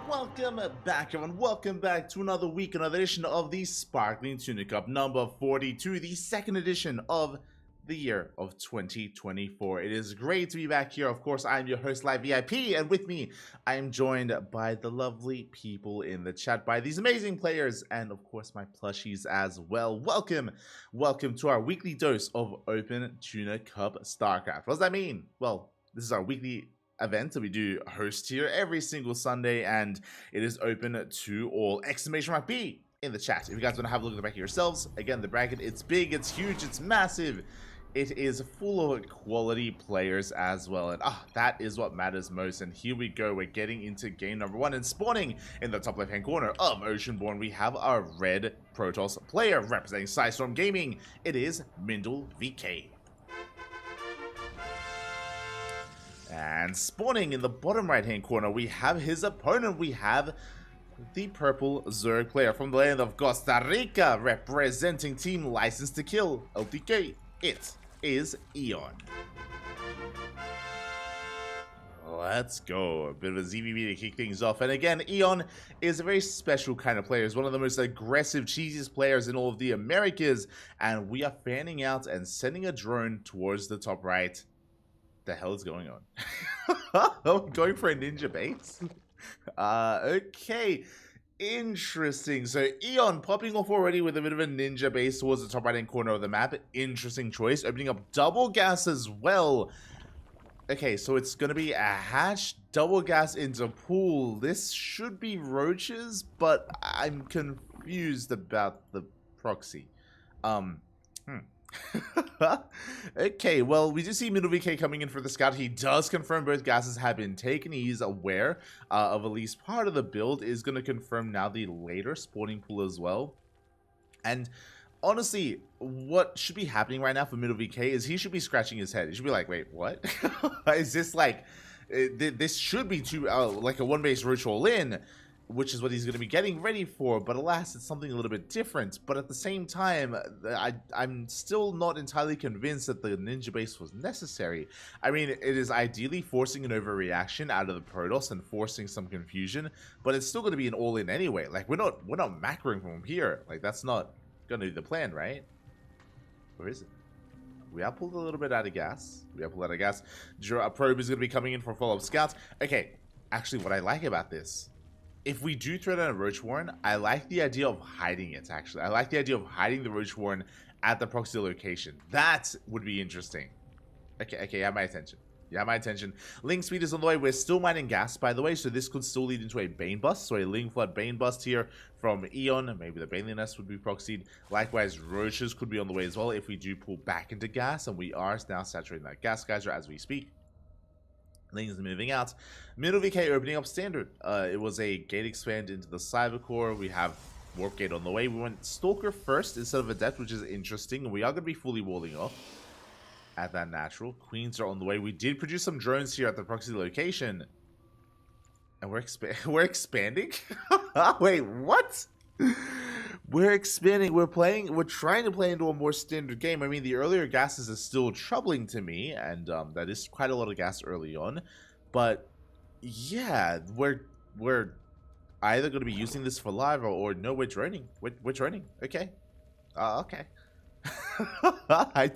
welcome back everyone, welcome back to another week, another edition of the Sparkling Tuna Cup number 42, the second edition of the year of 2024. It is great to be back here. Of course, I'm your host, Live VIP, and with me, I am joined by the lovely people in the chat, by these amazing players, and of course, my plushies as well. Welcome to our weekly dose of Open Tuna Cup StarCraft. What does that mean? Well, this is our weekly event that we do host here every single Sunday, and it is open to all. Exclamation mark B in the chat if you guys want to have a look at the bracket yourselves. Again, the bracket, it's big, it's huge, it's massive. It is full of quality players as well, and that is what matters most. And here we go, we're getting into game number 1, and spawning in the top left hand corner of Oceanborn, we have our red Protoss player representing Psystorm Gaming. It is Mindle VK. And spawning in the bottom right hand corner, we have his opponent. We have the purple Zerg player from the land of Costa Rica, representing Team License to Kill, LTK. It is Eon. Let's go. A bit of a ZVB to kick things off. And again, Eon is a very special kind of player. He's one of the most aggressive, cheesiest players in all of the Americas. And we are fanning out and sending a drone towards the top right. The hell is going on? I'm going for a ninja base. Okay, interesting. So Eon popping off already with a bit of a ninja base towards the top right hand corner of the map. Interesting choice. Opening up double gas as well. Okay, so it's gonna be a hatch, double gas into pool. This should be roaches, but I'm confused about the proxy. Okay, well, we do see Middle VK coming in for the scout. He does confirm both gases have been taken. He's aware of at least part of the build. Is going to confirm now the later spawning pool as well. And honestly, what should be happening right now for Middle VK is he should be scratching his head. He should be like, wait, what? Is this like, this should be like a one-base roach all in, which is what he's going to be getting ready for, but alas, it's something a little bit different. But at the same time, I'm still not entirely convinced that the ninja base was necessary. I mean, it is ideally forcing an overreaction out of the Protoss and forcing some confusion, but it's still going to be an all-in anyway. Like, we're not macroing from here. Like, that's not going to be the plan, right? Where is it? We are pulled a little bit out of gas. A probe is going to be coming in for follow-up scouts. Okay, actually, what I like about this, if we do throw down a Roach Warren, I like the idea of hiding it, actually. I like the idea of hiding the Roach Warren at the proxy location. That would be interesting. Okay, you have my attention. Link speed is on the way. We're still mining gas, by the way, so this could still lead into a Bane bust. So a Ling Flood Bane bust here from Eon. Maybe the Baneley Nest would be proxied. Likewise, Roaches could be on the way as well if we do pull back into gas, and we are now saturating that gas geyser as we speak. Ling is moving out. Middle VK opening up standard. It was a gate expand into the Cyber Core. We have Warp Gate on the way. We went Stalker first instead of Adept, which is interesting. We are going to be fully walling off at that natural. Queens are on the way. We did produce some drones here at the proxy location. And we're expanding? Wait, what? We're expanding. We're trying to play into a more standard game. I mean, the earlier gases is still troubling to me, and that is quite a lot of gas early on. But yeah, we're either going to be using this for live or no, we're droning. We're droning. Okay. Okay. I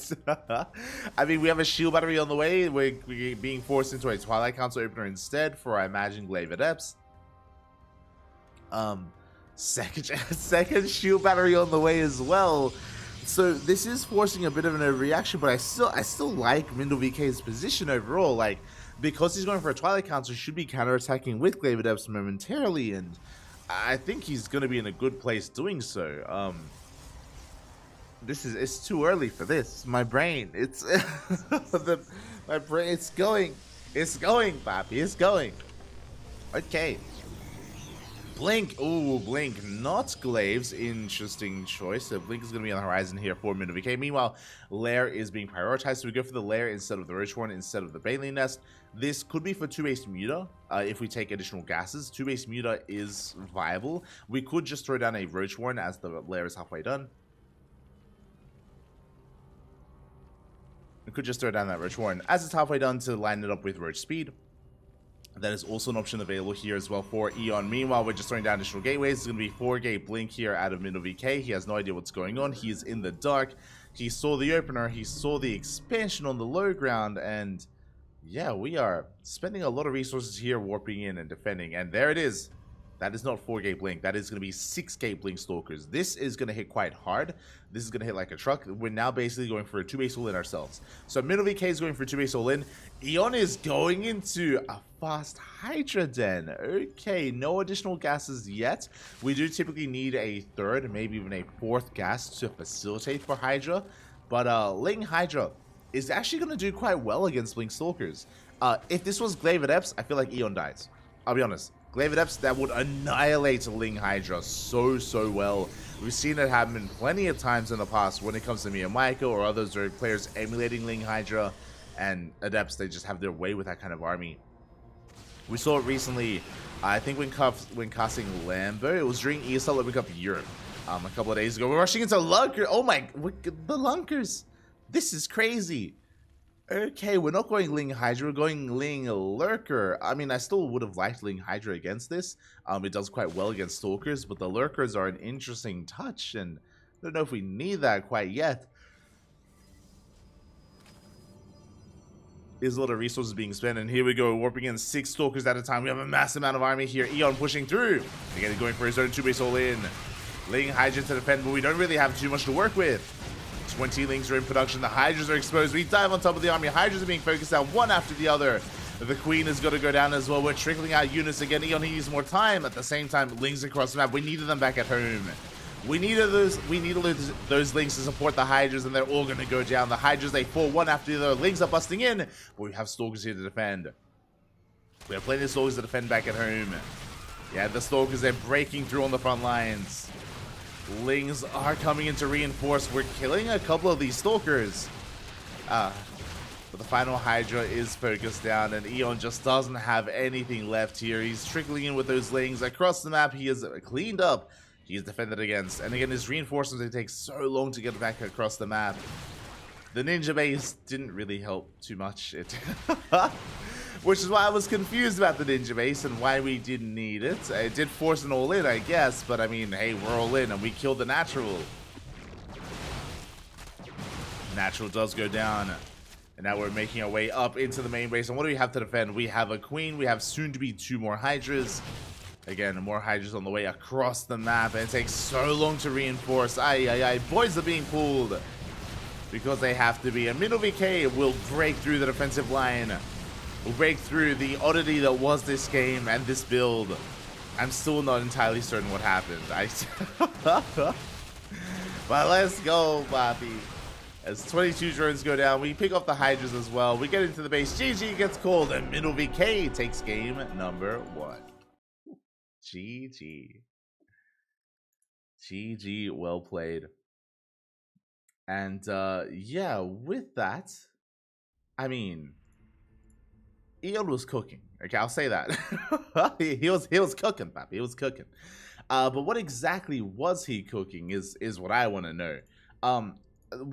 mean, we have a shield battery on the way. We're being forced into a Twilight Council opener instead for, I imagine, Glaive Adepts. Second shield battery on the way as well. So this is forcing a bit of an overreaction, but I still like Mindle VK's position overall. Like, because he's going for a Twilight Council, should be counterattacking with Glaive Adepts momentarily, and I think he's going to be in a good place doing so. It's too early for this. My brain, it's my brain, it's going, Papi, it's going. Okay. Blink, ooh, Blink, not Glaives, interesting choice. So Blink is going to be on the horizon here for Mindle VK. Meanwhile, Lair is being prioritized, so we go for the Lair instead of the Roach Warren, instead of the Baneley Nest. This could be for 2-base Muta, if we take additional gases. 2-base Muta is viable. We could just throw down a Roach Warren as the Lair is halfway done. We could just throw down that Roach Warren as it's halfway done to line it up with Roach Speed. That is also an option available here as well for Eon. Meanwhile, we're just throwing down additional gateways. It's going to be 4-gate blink here out of MinoVK. He has no idea what's going on. He is in the dark. He saw the opener. He saw the expansion on the low ground. And yeah, we are spending a lot of resources here warping in and defending. And there it is. That is not 4-gate blink. That is going to be 6-gate blink stalkers. This is going to hit quite hard. This is going to hit like a truck. We're now basically going for a 2-base all-in ourselves. So MinoVK is going for 2-base all-in. Eon is going into a fast Hydra Den. Okay, no additional gases yet. We do typically need a third, maybe even a fourth gas to facilitate for Hydra. But Ling Hydra is actually going to do quite well against blink stalkers. If this was Glaive Adepts, I feel like Eon dies. I'll be honest. Glaive Adepts, that would annihilate Ling Hydra so well. We've seen it happen plenty of times in the past when it comes to Miyamiko or others or players emulating Ling Hydra, and Adepts, they just have their way with that kind of army. We saw it recently, I think when casting Lambo, it was during ESL Open Cup Europe a couple of days ago. We're rushing into Lunker. Oh my, the Lunkers. This is crazy. Okay, we're not going Ling Hydra, we're going Ling Lurker. I mean, I still would have liked Ling Hydra against this. It does quite well against Stalkers, but the Lurkers are an interesting touch, and I don't know if we need that quite yet. There's a lot of resources being spent, and here we go, warping in 6 Stalkers at a time. We have a massive amount of army here. Eon pushing through. Again, going for his own 2-base all-in. Ling Hydra to defend, but we don't really have too much to work with. 20 Lings are in production. The Hydras are exposed. We dive on top of the army. Hydras are being focused out one after the other. The Queen has got to go down as well. We're trickling out units again. Eon needs more time. At the same time, Lings across the map. We needed them back at home. We needed those Lings to support the Hydras, and they're all going to go down. The Hydras, they fall one after the other. Lings are busting in, but we have Stalkers here to defend. We have plenty of Stalkers to defend back at home. Yeah, the Stalkers, they're breaking through on the front lines. Lings are coming in to reinforce. We're killing a couple of these Stalkers. But the final Hydra is focused down, and Eon just doesn't have anything left here. He's trickling in with those Lings. Across the map, he is cleaned up. He is defended against. And again, his reinforcements, they take so long to get back across the map. The Ninja Base didn't really help too much. Which is why I was confused about the Ninja Base and why we didn't need it. It did force an all-in, I guess, but I mean, hey, we're all in and we killed the Natural. Natural does go down. And now we're making our way up into the main base. And what do we have to defend? We have a Queen. We have soon to be 2 more Hydras. Again, more Hydras on the way across the map. And it takes so long to reinforce. Boys are being pulled. Because they have to be. And MinoVK will break through the defensive line. We'll break through the oddity that was this game and this build. I'm still not entirely certain what happened. But let's go, Bobby. As 22 drones go down, we pick off the Hydras as well. We get into the base. GG gets called, and MinoVK takes game number 1. GG. GG, well played. And yeah, with that, I mean, Eon was cooking. Okay, I'll say that. he was cooking, Papi. He was cooking. But what exactly was he cooking is what I want to know.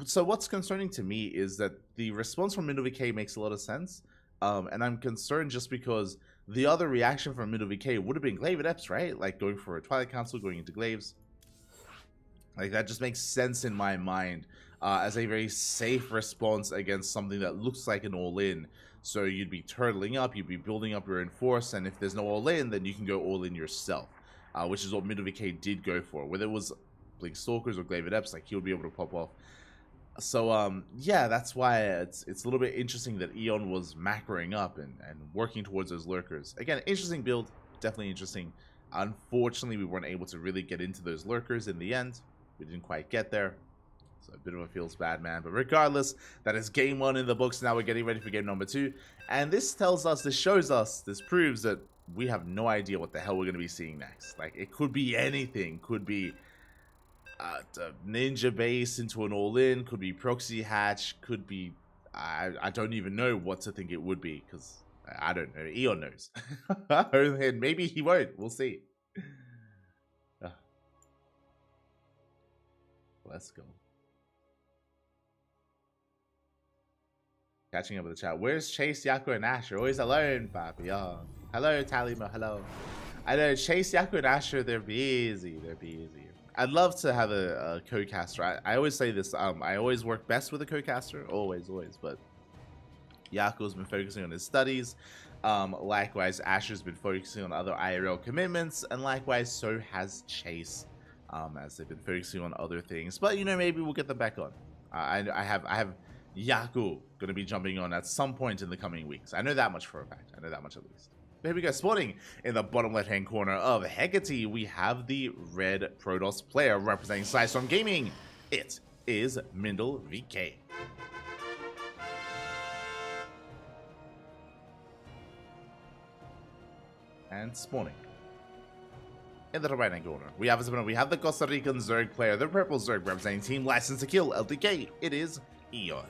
So what's concerning to me is that the response from MinoVK makes a lot of sense. And I'm concerned just because the other reaction from MinoVK would have been Glaive Adepts, right? Like going for a Twilight Council, going into Glaives. Like that just makes sense in my mind as a very safe response against something that looks like an all-in. So you'd be turtling up, you'd be building up your own force, and if there's no all-in, then you can go all-in yourself. Which is what MinoVK did go for. Whether it was Blink Stalkers or Glaive Adepts, like he would be able to pop off. So yeah, that's why it's a little bit interesting that Eon was macroing up and working towards those Lurkers. Again, interesting build, definitely interesting. Unfortunately, we weren't able to really get into those Lurkers in the end. We didn't quite get there. So a bit of a feels bad, man. But regardless, that is game 1 in the books. Now we're getting ready for game number 2. And this tells us, this shows us, this proves that we have no idea what the hell we're going to be seeing next. Like, it could be anything. Could be the Ninja Base into an all-in. Could be Proxy Hatch. Could be... I don't even know what to think it would be. Because I don't know. Eon knows. And maybe he won't. We'll see. Let's go. Catching up with the chat. Where's Chase, Yako, and Ash? You're always alone, Papi. Oh, Hello, Talimo. Hello. I know Chase, Yaku, and Asher. They're busy. They're busy. I'd love to have a co-caster. I always say this. I always work best with a co-caster. Always. But Yaku's been focusing on his studies. Likewise, Asher's been focusing on other IRL commitments, and likewise, so has Chase, as they've been focusing on other things. But you know, maybe we'll get them back on. I have Yaku going to be jumping on at some point in the coming weeks. I know that much for a fact. I know that much at least. But here we go. Spawning in the bottom left-hand corner of Hecate, we have the red Protoss player representing Psystorm Gaming. It is Mindle VK. And spawning in the right hand corner, we have the Costa Rican Zerg player, the purple Zerg representing Team License to Kill LTK. It is Eon.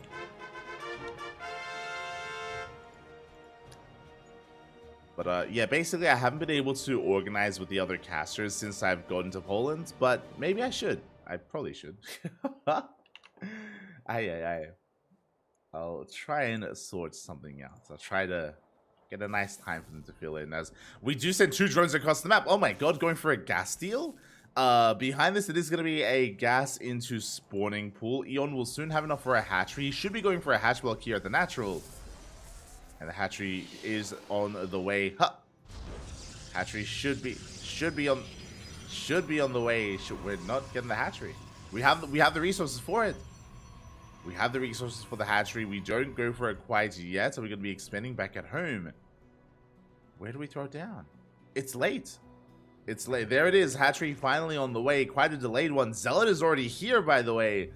But yeah, basically I haven't been able to organize with the other casters since I've gone to Poland, but maybe I should. I probably should. I'll try and sort something out. I'll try to get a nice time for them to fill in, as we do send 2 drones across the map. Oh my god, going for a gas deal? Behind this, it is going to be a gas into spawning pool. Eon will soon have enough for a hatchery. He should be going for a hatch block here at the natural. And the hatchery is on the way. Huh. Hatchery should be on the way. We're not getting the hatchery. We have the resources for it. We have the resources for the hatchery. We don't go for it quite yet, so we're going to be expanding back at home. Where do we throw it down? It's late. It's late. There it is. Hatchery finally on the way. Quite a delayed one. Zealot is already here, by the way.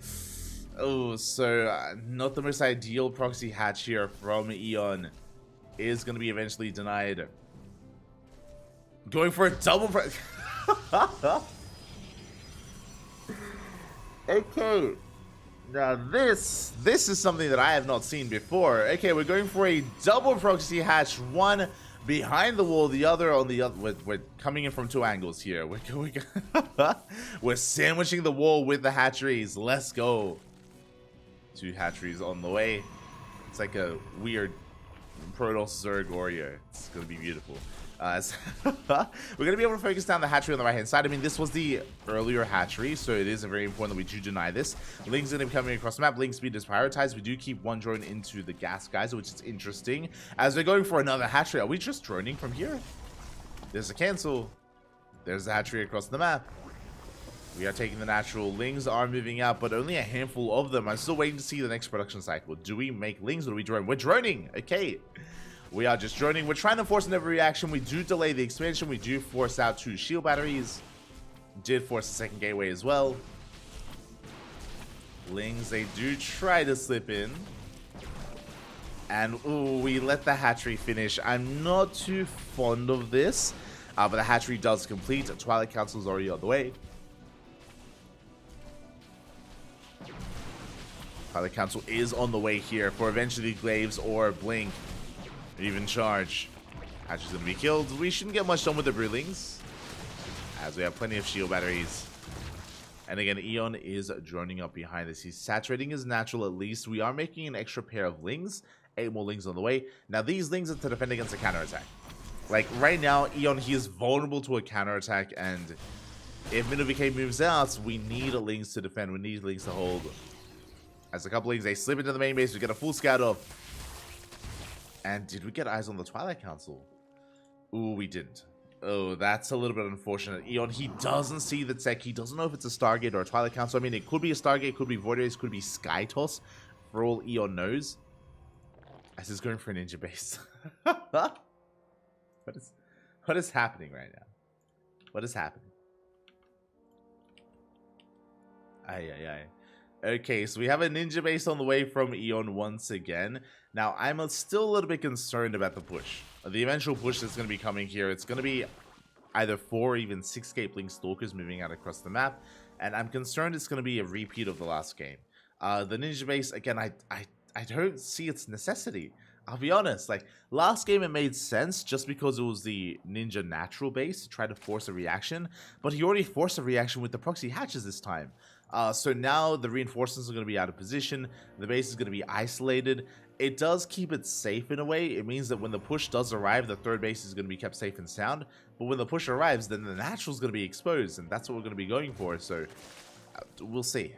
Oh, so not the most ideal proxy hatch here from Eon. Is going to be eventually denied. Going for a double... Okay. Now this is something that I have not seen before. Okay, we're going for a double proxy hatch, one behind the wall, the other on the other. We're coming in from 2 angles here. We're sandwiching the wall with the hatcheries. Let's go. 2 hatcheries on the way. It's like a weird Protoss Zerg warrior. It's gonna be beautiful. We're going to be able to focus down the hatchery on the right hand side. I mean, this was the earlier hatchery, so it is very important that we do deny this. Ling's going to be coming across the map. Link speed is prioritized. We do keep 1 drone into the gas guys, which is interesting. As we're going for another hatchery, are we just droning from here? There's a cancel. There's the hatchery across the map. We are taking the natural. Lings are moving out, but only a handful of them. I'm still waiting to see the next production cycle. Do we make Lings or do we drone? We're droning. Okay. We are just droning. We're trying to force an overreaction. We do delay the expansion. We do force out 2 shield batteries. Did force a second gateway as well. Lings, they do try to slip in. And, ooh, we let the hatchery finish. I'm not too fond of this. But the hatchery does complete. Twilight Council is already on the way. Twilight Council is on the way here for eventually Glaives or Blink. Even charge. Hatch is going to be killed. We shouldn't get much done with the Broodlings, as we have plenty of shield batteries. And again, Eon is droning up behind this. He's saturating his natural at least. We are making an extra pair of Lings. 8 more Lings on the way. Now, these Lings are to defend against a counterattack. Like, right now, Eon, he is vulnerable to a counterattack, and if MinoVK moves out, we need Lings to defend. We need Lings to hold. As a couple Lings, they slip into the main base. We get a full scout off. And did we get eyes on the Twilight Council? Ooh, we didn't. Oh, that's a little bit unfortunate. Eon, he doesn't see the tech. He doesn't know if it's a Stargate or a Twilight Council. I mean, it could be a Stargate, could be Void Rays, could be Sky Toss, for all Eon knows. As he's going for a ninja base. What is happening right now? What is happening? Okay, so we have a ninja base on the way from Eon once again. Now, I'm still a little bit concerned about the push. The eventual push that's going to be coming here, it's going to be either 4 or even 6 Scapeling Stalkers moving out across the map. And I'm concerned it's going to be a repeat of the last game. The ninja base, again, I don't see its necessity. I'll be honest, like, last game it made sense just because it was the ninja natural base to try to force a reaction. But he already forced a reaction with the proxy hatches this time. So now the reinforcements are going to be out of position. The base is going to be isolated. it does keep it safe in a way. It means that when the push does arrive, the third base is going to be kept safe and sound. But when the push arrives, then the natural is going to be exposed, and that's what we're going to be going for. So we'll see.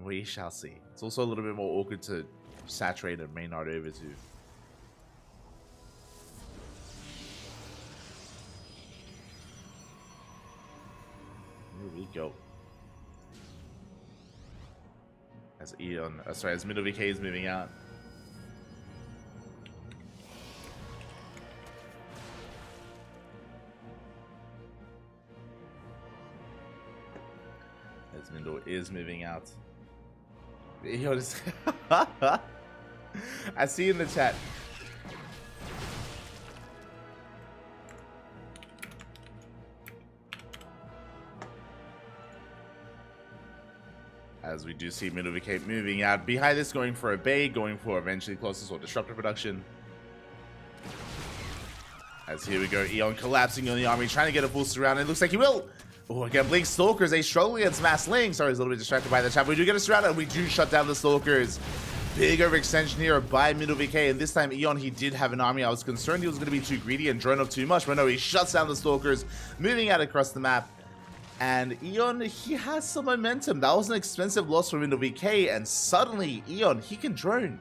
We shall see. It's also a little bit more awkward to saturate a main art over to. Here we go. As Eon, sorry, as Middle VK is moving out. As Mindo is moving out. Eon is I see in the chat. As we do see Middle VK moving out. Behind this, going for a bait, going for eventually closest or disruptor production. As here we go, Eon collapsing on the army, trying to get a full surround. It looks like he will. Oh, again, Blink Stalkers, they struggle against Mass Link. Sorry, he's a little bit distracted by the trap. We do get a surround, and we do shut down the Stalkers. Big overextension here by Middle VK, and this time Eon, he did have an army. I was concerned he was going to be too greedy and drone up too much, but no, he shuts down the Stalkers, moving out across the map. And Eon, he has some momentum. That was an expensive loss for Middle VK, and suddenly Eon, he can drone.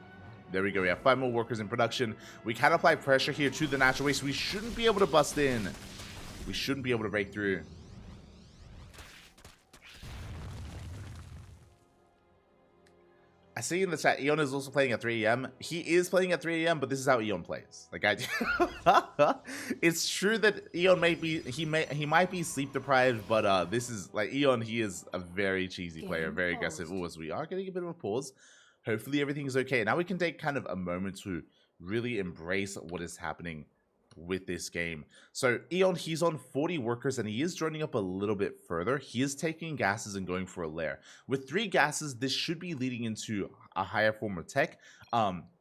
There we go, we have 5 more workers in production. We can apply pressure here to the natural waste. We shouldn't be able to bust in. We shouldn't be able to break through. I see in the chat, Eon is also playing at 3 AM. He is playing at 3 AM, but this is how Eon plays. Like it's true that Eon he might be sleep deprived, but this is like Eon. He is a very cheesy player, very aggressive. Oh, as we are getting a bit of a pause. Hopefully everything is okay. Now we can take kind of a moment to really embrace what is happening with this game. So Eon, he's on 40 workers, and he is joining up a little bit further. He is taking gases and going for a lair. With 3 gases, this should be leading into a higher form of tech.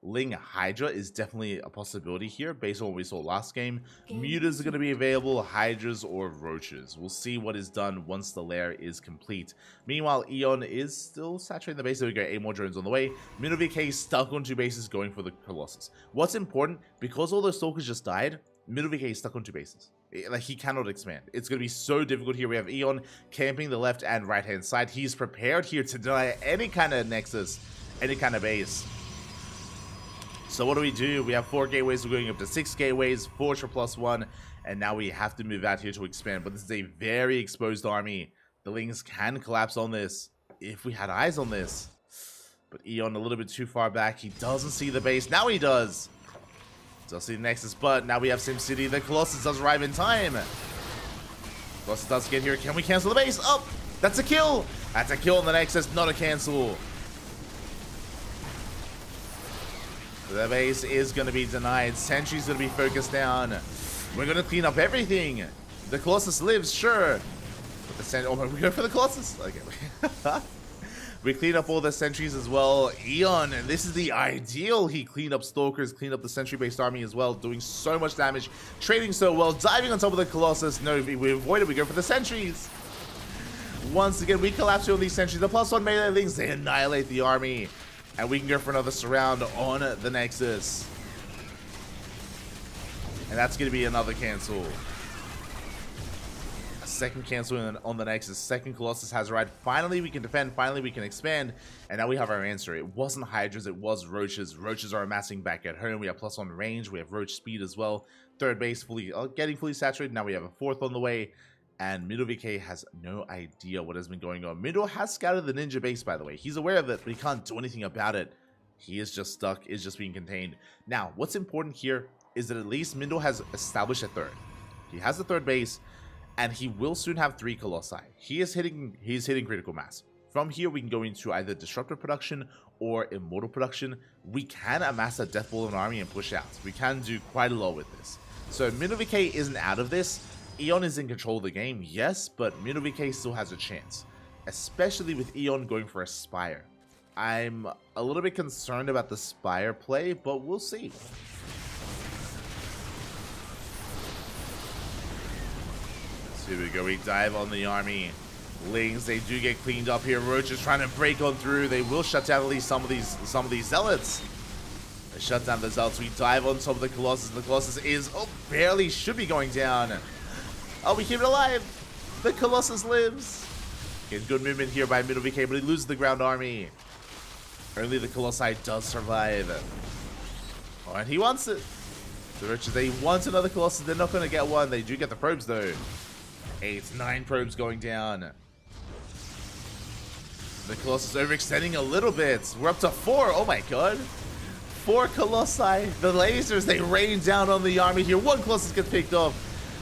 Ling Hydra is definitely a possibility here based on what we saw last game. Mutas are going to be available, Hydras or Roaches. We'll see what is done once the lair is complete. Meanwhile, Eon is still saturating the base. There we go, 8 more drones on the way. Middle VK stuck on 2 bases going for the Colossus. What's important, because all those Stalkers just died, Middle VK is stuck on 2 bases. Like, he cannot expand. It's going to be so difficult here. We have Eon camping the left and right hand side. He's prepared here to deny any kind of nexus, any kind of base. So what do? We have 4 gateways. We're going up to 6 gateways, 4 for +1, and now we have to move out here to expand. But this is a very exposed army. The Lings can collapse on this if we had eyes on this. But Eon a little bit too far back. He doesn't see the base. Now he does. Does see the Nexus, but now we have SimCity. The Colossus does arrive in time. Colossus does get here. Can we cancel the base? Oh, that's a kill. That's a kill on the Nexus, not a cancel. The base is going to be denied. Sentry's going to be focused down. We're going to clean up everything. The Colossus lives, sure. But the Sentry... Oh, we go for the Colossus? Okay. We clean up all the sentries as well. Eon, and this is the ideal. He cleaned up Stalkers, cleaned up the sentry-based army as well, doing so much damage, trading so well, diving on top of the Colossus. No, we avoid it. We go for the sentries. Once again, we collapse on these sentries. The +1 melee Lings, they annihilate the army. And we can go for another surround on the Nexus. And that's going to be another cancel. A second cancel on the Nexus. Second Colossus has arrived. Finally, we can defend. Finally, we can expand. And now we have our answer. It wasn't Hydras. It was Roaches. Roaches are amassing back at home. We have +1 range. We have Roach speed as well. Third base getting fully saturated. Now we have a 4th on the way. And Middle VK has no idea what has been going on. Middle has scouted the ninja base, by the way. He's aware of it, but he can't do anything about it. He is just stuck, is just being contained. Now, what's important here is that at least Middle has established a 3rd. He has the 3rd base, and he will soon have 3 Colossi. He's hitting critical mass. From here, we can go into either disruptor production or immortal production. We can amass a Death Ball in army and push out. We can do quite a lot with this. So Middle VK isn't out of this. Eon is in control of the game, yes, but Middle VK still has a chance, especially with Eon going for a Spire. I'm a little bit concerned about the Spire play, but we'll see. So here we go, we dive on the army. Lings, they do get cleaned up here. Roach is trying to break on through. They will shut down at least some of these zealots. They shut down the Zelts. We dive on top of the Colossus. The Colossus is, oh, barely should be going down. Oh, we keep it alive. The Colossus lives. Again, good movement here by Middle VK, but he loses the ground army. Only the Colossi does survive. Oh, and he wants it. The Richards, they want another Colossus. They're not going to get one. They do get the probes, though. 8, 9 probes going down. The Colossus overextending a little bit. We're up to 4. Oh, my God. 4 Colossi. The lasers, they rain down on the army here. 1 Colossus gets picked off.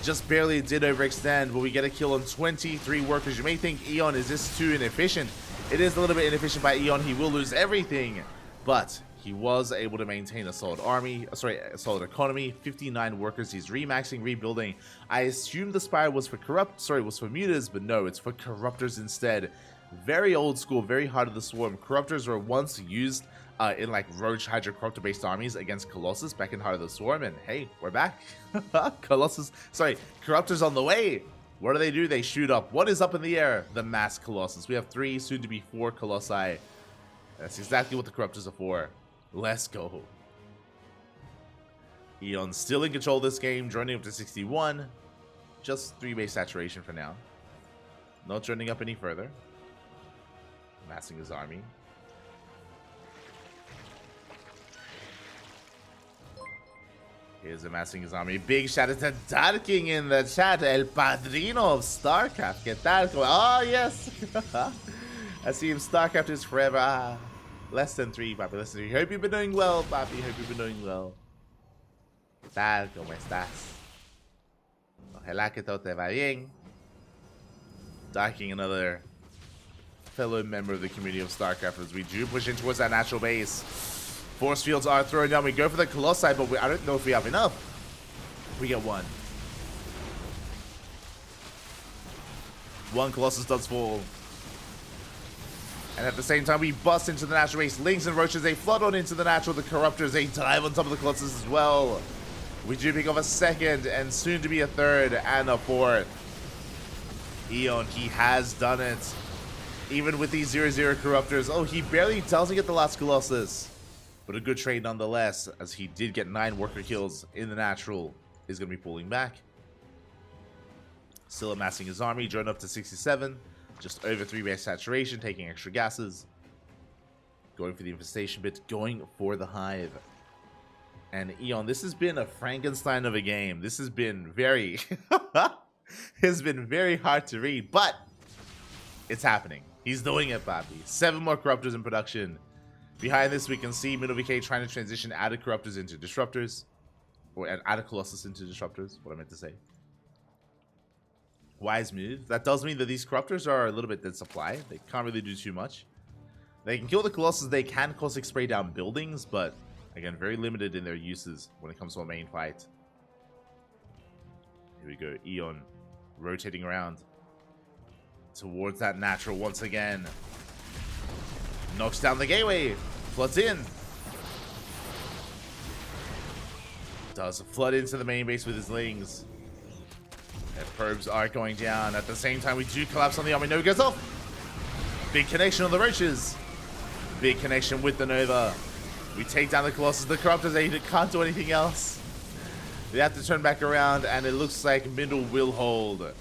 Just barely did overextend, but we get a kill on 23 workers. You may think, Eon, is this too inefficient? It is a little bit inefficient by Eon. He will lose everything, but he was able to maintain a solid army, a solid economy. 59 workers. He's remaxing, rebuilding. I assumed the Spire was for mutas, but no, it's for corruptors instead. Very old school, very Heart of the Swarm. Corruptors were once used in like Roach Hydra Corruptor based armies against Colossus back in Heart of the Swarm, and hey, we're back. Corruptors on the way. What do? They shoot up. What is up in the air? The mass Colossus. We have 3, soon to be 4 Colossi. That's exactly what the Corruptors are for. Let's go. Eon still in control of this game, joining up to 61. Just 3 base saturation for now. Not joining up any further. Massing his army. Here's amassing his army. Big shout out to Ducklings in the chat. El Padrino of StarCraft. ¿Qué tal? Oh, yes. I see him. StarCraft is forever. Ah, less than 3, papi. Less than 3. Hope you've been doing well, papi. Hope you've been doing well. ¿Qué tal? ¿Cómo estás? Ojalá que todo te va bien. Ducklings, another fellow member of the community of StarCraft, as we do push in towards that natural base. Force fields are thrown down. We go for the Colossi, but I don't know if we have enough. We get 1. 1 Colossus does fall. And at the same time, we bust into the natural base. Lings and Roaches, they flood on into the natural. The Corruptors, they dive on top of the Colossus as well. We do pick up a 2nd, and soon to be a 3rd and a 4th. Eon, he has done it. Even with these 0-0 Corruptors. Oh, he barely doesn't get the last Colossus. But a good trade nonetheless, as he did get 9 worker kills in the natural. Is going to be pulling back. Still amassing his army, joined up to 67. Just over 3 base saturation, taking extra gases. Going for the infestation bit, going for the hive. And Eon, this has been a Frankenstein of a game. This has been very... has been very hard to read, but it's happening. He's doing it, papi. 7 more Corruptors in production. Behind this, we can see Middle VK trying to transition out of Corruptors into Disruptors. Or out of Colossus into Disruptors, what I meant to say. Wise move. That does mean that these Corruptors are a little bit dead supply. They can't really do too much. They can kill the Colossus, they can caustic spray down buildings, but again, very limited in their uses when it comes to a main fight. Here we go, Eon rotating around towards that natural once again. Knocks down the gateway. Floods in. Does flood into the main base with his Lings. And probes are going down. At the same time, we do collapse on the army. Nova goes off. Big connection on the Roaches. Big connection with the Nova. We take down the Colossus. The Corruptors, they can't do anything else. They have to turn back around, and it looks like Mindle will hold.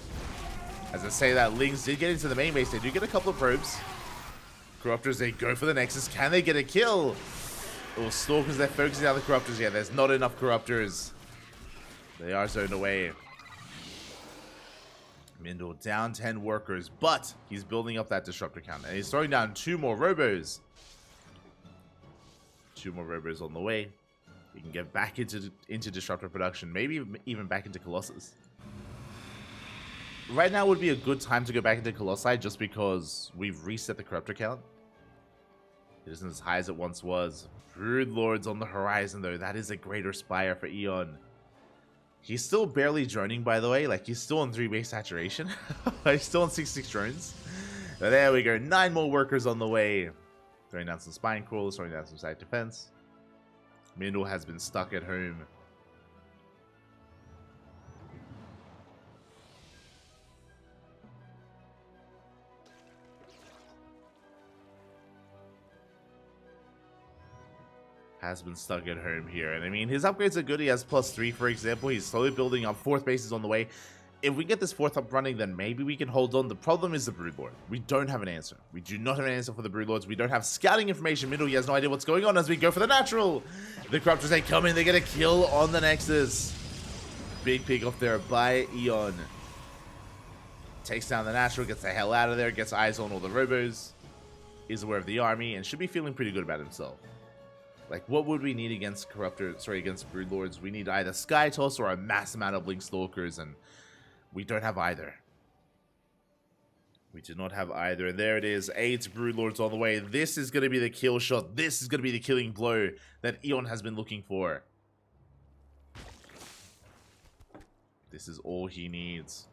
As I say that, Lings did get into the main base. They do get a couple of probes. Corruptors, they go for the Nexus. Can they get a kill? Oh, Stalkers, they're focusing on the Corruptors. Yeah, there's not enough Corruptors. They are zoned away. Mindle down 10 workers, but he's building up that Disruptor count. And he's throwing down 2 more Robos. 2 more Robos on the way. We can get back into Disruptor production. Maybe even back into Colossus. Right now would be a good time to go back into Colossi just because we've reset the Corruptor count. It isn't as high as it once was. Brood Lords on the horizon though. That is a greater Spire for Eon. He's still barely droning, by the way. Like, he's still on 3 base saturation. He's still on 66 drones. There we go. 9 more workers on the way. Throwing down some Spine Crawlers, throwing down some side defense. Mindle has been stuck at home. has been stuck at home here. And I mean, his upgrades are good. He has +3, for example. He's slowly building up. 4th base is on the way. If we get this 4th up running, then maybe we can hold on. The problem is the Broodlord. We don't have an answer. We do not have an answer for the Broodlords. We don't have scouting information. Middle, he has no idea what's going on as we go for the natural. The Corruptors, they come in. They get a kill on the Nexus. Big pick off there by Eon. Takes down the natural, gets the hell out of there, gets eyes on all the robos. Is aware of the army, and should be feeling pretty good about himself. Like, what would we need against against Broodlords? We need either Sky Toss or a mass amount of Link Stalkers, and we don't have either. We do not have either. And there it is. 8 Broodlords all the way. This is going to be the kill shot. This is going to be the killing blow that Eon has been looking for. This is all he needs.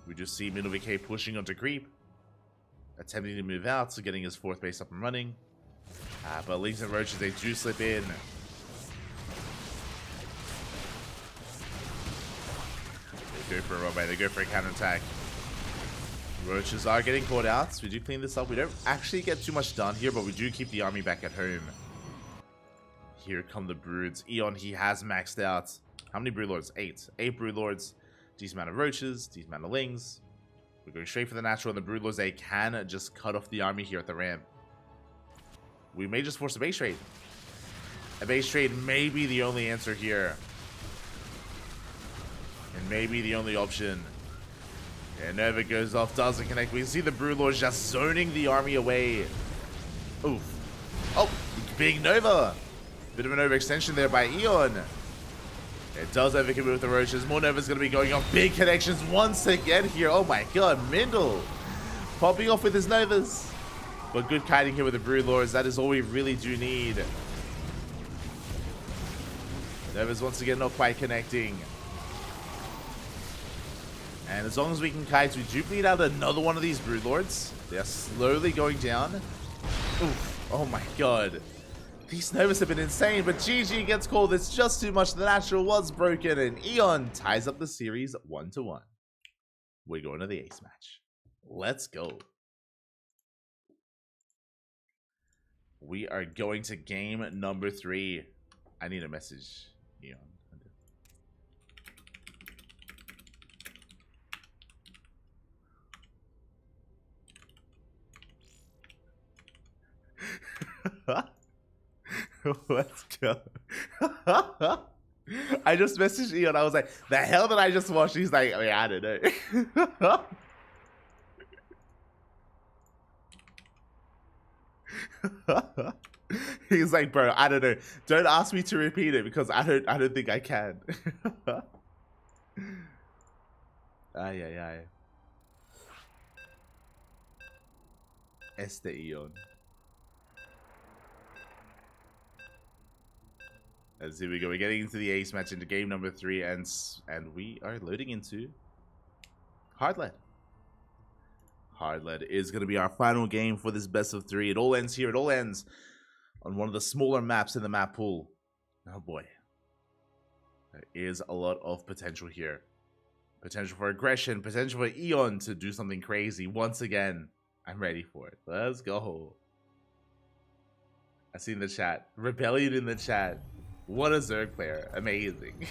We just see Middle VK pushing onto creep. Attempting to move out, so getting his 4th base up and running. But Links and Roaches, they do slip in. They go for a robot. They go for a counterattack. Roaches are getting caught out. So we do clean this up. We don't actually get too much done here, but we do keep the army back at home. Here come the Broods. Eon, he has maxed out. How many Broodlords? 8. 8 Broodlords. Decent amount of Roaches. Decent amount of Lings. We're going straight for the natural, and the Broodlords, they can just cut off the army here at the ramp. We may just force a base trade. A base trade may be the only answer here. And maybe the only option. And Nova goes off, doesn't connect. We can see the Broodlords just zoning the army away. Oof. Oh, big Nova. Bit of an overextension there by Eon. It does overcommit with the Roaches. More Nova's going to be going off. Big connections once again here. Oh my god, Mindle. Popping off with his Novas. But good kiting here with the Broodlords. That is all we really do need. Novas once again not quite connecting. And as long as we can kite, we do bleed out another one of these Broodlords. They are slowly going down. Oof. Oh my god. These Novas have been insane, but GG gets called. It's just too much. The natural was broken, and Eon ties up the series 1-1. We're going to the ace match. Let's go. We are going to game number 3. I need a message, Eon. Let's go. I just messaged Eon. I was like, the hell did I just watch? He's like, I mean, I don't know. He's like, bro, I don't know. Don't ask me to repeat it because I don't think I can. Ay, ay, ay. Este Eon. As here we go. We're getting into the ace match, into game number 3, and we are loading into Hardlead. Hardlead is going to be our final game for this best of 3. It all ends here. It all ends on one of the smaller maps in the map pool. Oh boy. There is a lot of potential here. Potential for aggression. Potential for Eon to do something crazy. Once again, I'm ready for it. Let's go. I see in the chat. Rebellion in the chat. What a Zerg player. Amazing.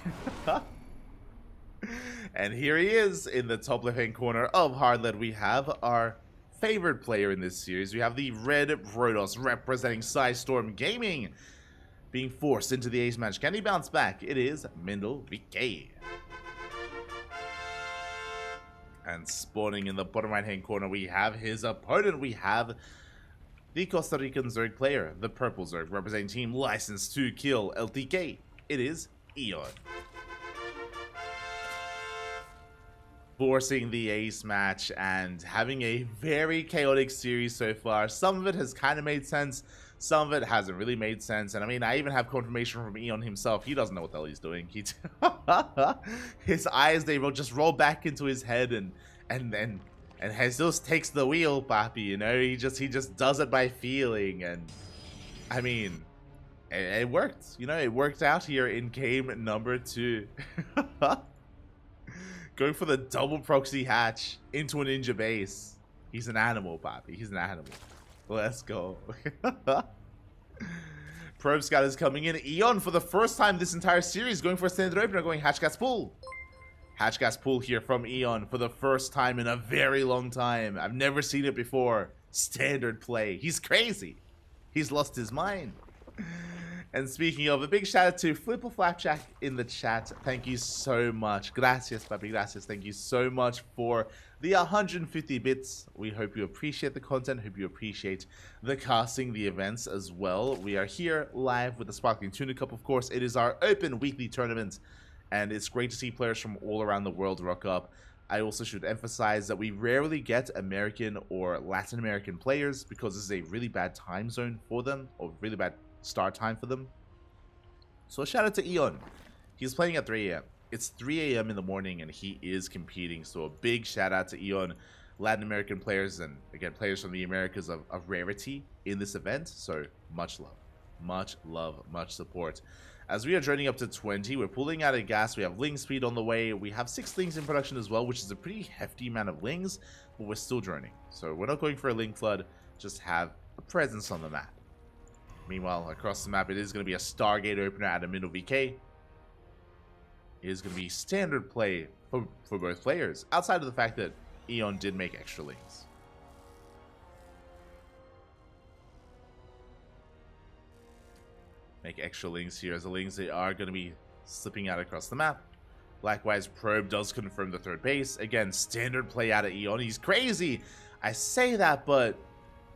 And here he is in the top left-hand corner of Hardlead. We have our favorite player in this series. We have the Red Protoss representing Storm Gaming being forced into the ace match. Can he bounce back? It is Mindle VK. And spawning in the bottom right-hand corner, we have his opponent. We have the Costa Rican Zerg player, the Purple Zerg, representing Team Licensed to Kill LTK. It is Eon. Forcing the ace match and having a very chaotic series so far. Some of it has kind of made sense. Some of it hasn't really made sense. And I mean, I even have confirmation from Eon himself. He doesn't know what the hell he's doing. His eyes, they will just roll back into his head and Jesus takes the wheel, papi, you know? He just does it by feeling. And I mean, it worked. You know, it worked out here in game number 2. Going for the double proxy hatch into a ninja base. He's an animal, papi. He's an animal. Let's go. Probe Scout is coming in. Eon, for the first time this entire series, going for a standard opener, going Hatch Gas Pull. Hatch Gas Pull here from Eon for the first time in a very long time. I've never seen it before. Standard play. He's crazy. He's lost his mind. And speaking of, a big shout out to Flipper Flapjack in the chat. Thank you so much. Gracias, papi, gracias. Thank you so much for the 150 bits. We hope you appreciate the content. Hope you appreciate the casting, the events as well. We are here live with the Sparkling Tuna Cup, of course. It is our open weekly tournament, and it's great to see players from all around the world rock up. I also should emphasize that we rarely get American or Latin American players because this is a really bad time zone for them, or really bad start time for them. So a shout out to Eon. He's playing at 3 a.m. It's 3 a.m. in the morning and he is competing. So a big shout out to Eon. Latin American players and again players from the Americas of rarity in this event. So much love, much support. As we are joining up to 20, we're pulling out of gas. We have Ling speed on the way. We have 6 Lings in production as well, which is a pretty hefty amount of Lings, but we're still droning. So we're not going for a Ling flood, just have a presence on the map. Meanwhile, across the map, it is going to be a Stargate opener at a middle VK. It is going to be standard play for both players, outside of the fact that Eon did make extra Lings. Make extra Lings here, as the Lings they are going to be slipping out across the map. Likewise, Probe does confirm the third base. Again, standard play out of Eon. He's crazy. I say that, but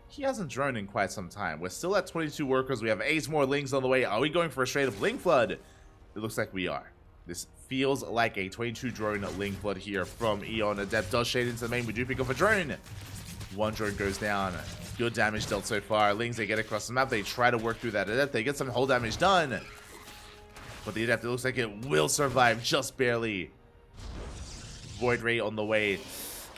he hasn't droned in quite some time. We're still at 22 workers. We have 8 more Lings on the way. Are we going for a straight up Ling flood? It looks like we are. This feels like a 22 drone Ling flood here from Eon. Adept does shade into the main. We do pick up a drone. 1 drone goes down. Good damage dealt so far. Lings, they get across the map. They try to work through that Adept. They get some whole damage done. But the Adept, it looks like it will survive just barely. Void Ray on the way.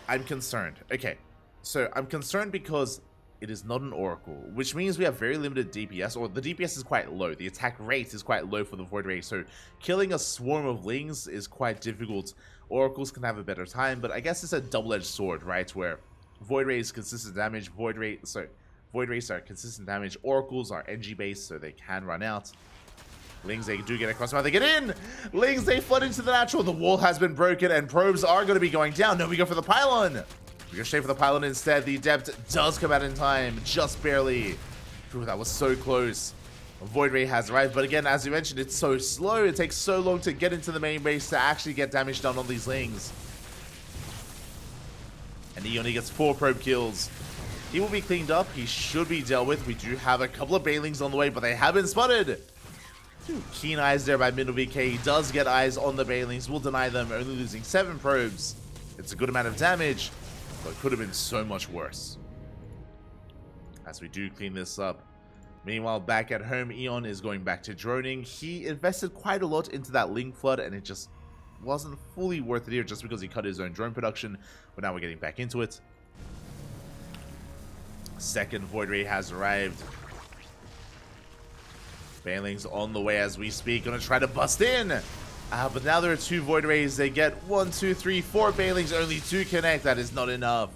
I'm concerned. Okay, so I'm concerned because it is not an Oracle, which means we have very limited DPS, or the DPS is quite low. The attack rate is quite low for the Void Ray, so killing a swarm of Lings is quite difficult. Oracles can have a better time, but I guess it's a double-edged sword, right? Where Void Ray is consistent damage, Void Rays are consistent damage, Oracles are NG based, so they can run out. Lings, they do get across the map, they get in! Lings, they flood into the natural, the wall has been broken, and probes are going to be going down. No, we go for the pylon! We go straight for the pylon instead. The Adept does come out in time, just barely. Ooh, that was so close. Void Ray has arrived, but again, as you mentioned, it's so slow. It takes so long to get into the main base to actually get damage done on these Lings. And he only gets 4 probe kills. He will be cleaned up. He should be dealt with. We do have a couple of Banelings on the way, but they have been spotted. Keen eyes there by middle VK. He does get eyes on the Banelings. Will deny them, only losing 7 probes. It's a good amount of damage, but it could have been so much worse. As we do clean this up. Meanwhile, back at home, Eon is going back to droning. He invested quite a lot into that Ling flood, and it just wasn't fully worth it here just because he cut his own drone production. But now we're getting back into it. Second Void Ray has arrived. Banelings on the way as we speak. Gonna try to bust in. But now there are 2 Void Rays. They get 1, 2, 3, 4 Banelings. Only 2 connect. That is not enough.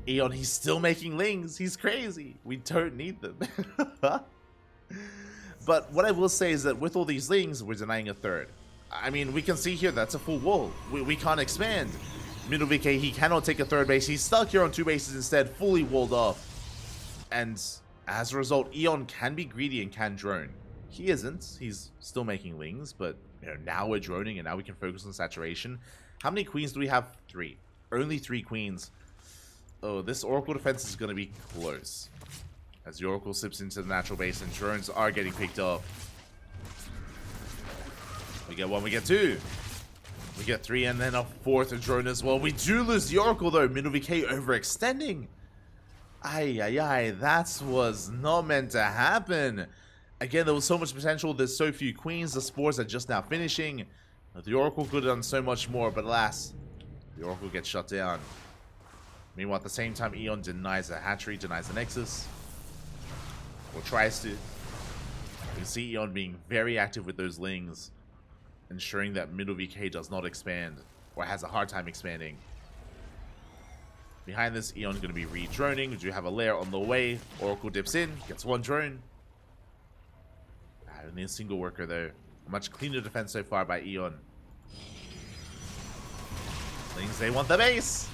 Eon, he's still making Lings. He's crazy. We don't need them. But what I will say is that with all these Lings, we're denying a third. I mean, we can see here that's a full wall. We can't expand. Middle VK, he cannot take a third base. He's stuck here on 2 bases instead, fully walled off. And as a result, Eon can be greedy and can drone. He isn't. He's still making Lings, but you know, now we're droning and now we can focus on saturation. How many queens do we have? 3. Only 3 queens. Oh, this Oracle defense is going to be close. As the Oracle slips into the natural base and drones are getting picked up. We get 1, we get 2. We get 3 and then a 4th drone as well. We do lose the Oracle though. Middle VK overextending. Ay, that was not meant to happen. Again, there was so much potential. There's so few queens. The spores are just now finishing. The Oracle could have done so much more, but alas, the Oracle gets shut down. Meanwhile, at the same time, Eon denies the hatchery, denies the Nexus. Or tries to. You can see Eon being very active with those Lings, ensuring that middle VK does not expand, or has a hard time expanding. Behind this, Eon is going to be re-droning. We do have a lair on the way. Oracle dips in, gets 1 drone. Only a single worker though. Much cleaner defense so far by Eon. Things, they want the base.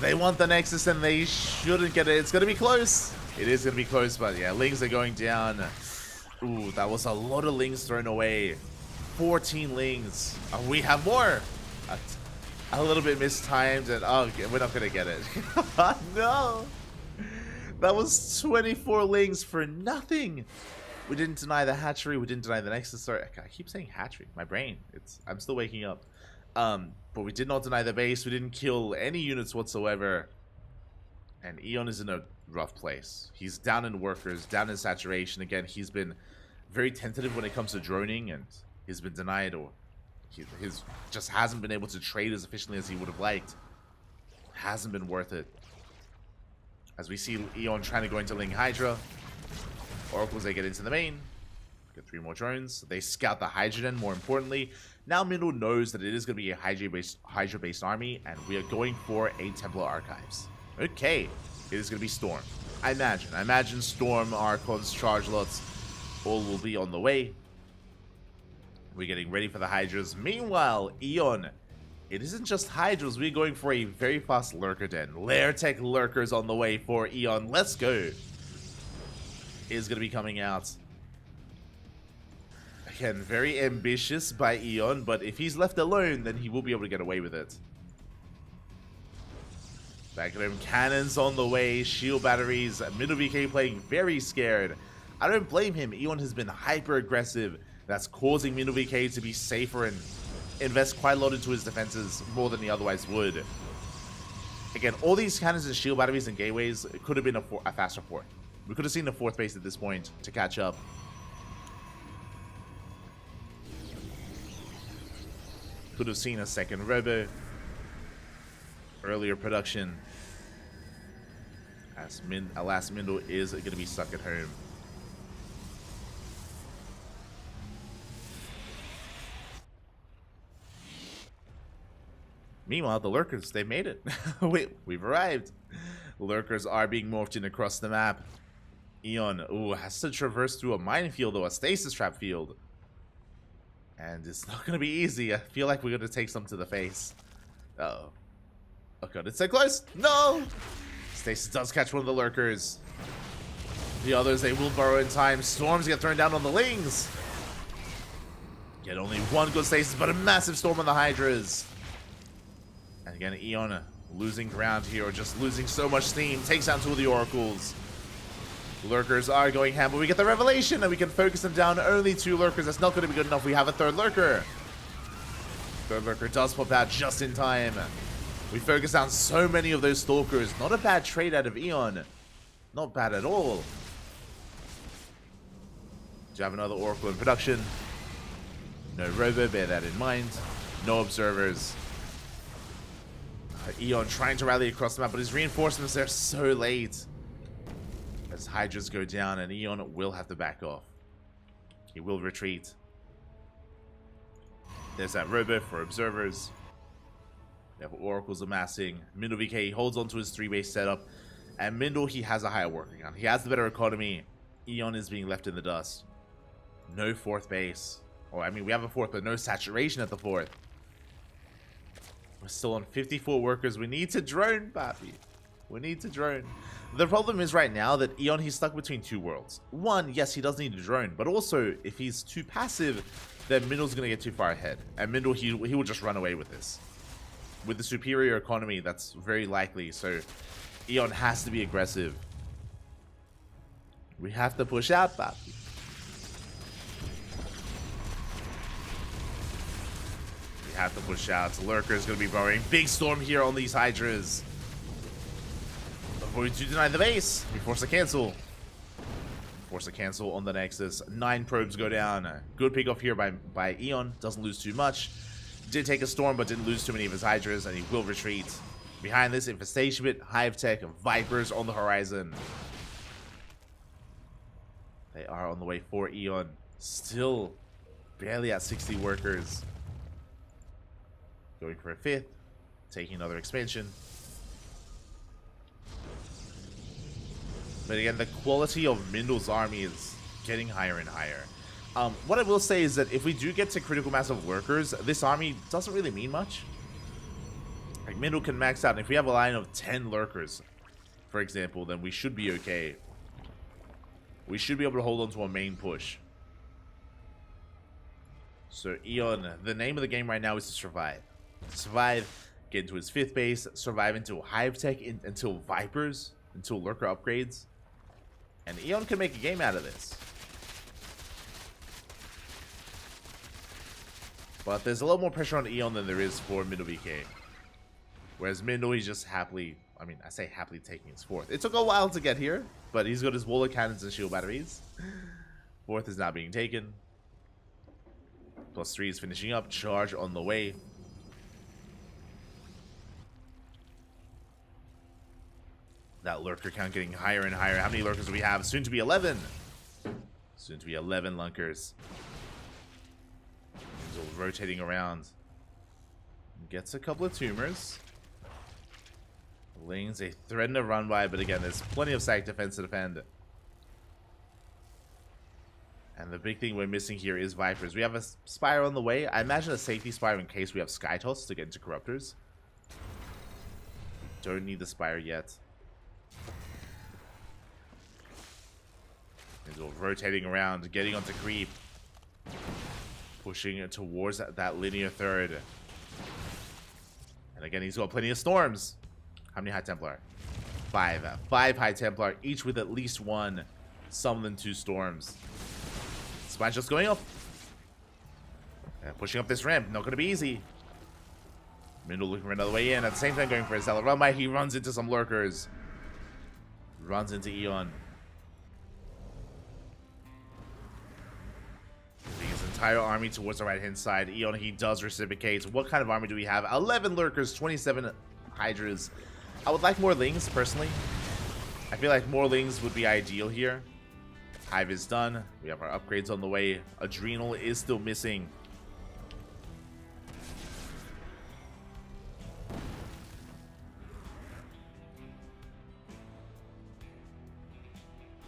They want the Nexus and they shouldn't get it. It's going to be close. It is going to be close, but yeah, Lings are going down. Ooh, that was a lot of Lings thrown away. 14 Lings. We have more. A little bit mistimed and oh, we're not going to get it. No. That was 24 Lings for nothing. We didn't deny the hatchery. We didn't deny the Nexus. Sorry, I keep saying hatchery. My brain. I'm still waking up. But we did not deny the base. We didn't kill any units whatsoever. And Eon is in a rough place. He's down in workers, down in saturation. Again, he's been very tentative when it comes to droning, and he's been denied, or he's just hasn't been able to trade as efficiently as he would have liked. Hasn't been worth it. As we see Eon trying to go into Ling Hydra. Oracles, they get into the main. Get 3 more drones. They scout the Hydra den, more importantly. Now Mindle knows that it is going to be a Hydra-based army, and we are going for a Templar Archives. Okay, it is going to be Storm. I imagine Storm, Archons, Charge Lots, all will be on the way. We're getting ready for the Hydras. Meanwhile, Eon, it isn't just Hydras. We're going for a very fast Lurker Den. Lair Tech Lurkers on the way for Eon. Let's go. Is going to be coming out. Again, very ambitious by Eon, but if he's left alone, then he will be able to get away with it. Back at him, cannons on the way, shield batteries, Middle VK playing very scared. I don't blame him. Eon has been hyper aggressive. That's causing Middle VK to be safer and invest quite a lot into his defenses, more than he otherwise would. Again, all these cannons and shield batteries and gateways could have been a faster port. We could have seen the 4th base at this point to catch up. Could have seen a 2nd robo. Earlier production. As alas, Mindle is going to be stuck at home. Meanwhile, the Lurkers, they made it. We've arrived. Lurkers are being morphed in across the map. Eon, ooh, has to traverse through a minefield or a stasis trap field. And it's not going to be easy. I feel like we're going to take some to the face. Uh-oh. Oh god, it's so close! No! Stasis does catch one of the Lurkers. The others, they will burrow in time. Storms get thrown down on the Lings. Get only one good Stasis, but a massive Storm on the Hydras. And again, Eon losing ground here, or just losing so much steam. Takes down 2 of the Oracles. Lurkers are going ham, but we get the Revelation, and we can focus them down. Only 2 Lurkers. That's not going to be good enough. We have a 3rd Lurker. 3rd Lurker does pop out just in time. We focus down so many of those Stalkers. Not a bad trade out of Eon. Not bad at all. Do you have another Oracle in production? No Robo, bear that in mind. No Observers. Eon trying to rally across the map, but his reinforcements are so late. As Hydras go down, and Eon will have to back off. He will retreat. There's that Robo for Observers. They have Oracles amassing. Mindle VK holds on to his 3-base setup. And Mindle, he has a higher working on. He has the better economy. Eon is being left in the dust. No 4th base. Or, I mean, we have a 4th, but no saturation at the 4th. We're still on 54 workers. We need to drone, Papi. We need to drone. The problem is right now that Eon, he's stuck between 2 worlds. One, yes, he does need to drone. But also, if he's too passive, then Mindle's going to get too far ahead. And Mindle, he will just run away with this. With the superior economy, that's very likely. So, Eon has to be aggressive. We have to push out, Papi. We have to push out. Lurker's going to be burrowing. Big Storm here on these Hydras. Avoid to deny the base. We force a cancel. Force a cancel on the Nexus. 9 probes go down. Good pick off here by Eon. Doesn't lose too much. Did take a Storm, but didn't lose too many of his Hydras, and he will retreat. Behind this, Infestation Bit, Hive Tech, Vipers on the horizon. They are on the way for Eon. Still barely at 60 workers. Going for a 5th. Taking another expansion. But again, the quality of Mindle's army is getting higher and higher. What I will say is that if we do get to critical mass of lurkers, this army doesn't really mean much. Like, Mindle can max out, and if we have a line of 10 lurkers, for example, then we should be okay. We should be able to hold on to a main push. So, Eon, the name of the game right now is to survive. Survive, get into his 5th base, survive until Hive Tech, until Vipers, until lurker upgrades. And Eon can make a game out of this. But there's a lot more pressure on Eon than there is for Mindle VK. Whereas Mindle, he's just happily, I mean, I say happily taking his 4th. It took a while to get here, but he's got his wall of cannons and shield batteries. 4th is now being taken. +3 is finishing up. Charge on the way. That lurker count getting higher and higher. How many lurkers do we have? Soon to be 11. Soon to be 11 lurkers. He's all rotating around. Gets a couple of tumors. Lings, they threaten to run by, but again, there's plenty of stack defense to defend. And the big thing we're missing here is Vipers. We have a Spire on the way. I imagine a safety Spire in case we have Skytoss to get into Corruptors. Don't need the Spire yet. He's all rotating around, getting onto creep. Pushing it towards that linear 3rd. And again, he's got plenty of storms. How many High Templar? 5. 5 High Templar, each with at least 1. Some of them 2 storms. Splash just going up. And pushing up this ramp. Not going to be easy. Mindle looking for another way in. At the same time going for a Stellar run by. He runs into some lurkers. Runs into Eon. His entire army towards the right-hand side. Eon, he does reciprocate. What kind of army do we have? 11 lurkers, 27 Hydras. I would like more Lings, personally. I feel like more Lings would be ideal here. Hive is done. We have our upgrades on the way. Adrenal is still missing.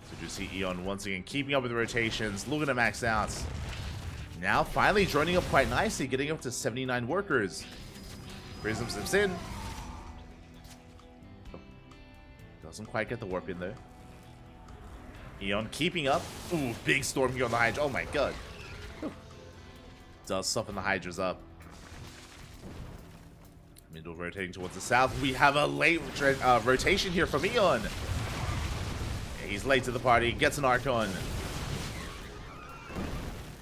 So you see Eon once again keeping up with the rotations, looking to max out. Now finally joining up quite nicely, getting up to 79 workers. Prism steps in. Doesn't quite get the warp in there. Eon keeping up. Ooh, big storm here on the Hydra. Oh my god. Whew. Does soften the Hydras up. Mindle rotating towards the south. We have a late rotation here from Eon. Yeah, he's late to the party. Gets an Archon.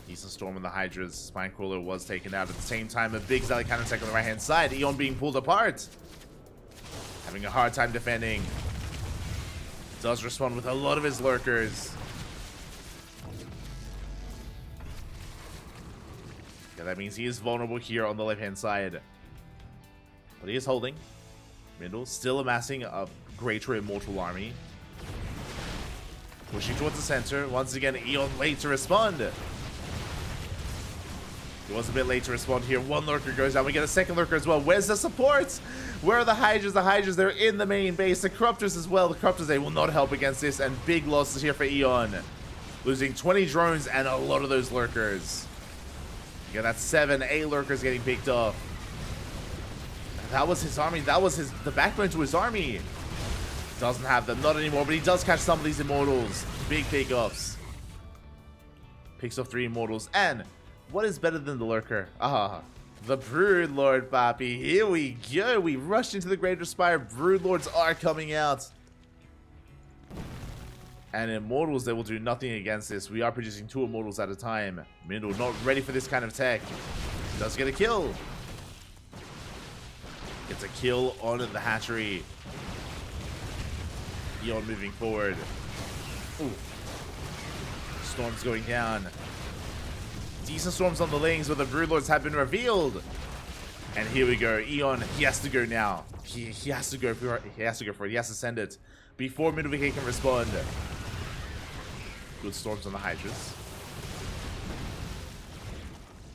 Decent storm on the Hydras. Spinecrawler was taken out. At the same time, a big Zealot cannon attack on the right hand side. Eon being pulled apart. Having a hard time defending. Does respond with a lot of his lurkers. Yeah, that means he is vulnerable here on the left-hand side. But he is holding. Mindle still amassing a greater immortal army. Pushing towards the center. Once again, Eon late to respond. He was a bit late to respond here. 1 lurker goes down. We get a 2nd lurker as well. Where's the support? Where are the Hydras? The Hydras, they're in the main base. The Corruptors as well. The Corruptors, they will not help against this. And big losses here for Eon. Losing 20 drones and a lot of those lurkers. You got that 7, 8 lurkers getting picked off. That was his army. That was the backbone to his army. Doesn't have them. Not anymore. But he does catch some of these Immortals. Big pickoffs. Picks off 3 Immortals. And what is better than the lurker? The Broodlord, Papi. Here we go. We rushed into the Greater Spire. Broodlords are coming out. And Immortals, they will do nothing against this. We are producing 2 Immortals at a time. Mindle not ready for this kind of tech. Does get a kill. Gets a kill on the hatchery. Eon moving forward. Ooh. Storm's going down. Decent storms on the Lings, but the Broodlords have been revealed. And here we go. Eon, he has to go now. He has to go for it. He has to send it before Mindle VK can respond. Good storms on the Hydras.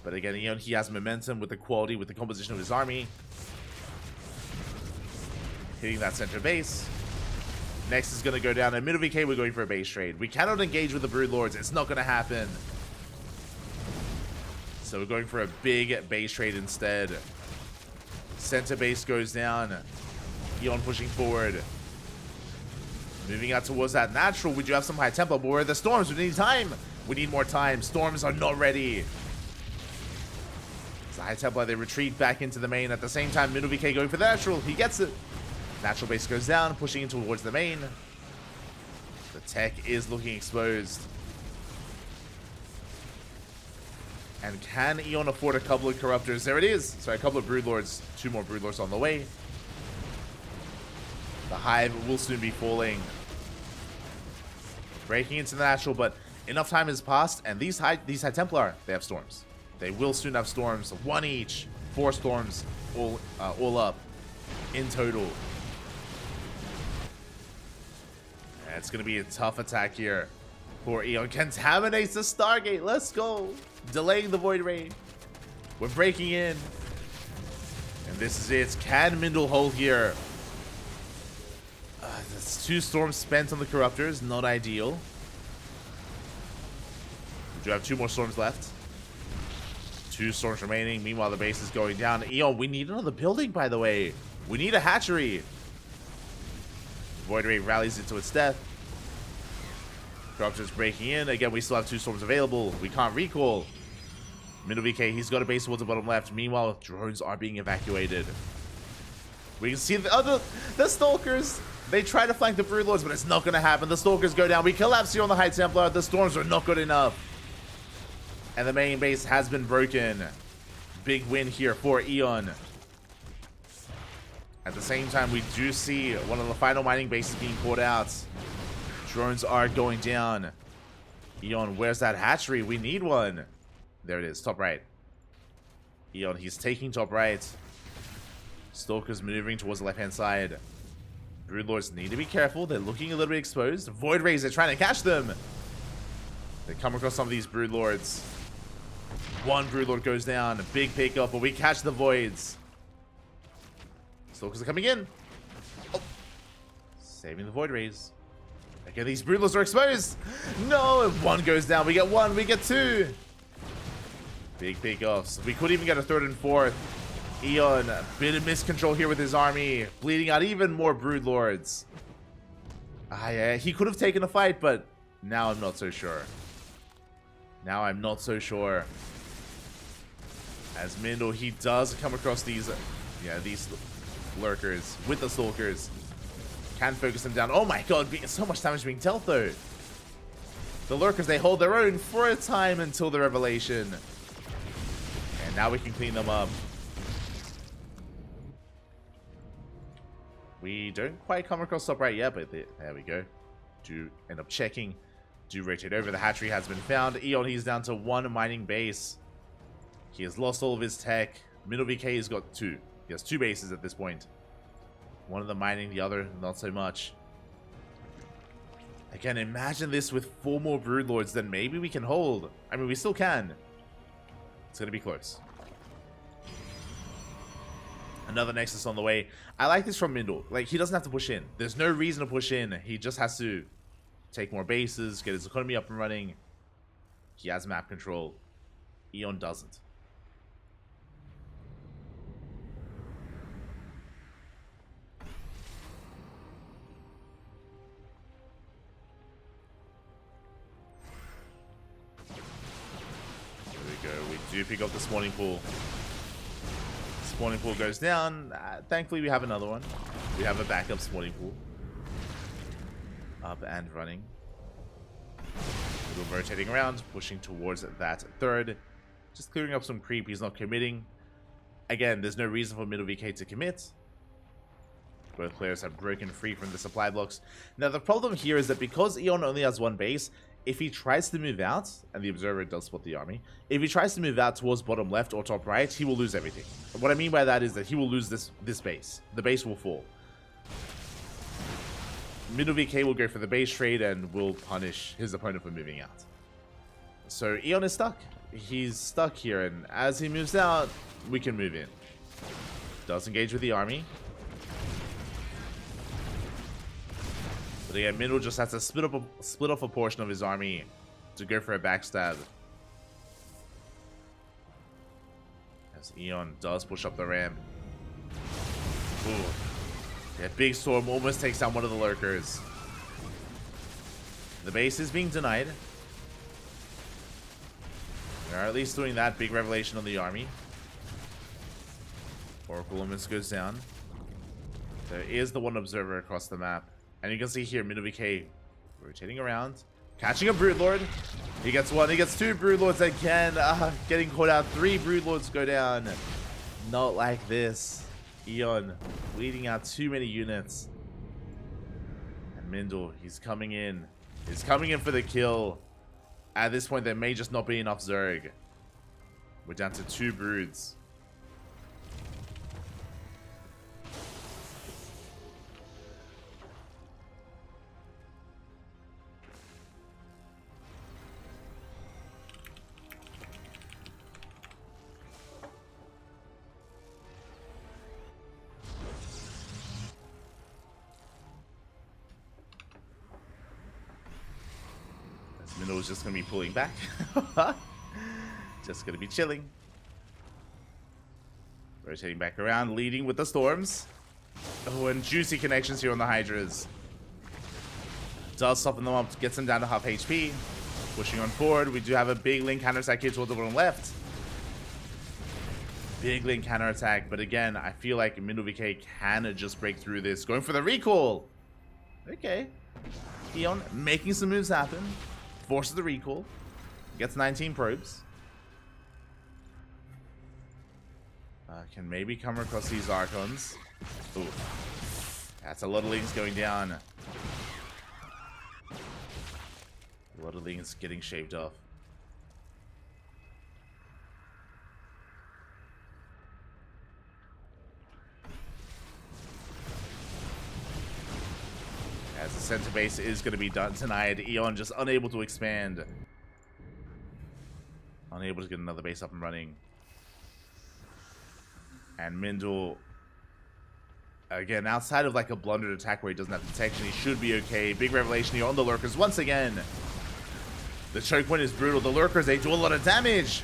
But again, Eon, he has momentum with the quality, with the composition of his army. Hitting that center base. Next is going to go down. And Mindle VK, we're going for a base trade. We cannot engage with the Broodlords. It's not going to happen. So we're going for a big base trade instead. Center base goes down. Eon pushing forward. Moving out towards that natural. We do have some High Templar, but where are the storms? We need time. We need more time. Storms are not ready. The High Templar, they retreat back into the main. At the same time, Middle VK going for the natural. He gets it. Natural base goes down, pushing in towards the main. The tech is looking exposed. And can Eon afford a couple of Corruptors? There it is. Sorry, a couple of Broodlords. 2 more Broodlords on the way. The Hive will soon be falling. Breaking into the natural, but enough time has passed, and these High Templar, they have storms. They will soon have storms. 1 each. 4 storms all up in total. And it's going to be a tough attack here for Eon. Contaminates the Stargate. Let's go. Delaying the Void Ray. We're breaking in. And this is it. Can Mindle hold here? That's 2 storms spent on the Corruptors. Not ideal. We do have 2 more storms left. 2 storms remaining. Meanwhile, the base is going down. Eon, we need another building, by the way. We need a hatchery. Void Ray rallies into its death. Corruptors breaking in. Again, we still have 2 storms available. We can't recall. Middle VK, he's got a base towards the bottom left. Meanwhile, drones are being evacuated. We can see the Stalkers. They try to flank the Broodlords, but it's not going to happen. The Stalkers go down. We collapse here on the High Templar. The storms are not good enough. And the main base has been broken. Big win here for Eon. At the same time, we do see one of the final mining bases being poured out. Drones are going down. Eon, where's that hatchery? We need one. There it is, top right. Eon, he's taking top right. Stalkers maneuvering towards the left-hand side. Broodlords need to be careful. They're looking a little bit exposed. Void Rays, they're trying to catch them. They come across some of these Broodlords. 1 Broodlord goes down. A big pickup, but we catch the Voids. Stalkers are coming in. Oh. Saving the Void Rays. Again, these Broodlords are exposed. No, 1 goes down. We get 1, we get 2. Big pickups. We could even get a 3rd and 4th. Eon, a bit of miscontrol here with his army. Bleeding out even more Broodlords. Yeah, he could have taken a fight, but now I'm not so sure. Now I'm not so sure. As Mindle, he does come across these lurkers with the Stalkers. Can focus them down. Oh my god, so much damage being dealt though. The lurkers, they hold their own for a time until the revelation. And now we can clean them up. We don't quite come across top right yet, but there we go. Do end up checking. Do rotate over. The hatchery has been found. Eon, he's down to 1 mining base. He has lost all of his tech. Middle VK has got 2. He has 2 bases at this point. One of them mining, the other not so much. Again, imagine this with 4 more Broodlords, then maybe we can hold. I mean, we still can. It's going to be close. Another Nexus on the way. I like this from Mindle. Like, he doesn't have to push in. There's no reason to push in. He just has to take more bases, get his economy up and running. He has map control. Eon doesn't. There we go. We do pick up the spawning pool. Spawning pool goes down. Thankfully, we have another one. We have a backup spawning pool. Up and running. We're rotating around, pushing towards that 3rd. Just clearing up some creep. He's not committing. Again, there's no reason for Middle VK to commit. Both players have broken free from the supply blocks. Now, the problem here is that because Eon only has 1 base, if he tries to move out, and the Observer does spot the army, if he tries to move out towards bottom left or top right, he will lose everything. What I mean by that is that he will lose this base. The base will fall. Middle VK will go for the base trade and will punish his opponent for moving out. So Eon is stuck. He's stuck here, and as he moves out, we can move in. Does engage with the army. But again, Mindle just has to split off a portion of his army to go for a backstab. As Eon does push up the ramp. Ooh. That big storm almost takes down one of the lurkers. The base is being denied. They're at least doing that. Big revelation on the army. Oracle almost goes down. There is the one observer across the map. And you can see here, MinoVK rotating around. Catching a Broodlord. He gets one. He gets two Broodlords again. Getting caught out. 3 Broodlords go down. Not like this. Eon bleeding out too many units. And Mindle, he's coming in. He's coming in for the kill. At this point, there may just not be enough Zerg. We're down to 2 Broods. Mindle's just going to be pulling back. Just going to be chilling. Rotating back around, leading with the storms. Oh, and juicy connections here on the Hydras. Does soften them up, gets them down to half HP. Pushing on forward. We do have a big link counterattack here towards the bottom left. Big link counterattack, but again, I feel like MinoVK can just break through this. Going for the recall. Okay. Eon making some moves happen. Forces the recall. Gets 19 probes. Can maybe come across these Archons. Ooh. That's a lot of links going down. A lot of links getting shaved off. As the center base is going to be done tonight. Eon just unable to expand. Unable to get another base up and running. And Mindle, again, outside of like a blundered attack where he doesn't have detection, he should be okay. Big revelation here on the lurkers once again. The choke point is brutal. The lurkers, they do a lot of damage.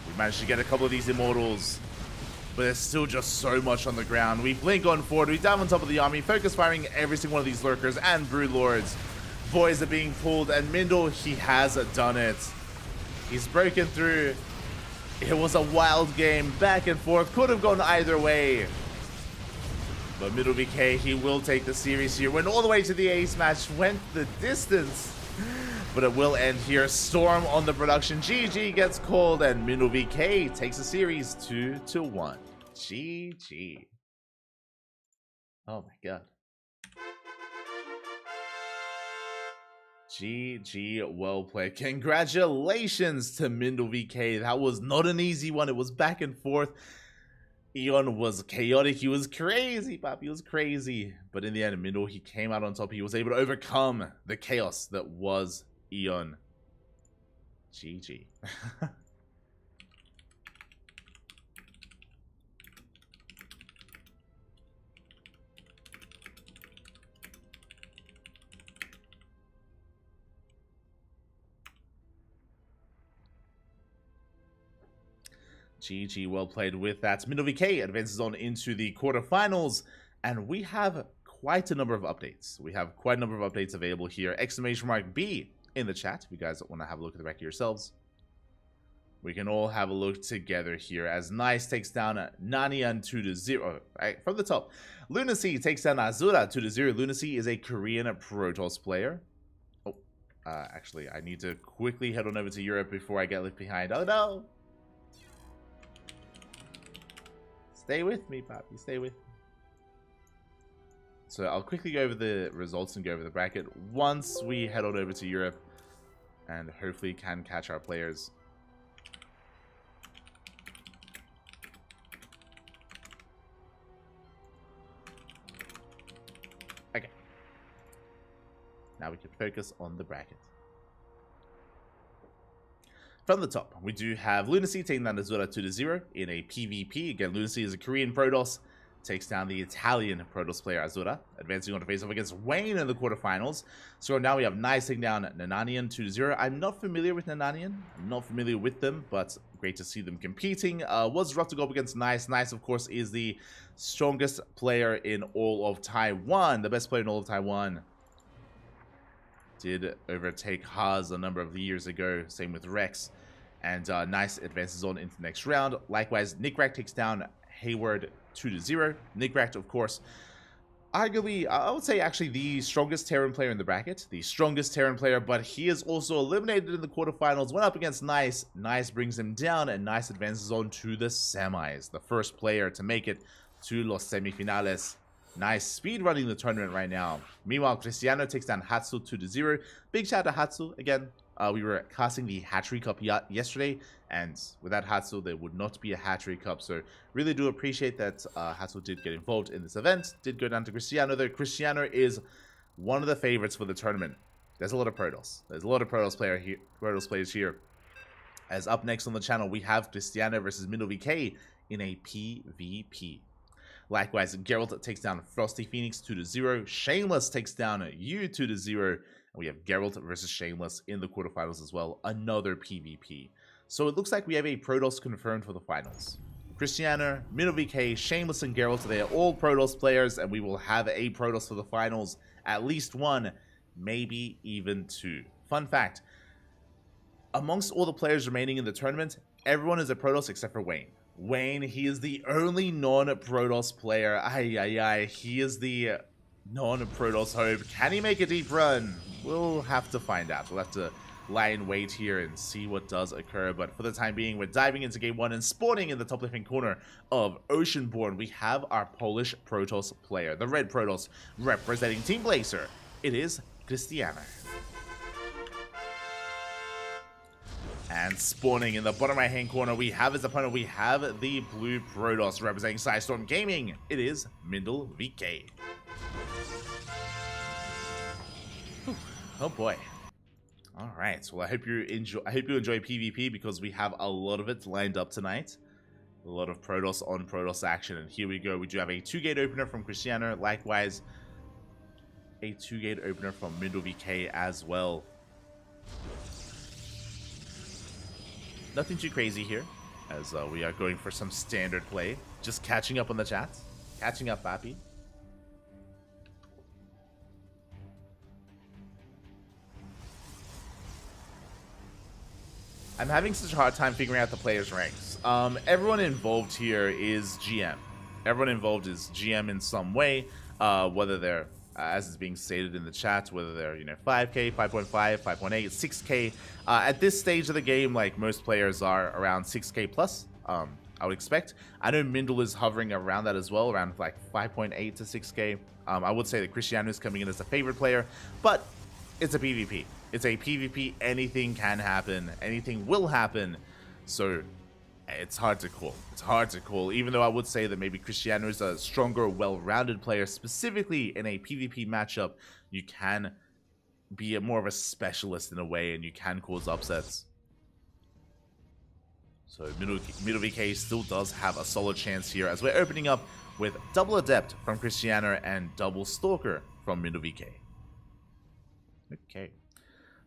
We managed to get a couple of these immortals. But there's still just so much on the ground. We blink on forward. We dive on top of the army. Focus firing every single one of these lurkers and Broodlords. Boys are being pulled. And Mindle, he has done it. He's broken through. It was a wild game. Back and forth. Could have gone either way. But MinoVK, he will take the series here. Went all the way to the ace match. Went the distance. But it will end here. Storm on the production. GG gets called. And MinoVK takes the series 2-1. GG. Oh my god. GG, well played. Congratulations to MinoVK. That was not an easy one. It was back and forth. Eon was chaotic. He was crazy, Pop. He was crazy. But in the end, Mindle, he came out on top. He was able to overcome the chaos that was Eon. GG. GG, well played with that. MinoVK advances on into the quarterfinals, and we have quite a number of updates. We have quite a number of updates available here. Exclamation mark B in the chat if you guys want to have a look at the back of yourselves. We can all have a look together here as Nice takes down Nanian 2-0. Right, from the top, Lunacy takes down Azura 2-0. Lunacy is a Korean Protoss player. Oh, actually, I need to quickly head on over to Europe before I get left behind. Oh no! Stay with me, Papi. Stay with me. So I'll quickly go over the results and go over the bracket once we head on over to Europe and hopefully can catch our players. Okay. Now we can focus on the bracket. From the top, we do have Lunacy taking down Azura 2-0 in a PvP. Again, Lunacy is a Korean Protoss. takes down the Italian Protoss player Azura, advancing on to face off against Wayne in the quarterfinals. So now we have Nice taking down Nananian 2-0. I'm not familiar with Nananian. I'm not familiar with them, but great to see them competing. Was rough to go up against Nice. Nice, of course, is the strongest player in all of Taiwan. The best player in all of Taiwan. Did overtake Haas a number of years ago. Same with Rex. And Nice advances on into the next round. Likewise, Nickrak takes down Hayward 2-0. Nickrak, of course, arguably, I would say actually the strongest Terran player in the bracket. The strongest Terran player, but he is also eliminated in the quarterfinals. Went up against Nice. Nice brings him down, and Nice advances on to the semis. The first player to make it to los semifinales. Nice speed running the tournament right now. Meanwhile, Cristiano takes down Hatsu 2-0. Big shout out to Hatsu again. We were casting the Hatchery Cup yesterday, and without Hatsu, there would not be a Hatchery Cup. So really do appreciate that Hatsu did get involved in this event. Did go down to Cristiano, though. Cristiano is one of the favorites for the tournament. There's a lot of Protoss. There's a lot of Protoss players here. As up next on the channel, we have Cristiano versus MinnoVK in a PvP. Likewise, Geralt takes down Frosty Phoenix 2-0. Shameless takes down Yu 2-0. And we have Geralt versus Shameless in the quarterfinals as well. Another PvP. So it looks like we have a Protoss confirmed for the finals. Cristiano, MinnoVK, Shameless, and Geralt, they are all Protoss players, and we will have a Protoss for the finals. At least one, maybe even two. Fun fact, amongst all the players remaining in the tournament, everyone is a Protoss except for Wayne. Wayne, he is the only non-Protoss player. He is the non-Protoss hope. Can he make a deep run? We'll have to find out. We'll have to lie in wait here and see what does occur. But for the time being, we're diving into game one and spawning in the top left-hand corner of Oceanborn. We have our Polish Protoss player, the red Protoss, representing Team Blazer. It is Cristiano. And spawning in the bottom right-hand corner, we have his opponent. We have the blue Protoss representing Sidestorm Gaming. It is MinnoVK. Oh boy. All right. Well, I hope you enjoy PvP because we have a lot of it lined up tonight. A lot of Protoss on Protoss action, and here we go. We do have a 2-gate opener from Cristiano. Likewise, a 2-gate opener from MinnoVK as well. Nothing too crazy here, as we are going for some standard play. Just catching up on the chat. Catching up, Papi. I'm having such a hard time figuring out the players' ranks. Everyone involved here is GM. Everyone involved is GM in some way, whether they're, as is being stated in the chat, whether they're, 5k, 5.5, 5.8, 6k. At this stage of the game, like most players are around 6k plus, I would expect. I know Mindle is hovering around that as well, around like 5.8 to 6k. I would say that Cristiano is coming in as a favorite player, but it's a PvP. It's a PvP, anything can happen, anything will happen, so it's hard to call. It's hard to call, even though I would say that maybe Cristiano is a stronger, well-rounded player. Specifically in a PvP matchup, you can be more of a specialist in a way, and you can cause upsets. So MinnoVK still does have a solid chance here, as we're opening up with double Adept from Cristiano and double Stalker from MinnoVK. Okay.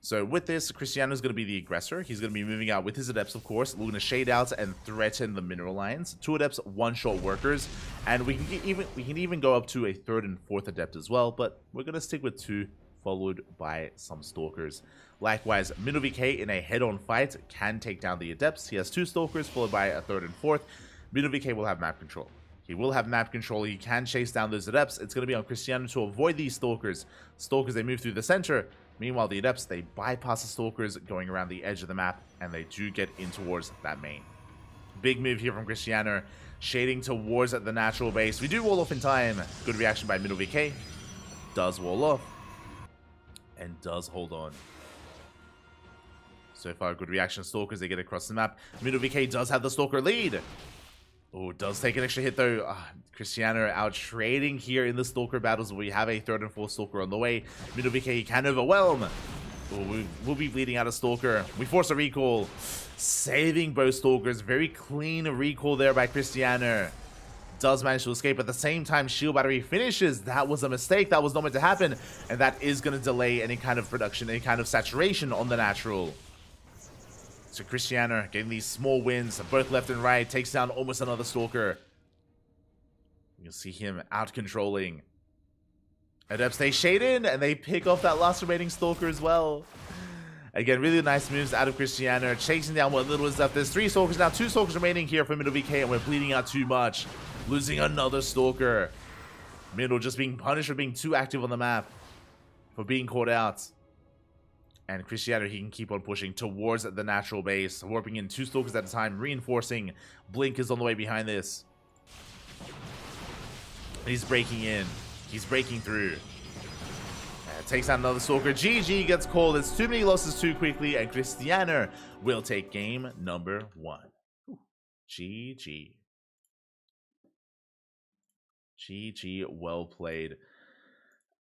So with this, Cristiano is going to be the aggressor. He's going to be moving out with his Adepts, of course. We're going to shade out and threaten the Mineral Lines. 2 Adepts, 1-shot workers. And we can even go up to a 3rd and 4th Adept as well. But we're going to stick with 2, followed by some Stalkers. Likewise, MinnoVK in a head-on fight can take down the Adepts. He has 2 Stalkers, followed by a 3rd and 4th. MinnoVK will have map control. He will have map control. He can chase down those Adepts. It's going to be on Cristiano to avoid these Stalkers. Stalkers, they move through the center. Meanwhile, the Adepts, they bypass the Stalkers going around the edge of the map, and they do get in towards that main. Big move here from Cristiano, shading towards the natural base. We do wall off in time. Good reaction by MinnoVK. Does wall off, and does hold on. So far, good reaction. Stalkers, they get across the map. MinnoVK does have the Stalker lead. Oh, does take an extra hit though. Cristiano out trading here in the Stalker battles. We have a 3rd and 4th Stalker on the way. MinnoVK can overwhelm. Oh, we'll be bleeding out a Stalker. We force a recall. Saving both Stalkers. Very clean recall there by Cristiano. does manage to escape. At the same time, shield battery finishes. That was a mistake. That was not meant to happen. And that is going to delay any kind of production, any kind of saturation on the natural. So Cristiano getting these small wins, both left and right, takes down almost another Stalker. You'll see him out-controlling. Adepts, they shade in, and they pick off that last remaining Stalker as well. Again, really nice moves out of Cristiano, chasing down what little is left. There's 3 Stalkers now, 2 Stalkers remaining here for Middle VK, and we're bleeding out too much. Losing another Stalker. Middle just being punished for being too active on the map, for being caught out. And Cristiano, he can keep on pushing towards the natural base, warping in 2 Stalkers at a time, reinforcing. Blink is on the way behind this. He's breaking in. He's breaking through. Takes out another Stalker. GG gets called. It's too many losses too quickly, and Cristiano will take game number 1. GG. GG, well played.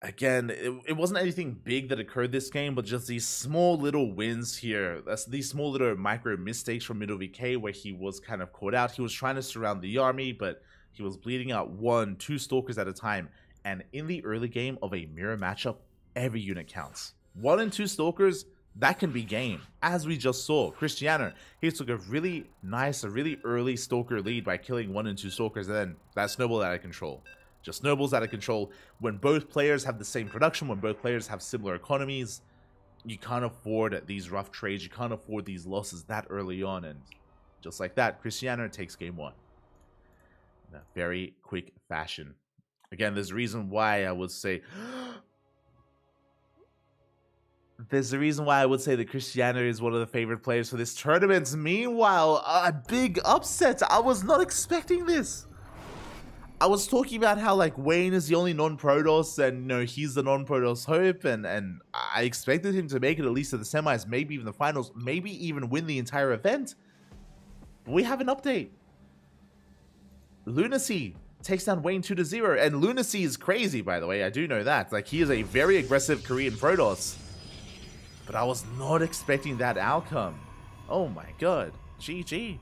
Again, it wasn't anything big that occurred this game, but just these small little wins here. That's these small little micro mistakes from Middle VK where he was kind of caught out. He was trying to surround the army, but he was bleeding out 1, 2 Stalkers at a time. And in the early game of a mirror matchup, every unit counts. 1 and 2 Stalkers, that can be game. As we just saw, Cristiano, he took a really nice, a really early Stalker lead by killing 1 and 2 Stalkers, and then that snowballed out of control. Just snowballs out of control. When both players have the same production, when both players have similar economies, you can't afford these rough trades, you can't afford these losses that early on, and just like that, Cristiano takes game 1. In a very quick fashion. Again, there's a reason why I would say... There's a reason why I would say that Cristiano is one of the favorite players for this tournament. Meanwhile, a big upset. I was not expecting this. I was talking about how, like, Wayne is the only non-Protoss, and, you know, he's the non-Protoss hope, and I expected him to make it at least to the semis, maybe even the finals, maybe even win the entire event. But we have an update. Lunacy takes down Wayne 2-0, and Lunacy is crazy, by the way. I do know that. Like, he is a very aggressive Korean Protoss. But I was not expecting that outcome. Oh my god. GG.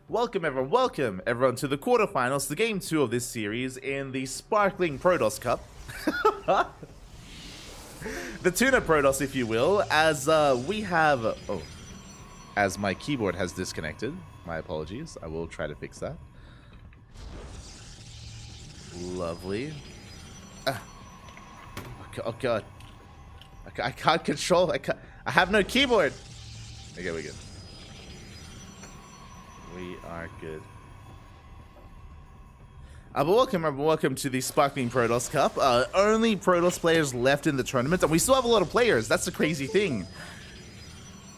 Welcome everyone to the quarterfinals, the game 2 of this series in the Sparkling Protoss Cup. The Tuna Protoss, if you will, as we have... Oh, as my keyboard has disconnected. My apologies. I will try to fix that. Lovely. Oh god. I can't control. I have no keyboard. Okay, we're good. We are good. But welcome to the Sparkling Protoss Cup. Only Protoss players left in the tournament, and we still have a lot of players. That's the crazy thing.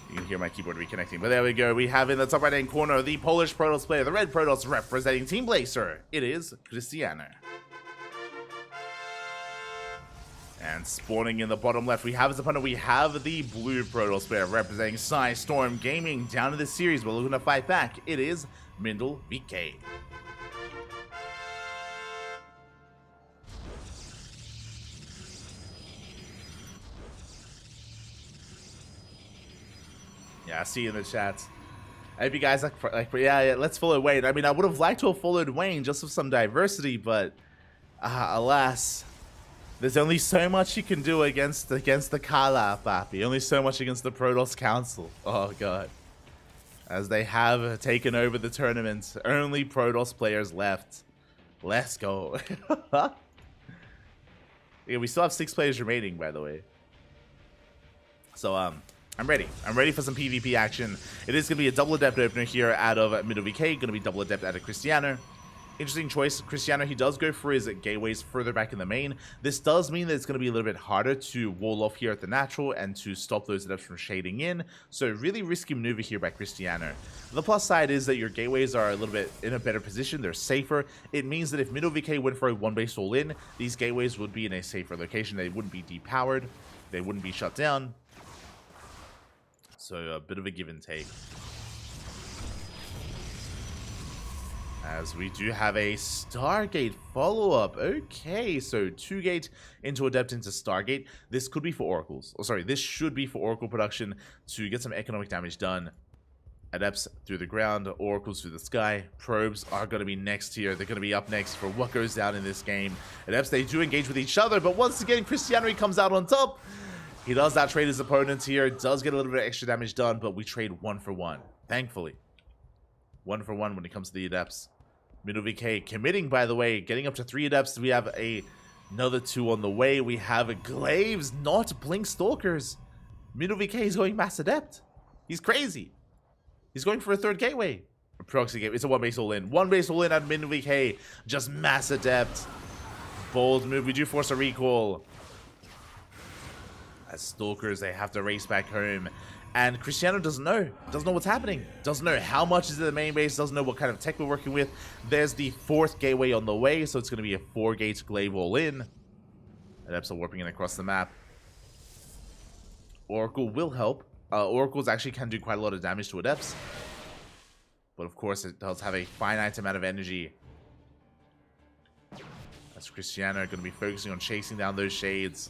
You can hear my keyboard reconnecting, but there we go. We have in the top right-hand corner the Polish Protoss player, the red Protoss representing Team Blazer. It is Cristiano. And spawning in the bottom left, we have as opponent, we have the blue Protoss player representing Psy Storm Gaming. Down in this series, we're looking to fight back. It is Mindel VK. Yeah, I see you in the chat. I hope you guys like yeah, let's follow Wayne. I mean, I would have liked to have followed Wayne just with some diversity, but alas. There's only so much you can do against the Kala, Papi. Only so much against the Protoss Council. Oh, God. As they have taken over the tournament. Only Protoss players left. Let's go. Yeah, we still have 6 players remaining, by the way. So, I'm ready. I'm ready for some PvP action. It is going to be a double adept opener here out of Middle VK. Going to be double adept out of Cristiano. Interesting choice. Cristiano, he does go for his gateways further back in the main. This does mean that it's going to be a little bit harder to wall off here at the natural and to stop those adepts from shading in. So really risky maneuver here by Cristiano. The plus side is that your gateways are a little bit in a better position. They're safer. It means that if Middle VK went for a 1-base all in, these gateways would be in a safer location. They wouldn't be depowered. They wouldn't be shut down. So a bit of a give and take. As we do have a Stargate follow-up. Okay, so 2-gate into Adept into Stargate. This could be for Oracles. Oh, sorry, this should be for Oracle production to get some economic damage done. Adepts through the ground, Oracles through the sky. Probes are going to be next here. They're going to be up next for what goes down in this game. Adepts, they do engage with each other, but once again, Cristiano comes out on top. He does outtrade his opponents here. Does get a little bit of extra damage done, but we trade 1 for 1. Thankfully. 1 for 1 when it comes to the Adepts. Middle VK committing, by the way, getting up to 3 Adepts. We have another 2 on the way. We have Glaives, not Blink Stalkers. Middle VK is going Mass Adept. He's crazy. He's going for a 3rd gateway. A proxy gateway. It's a 1 base all in. 1 base all in at Middle VK. Just Mass Adept. Bold move. We do force a recall. As Stalkers, they have to race back home. And Cristiano doesn't know. Doesn't know what's happening. Doesn't know how much is in the main base. Doesn't know what kind of tech we're working with. There's the 4th gateway on the way. So it's going to be a 4-gate glaive all in. Adepts are warping in across the map. Oracle will help. Oracles actually can do quite a lot of damage to Adepts. But of course, it does have a finite amount of energy. As Cristiano are going to be focusing on chasing down those shades.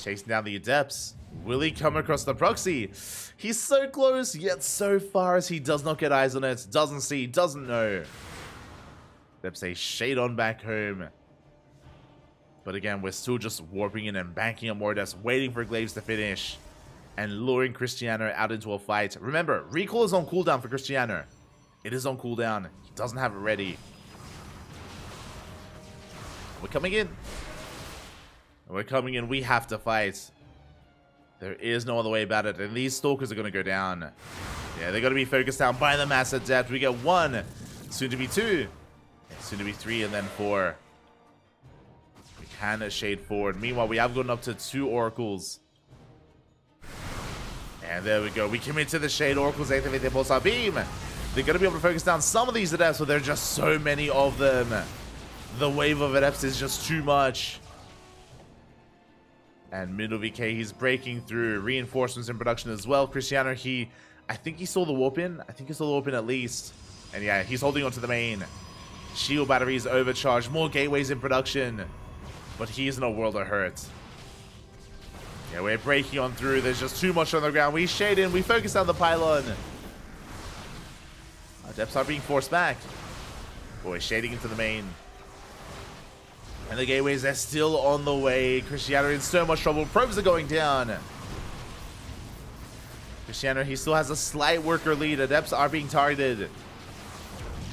Chasing down the Adepts. Will he come across the proxy? He's so close, yet so far as he does not get eyes on it. Doesn't see, doesn't know. Adepts a shade on back home. But again, we're still just warping in and banking up more Adepts, waiting for Glaives to finish. And luring Cristiano out into a fight. Remember, recall is on cooldown for Cristiano. It is on cooldown. He doesn't have it ready. We're coming in. We're coming in. We have to fight. There is no other way about it. And these Stalkers are going to go down. Yeah, they're going to be focused down by the Mass Adept. We get 1. Soon to be 2. Soon to be 3 and then 4. We can shade forward. Meanwhile, we have gone up to 2 Oracles. And there we go. We commit to the shade. Oracles activate their pulsar beam. They're going to be able to focus down some of these Adepts, but there are just so many of them. The wave of Adepts is just too much. And Middle VK, he's breaking through. Reinforcements in production as well. Cristiano, I think he saw the warp in. I think he saw the warp in at least. And yeah, he's holding on to the main. Shield batteries overcharged. More gateways in production. But he is in a world of hurt. Yeah, we're breaking on through. There's just too much on the ground. We shade in. We focus on the pylon. Adepts are being forced back. Boy, shading into the main. And the gateways, they're still on the way. Cristiano in so much trouble. Probes are going down. Cristiano, he still has a slight worker lead. Adepts are being targeted.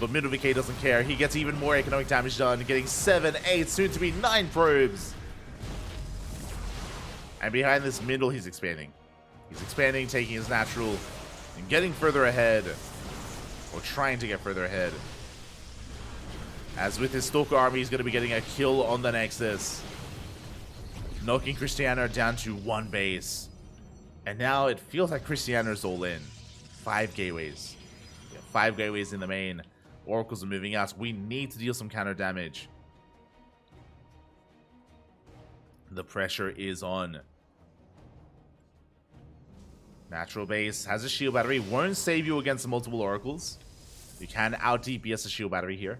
But Middle VK doesn't care. He gets even more economic damage done. Getting 7, 8, soon to be 9 probes. And behind this middle, he's expanding. He's expanding, taking his natural, and getting further ahead. Or trying to get further ahead. As with his Stalker army, he's going to be getting a kill on the Nexus. Knocking Cristiano down to 1 base. And now it feels like Cristiano's all in. 5 gateways. Yeah, 5 gateways in the main. Oracles are moving out. We need to deal some counter damage. The pressure is on. Natural base has a shield battery. Won't save you against the multiple Oracles. You can out DPS a shield battery here.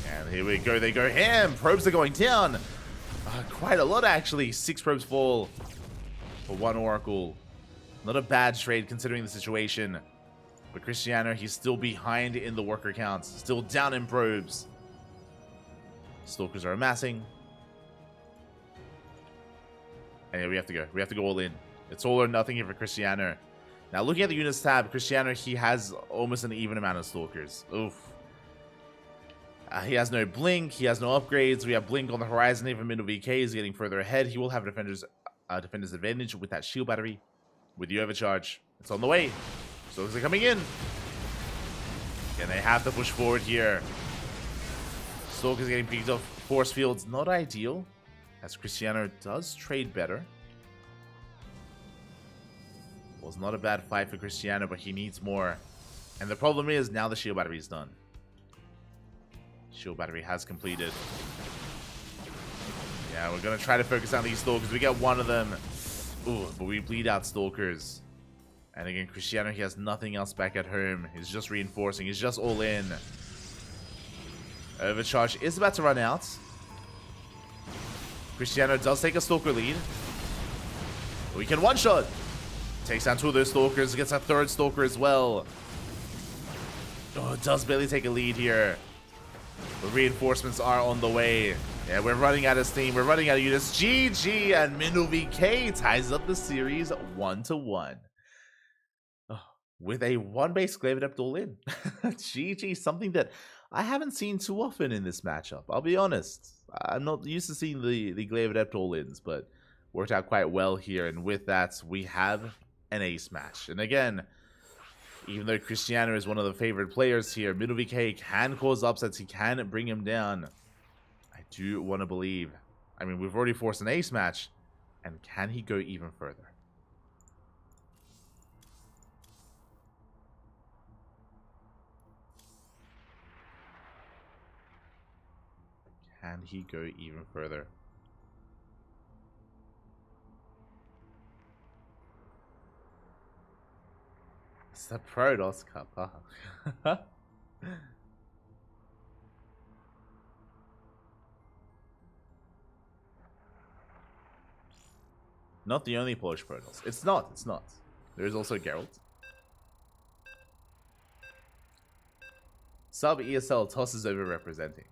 And here we go. They go ham. Probes are going down. Quite a lot, actually. 6 probes fall for 1 Oracle. Not a bad trade considering the situation. But Cristiano, he's still behind in the worker counts. Still down in probes. Stalkers are amassing. And yeah, we have to go. We have to go all in. It's all or nothing here for Cristiano. Now, looking at the units tab, Cristiano, he has almost an even amount of Stalkers. Oof. He has no Blink. He has no upgrades. We have Blink on the horizon. Even Middle VK is getting further ahead. He will have a defender's advantage with that shield battery. With the overcharge. It's on the way. Stalkers are coming in. And they have to push forward here. Stalkers getting picked off. Force fields, not ideal. As Cristiano does trade better. Was not a bad fight for Cristiano, but he needs more. And the problem is, now the shield battery is done. Shield battery has completed. Yeah, we're going to try to focus on these Stalkers. We get 1 of them. Ooh, but we bleed out Stalkers. And again, Cristiano, he has nothing else back at home. He's just reinforcing. He's just all in. Overcharge is about to run out. Cristiano does take a Stalker lead. We can one-shot. Takes down 2 of those Stalkers, gets a 3rd Stalker as well. Oh, it does barely take a lead here. The reinforcements are on the way. Yeah, we're running out of steam. We're running out of units. GG, and MinuVK ties up the series 1-1. Oh, with a 1-base Glaive Adept all in. GG, something that I haven't seen too often in this matchup. I'll be honest. I'm not used to seeing the Glaive Adept all ins, but worked out quite well here. And with that, we have an ace match. And again, even though Cristiano is one of the favorite players here, MinuVK can cause upsets. He can bring him down. I do want to believe. I mean, we've already forced an ace match. And can he go even further? Can he go even further? It's the Protoss Cup, huh? Not the only Polish Protoss. It's not. There's also Geralt. Sub ESL tosses over representing.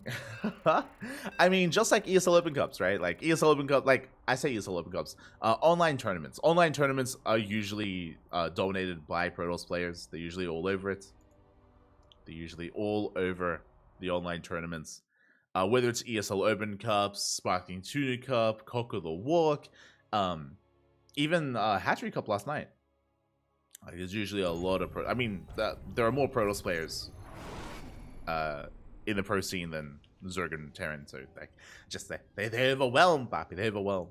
I mean, just like ESL Open Cups, right? Like ESL Open Cup, like I say ESL Open Cups, online tournaments. Online tournaments are usually dominated by Protoss players. They're usually all over it. They're usually all over the online tournaments. Whether it's ESL Open Cups, Sparkling Tuna Cup, Cock of the Walk, even Hatchery Cup last night. Like, there's usually a lot of I mean, there are more Protoss players in the pro scene than Zerg and Terran, so like, just they overwhelm, Papi, they overwhelm.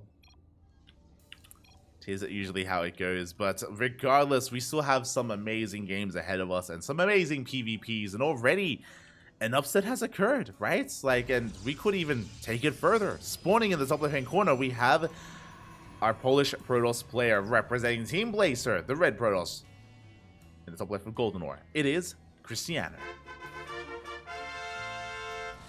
It is usually how it goes, but regardless, we still have some amazing games ahead of us and some amazing PvPs, and already an upset has occurred, right? Like, and we could even take it further. Spawning in the top left-hand corner, we have our Polish Protoss player representing Team Blazer, the red Protoss, in the top left of Golden Ore. It is Cristiano.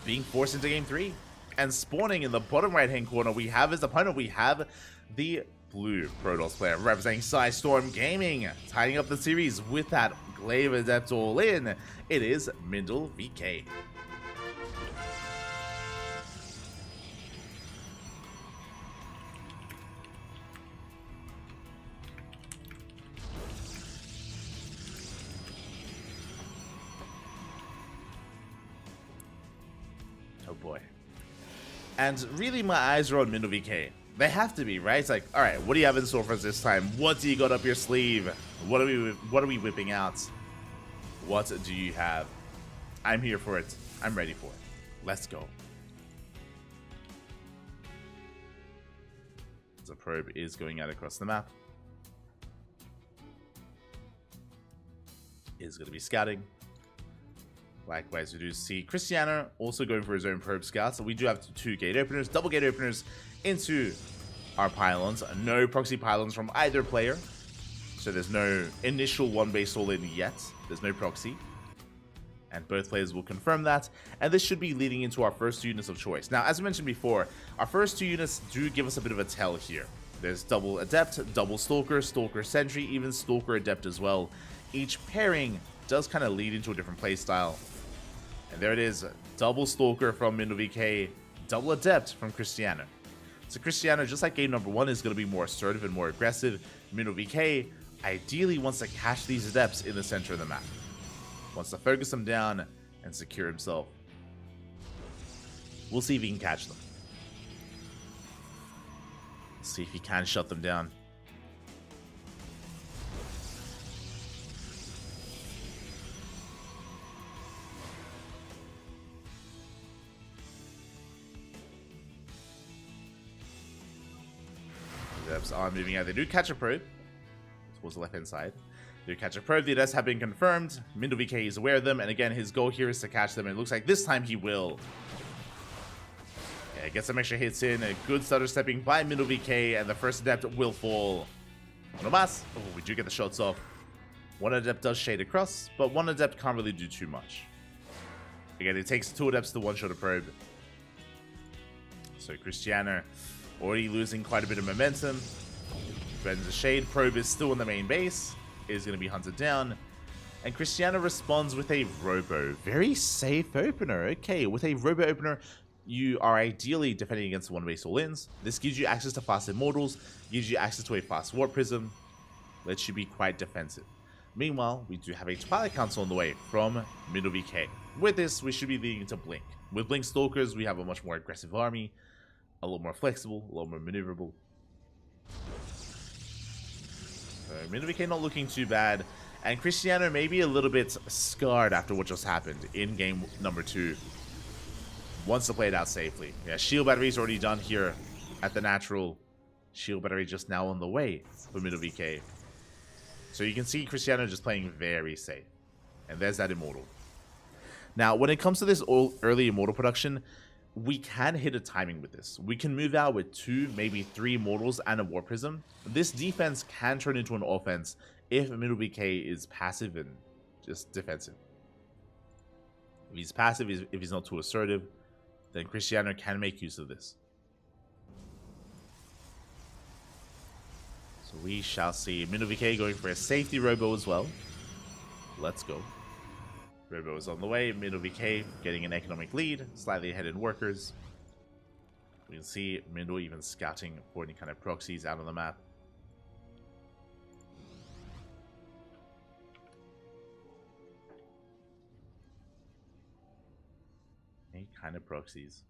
Being forced into game 3. And spawning in the bottom right-hand corner, we have his opponent. We have the blue Protoss player representing Storm Gaming, tying up the series with that Glaive Adept all in. It is MinuVK. Oh boy. And really, my eyes are on MinuVK. They have to be, right? It's like, all right, what do you have in store for us this time? What do you got up your sleeve? What are we whipping out? What do you have? I'm here for it. I'm ready for it. Let's go. The probe is going out across the map. Is going to be scouting. Likewise, we do see Cristiano also going for his own probe scouts. So we do have 2 gate openers, double gate openers into our pylons. No proxy pylons from either player. So there's no initial 1-base all in yet. There's no proxy. And both players will confirm that. And this should be leading into our first 2 units of choice. Now, as I mentioned before, our first 2 units do give us a bit of a tell here. There's double Adept, double Stalker, Stalker Sentry, even Stalker Adept as well. Each pairing does kind of lead into a different playstyle. And there it is, double Stalker from MinuVK, double Adept from Cristiano. So Cristiano, just like game number 1, is going to be more assertive and more aggressive. MinuVK ideally wants to cache these Adepts in the center of the map. Wants to focus them down and secure himself. We'll see if he can catch them. See if he can shut them down. The Adepts are moving out. They do catch a probe towards the left-hand side. They do catch a probe. The Adepts have been confirmed. MinuVK is aware of them, and again, his goal here is to catch them, and it looks like this time he will. Yeah, get some extra hits in. A good stutter stepping by MinuVK, and the first Adept will fall. No mas. Oh, we do get the shots off. One Adept does shade across, but one Adept can't really do too much. Again, it takes 2 Adepts to one-shot a probe. So Cristiano already losing quite a bit of momentum. Threatens the Shade. Probe is still in the main base. Is going to be hunted down. And Cristiano responds with a Robo. Very safe opener. Okay, with a Robo opener, you are ideally defending against one base all-ins. This gives you access to fast Immortals, gives you access to a fast Warp Prism, lets you be quite defensive. Meanwhile, we do have a Twilight Council on the way from MiddleVK. With this, we should be leading into Blink. With Blink Stalkers, we have a much more aggressive army, a lot more flexible, a lot more maneuverable. So MiddleVK not looking too bad. And Cristiano may be a little bit scarred after what just happened in game number 2. Wants to play it out safely. Yeah, Shield Battery's already done here at the natural. Shield Battery just now on the way for MiddleVK. So you can see Cristiano just playing very safe. And there's that Immortal. Now, when it comes to this early Immortal production, we can hit a timing with this. We can move out with 2, maybe 3 Immortals and a Warp Prism. This defense can turn into an offense if MiddleVK is passive and just defensive. If he's passive, if he's not too assertive, then Cristiano can make use of this. So we shall see. MiddleVK going for a safety Robo as well. Let's go. Robo is on the way. MiddleVK getting an economic lead, slightly ahead in workers. We can see Middle even scouting for any kind of proxies out on the map. Any kind of proxies.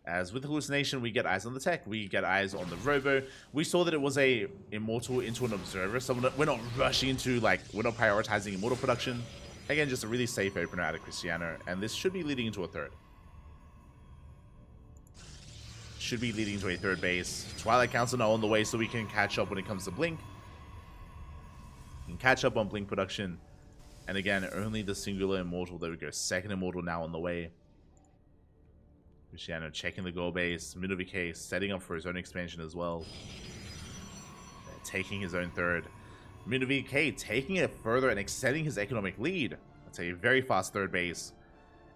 As with Hallucination, we get eyes on the tech, we get eyes on the Robo. We saw that it was a Immortal into an Observer, so we're not rushing into, like, we're not prioritizing Immortal production. Again, just a really safe opener out of Cristiano, and this should be leading into a third. Should be leading to a third base. Twilight Council now on the way, so we can catch up when it comes to Blink. We can catch up on Blink production. And again, only the singular Immortal. There we go. Second Immortal now on the way. Cristiano checking the goal base. MiddleVK setting up for his own expansion as well. Taking his own third. MiddleVK taking it further and extending his economic lead. That's a very fast third base.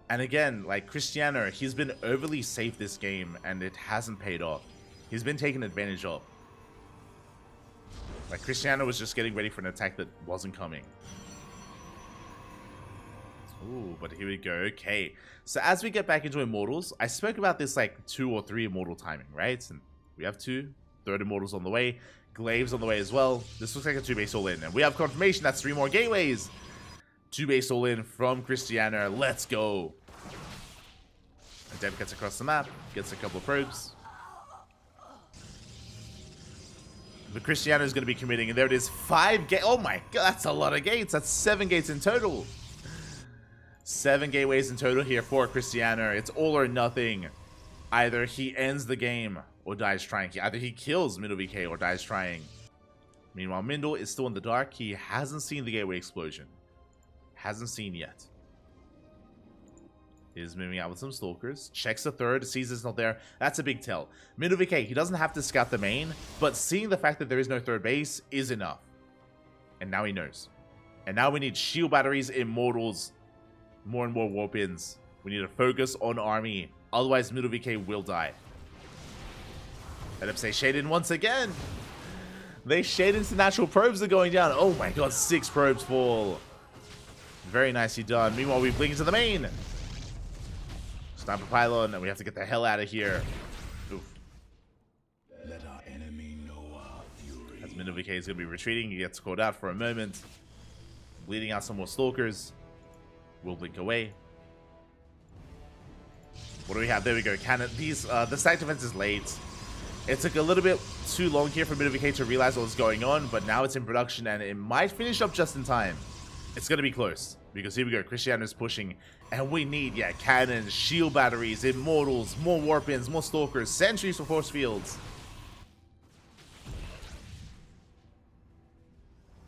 And again, like Cristiano, he's been overly safe this game and it hasn't paid off. He's been taken advantage of. Like Cristiano was just getting ready for an attack that wasn't coming. Ooh, but here we go. Okay. So as we get back into Immortals, I spoke about this like 2 or 3 Immortal timing, right? And we have 2. Third Immortals on the way. Glaives on the way as well. This looks like a 2-base all-in. And we have confirmation that's 3 more gateways. 2-base all-in from Cristiano. Let's go. Adept gets across the map. Gets a couple of probes. But Cristiano is going to be committing. And there it is. 5 gates. Oh my god, that's a lot of gates. That's 7 gates in total. 7 gateways in total here for Cristiano. It's all or nothing. Either he ends the game or dies trying. Either he kills MiddleVK or dies trying. Meanwhile, Mindle is still in the dark. He hasn't seen the gateway explosion. Hasn't seen yet. Is moving out with some stalkers. Checks the third. Sees it's not there. That's a big tell. MiddleVK, he doesn't have to scout the main, but seeing the fact that there is no third base is enough. And now he knows. And now we need shield batteries, Immortals, more and more warp-ins. We need to focus on army. Otherwise, MiddleVK will die. Let him say shade in once again. They shade into natural probes are going down. Oh my god, 6 probes fall. Very nicely done. Meanwhile, we blink into the main. Sniper pylon, and we have to get the hell out of here. Oof. Let our enemy know our fury. As MiddleVK is going to be retreating, he gets called out for a moment. Bleeding out some more stalkers. We'll blink away. What do we have? There we go. Cannon. These the stack defense is late. It took a little bit too long here for MiddleVK to realize what was going on, but now it's in production and it might finish up just in time. It's going to be close because here we go. Cristiano's pushing and we need, yeah, cannons, shield batteries, Immortals, more warp-ins, more stalkers, sentries for force fields.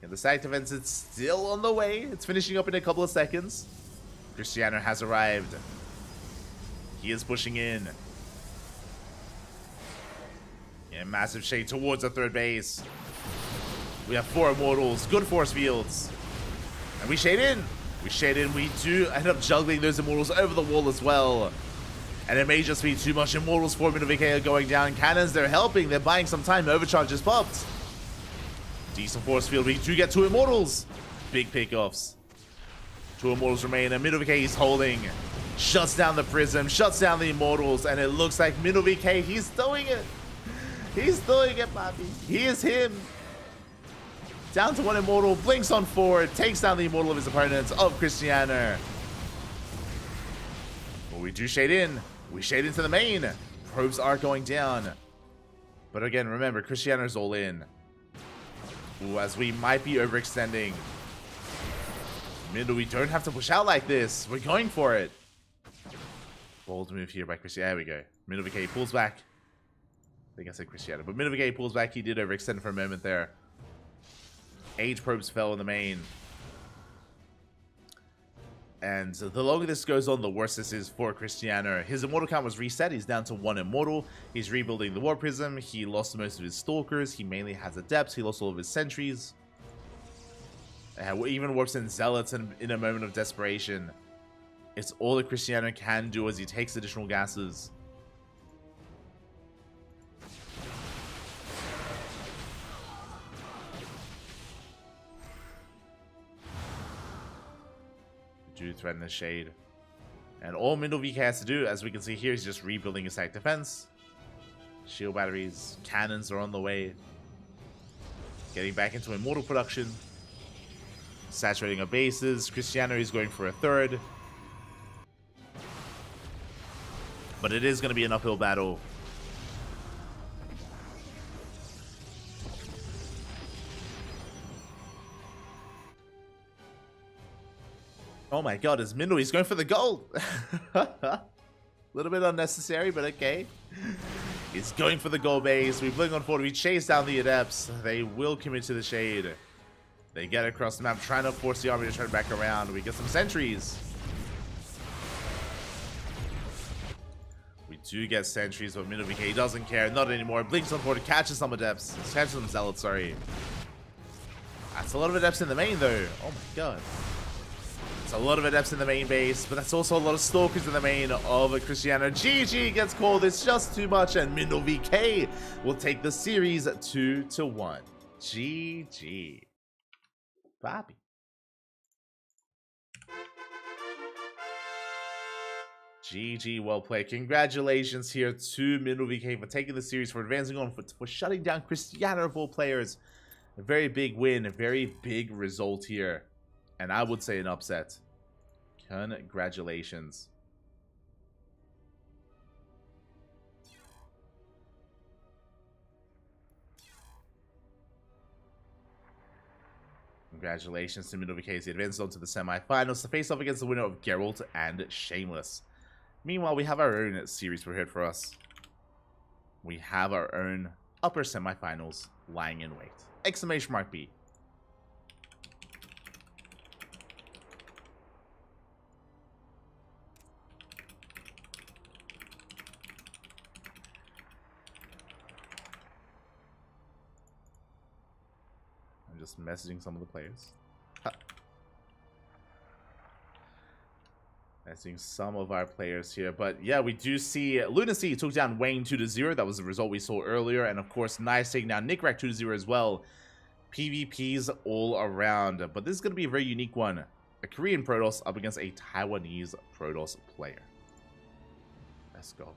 And the stack defense is still on the way. It's finishing up in a couple of seconds. Cristiano has arrived. He is pushing in. Yeah, massive shade towards the third base. We have 4 Immortals, good force fields. And we shade in. We shade in. We do end up juggling those Immortals over the wall as well. And it may just be too much Immortals for MiddleVK going down. Cannons, they're helping. They're buying some time. Overcharge is popped. Decent force field. We do get 2 Immortals. Big pickoffs. 2 Immortals remain, and MiddleVK is holding. Shuts down the Prism, shuts down the Immortals, and it looks like MiddleVK, he's doing it. He's doing it, Bobby. He is him. Down to 1 Immortal, blinks on forward, takes down the Immortal of his opponents, of Cristiano. Well, we do shade in. We shade into the main. Probes are going down. But again, remember, Cristiano's all in. Ooh, as we might be overextending. Middle, we don't have to push out like this. We're going for it. Bold move here by Cristiano. There we go. MiddleVK pulls back. I think I said Cristiano, but MiddleVK pulls back. He did overextend for a moment there. Age probes fell in the main. And the longer this goes on, the worse this is for Cristiano. His Immortal count was reset. He's down to 1 Immortal. He's rebuilding the War Prism. He lost most of his Stalkers. He mainly has Adepts. He lost all of his Sentries. Even warps in Zealots in a moment of desperation. It's all that Cristiano can do as he takes additional gases. Do threaten the shade. And all MiddleVK has to do, as we can see here, is just rebuilding his stack defense. Shield batteries, cannons are on the way. Getting back into Immortal production. Saturating our bases. Cristiano is going for a 3rd. But it is going to be an uphill battle. Oh my god, it's Mindle. He's going for the gold. A little bit unnecessary, but okay. He's going for the gold base. We blink on forward. We chase down the Adepts. They will commit to the shade. They get across the map, trying to force the army to turn back around. We get some sentries. We do get sentries, but MiddleVK doesn't care. Not anymore. Blinks on forward, catches some Adepts. Catches some Zealots, sorry. That's a lot of Adepts in the main, though. Oh my god. It's a lot of Adepts in the main base, but that's also a lot of Stalkers in the main of Cristiano. GG gets called. It's just too much, and MiddleVK will take the series 2-1. GG. Bobby. GG, well played. Congratulations here to MiddleVK for taking the series, for advancing on, for shutting down Cristiano of all players. A very big win, a very big result here. And I would say an upset. Congratulations. Congratulations to MiddleVK as he advances on to the semifinals to face off against the winner of Geralt and Shameless. Meanwhile, we have our own series prepared for us. We have our own upper semifinals lying in wait. Exclamation mark B. I'm just messaging some of the players. Messaging some of our players here. But yeah, we do see Lunacy took down Wayne 2-0. That was the result we saw earlier. And of course, Nice taking down Nickrak 2-0 as well. PvPs all around. But this is going to be a very unique one. A Korean Protoss up against a Taiwanese Protoss player. Let's go.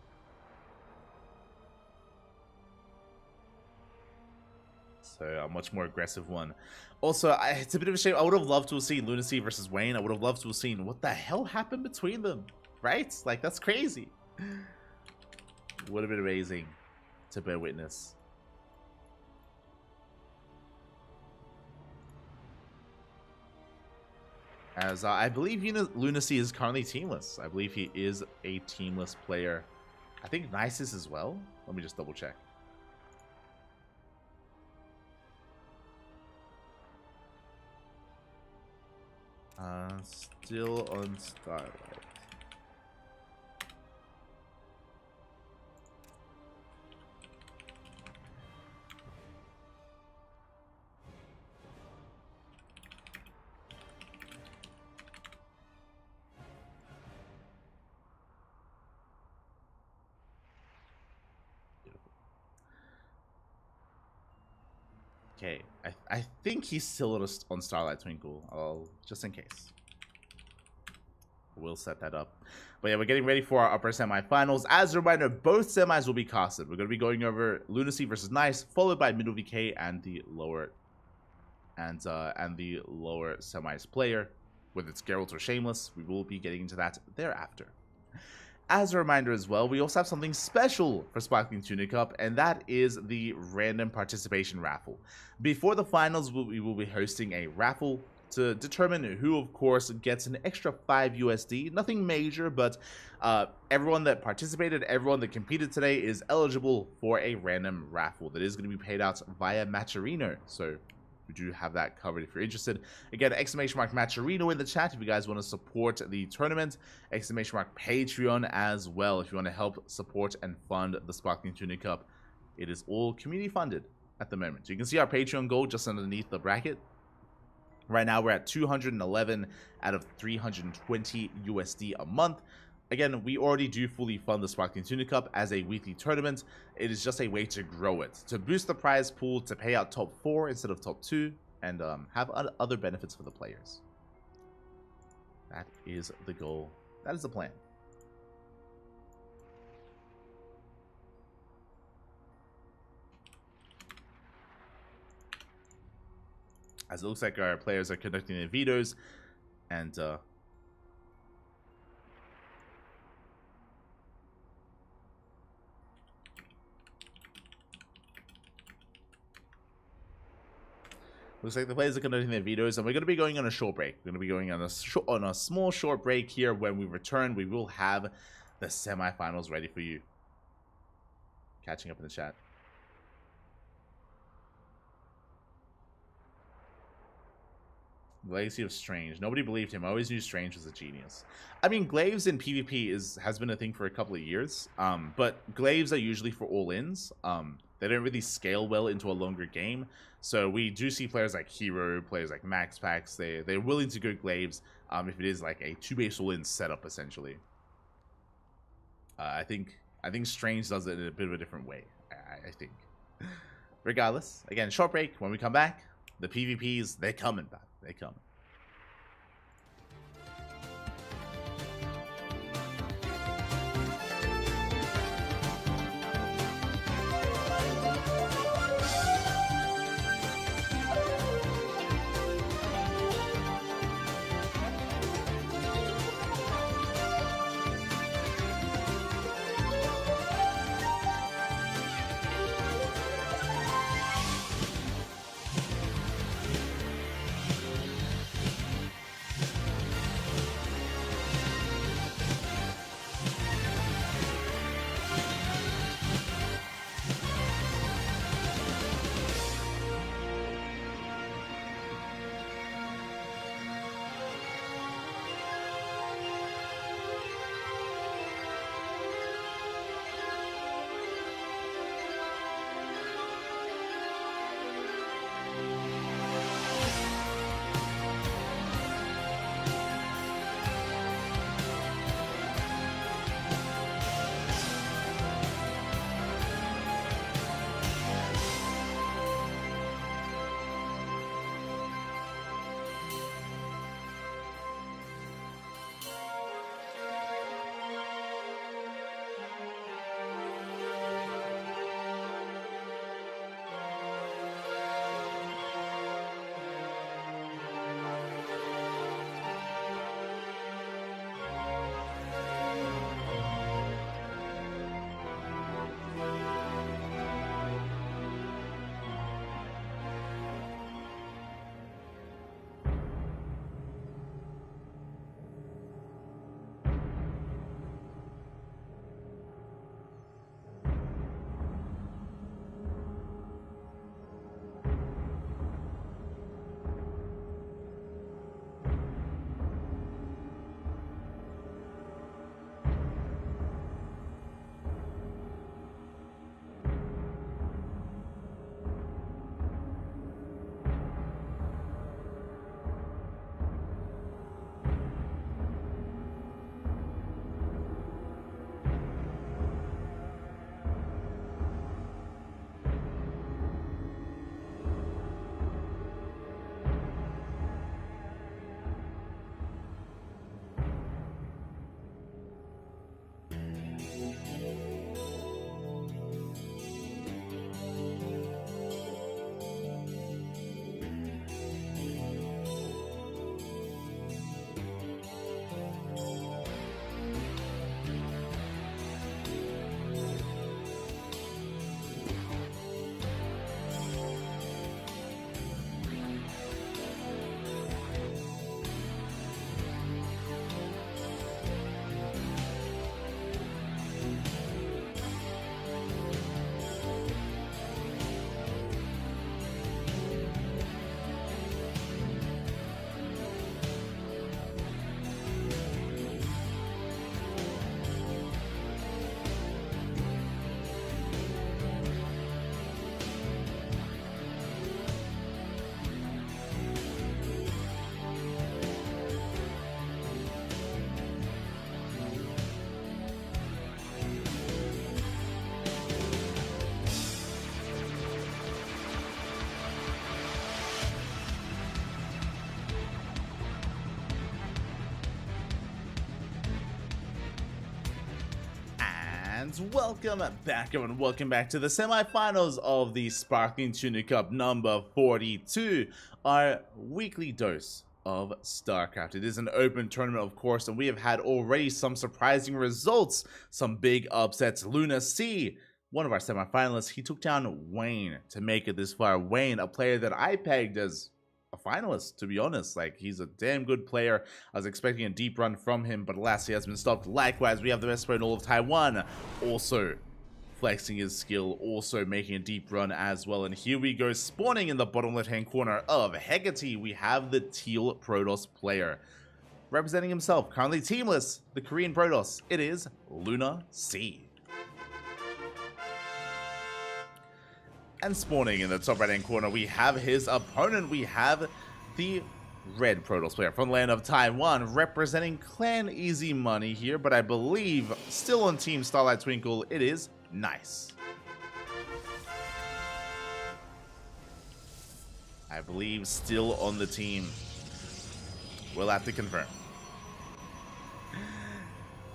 So a much more aggressive one. Also, it's a bit of a shame. I would have loved to have seen Lunacy versus Wayne. I would have loved to have seen what the hell happened between them. Right? Like, that's crazy. Would have been amazing to bear witness. As I believe Lunacy is currently teamless. I believe he is a teamless player. I think Nice is as well. Let me just double check. Still on Starlight. Okay, I think he's still on Starlight Twinkle. Just in case. We'll set that up. But yeah, we're getting ready for our upper semifinals. As a reminder, both semis will be casted. We're going to be going over Lunacy versus Nice, followed by Middle VK and the lower semis player, whether it's Geralt or Shameless. We will be getting into that thereafter. As a reminder as well, we also have something special for Sparkling Tuna Cup, and that is the random participation raffle. Before the finals, we will be hosting a raffle to determine who, of course, gets an extra 5 USD. Nothing major, but everyone that participated, everyone that competed today is eligible for a random raffle that is going to be paid out via Matcherino. So we do have that covered if you're interested. Again, exclamation mark Matcherino in the chat if you guys want to support the tournament. Exclamation mark Patreon as well if you want to help support and fund the Sparkling Tuna Cup. It is all community funded at the moment. So you can see our Patreon goal just underneath the bracket. Right now, we're at 211 out of 320 USD a month. Again, we already do fully fund the Sparkling Tuna Cup as a weekly tournament. It is just a way to grow it, to boost the prize pool, to pay out top 4 instead of top 2, and have other benefits for the players. That is the goal. That is the plan. As it looks like our players are conducting their vetoes, and looks like the players are conducting their vetoes, and we're going to be going on a short break. We're going to be going on a small short break here. When we return, we will have the semifinals ready for you. Catching up in the chat. Legacy of Strange. Nobody believed him. I always knew Strange was a genius. I mean, glaives in PvP has been a thing for a couple of years, but glaives are usually for all-ins. They don't really scale well into a longer game, so we do see players like Hero, players like Max Packs, they're willing to go glaives if it is like a 2-base all-in setup, essentially. I think Strange does it in a bit of a different way, I think. Regardless, again, short break. When we come back, the PvPs, they're coming back. They come. And welcome back, everyone. Welcome back to the semifinals of the Sparkling Tuna Cup number 42, our weekly dose of StarCraft. It is an open tournament, of course, and we have had already some surprising results, some big upsets. Luna C, one of our semifinalists, he took down Wayne to make it this far. Wayne, a player that I pegged as a finalist, to be honest. Like, he's a damn good player. I was expecting a deep run from him, but alas, he has been stopped. Likewise, we have the best player in all of Taiwan, also flexing his skill, also making a deep run as well. And here we go, spawning in the bottom left-hand corner of Hecate, we have the Teal Protoss player. Representing himself, currently teamless, the Korean Protoss, it is Luna C. And spawning in the top right-hand corner, we have his opponent. We have the red Protoss player from the land of Taiwan, representing Clan Easy Money here, but I believe still on Team Starlight Twinkle, it is Nice. I believe still on the team. We'll have to confirm.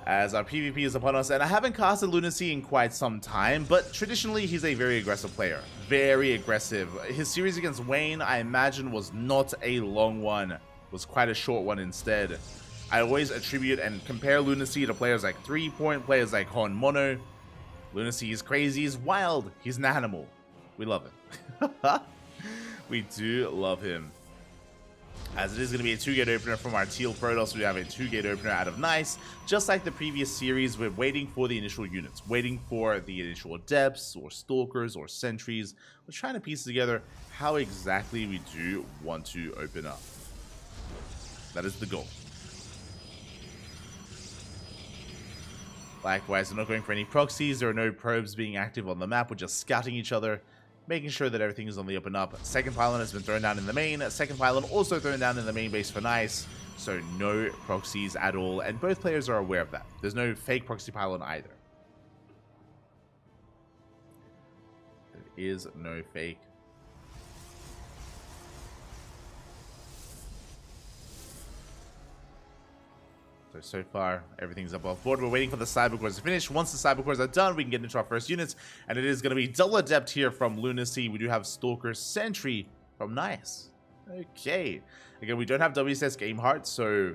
As our PvP is upon us, and I haven't casted Lunacy in quite some time, but traditionally he's a very aggressive player. Very aggressive. His series against Wayne, I imagine, was not a long one. Was quite a short one instead. I always attribute and compare Lunacy to players like 3-Point, players like Hon Mono. Lunacy is crazy, he's wild, he's an animal. We love him. We do love him. As it is going to be a 2-gate opener from our Teal Protoss, we have a 2-gate opener out of Nice. Just like the previous series, we're waiting for the initial units, waiting for the initial Adepts, or Stalkers, or Sentries. We're trying to piece together how exactly we do want to open up. That is the goal. Likewise, we're not going for any proxies, there are no probes being active on the map, we're just scouting each other, making sure that everything is on the up and up. Second pylon has been thrown down in the main. Second pylon also thrown down in the main base for Nice. So no proxies at all. And both players are aware of that. There's no fake proxy pylon either. There is no fake. So far, everything's above board. We're waiting for the Cybercores to finish. Once the Cybercores are done, we can get into our first units. And it is going to be double Adept here from Lunacy. We do have Stalker Sentry from Nice. Okay. Again, we don't have WSS Game Heart, so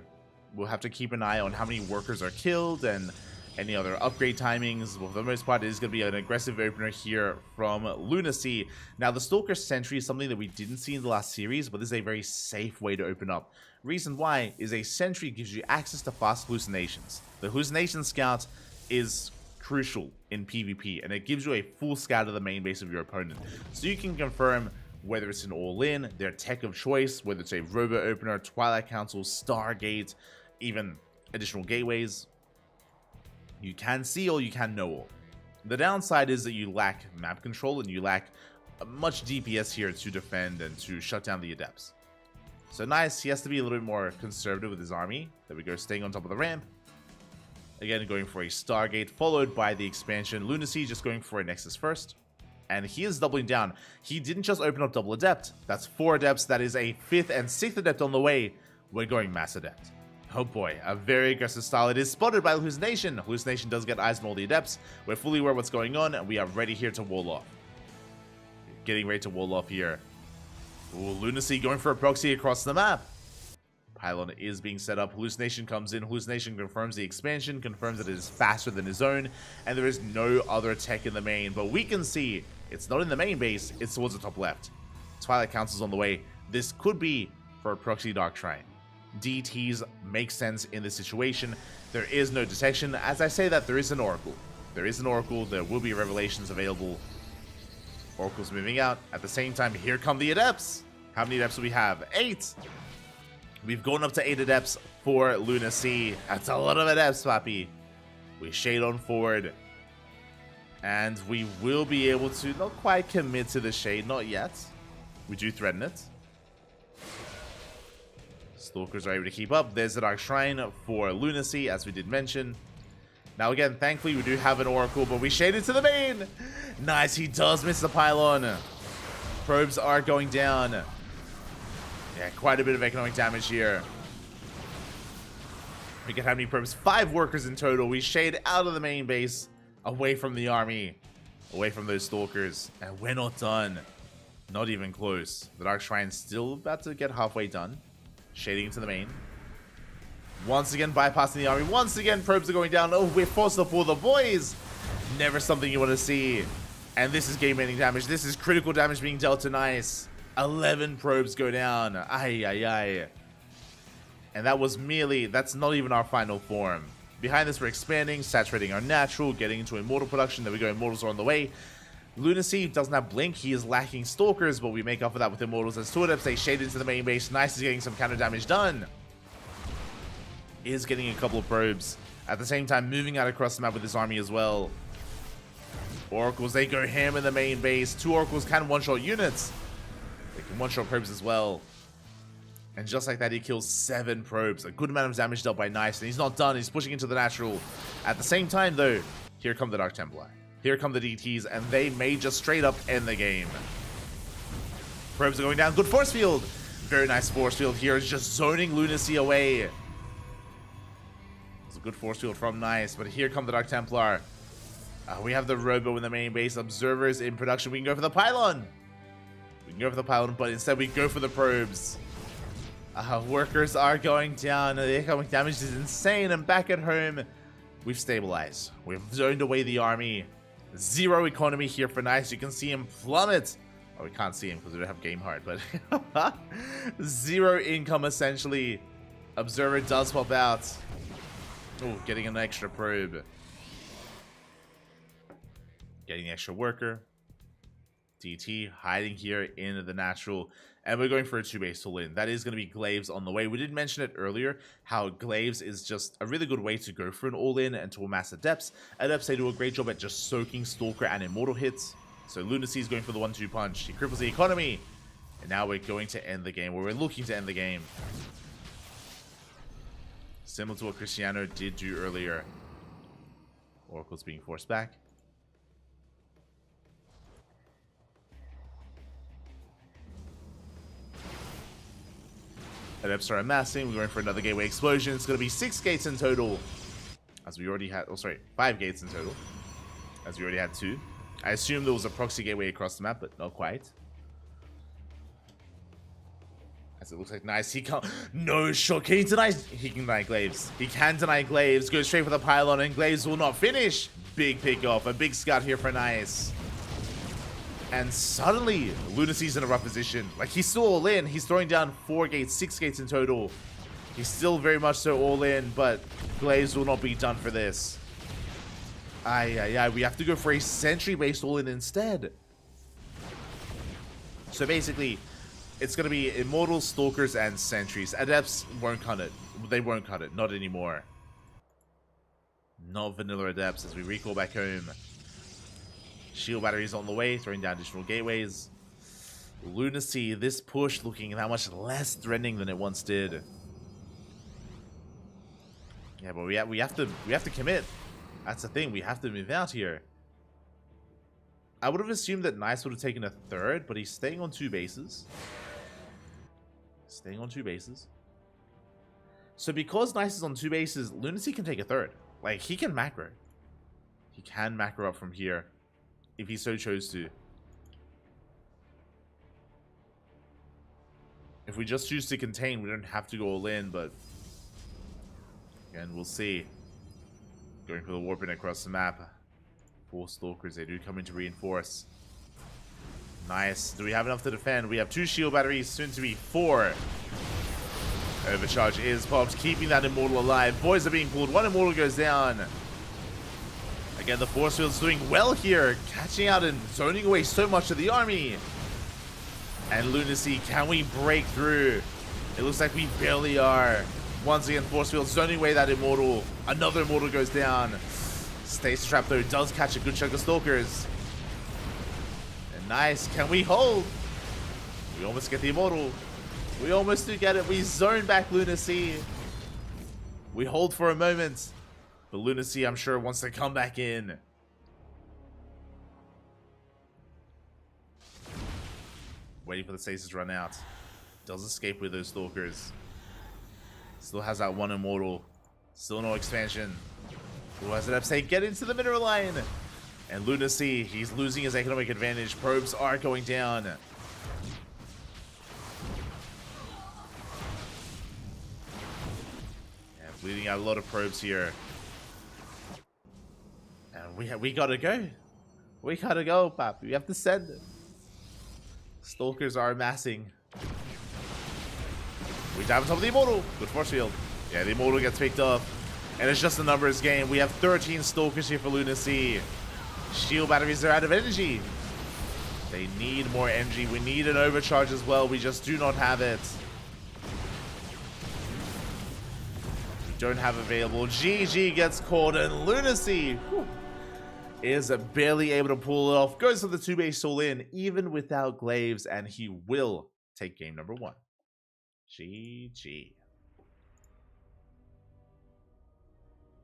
we'll have to keep an eye on how many workers are killed and any other upgrade timings. Well, for the most part, it is going to be an aggressive opener here from Lunacy. Now, the Stalker Sentry is something that we didn't see in the last series, but this is a very safe way to open up. Reason why is a Sentry gives you access to fast hallucinations. The hallucination scout is crucial in PvP, and it gives you a full scout of the main base of your opponent. So you can confirm whether it's an all-in, their tech of choice, whether it's a Robo Opener, Twilight Council, Stargate, even additional gateways. You can see all, you can know all. The downside is that you lack map control and you lack much DPS here to defend and to shut down the Adepts. So Nice, he has to be a little bit more conservative with his army. There we go, staying on top of the ramp. Again, going for a Stargate, followed by the expansion. Lunacy just going for a Nexus first. And he is doubling down. He didn't just open up double Adept. That's 4 Adepts. That is a 5th and 6th Adept on the way. We're going Mass Adept. Oh boy, a very aggressive style. It is spotted by Hallucination. Hallucination does get eyes on all the Adepts. We're fully aware of what's going on, and we are ready here to wall off. Getting ready to wall off here. Ooh, Lunacy going for a proxy across the map. Pylon is being set up. Hallucination comes in. Hallucination confirms the expansion, confirms that it is faster than his own, and there is no other tech in the main. But we can see it's not in the main base, it's towards the top left. Twilight Council's on the way. This could be for a proxy Dark Shrine. DTs make sense in this situation. There is no detection. As I say that, there is an Oracle. There is an Oracle. There will be revelations available. Oracle's moving out. At the same time, here come the Adepts. How many Adepts do we have? 8. We've gone up to 8 Adepts for Lunacy. That's a lot of Adepts, Papi. We shade on forward. And we will be able to not quite commit to the shade. Not yet. We do threaten it. Stalkers are able to keep up. There's the Dark Shrine for Lunacy, as we did mention. Now again, thankfully we do have an Oracle, but we shaded to the main. Nice, he does miss the pylon. Probes are going down. Yeah, quite a bit of economic damage here. We get how many probes? 5 workers in total. We shade out of the main base. away from the army, away from those stalkers, and we're not done. Not even close. The Dark Shrine's still about to get halfway done. Shading into the main. Once again, bypassing the army. Once again, probes are going down. Oh, we're forced to pull the boys. Never something you want to see. And this is game-ending damage. This is critical damage being dealt to Nice. 11 probes go down. Ay, ay, ay. And that was merely, that's not even our final form. Behind this, we're expanding, saturating our natural, getting into immortal production. There we go, immortals are on the way. Lunacy doesn't have blink, he is lacking stalkers, but we make up for that with immortals as two adepts. They shade into the main base. Nice is getting some counter damage done. Is getting a couple of probes. At the same time, moving out across the map with his army as well. Oracles, they go ham in the main base. Two oracles can one-shot units. They can one-shot probes as well. And just like that, he kills 7 probes. A good amount of damage dealt by Nice. And he's not done. He's pushing into the natural. At the same time, though, here come the Dark Templar. Here come the DTs. And they may just straight up end the game. Probes are going down. Good force field. Very nice force field here. It's just zoning Lunacy away. It's a good force field from Nice. But here come the Dark Templar. We have the Robo in the main base. Observers in production. We can go for the pylon. We can go for the pylon, but instead we go for the probes. Workers are going down. The economic damage is insane. And back at home, we've stabilized. We've zoned away the army. 0 economy here for Nice. You can see him plummet. Oh, we can't see him because we don't have game hard, but 0 income essentially. Observer does pop out. Oh, getting an extra probe. Getting the extra worker. DT hiding here in the natural. And we're going for a 2-base to win. That is going to be Glaives on the way. We did mention it earlier, how Glaives is just a really good way to go for an all-in and to amass adepts. Adepts, they do a great job at just soaking Stalker and Immortal hits. So Lunacy is going for the 1-2 punch. He cripples the economy. And now we're going to end the game, or we're looking to end the game. Similar to what Cristiano did do earlier. Oracle's being forced back. Adepts are amassing. We're going for another gateway explosion. It's going to be 6 gates in total. As we already had... Oh, sorry. 5 gates in total. As we already had 2. I assume there was a proxy gateway across the map, but not quite. As it looks like Nice. He can't... No shot. Can he deny... He can deny Glaives. He can deny Glaives. Goes straight for the pylon, and Glaives will not finish. Big pick off. A big scout here for Nice. And suddenly, Lunacy's in a rough position. Like, he's still all in. He's throwing down 4 gates, 6 gates in total. He's still very much so all in, but Glaives will not be done for this. Aye. We have to go for a sentry-based all-in instead. So basically, it's going to be Immortals, Stalkers, and Sentries. Adepts won't cut it. They won't cut it. Not anymore. Not vanilla Adepts as we recall back home. Shield batteries on the way, throwing down additional gateways. Lunacy, this push looking that much less threatening than it once did. Yeah, but we have to commit. That's the thing. We have to move out here. I would have assumed that Nice would have taken a 3rd, but he's staying on 2 bases. Staying on 2 bases. So because Nice is on 2 bases, Lunacy can take a 3rd. Like, he can macro. He can macro up from here. If he so chose to. If we just choose to contain, we don't have to go all in, but... Again, we'll see. Going for the warping across the map. 4 Stalkers, they do come in to reinforce. Nice. Do we have enough to defend? We have 2 shield batteries, soon to be 4. Overcharge is popped, keeping that Immortal alive. Boys are being pulled. 1 Immortal goes down. Again, the force field's doing well here, catching out and zoning away so much of the army. And Lunacy, can we break through? It looks like we barely are. Once again, force field zoning away that Immortal. Another Immortal goes down. Stasis Trap, though, does catch a good chunk of Stalkers. And Nice, can we hold? We almost get the Immortal. We almost do get it. We zone back Lunacy. We hold for a moment. But Lunacy, I'm sure, wants to come back in. Waiting for the stasis to run out. Does escape with those Stalkers. Still has that 1 Immortal. Still no expansion. Who has an upside? Get into the mineral line. And Lunacy, he's losing his economic advantage. Probes are going down. And bleeding out a lot of probes here. And we gotta go. We gotta go, Pap. We have to send it. Stalkers are amassing. We dive on top of the Immortal. Good force field. Yeah, the Immortal gets picked up. And it's just a numbers game. We have 13 Stalkers here for Lunacy. Shield batteries are out of energy. They need more energy. We need an overcharge as well. We just do not have it. We don't have available. GG gets caught, and Lunacy is barely able to pull it off. Goes for the 2-base soul in, even without glaives, and he will take game number 1. GG.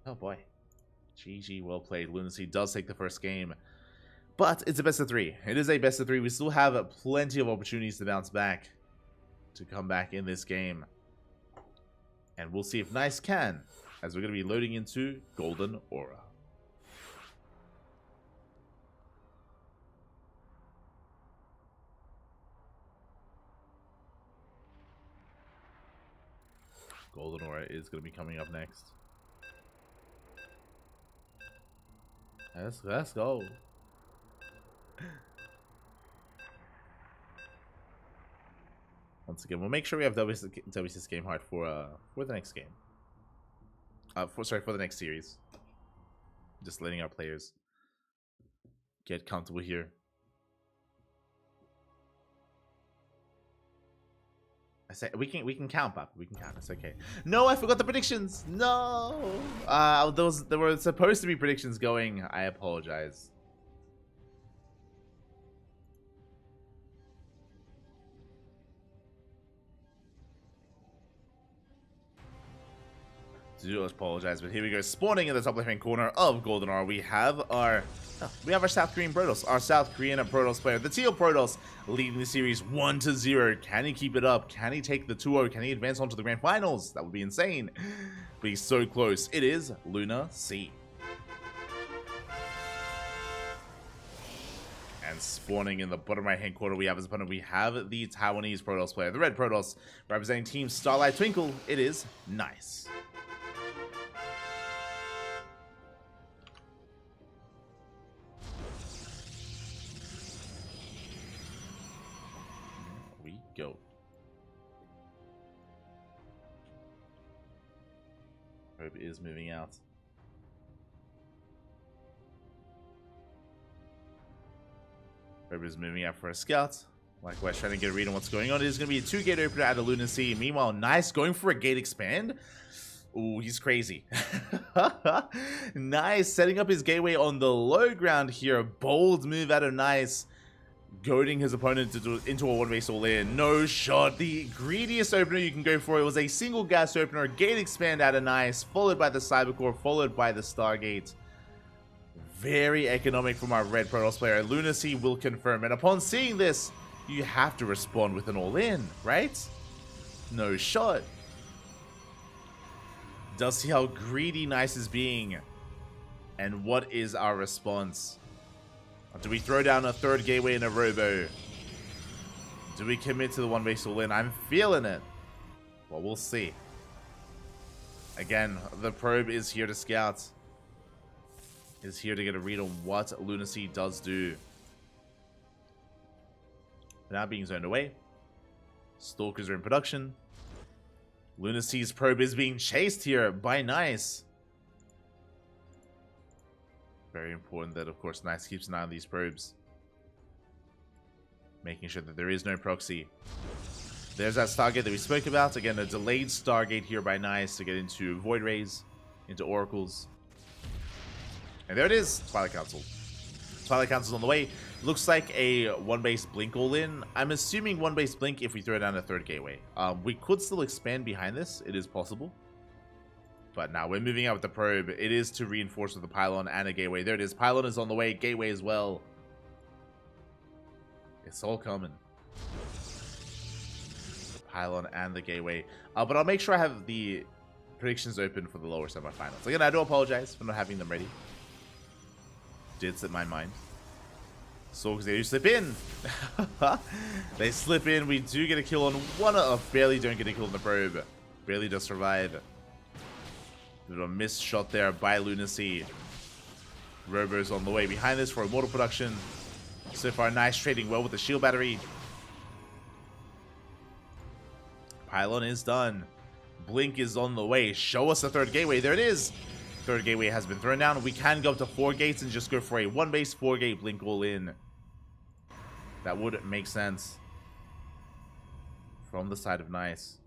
Oh boy. GG, well played. Lunacy does take the first game. But it's a best of 3. It is a best of 3. We still have plenty of opportunities to bounce back. To come back in this game. And we'll see if Nice can. As we're going to be loading into Golden Aura. Golden Aura is going to be coming up next. Let's go. Once again, we'll make sure we have WCS game hard for the next game. For the next series. Just letting our players get comfortable here. I say we can count, Pop. We can count. It's okay. No, I forgot the predictions. No. There were supposed to be predictions going. I apologize. Do apologize, but here we go. Spawning in the top left-hand corner of Golden Aura, we have our South Korean Protoss, our South Korean Protoss player, the Teal Protoss, leading the series 1-0. Can he keep it up? Can he take the 2-0? Can he advance on to the grand finals? That would be insane. But he's so close. It is Lunacy. And spawning in the bottom right-hand corner, we have as opponent, we have the Taiwanese Protoss player, the Red Protoss, representing Team Starlight Twinkle. It is Nice. Go. Probe is moving out. Probe is moving out for a scout. Likewise, trying to get a read on what's going on. It is going to be a 2-gate opener out of Lunacy. Meanwhile, Nice going for a gate expand. Ooh, he's crazy. Nice setting up his gateway on the low ground here. Bold move out of Nice. Goading his opponent into a one-base all-in. No shot. The greediest opener you can go for. It was a single gas opener. Gate expand out of Nice. Followed by the Cybercore. Followed by the Stargate. Very economic from our Red Protoss player. Lunacy will confirm. And upon seeing this, you have to respond with an all-in, right? No shot. Does see how greedy Nice is being. And what is our response? Do we throw down a third gateway in a robo? Do we commit to the one-base all-in? I'm feeling it. Well, we'll see. Again, the probe is here to scout. Is here to get a read on what Lunacy does do. Now being zoned away. Stalkers are in production. Lunacy's probe is being chased here by Nice. Very important that, of course, Nice keeps an eye on these probes. Making sure that there is no proxy. There's that Stargate that we spoke about. Again, a delayed Stargate here by Nice to get into Void Rays, into Oracles. And there it is, Twilight Council. Twilight Council's on the way. Looks like a one-base Blink all-in. I'm assuming one-base Blink if we throw down a third gateway. We could still expand behind this. It is possible. But now we're moving out with the probe. It is to reinforce with the pylon and a gateway. There it is. Pylon is on the way. Gateway as well. It's all coming. The pylon and the gateway. But I'll make sure I have the predictions open for the lower semifinals. Again, I do apologize for not having them ready. Did slip my mind. So, because they do slip in. They slip in. We do get a kill on one of... Barely don't get a kill on the probe. Barely does survive. Bit of a missed shot there by Lunacy. Robo's on the way behind this for immortal production. So far, nice trading well with the shield battery. Pylon is done. Blink is on the way. Show us the third gateway. There it is. Third gateway has been thrown down. We can go up to 4 gates and just go for a 1 base 4 gate blink all in. That would make sense. From the side of Nice.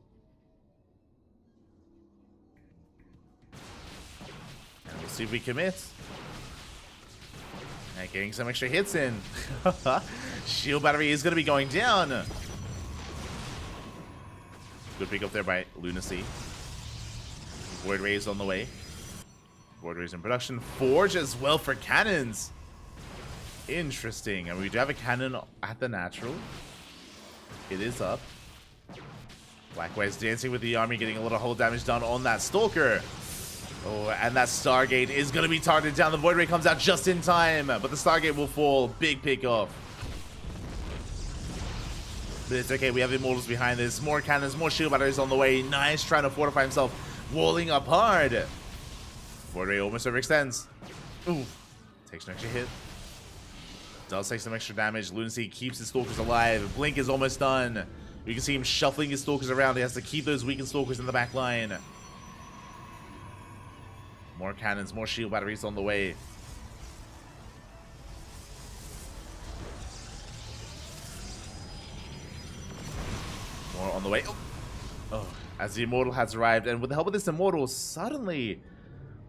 And we'll see if we commit. And getting some extra hits in. Shield battery is going to be going down. Good pick up there by Lunacy. Void Ray is on the way. Void Ray's in production. Forge as well for cannons. Interesting. And we do have a cannon at the natural. It is up. Blackware's dancing with the army, getting a little hull damage done on that Stalker. Oh, and that Stargate is going to be targeted down. The Void Ray comes out just in time, but the Stargate will fall. Big pick off. But it's okay, we have Immortals behind this. More cannons, more shield batteries on the way. Nice, trying to fortify himself. Walling up hard. Void Ray almost overextends. Ooh. Takes an extra hit. Does take some extra damage. Lunacy keeps his Stalkers alive. Blink is almost done. You can see him shuffling his Stalkers around. He has to keep those weakened Stalkers in the back line. More cannons, more shield batteries on the way. More on the way. Oh, as the Immortal has arrived, and with the help of this Immortal, suddenly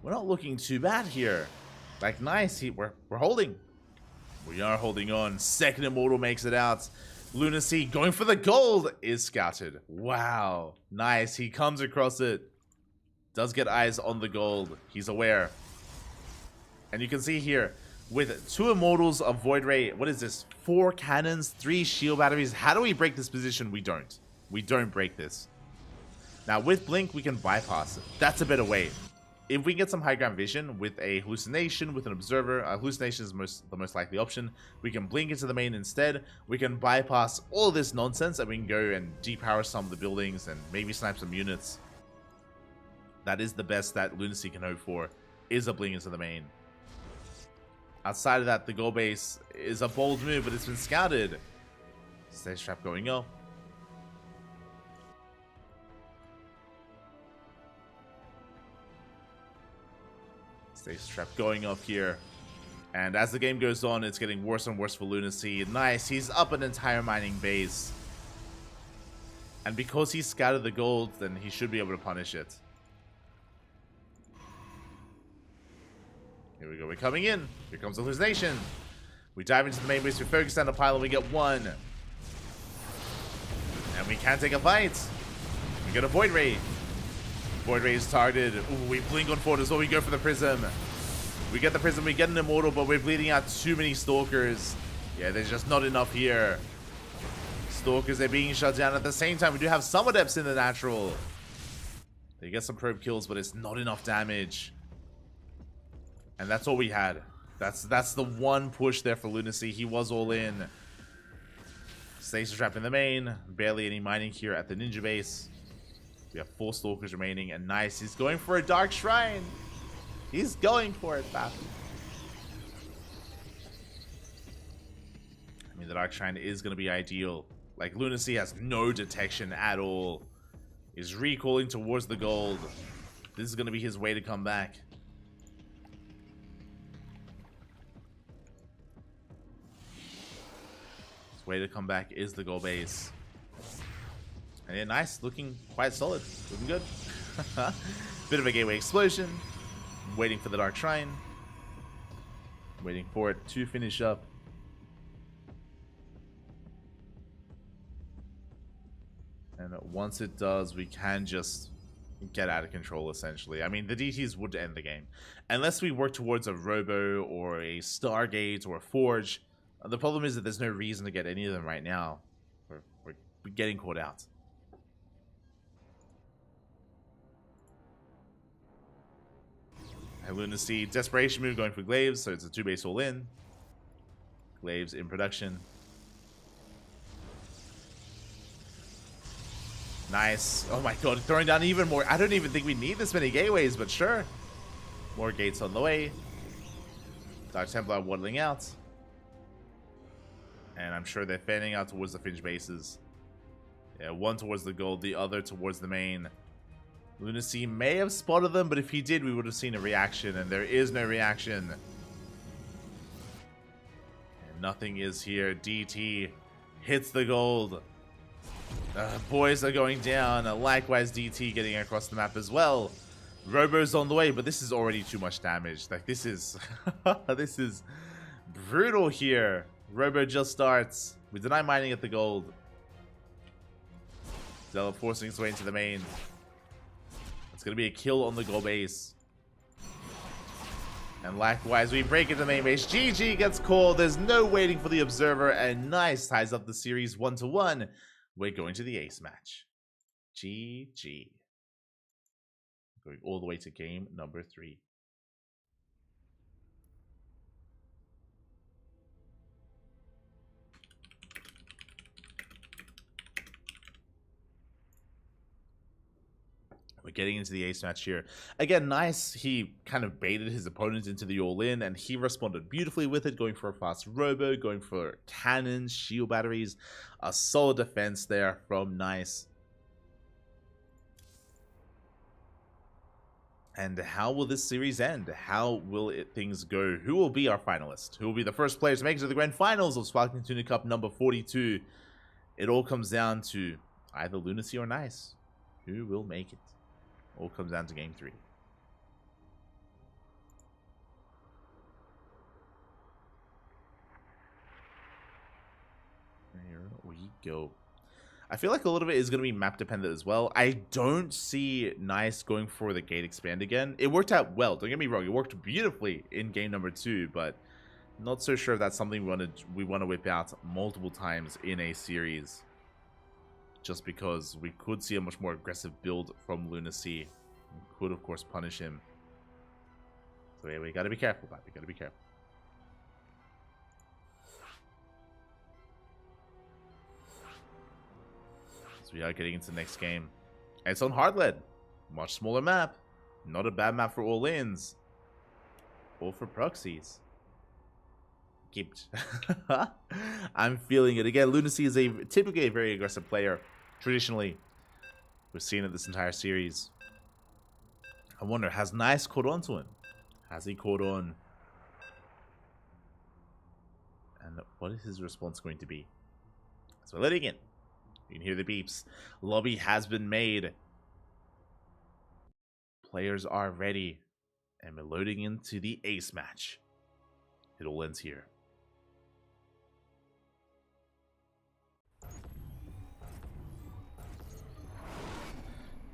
we're not looking too bad here. Like, nice, we're holding. We are holding on. Second Immortal makes it out. Lunacy going for the gold is scouted. Wow, nice. He comes across it. Does get eyes on the gold. He's aware. And you can see here, with 2 Immortals of Void Ray, what is this? 4 cannons, 3 shield batteries. How do we break this position? We don't. We don't break this. Now, with Blink, we can bypass it. That's a better way. If we get some high ground vision with a hallucination, with an observer, hallucination is the most likely option. We can blink into the main instead. We can bypass all this nonsense and we can go and depower some of the buildings and maybe snipe some units. That is the best that Lunacy can hope for, is a blink into the main. Outside of that, the goal base is a bold move, but it's been scouted. Stage trap going up. Stage trap going off here. And as the game goes on, it's getting worse and worse for Lunacy. Nice, he's up an entire mining base. And because he scouted the gold, then he should be able to punish it. Here we go, we're coming in. Here comes the hallucination. We dive into the main base, we focus on the pile, and we get 1. And we can take a fight. We get a Void Ray. Void Ray is targeted. Ooh, we blink on forward as well. We go for the Prism. We get the Prism, we get an Immortal, but we're bleeding out too many Stalkers. Yeah, there's just not enough here. Stalkers are being shut down. At the same time, we do have some Adepts in the natural. They get some probe kills, but it's not enough damage. And that's all we had. That's the one push there for Lunacy. He was all in. Stasis trap in the main. Barely any mining here at the ninja base. We have 4 Stalkers remaining, and nice. He's going for a Dark Shrine. He's going for it, Bappy. I mean, the Dark Shrine is going to be ideal. Like, Lunacy has no detection at all. He's recalling towards the gold. This is going to be his way to come back. His way to come back is the gold base. And yeah, nice, looking quite solid, looking good. Bit of a gateway explosion. Waiting for the Dark Shrine. Waiting for it to finish up. And once it does, we can just get out of control, essentially. I mean, the DTs would end the game. Unless we work towards a Robo or a Stargate or a Forge. The problem is that there's no reason to get any of them right now. We're getting caught out. And Lunacy, desperation move going for Glaives, so it's a 2-base all in. Glaives in production. Nice. Oh my god, throwing down even more. I don't even think we need this many gateways, but sure. More gates on the way. Dark Templar waddling out. And I'm sure they're fanning out towards the Finch bases. Yeah, one towards the gold, the other towards the main. Lunacy may have spotted them, but if he did, we would have seen a reaction, and there is no reaction. And nothing is here. DT hits the gold. Boys are going down. Likewise, DT getting across the map as well. Robo's on the way, but this is already too much damage. Like, this is... this is brutal here. Robo just starts. We deny mining at the gold. Zella forcing his way into the main. It's going to be a kill on the gold base. And likewise, we break into the main base. GG gets called. There's no waiting for the observer. And nice ties up the series 1-1. We're going to the ace match. GG. Going all the way to game number 3. We're getting into the ace match here. Again, nice. He kind of baited his opponent into the all-in, and he responded beautifully with it, going for a fast robo, going for cannons, shield batteries. A solid defense there from Nice. And how will this series end? How will things go? Who will be our finalist? Who will be the first player to make it to the grand finals of Sparkling Tuna Cup number 42? It all comes down to either Lunacy or Nice. Who will make it? All comes down to game 3. Here we go. I feel like a little bit is going to be map dependent as well. I don't see Nice going for the gate expand again. It worked out well. Don't get me wrong. It worked beautifully in game number 2, but not so sure if that's something we want to whip out multiple times in a series. Just because we could see a much more aggressive build from Lunacy. We could, of course, punish him. So yeah, we got to be careful about it. We got to be careful. So we are getting into the next game. And it's on hard lead. Much smaller map. Not a bad map for all-ins. Or for proxies. Gibbed. I'm feeling it. Again, Lunacy is typically a very aggressive player. Traditionally. We've seen it this entire series. I wonder, has Nice caught on to him? Has he caught on? And what is his response going to be? So we're letting in. You can hear the beeps. Lobby has been made. Players are ready. And we're loading into the ace match. It all ends here.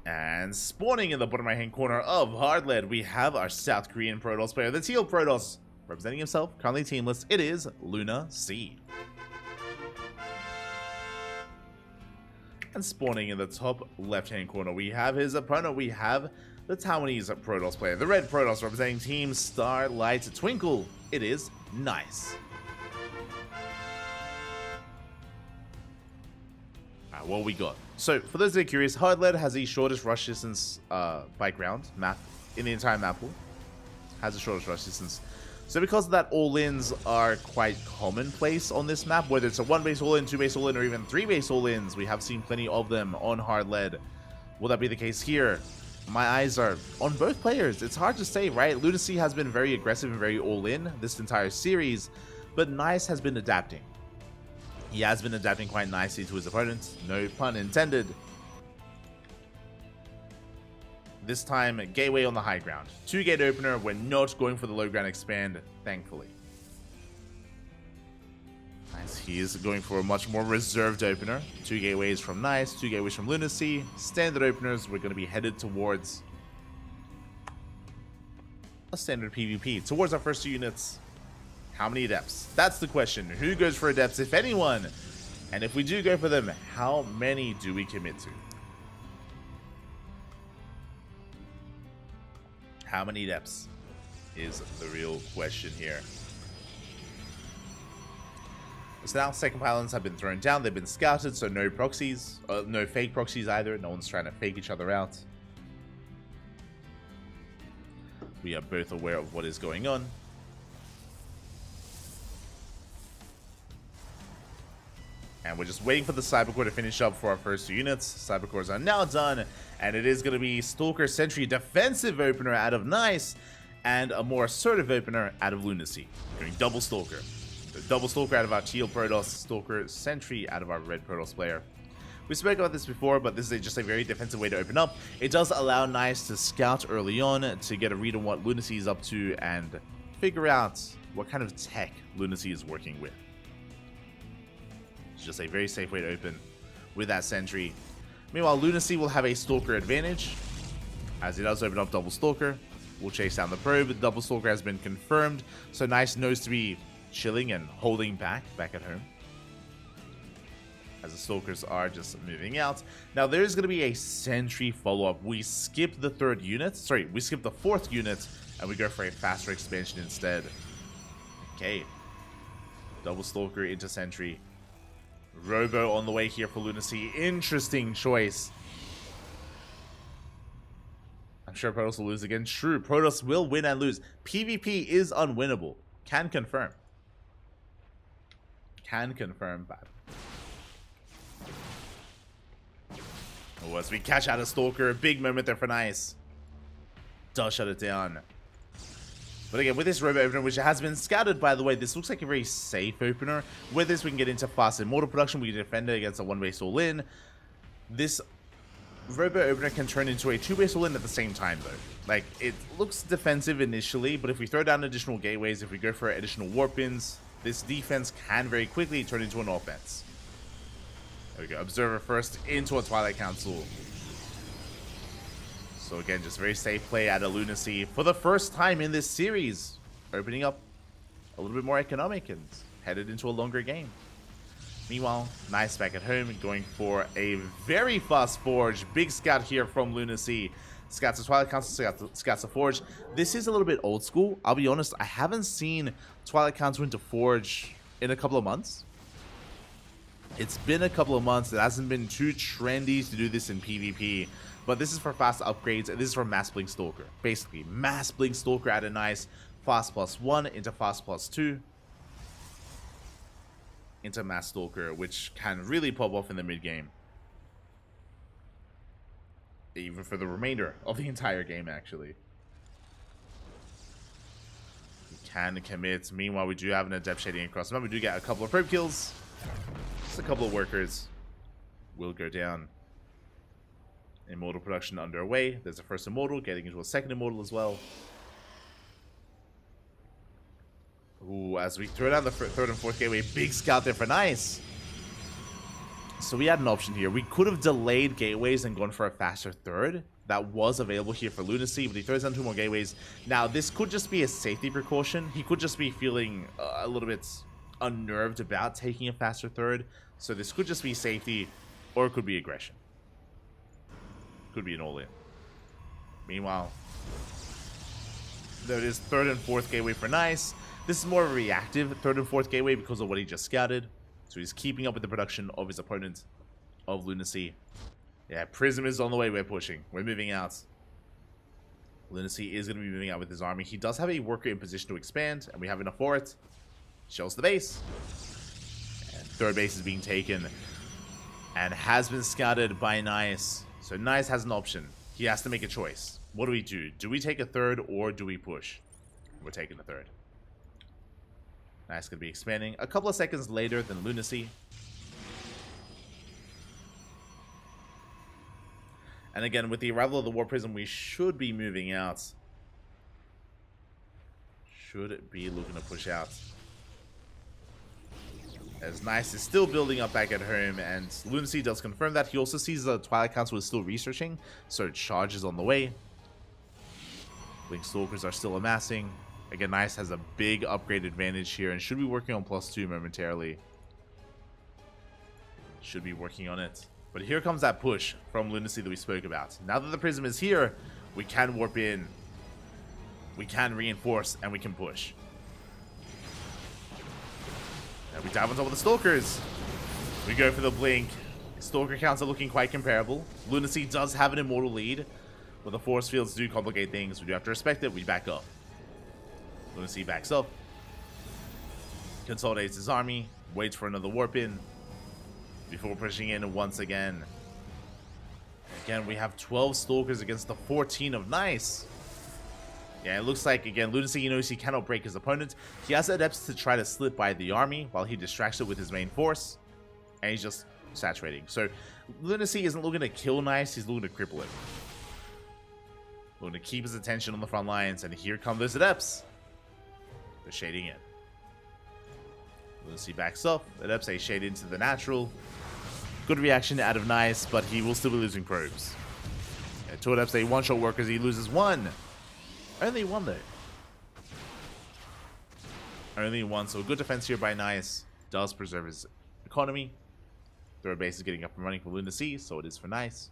And spawning in the bottom right hand corner of Hardlead, we have our South Korean Protoss player, the Teal Protoss, representing himself, currently teamless. It is Lunacy. And spawning in the top left hand corner, we have his opponent. We have the Taiwanese Protoss player, the Red Protoss, representing Team Starlight Twinkle. It is Nice. Alright, what we got? So, for those that are curious, Hardlead has the shortest rush distance by ground map in the entire map pool. Has the shortest rush distance. So because of that, all-ins are quite commonplace on this map, whether it's a 1-base all-in, 2-base all-in, or even 3-base all-ins. We have seen plenty of them on Hardlead. Will that be the case here? My eyes are on both players. It's hard to say, right? Lunacy has been very aggressive and very all-in this entire series, but Nice has been adapting. He has been adapting quite nicely to his opponents, no pun intended. This time, gateway on the high ground. 2-gate opener, we're not going for the low ground expand, thankfully. Nice, he is going for a much more reserved opener. 2 gateways from Nice, 2 gateways from Lunacy. Standard openers, we're going to be headed towards a standard PvP, towards our first 2 units. How many adepts? That's the question. Who goes for adepts, if anyone? And if we do go for them, how many do we commit to? How many adepts? is the real question here. So now second pylons have been thrown down, they've been scouted, so no proxies, no fake proxies either, no one's trying to fake each other out. We are both aware of what is going on. And we're just waiting for the Cybercore to finish up for our first two units. Cybercores are now done, and it is going to be Stalker Sentry defensive opener out of Nice, and a more assertive opener out of Lunacy. Doing double Stalker. So double Stalker out of our Teal Protoss, Stalker Sentry out of our Red Protoss player. We spoke about this before, but this is just a very defensive way to open up. It does allow Nice to scout early on to get a read on what Lunacy is up to and figure out what kind of tech Lunacy is working with. It's just a very safe way to open with that Sentry. Meanwhile, Lunacy will have a Stalker advantage, as he does open up double Stalker. We'll chase down the probe. The double Stalker has been confirmed, so Nice knows to be chilling and holding back at home, as the Stalkers are just moving out. Now there's going to be a Sentry follow-up. We skip the third unit, sorry, we skip the fourth unit, and we go for a faster expansion instead. Okay, double Stalker into Sentry. Robo on the way here for Lunacy. Interesting choice. I'm sure Protoss will lose again. True, Protoss will win and lose. PvP is unwinnable. Can confirm. Can confirm, but oh, as we catch out a Stalker, big moment there for Nice. Does shut it down. But again, with this Robo opener, which has been scouted, by the way, this looks like a very safe opener. With this, we can get into fast immortal production. We can defend it against a one-base all-in. This Robo opener can turn into a two-base all-in at the same time, though. Like, it looks defensive initially, but if we throw down additional gateways, if we go for additional warp ins, this defense can very quickly turn into an offense. There we go. Observer first into a Twilight Council. So again, just very safe play out of Lunacy for the first time in this series. Opening up a little bit more economic and headed into a longer game. Meanwhile, Nice back at home, going for a very fast Forge. Big scout here from Lunacy. Scouts the Twilight Council, scouts the Forge. This is a little bit old school. I'll be honest, I haven't seen Twilight Council into Forge in a couple of months. It's been a couple of months. It hasn't been too trendy to do this in PvP. But this is for fast upgrades. This is for Mass Blink Stalker. Basically, Mass Blink Stalker at a nice fast +1 into fast +2. Into Mass Stalker, which can really pop off in the mid-game. Even for the remainder of the entire game, actually. We can commit. Meanwhile, we do have an Adept Shading across the map. We do get a couple of probe kills. Just a couple of workers will go down. Immortal production underway. There's a first Immortal, getting into a second Immortal as well. Ooh, as we throw down the third and fourth gateway, big scout there for Nice. So we had an option here. We could have delayed gateways and gone for a faster third. That was available here for Lunacy, but he throws down 2 more gateways. Now, this could just be a safety precaution. He could just be feeling a little bit unnerved about taking a faster third. So this could just be safety, or it could be aggression. Could be an all-in. Meanwhile, there it is, third and fourth gateway for Nice. This is more of a reactive third and fourth gateway because of what he just scouted. So he's keeping up with the production of his opponent, of Lunacy. Yeah, Prism is on the way. We're pushing. We're moving out. Lunacy is going to be moving out with his army. He does have a worker in position to expand, and we have enough for it. Shells the base. And third base is being taken and has been scouted by Nice. So Nice has an option. He has to make a choice. What do we do? Do we take a third or do we push? We're taking a third. Nice going to be expanding a couple of seconds later than Lunacy. And again, with the arrival of the War Prism, we should be moving out. Should be looking to push out. As Nice is still building up back at home, and Lunacy does confirm that. He also sees the Twilight Council is still researching, so charge is on the way. Blink Stalkers are still amassing. Again, Nice has a big upgrade advantage here and should be working on +2 momentarily. Should be working on it. But here comes that push from Lunacy that we spoke about. Now that the Prism is here, we can warp in. we can reinforce and we can push. And we dive on top of the Stalkers. We go for the blink. Stalker counts are looking quite comparable. Lunacy does have an immortal lead, but the force fields do complicate things. We do have to respect it. We back up. Lunacy backs up. Consolidates his army. Waits for another warp in before pushing in once again. Again, we have 12 Stalkers against the 14 of Nice. Yeah, it looks like, again, Lunacy knows he cannot break his opponent. He has adepts to try to slip by the army while he distracts it with his main force. And he's just saturating. So, Lunacy isn't looking to kill Nice, he's looking to cripple it. Looking to keep his attention on the front lines. And here come those adepts. They're shading in. Lunacy backs up. Adepts a shade into the natural. Good reaction out of Nice, but he will still be losing probes. Yeah, two adepts a one-shot workers, he loses one. Only one though. Only one, so good defense here by Nice. Does preserve his economy. Third base is getting up and running for Lunacy, so it is for Nice.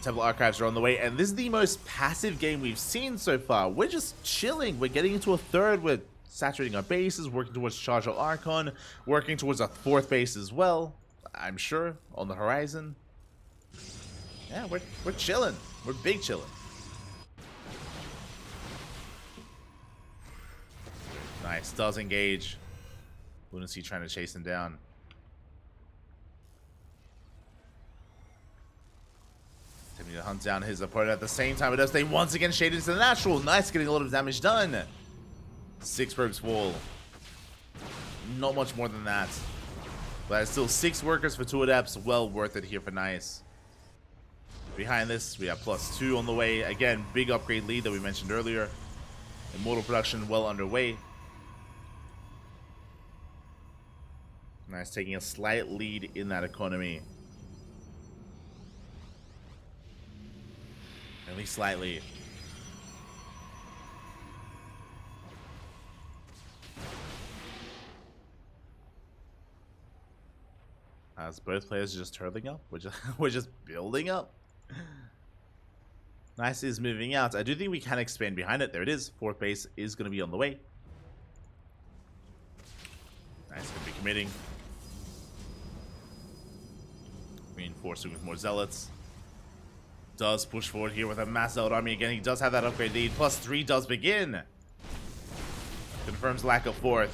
Temple Archives are on the way, and this is the most passive game we've seen so far. We're just chilling. We're getting into a third with saturating our bases, working towards Charge of Archon, working towards a fourth base as well, I'm sure, on the horizon. Yeah, we're chilling. We're big chilling. Nice, does engage. Lunacy trying to chase him down. Attempting to hunt down his opponent at the same time. It does stay once again shaded into the natural. Nice, getting a lot of damage done. 6 probes fall. Not much more than that. But it's still 6 workers for 2 adepts. Well worth it here for Nice. Behind this, we have +2 on the way. Again, big upgrade lead that we mentioned earlier. Immortal production well underway. Nice, taking a slight lead in that economy. At least slightly. As both players are just hurling up, we're just building up. Nice is moving out. I do think we can expand behind it. There it is. 4th base is going to be on the way. Nice, going to be committing. Reinforcing with more zealots. Does push forward here with a mass zealot army again. He does have that upgrade lead. +3 does begin. Confirms lack of 4th.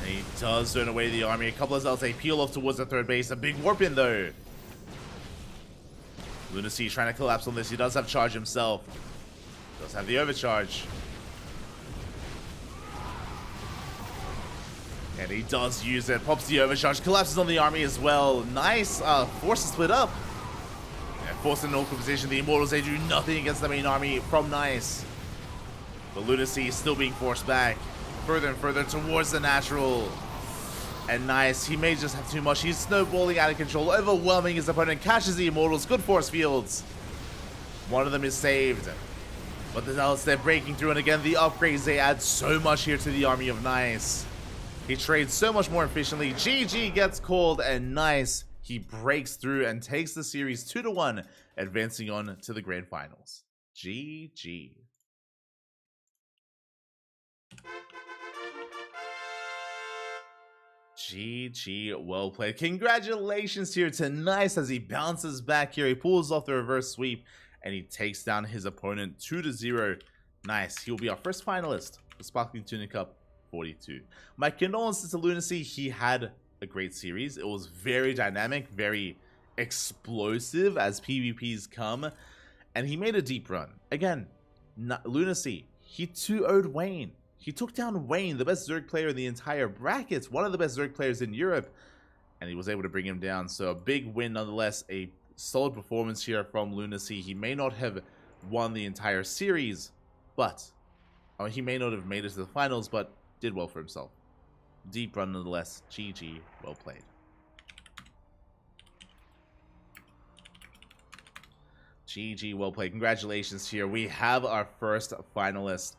And he does turn away the army. A couple of zealots, they peel off towards the 3rd base. A big warp in though. Lunacy trying to collapse on this. He does have charge himself. Does have the overcharge. And he does use it. Pops the overcharge. Collapses on the army as well. Nice. Forces split up. And forced in an awkward position. The Immortals, they do nothing against the main army from Nice. But Lunacy is still being forced back. Further and further towards the natural. And Nice, he may just have too much. He's snowballing out of control. Overwhelming his opponent. Catches the Immortals. Good force fields. One of them is saved. But the Zealots, they're breaking through. And again, the upgrades, they add so much here to the army of Nice. He trades so much more efficiently. GG gets called, and Nice, he breaks through and takes the series 2-1, advancing on to the grand finals. GG. GG, well played. Congratulations here to Nice as he bounces back here. He pulls off the reverse sweep, and he takes down his opponent 2-0. Nice. He will be our first finalist for Sparkling Tuna Cup 42. My condolences to Lunacy. He had a great series. It was very dynamic, very explosive as PvPs come, and he made a deep run. Again, Lunacy, he 2-0'd Wayne. He took down Wayne, the best Zerg player in the entire brackets, one of the best Zerg players in Europe, and he was able to bring him down. So a big win nonetheless, a solid performance here from Lunacy. He may not have won the entire series, but he may not have made it to the finals, but did well for himself. Deep run nonetheless. GG, well played. GG, well played. Congratulations here. We have our first finalist.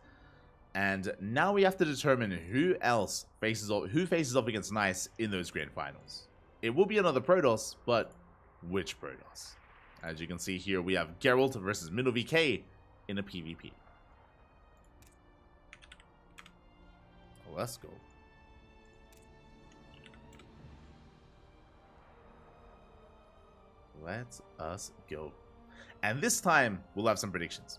And now we have to determine who faces off against Nice in those grand finals. It will be another Protoss, but which Protoss? As you can see here, we have Geralt versus MinoVK in a PvP. Let's go. Let us go. And this time, we'll have some predictions.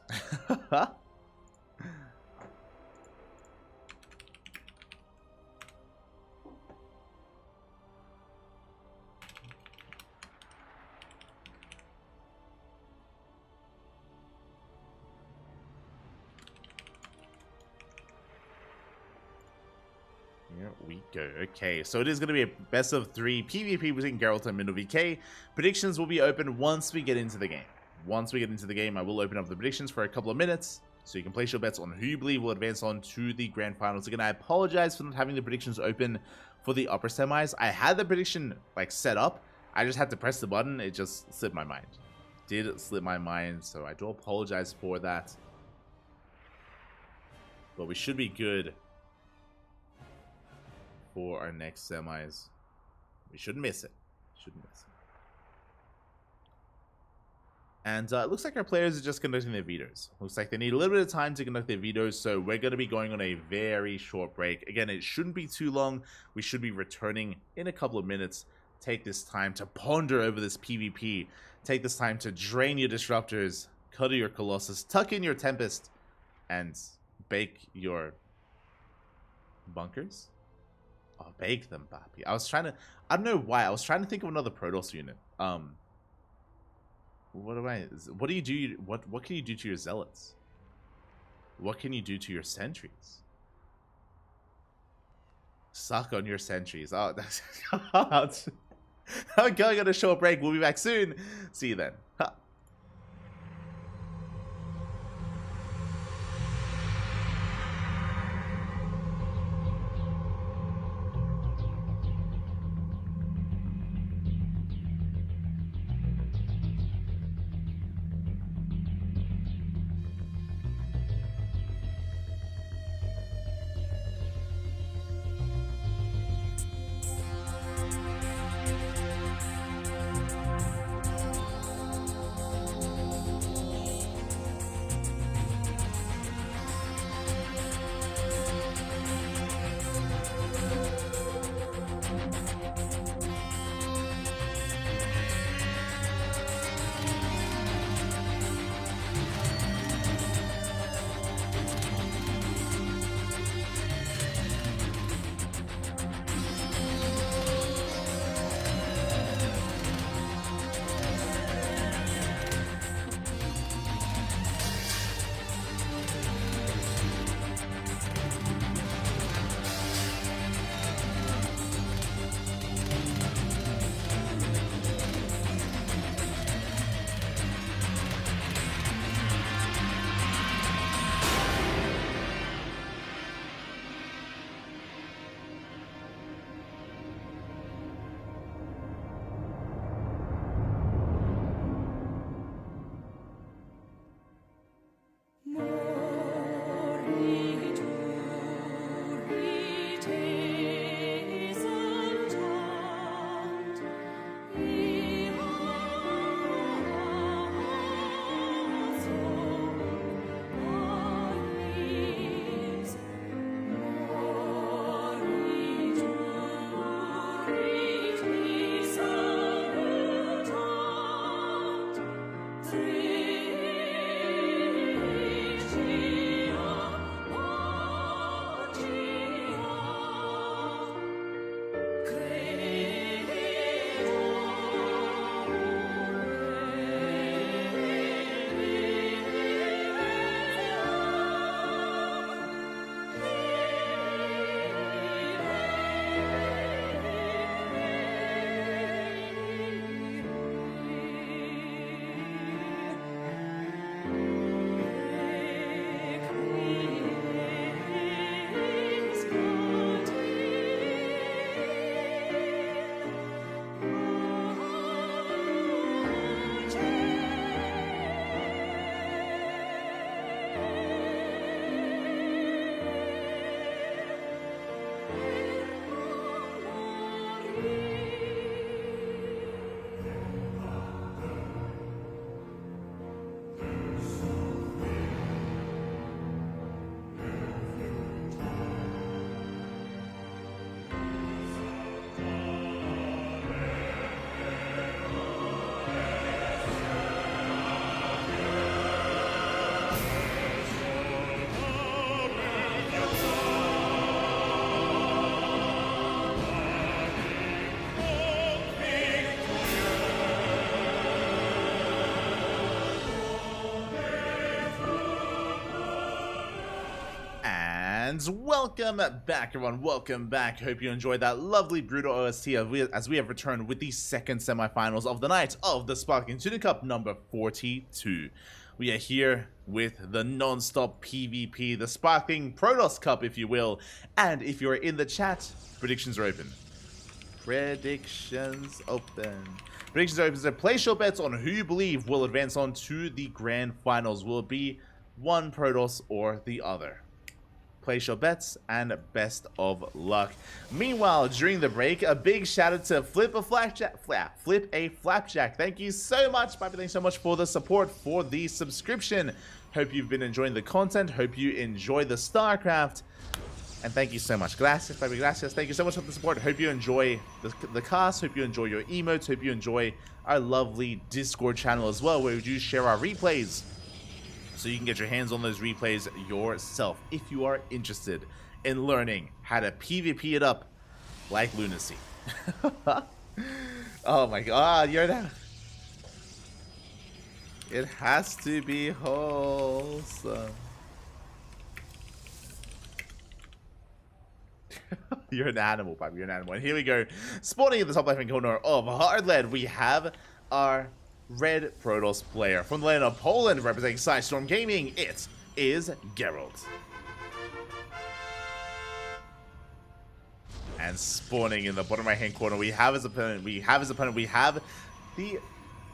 Here we go. Okay, so it is going to be a best of 3 PvP between Geralt and MinoVK. Predictions will be open once we get into the game. Once we get into the game, I will open up the predictions for a couple of minutes, so you can place your bets on who you believe will advance on to the grand finals. Again, I apologize for not having the predictions open for the upper semis. I had the prediction like set up. I just had to press the button. It just slipped my mind. Did slip my mind, so I do apologize for that. But we should be good for our next semis. We shouldn't miss it. Shouldn't miss it. And it looks like our players are just conducting their vetoes. Looks like they need a little bit of time to conduct their vetoes, so we're going to be going on a very short break. Again, it shouldn't be too long. We should be returning in a couple of minutes. Take this time to ponder over this PvP. Take this time to drain your Disruptors, cuddle your Colossus, tuck in your Tempest, and bake your bunkers. Oh, bake them, Papi. I don't know why. I was trying to think of another Protoss unit. What do you do? What can you do to your Zealots? What can you do to your Sentries? Suck on your Sentries. Oh, that's I'm going on a short break. We'll be back soon. See you then. Ha. And welcome back, everyone. Welcome back. Hope you enjoyed that lovely brutal OST as we have returned with the second semifinals of the night of the Sparkling Tuna Cup number 42. We are here with the non-stop PvP, the Sparkling Protoss Cup, if you will. And if you're in the chat, predictions are open. Predictions open. Predictions are open. So place your bets on who you believe will advance on to the grand finals. Will it be one Protoss or the other? Place your bets and best of luck. Meanwhile, during the break, a big shout out to Flip a Flapjack. Thank you so much, Bobby. Thanks so much for the support, for the subscription. Hope you've been enjoying the content. Hope you enjoy the StarCraft. And thank you so much. Gracias, Bobby. Gracias. Thank you so much for the support. Hope you enjoy the cast. Hope you enjoy your emotes. Hope you enjoy our lovely Discord channel as well, where we do share our replays, so you can get your hands on those replays yourself if you are interested in learning how to PvP it up like lunacy. Oh my god, you're that. It has to be wholesome. You're an animal, Bobby. You're an animal. And here we go. Spawning in the top left-hand corner of Hardland, we have our red Protoss player from the land of Poland, representing Sidestorm Gaming. It is Geralt. And spawning in the bottom right hand corner, we have his opponent. We have the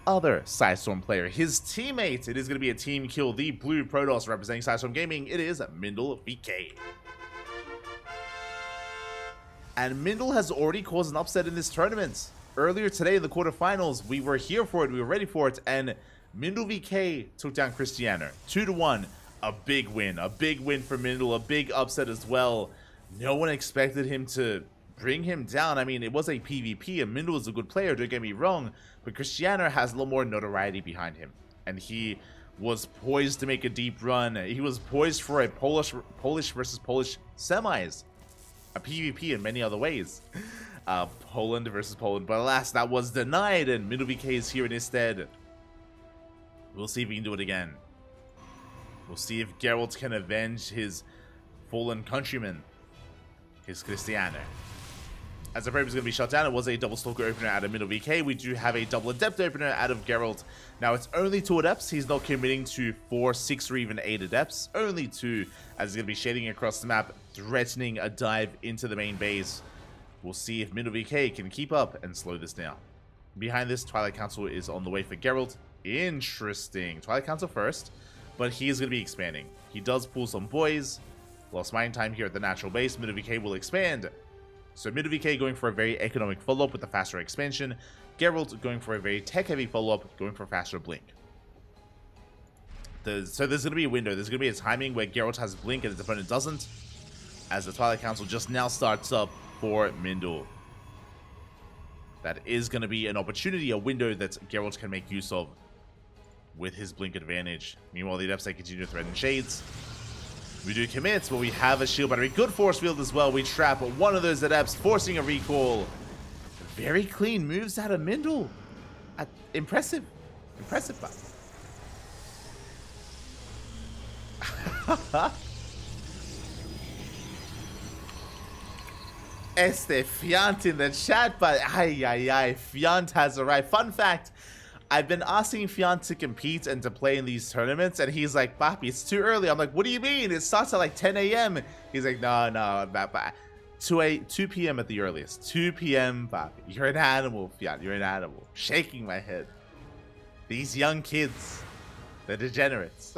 other Sidestorm player, his teammate. It is going to be a team kill. The blue Protoss, representing Sidestorm Gaming. It is Mindle VK. And Mindle has already caused an upset in this tournament. Earlier today in the quarterfinals, we were here for it, we were ready for it, and Mindle VK took down Cristiano 2-1. A big win for Mindle, a big upset as well. No one expected him to bring him down. I mean, it was a PvP, and Mindle is a good player, don't get me wrong, but Cristiano has a little more notoriety behind him, and he was poised to make a deep run. He was poised for a Polish versus Polish semis, a PvP in many other ways. Poland versus Poland, but alas, that was denied, and Mindle VK is here in his stead. We'll see if we can do it again. We'll see if Geralt can avenge his fallen countryman, his Cristiano. As the frame is going to be shut down, it was a double Stalker opener out of Mindle VK. We do have a double Adept opener out of Geralt. Now, it's only 2 Adepts. He's not committing to 4, 6, or even 8 Adepts. Only 2, as he's going to be shading across the map, threatening a dive into the main base. We'll see if Mindle VK can keep up and slow this down. Behind this, Twilight Council is on the way for Geralt. Interesting. Twilight Council first, but he is going to be expanding. He does pull some boys. Lost mining time here at the natural base. Mindle VK will expand. So Mindle VK going for a very economic follow-up with a faster expansion. Geralt going for a very tech-heavy follow-up, going for a faster blink. So there's going to be a window. There's going to be a timing where Geralt has blink and his opponent doesn't, as the Twilight Council just now starts up for Mindle. That is going to be an opportunity, a window that Geralt can make use of with his blink advantage. Meanwhile, the Adepts continue to threaten Shades. We do commit, but we have a shield battery. Good force field as well. We trap one of those Adepts, forcing a recall. Very clean moves out of Mindle. Impressive. Impressive. Fiant in the chat, but Fiant has arrived. Fun fact, I've been asking Fiant to compete and to play in these tournaments, and he's like, Papi, it's too early. I'm like, what do you mean? It starts at like 10 a.m. He's like, no, 2 p.m. at the earliest. 2 p.m., Papi. You're an animal, Fiant. You're an animal. Shaking my head. These young kids, they're degenerates.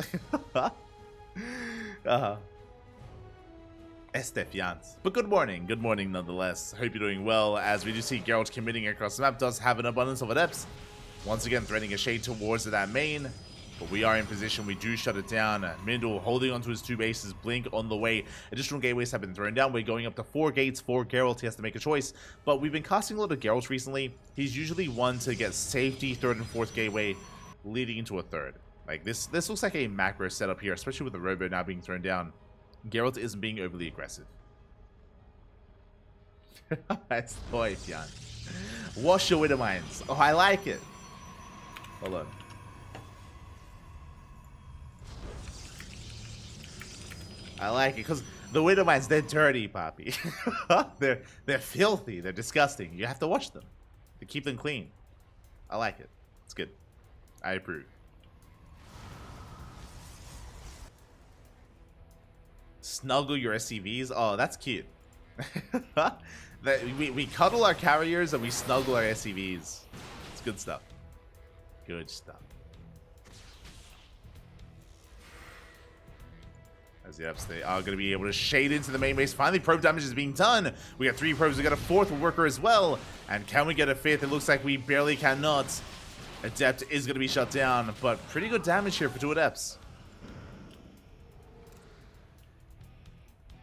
Fiant. But good morning nonetheless. Hope you're doing well, as we do see Geralt committing across the map. Does have an abundance of Adepts. Once again, threading a shade towards that main, but we are in position. We do shut it down. Mindle holding onto his 2 bases. Blink on the way. Additional gateways have been thrown down. We're going up to 4 gates for Geralt. He has to make a choice, but we've been casting a lot of Geralt recently. He's usually one to get safety 3rd and 4th gateway, leading into a 3rd. Like this looks like a macro setup here, especially with the Robo now being thrown down. Geralt isn't being overly aggressive. That's boy, Fiant. Wash your Widow Mines. Oh, I like it. Hold on. I like it because The Widow Mines, they're dirty, Poppy. they're filthy. They're disgusting. You have to wash them to keep them clean. I like it. It's good. I approve. Snuggle your SCVs. Oh, that's cute. we cuddle our carriers and we snuggle our SCVs. It's good stuff. Good stuff. As the Eps, they are going to be able to shade into the main base. Finally, probe damage is being done. We got 3 probes. We got a 4th worker as well. And can we get a 5th? It looks like we barely cannot. Adept is going to be shut down, but pretty good damage here for 2 Adepts.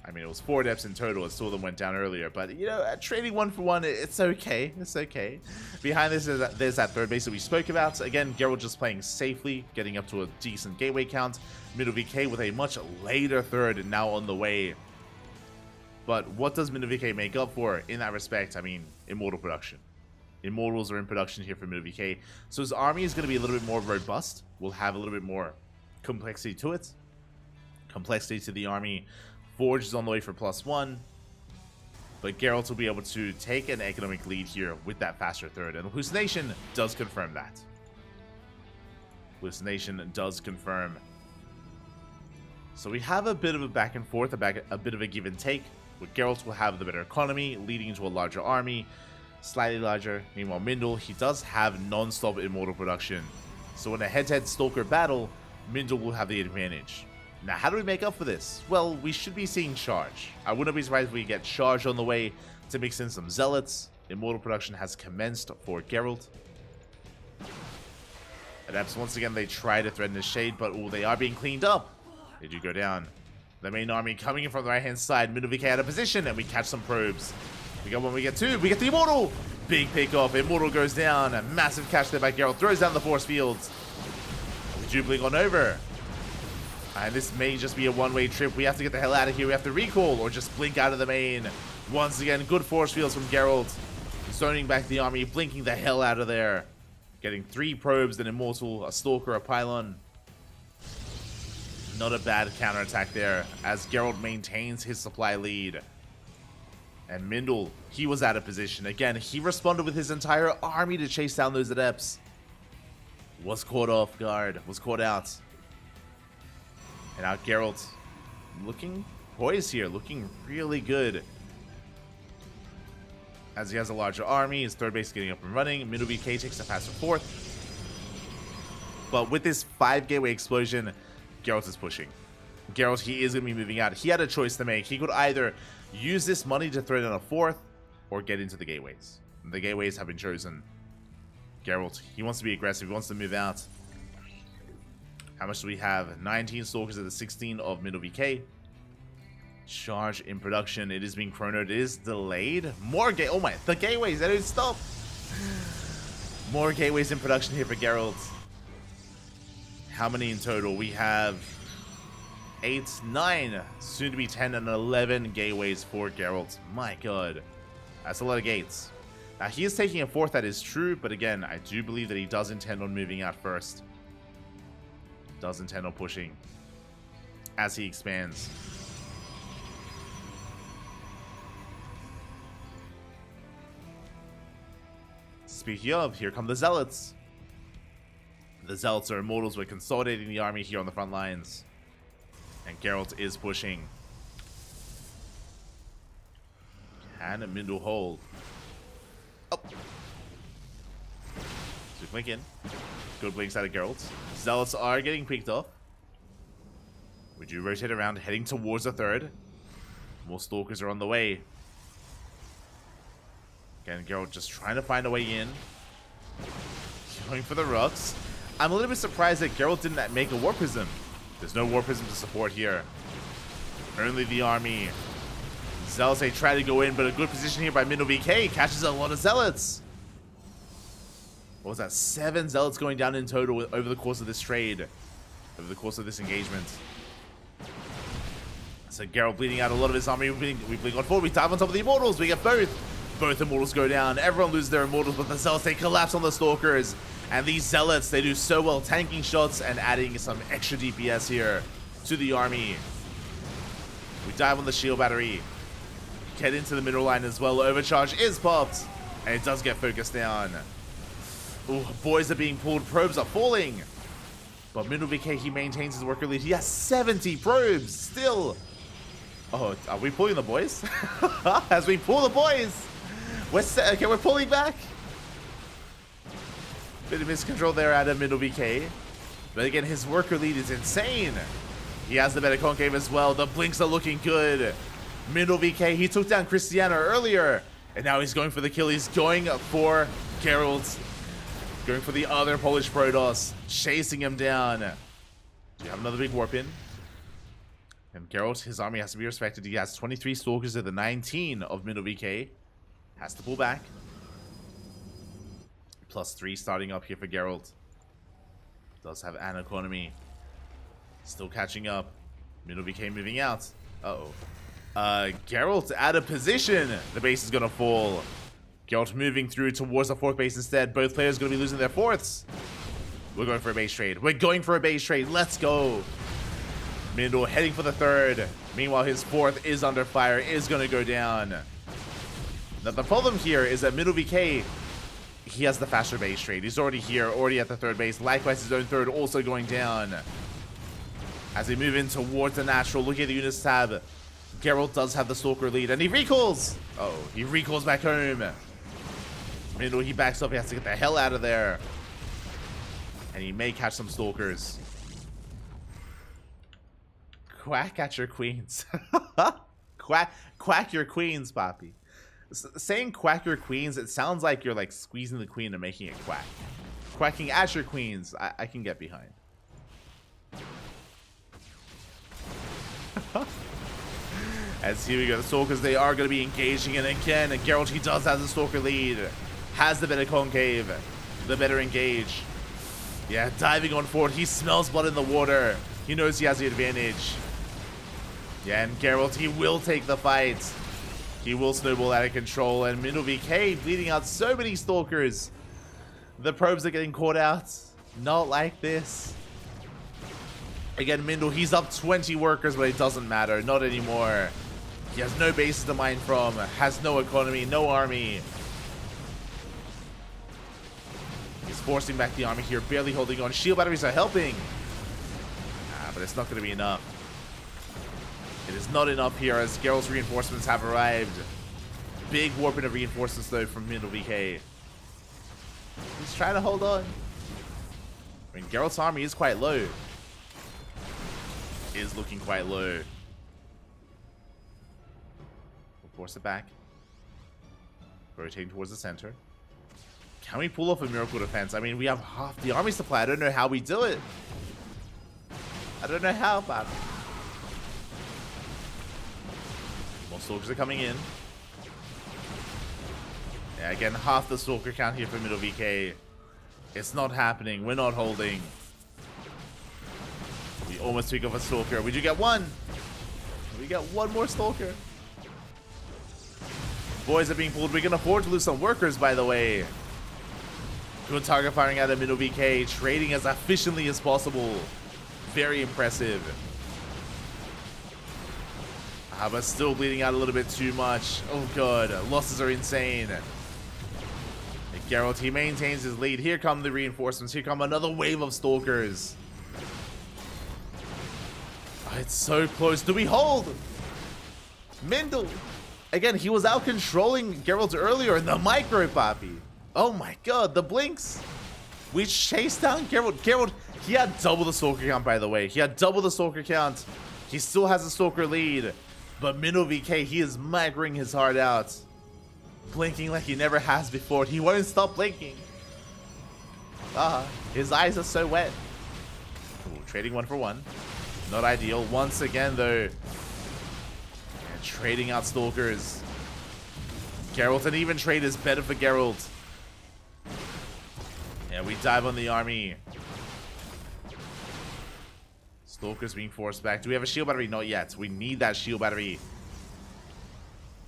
I mean, it was 4 Adepts in total, as 2 of them went down earlier. But, you know, trading 1 for 1, it's okay. It's okay. Behind this, there's that 3rd base that we spoke about. Again, Geralt just playing safely, getting up to a decent gateway count. Middle VK with a much later 3rd now on the way. But what does Middle VK make up for in that respect? I mean, Immortal production. Immortals are in production here for Middle VK. So his army is going to be a little bit more robust. We'll have a little bit more complexity to it. Complexity to the army. Forge is on the way for +1, but Geralt will be able to take an economic lead here with that faster 3rd, and Hallucination does confirm that. Hallucination does confirm. So we have a bit of a back and forth, a bit of a give and take, where Geralt will have the better economy, leading into a larger army, slightly larger. Meanwhile, Mindel, he does have non-stop Immortal production. So in a head-to-head Stalker battle, Mindel will have the advantage. Now, how do we make up for this? Well, we should be seeing Charge. I wouldn't be surprised if we get Charge on the way to mix in some Zealots. Immortal production has commenced for Geralt. Adepts, once again, they try to threaten the shade, but they are being cleaned up. They do go down. The main army coming in from the right-hand side. Middle VK out of position, and we catch some probes. We got 1, we get 2, we get the Immortal! Big pick off. Immortal goes down. A massive catch there by Geralt. Throws down the force fields. We do blink on over. And this may just be a one-way trip. We have to get the hell out of here. We have to recall or just blink out of the main. Once again, good force fields from Geralt. Zoning back the army, blinking the hell out of there. Getting 3 probes, an Immortal, a Stalker, a Pylon. Not a bad counterattack there, as Geralt maintains his supply lead. And Mindel, he was out of position. Again, he responded with his entire army to chase down those Adepts. Was caught off guard, was caught out. And now Geralt looking poised here, looking really good. As he has a larger army, his 3rd base getting up and running. Middle VK takes a faster 4th. But with this 5 gateway explosion, Geralt is pushing. Geralt, he is going to be moving out. He had a choice to make. He could either use this money to throw down a 4th or get into the gateways. The gateways have been chosen. Geralt, he wants to be aggressive. He wants to move out. How much do we have? 19 Stalkers at the 16 of Middle VK. Charge in production. It is being chronoed. It is delayed. More oh my, the gateways, they don't stop. More gateways in production here for Geralt. How many in total? We have 8, 9, soon to be 10 and 11 gateways for Geralt. My god. That's a lot of gates. Now he is taking a 4th, that is true, but again, I do believe that he does intend on moving out first. Does intend on pushing as he expands. Speaking of, here come the Zealots. The Zealots are Immortals. We're consolidating the army here on the front lines. And Geralt is pushing. Can Mindel hold? Oh. So blink in. Good blinks out of Geralt. Zealots are getting picked off. We do rotate around, heading towards the 3rd. More Stalkers are on the way. Again, Geralt just trying to find a way in. Going for the rocks. I'm a little bit surprised that Geralt didn't make a War Prism. There's no War Prism to support here. Only the army. Zealots, they try to go in, but a good position here by Middle VK. Catches a lot of Zealots. What was that? 7 Zealots going down in total over the course of this trade. Over the course of this engagement. So Geralt bleeding out a lot of his army. We blink on forward. We dive on top of the Immortals. We get both. Both Immortals go down. Everyone loses their Immortals, but the Zealots, they collapse on the Stalkers. And these Zealots, they do so well tanking shots and adding some extra DPS here to the army. We dive on the shield battery. Get into the middle line as well. Overcharge is popped. And it does get focused down. Ooh, boys are being pulled. Probes are falling. But MinoVK, he maintains his worker lead. He has 70 probes still. Oh, are we pulling the boys? As we pull the boys. Okay, we're pulling back. Bit of miscontrol there out of MinoVK. But again, his worker lead is insane. He has the better concave as well. The blinks are looking good. MinoVK, he took down Cristiano earlier. And now he's going for the kill. He's going for Geralt. Going for the other Polish Protoss. Chasing him down. We have another big warp in. And Geralt, his army has to be respected. He has 23 Stalkers at the 19 of MinoVK. Has to pull back. +3 starting up here for Geralt. Does have an economy. Still catching up. MinoVK moving out. Uh-oh. Geralt out of position. The base is going to fall. Geralt moving through towards the 4th base instead. Both players going to be losing their 4ths. We're going for a base trade. We're going for a base trade. Let's go. Mindor heading for the 3rd. Meanwhile, his 4th is under fire. Is going to go down. Now, the problem here is that MinoVK, he has the faster base trade. He's already here, already at the 3rd base. Likewise, his own 3rd also going down. As they move in towards the natural, look at the units tab. Geralt does have the Stalker lead, and he recalls. Uh oh, he recalls back home. Mindor, he backs up. He has to get the hell out of there. And he may catch some Stalkers. Quack at your queens. Quack your queens, Poppy. Saying quack your queens, it sounds like you're like squeezing the queen and making it quack. Quacking at your queens, I can get behind. As here we go, the Stalkers, they are going to be engaging, and again, Geralt, he does have the Stalker lead. Has the better concave, the better engage. Yeah, diving on forward, he smells blood in the water. He knows he has the advantage. Yeah, and Geralt, he will take the fight. He will snowball out of control, and MinoVK bleeding out so many Stalkers. The probes are getting caught out. Not like this. Again, Mindor, he's up 20 workers, but it doesn't matter. Not anymore. He has no bases to mine from. Has no economy, no army. He's forcing back the army here, barely holding on. Shield batteries are helping. But it's not going to be enough. It is not enough here as Geralt's reinforcements have arrived. Big warping of reinforcements though from MinoVK. He's trying to hold on. I mean, Geralt's army is quite low. Is looking quite low. We'll force it back. Rotating towards the center. Can we pull off a miracle defense? I mean, we have half the army supply. I don't know how we do it. I don't know how, but more Stalkers are coming in. Yeah, again, half the Stalker count here for MinoVK. It's not happening. We're not holding. We almost pick off a Stalker. We do get one. We get one more Stalker. Boys are being pulled. We can afford to lose some workers, by the way. Good target firing out of MinoVK. Trading as efficiently as possible. Very impressive. But still bleeding out a little bit too much. Oh god, losses are insane. Geralt, he maintains his lead. Here come the reinforcements. Here come another wave of Stalkers. Oh, it's so close. Do we hold? Mindor. Again, he was out controlling Geralt earlier in the micro, Papi. Oh my god, the blinks. We chased down Geralt. Geralt, he had double the Stalker count, by the way. He had double the Stalker count. He still has a Stalker lead. But MinoVK, he is microing his heart out. Blinking like he never has before. He won't stop blinking. His eyes are so wet. Ooh, trading 1 for 1. Not ideal. Once again, though. And trading out Stalkers. Geralt, an even trade is better for Geralt. Yeah, we dive on the army. Stalkers being forced back. Do we have a shield battery? Not yet. We need that shield battery.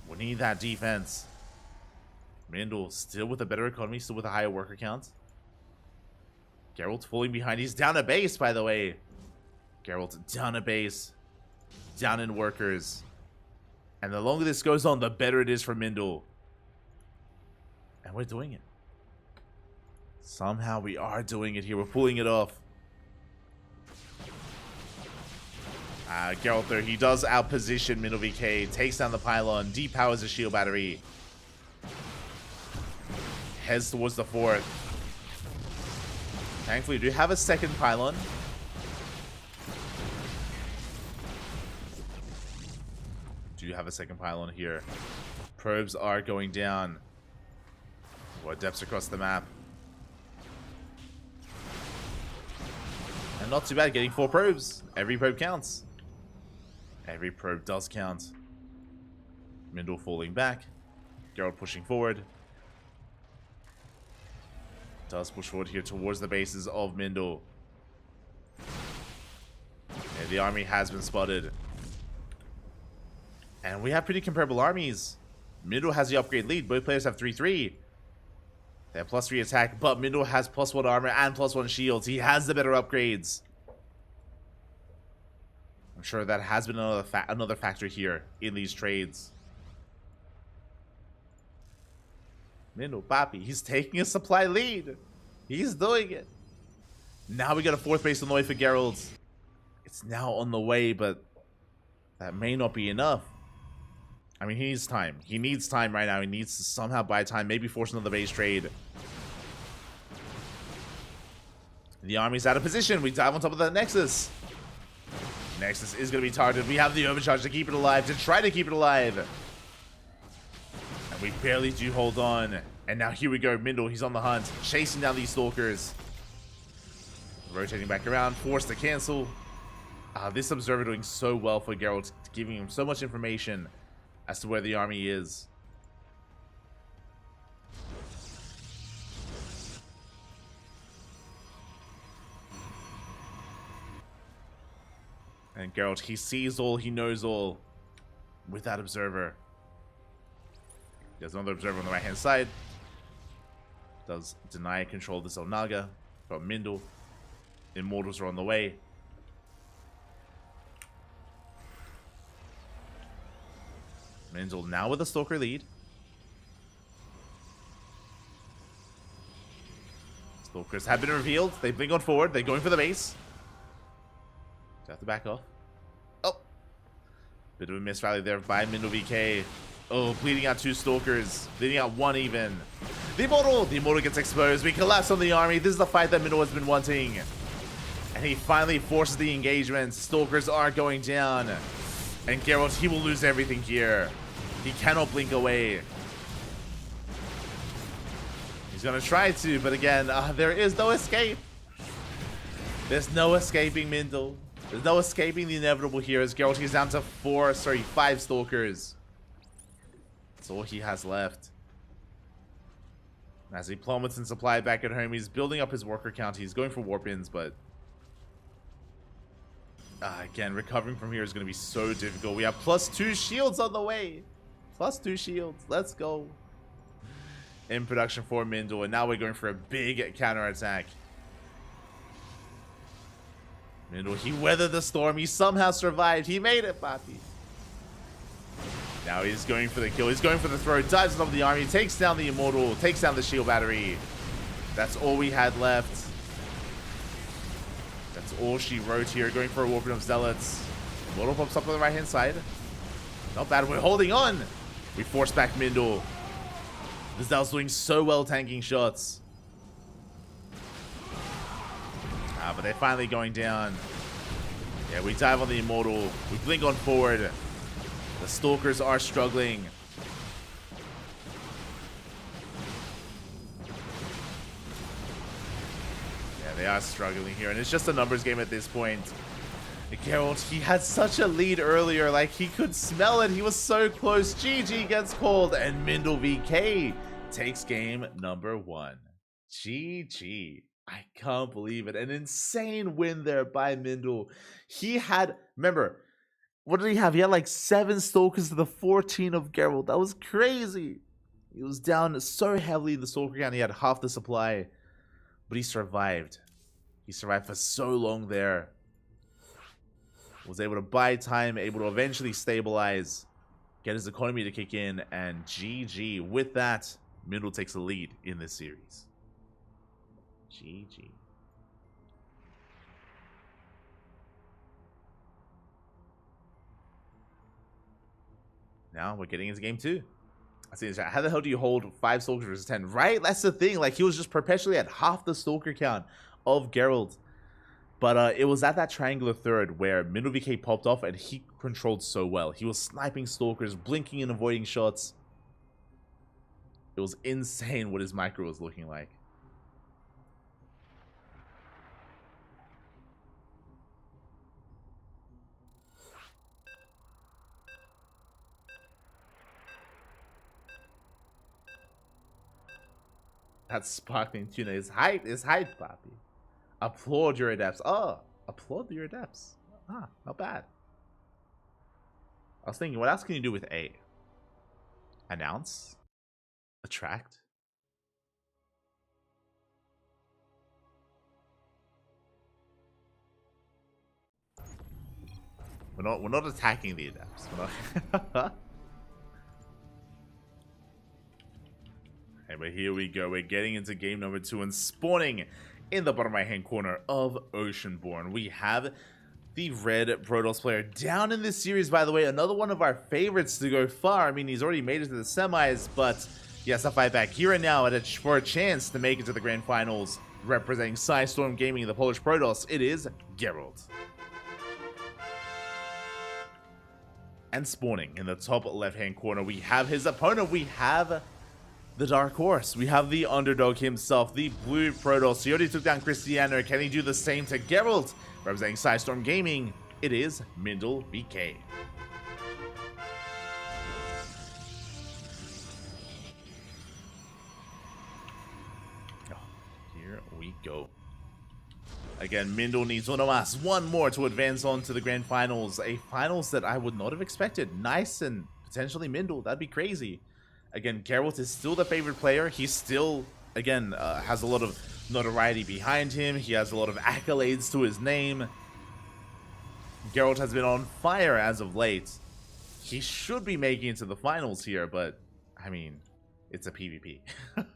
We need that defense. Mindor still with a better economy, still with a higher worker count. Geralt falling behind. He's down a base, by the way. Geralt down a base. Down in workers. And the longer this goes on, the better it is for Mindle. And we're doing it. Somehow we are doing it here. We're pulling it off. Geralt there, he does outposition Mindle VK. Takes down the pylon. Depowers the shield battery. Heads towards the fourth. Thankfully, we do have a second pylon. Do have a second pylon here. Probes are going down. What depths across the map. And not too bad, getting 4 probes. Every probe counts. Every probe does count. Mindle falling back. Geralt pushing forward. Does push forward here towards the bases of Mindle. And the army has been spotted. And we have pretty comparable armies. Mindle has the upgrade lead. Both players have 3-3. They have +3 attack, but Mindle has +1 armor and +1 shields. He has the better upgrades. I'm sure that has been another factor here in these trades. Mindle, Papi, he's taking a supply lead. He's doing it. Now we got a 4th base on the way for Geralt. It's now on the way, but that may not be enough. I mean, he needs time. He needs time right now. He needs to somehow buy time. Maybe force another base trade. The army's out of position. We dive on top of the Nexus. Nexus is going to be targeted. We have the overcharge to keep it alive. To try to keep it alive. And we barely do hold on. And now here we go. Mindle, he's on the hunt. Chasing down these stalkers. Rotating back around. Forced to cancel. This observer doing so well for Geralt. Giving him so much information as to where the army is. And Geralt, he sees all, he knows all with that observer. There's another observer on the right hand side. Does deny control of this Onaga from Mindle. Immortals are on the way. Mindle now with a Stalker lead. Stalkers have been revealed. They've been going forward. They're going for the base. They have to back off. Oh. Bit of a miss rally there by Mindle VK. Oh, bleeding out 2 Stalkers. Bleeding out 1 even. The Immortal! The Immortal gets exposed. We collapse on the army. This is the fight that Mindle has been wanting. And he finally forces the engagement. Stalkers are going down. And Geralt, he will lose everything here. He cannot blink away. He's going to try to, but again, there is no escape. There's no escaping Mindle. There's no escaping the inevitable here as Geralt is down to 5 Stalkers. That's all he has left. As he plummets in supply back at home, he's building up his worker count. He's going for warp-ins, but again, recovering from here is going to be so difficult. We have +2 shields on the way. +2 shields. Let's go. In production for Mindle, and now we're going for a big counterattack. Mindle, he weathered the storm. He somehow survived. He made it, Papi. Now he's going for the kill. He's going for the throw. Dives on top of the army. Takes down the Immortal. Takes down the shield battery. That's all we had left. That's all she wrote here. Going for a warping of Zealots. Immortal pops up on the right hand side. Not bad. We're holding on. We force back Mindle. The Zealot's doing so well tanking shots. But they're finally going down. Yeah, we dive on the Immortal. We blink on forward. The Stalkers are struggling. Yeah, they are struggling here. And it's just a numbers game at this point. Geralt, he had such a lead earlier. Like, he could smell it. He was so close. GG gets called. And Mindle VK takes game number 1. GG. I can't believe it. An insane win there by Mindle. He had, remember, what did he have? He had like 7 Stalkers to the 14 of Geralt. That was crazy. He was down so heavily in the Stalker count. He had half the supply. But he survived. He survived for so long there. Was able to buy time, able to eventually stabilize. get his economy to kick in, and GG. With that, Mindle takes the lead in this series. GG. Now we're getting into game 2. I see this. How the hell do you hold 5 Stalkers versus 10? Right? That's the thing. Like, he was just perpetually at half the Stalker count of Geralt. But it was at that triangular third where Mindle VK popped off and he controlled so well. He was sniping Stalkers, blinking and avoiding shots. It was insane what his micro was looking like. That sparkling tuna is hype, Poppy. Applaud your adepts. Oh, applaud your adepts. Ah, not bad. I was thinking, what else can you do with A? Announce? Attract? We're not attacking the adepts. We're not Okay, but here we go. We're getting into game number 2 and spawning in the bottom right hand corner of Oceanborn. We have the red Protoss player down in this series, by the way. Another one of our favorites to go far. I mean, he's already made it to the semis, but he has to fight back here and now for a chance to make it to the grand finals. Representing Psystorm Gaming, the Polish Protoss, it is Geralt. And spawning in the top left hand corner, we have his opponent. We have the Dark Horse. We have the underdog himself, the blue Protoss. He already took down Cristiano. Can he do the same to Geralt? Representing Psystorm Gaming, it is Mindle VK. Oh, here we go. Again, Mindle needs one more to advance on to the grand finals. A finals that I would not have expected. Nice and potentially Mindle. That'd be crazy. Again, Geralt is still the favorite player. He still, again, has a lot of notoriety behind him. He has a lot of accolades to his name. Geralt has been on fire as of late. He should be making it to the finals here, but, I mean, it's a PvP.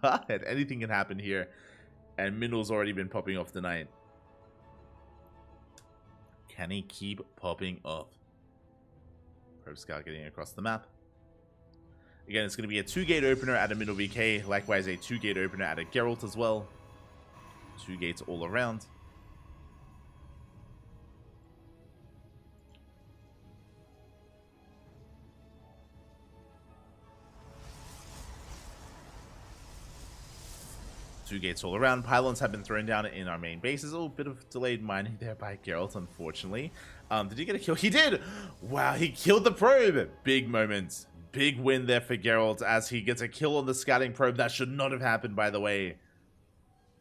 And anything can happen here. And Mindle's already been popping off tonight. Can he keep popping off? Probe Scout getting across the map. Again, it's going to be a 2-gate opener at a Mindle VK. Likewise, a 2-gate opener at a Geralt as well. 2 gates all around. Two gates all around. Pylons have been thrown down in our main bases. A little bit of delayed mining there by Geralt, unfortunately. Did he get a kill? He did! Wow, he killed the probe! Big moment. Big win there for Geralt as he gets a kill on the scouting probe. That should not have happened, by the way.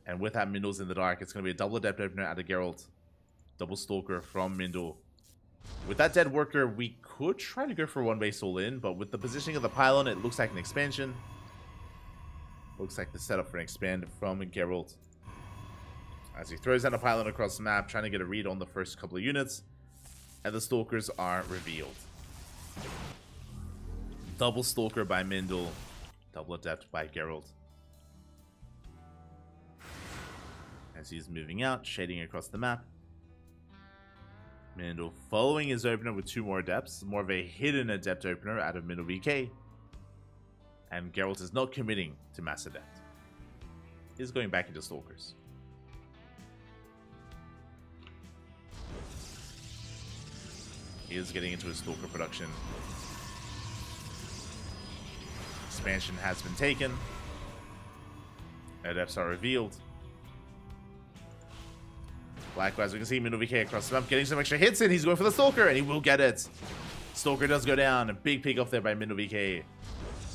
And with that, Mindle's in the dark. It's going to be a double adept opener out of Geralt. Double stalker from Mindle. With that dead worker, we could try to go for one base all in, but with the positioning of the pylon, it looks like an expansion. Looks like the setup for an expand from Geralt. As he throws down a pylon across the map, trying to get a read on the first couple of units. And the stalkers are revealed. Double stalker by Mindle. Double adept by Geralt. As he's moving out, shading across the map. Mindle following his opener with 2 more adepts. More of a hidden adept opener out of Mindle VK. And Geralt is not committing to mass adept. He's going back into stalkers. He is getting into his stalker production. Expansion has been taken. Adepts are revealed. Likewise, we can see Mindle VK across the map getting some extra hits in. He's going for the Stalker, and he will get it. Stalker does go down. A big pick off there by Mindle VK.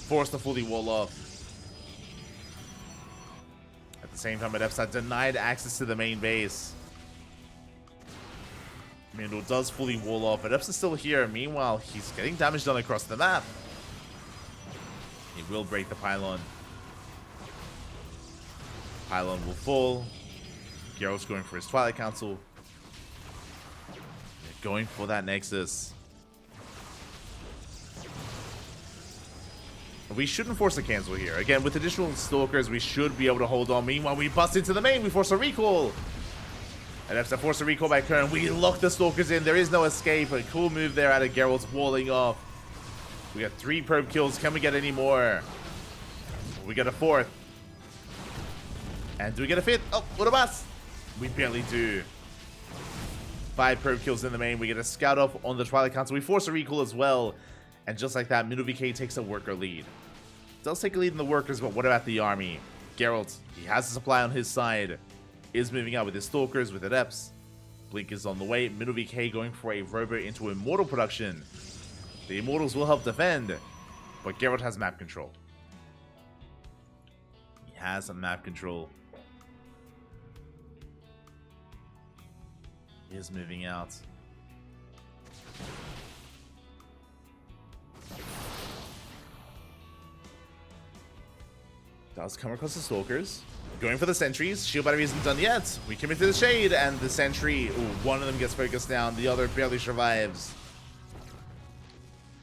Forced to fully wall off. At the same time, Adepts are denied access to the main base. Mindle does fully wall off. Adepts is still here. Meanwhile, he's getting damage done across the map. He will break the pylon. Pylon will fall. Geralt's going for his Twilight Council. They're going for that Nexus. We shouldn't force a cancel here. Again, with additional Stalkers, we should be able to hold on. Meanwhile, we bust into the main. We force a recall. And after force a recall by Kern, we lock the Stalkers in. There is no escape. A cool move there out of Geralt's walling off. We got 3 probe kills. Can we get any more? We get a 4th. And do we get a 5th? Oh, what a bust. We barely do. 5 probe kills in the main. We get a scout off on the Twilight Council. We force a recall as well. And just like that, MinoVK takes a worker lead. Does take a lead in the workers, but what about the army? Geralt, he has the supply on his side. Is moving out with his Stalkers, with Adepts. Blink is on the way. MinoVK going for a robo into Immortal production. The Immortals will help defend, but Geralt has map control. He has some map control. He is moving out. Does come across the Stalkers. Going for the sentries. Shield battery isn't done yet. We commit to the shade, and the sentry, one of them gets focused down. The other barely survives.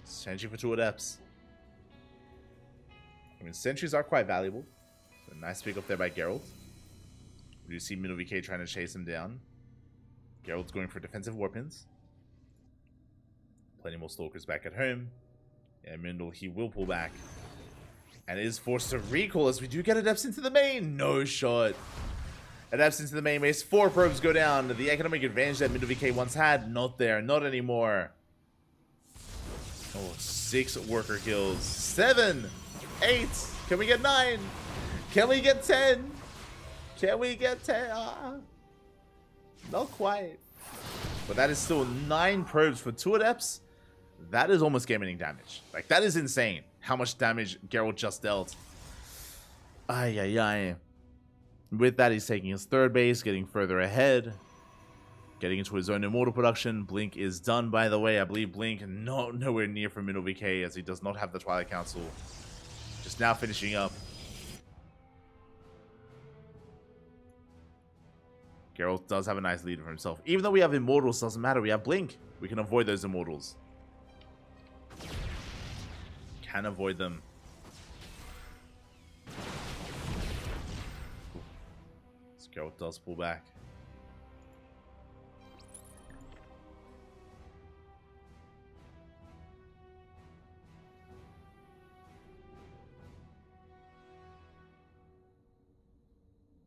Sentry for 2 Adepts. I mean, sentries are quite valuable. So nice pick up there by Geralt. We do see MinoVK trying to chase him down. Geralt's going for defensive weapons. Plenty more Stalkers back at home. And Mindel, he will pull back. And is forced to recall as we do get Adepts into the main. No shot. Adepts into the main base. 4 probes go down. The economic advantage that MinoVK once had, not there. Not anymore. Oh, 6 worker kills. 7. 8. Can we get 9? Can we get 10? Can we get 10? Not quite. But that is still 9 probes for 2 Adepts. That is almost game-ending damage. Like, that is insane. How much damage Geralt just dealt. Ay, ay, ay. With that, he's taking his 3rd base, getting further ahead. Getting into his own Immortal production. Blink is done, by the way. I believe Blink nowhere near for MinoVK, as he does not have the Twilight Council. Just now finishing up. Geralt does have a nice lead for himself. Even though we have Immortals, doesn't matter. We have Blink. We can avoid those Immortals. Can avoid them. Geralt does pull back.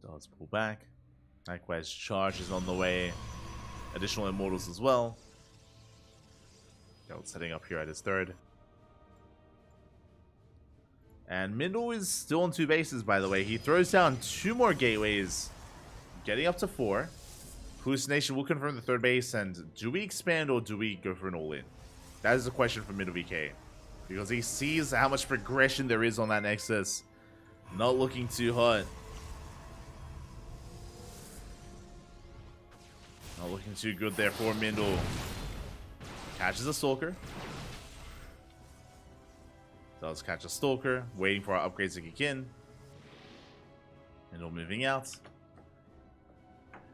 Does pull back. Likewise, charge is on the way. Additional Immortals as well. Geralt setting up here at his 3rd. And Mindel is still on 2 bases, by the way. He throws down 2 more gateways, getting up to 4. Hallucination will confirm the 3rd base, and do we expand or do we go for an all-in? That is the question for MinoVK. Because he sees how much progression there is on that Nexus. Not looking too hot. Not looking too good there for Mindel. Catches a Stalker. Does catch a Stalker, waiting for our upgrades to kick in. Mindel moving out.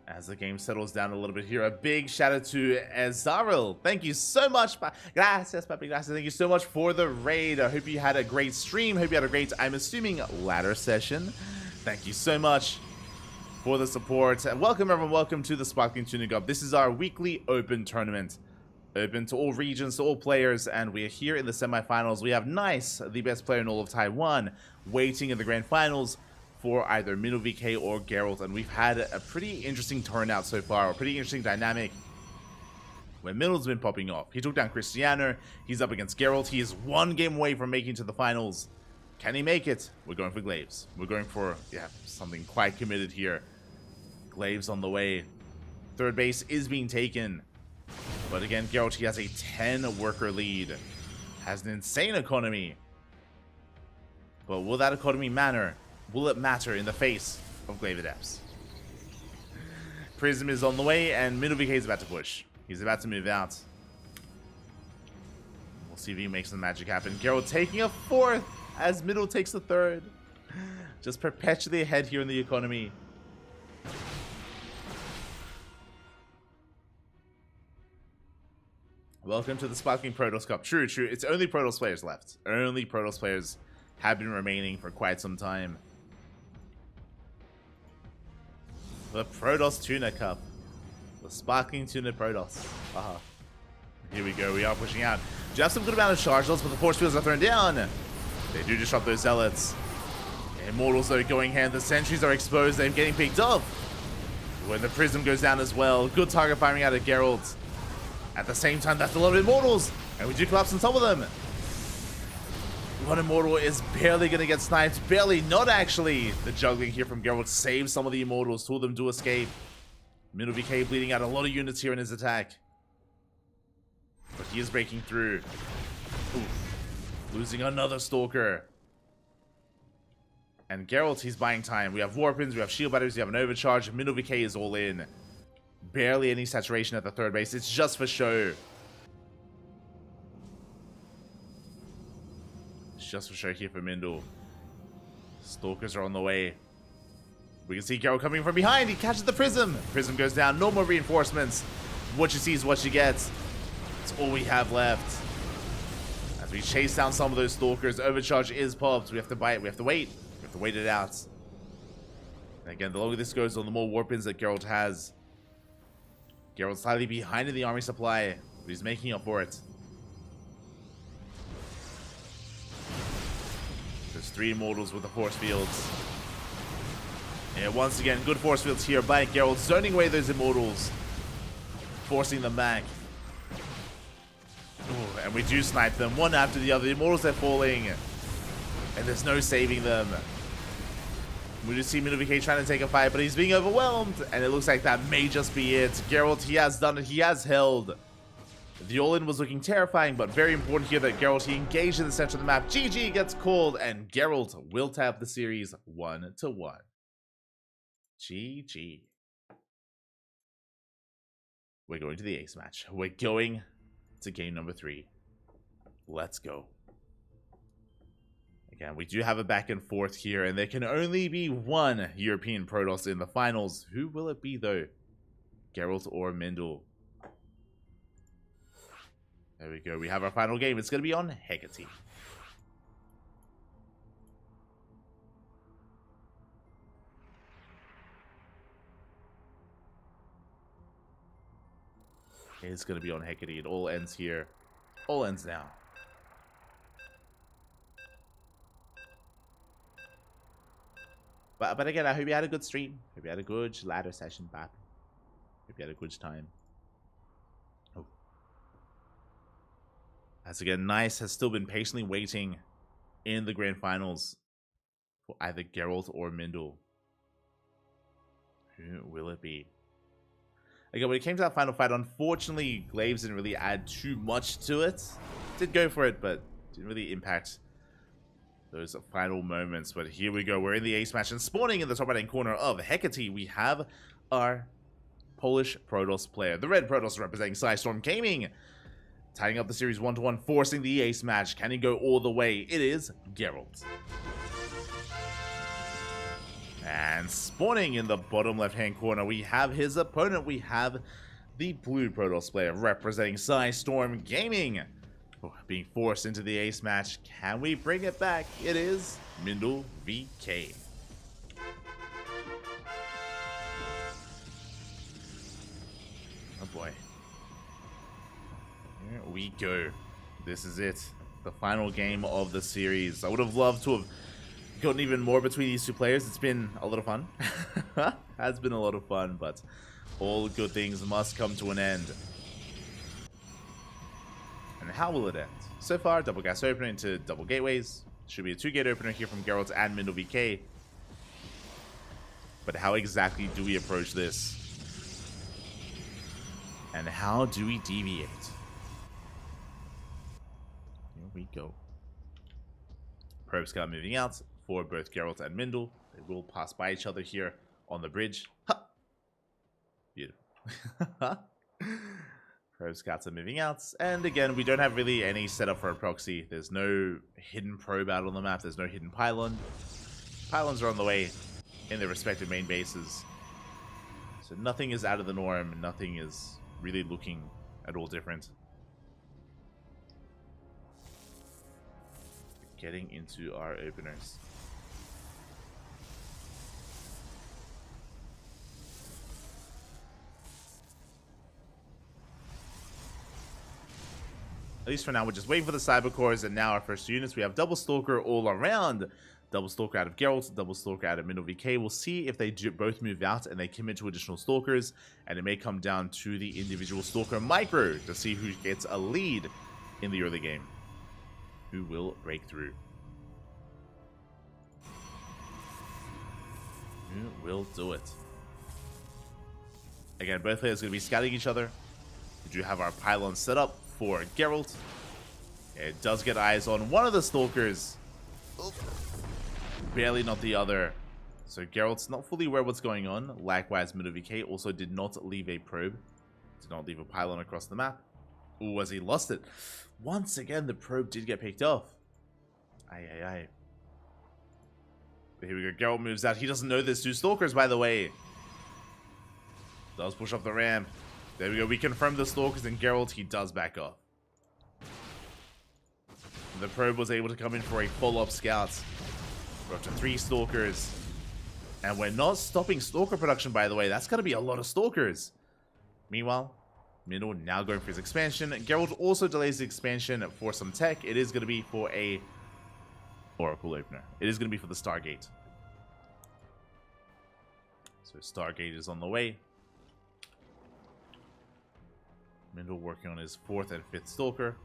As the game settles down a little bit here, a big shout out to Azaril. Thank you so much. Gracias, papi, gracias. Thank you so much for the raid. I hope you had a great stream. Hope you had a great, I'm assuming, ladder session. Thank you so much for the support. And welcome, everyone. Welcome to the Sparkling Tuna Cup. This is our weekly open tournament. Open to all regions, to all players, and we are here in the semifinals. We have Nice, the best player in all of Taiwan, waiting in the grand finals for either MinoVK or Geralt, and we've had a pretty interesting turnout so far, a pretty interesting dynamic where Mindel's been popping off. He took down Cristiano, he's up against Geralt, he is 1 game away from making it to the finals. Can he make it? We're going for Glaives. We're going for, yeah, something quite committed here. Glaives on the way. 3rd base is being taken. But again, Geralt, he has a 10 worker lead. Has an insane economy. But will that economy matter? Will it matter in the face of Glaive Adepts? Prism is on the way, and MinoVK is about to push. He's about to move out. We'll see if he makes the magic happen. Geralt taking a 4th as Mindel takes the 3rd. Just perpetually ahead here in the economy. Welcome to the Sparkling Protoss Cup. True, true. It's only Protoss players left. Only Protoss players have been remaining for quite some time. The Protoss Tuna Cup. The Sparkling Tuna Protoss. Here we go, we are pushing out. Do have some good amount of charge loss, but the force fields are thrown down. They do disrupt those zealots. Immortals though going hand, the sentries are exposed, they're getting picked up. When the prism goes down as well, good target firing out of Geralt. At the same time, that's a lot of immortals, and we do collapse on top of them. One immortal is barely going to get sniped, barely, not actually. The juggling here from Geralt saves some of the immortals, two of them do escape. Middle VK bleeding out a lot of units here in his attack. But he is breaking through. Oof. Losing another Stalker. And Geralt, he's buying time. We have Warpins, we have Shield Batteries, we have an Overcharge. Middle VK is all in. Barely any saturation at the third base. It's just for show. It's just for show here for Mindle. Stalkers are on the way. We can see Geralt coming from behind. He catches the Prism. Prism goes down. No more reinforcements. What you see is what you get. That's all we have left. As we chase down some of those Stalkers, Overcharge is popped. We have to buy it. We have to wait. We have to wait it out. And again, the longer this goes on, the more Warpins that Geralt has. Geralt's slightly behind in the army supply, but he's making up for it. There's 3 immortals with the force fields. And once again, good force fields here by Geralt, zoning away those immortals, forcing them back. Ooh, and we do snipe them one after the other. The immortals are falling, and there's no saving them. We just see Middle VK trying to take a fight, but he's being overwhelmed, and it looks like that may just be it. Geralt, he has done it. He has held. The all-in was looking terrifying, but very important here that Geralt, he engaged in the center of the map. GG gets called, and Geralt will tap the series 1-1. GG. We're going to the ace match. We're going to game number 3. Let's go. Again, we do have a back and forth here, and there can only be one European Protoss in the finals. Who will it be, though? Geralt or Mindle? There we go. We have our final game. It's going to be on Hecate. It's going to be on Hecate. It all ends here. All ends now. But again, I hope you had a good stream. Hope you had a good ladder session, Bap. Hope you had a good time. Oh. As again, Nice has still been patiently waiting in the grand finals for either Geralt or Mindle. Who will it be? Again, when it came to that final fight, unfortunately, Glaives didn't really add too much to it. Did go for it, but didn't really impact those final moments. But here we go. We're in the ace match, and spawning in the top right-hand corner of Hecate, we have our Polish Protoss player. The red Protoss representing Storm Gaming. Tying up the series 1-1, forcing the ace match. Can he go all the way? It is Geralt. And spawning in the bottom left-hand corner, we have his opponent. We have the blue Protoss player representing Storm Gaming. Being forced into the ace match. Can we bring it back? It is Mindle VK. Oh boy. Here we go. This is it. The final game of the series. I would have loved to have gotten even more between these two players. It's been a lot of fun. Has been a lot of fun, but all good things must come to an end. And how will it end? So far, double gas opener into double gateways. Should be a 2-gate opener here from Geralt and Mindle VK. But how exactly do we approach this? And how do we deviate? Here we go. Probe Scout moving out for both Geralt and Mindle. They will pass by each other here on the bridge. Ha! Beautiful. Probe Scouts are moving out, and again, we don't have really any setup for a proxy. There's no hidden probe out on the map, there's no hidden pylon. Pylons are on the way in their respective main bases. So nothing is out of the norm, nothing is really looking at all different. getting into our openers. At least for now, we're just waiting for the Cyber Cores, and now our first units. We have Double Stalker all around. Double Stalker out of Geralt, Double Stalker out of Middle VK. We'll see if they both move out and they commit to additional Stalkers, and it may come down to the individual Stalker micro to see who gets a lead in the early game. Who will break through? Who will do it? Again, both players are going to be scouting each other. We do have our pylon set up for Geralt. It does get eyes on one of the Stalkers. Oop. Barely not the other. So Geralt's not fully aware what's going on. Likewise, Middle VK also did not leave a probe. Did not leave a pylon across the map. Ooh, as he lost it. Once again, the probe did get picked off. Aye. But here we go. Geralt moves out. He doesn't know there's two Stalkers, by the way. Does push off the ramp. There we go. We confirm the Stalkers, and Geralt, he does back off. The probe was able to come in for a follow-up scout. We're up to 3 Stalkers. And we're not stopping Stalker production, by the way. That's going to be a lot of Stalkers. Meanwhile, Middle now going for his expansion. Geralt also delays the expansion for some tech. It is going to be for a Oracle opener. It is going to be for the Stargate. So Stargate is on the way. Mindle working on his 4th and 5th Stalker.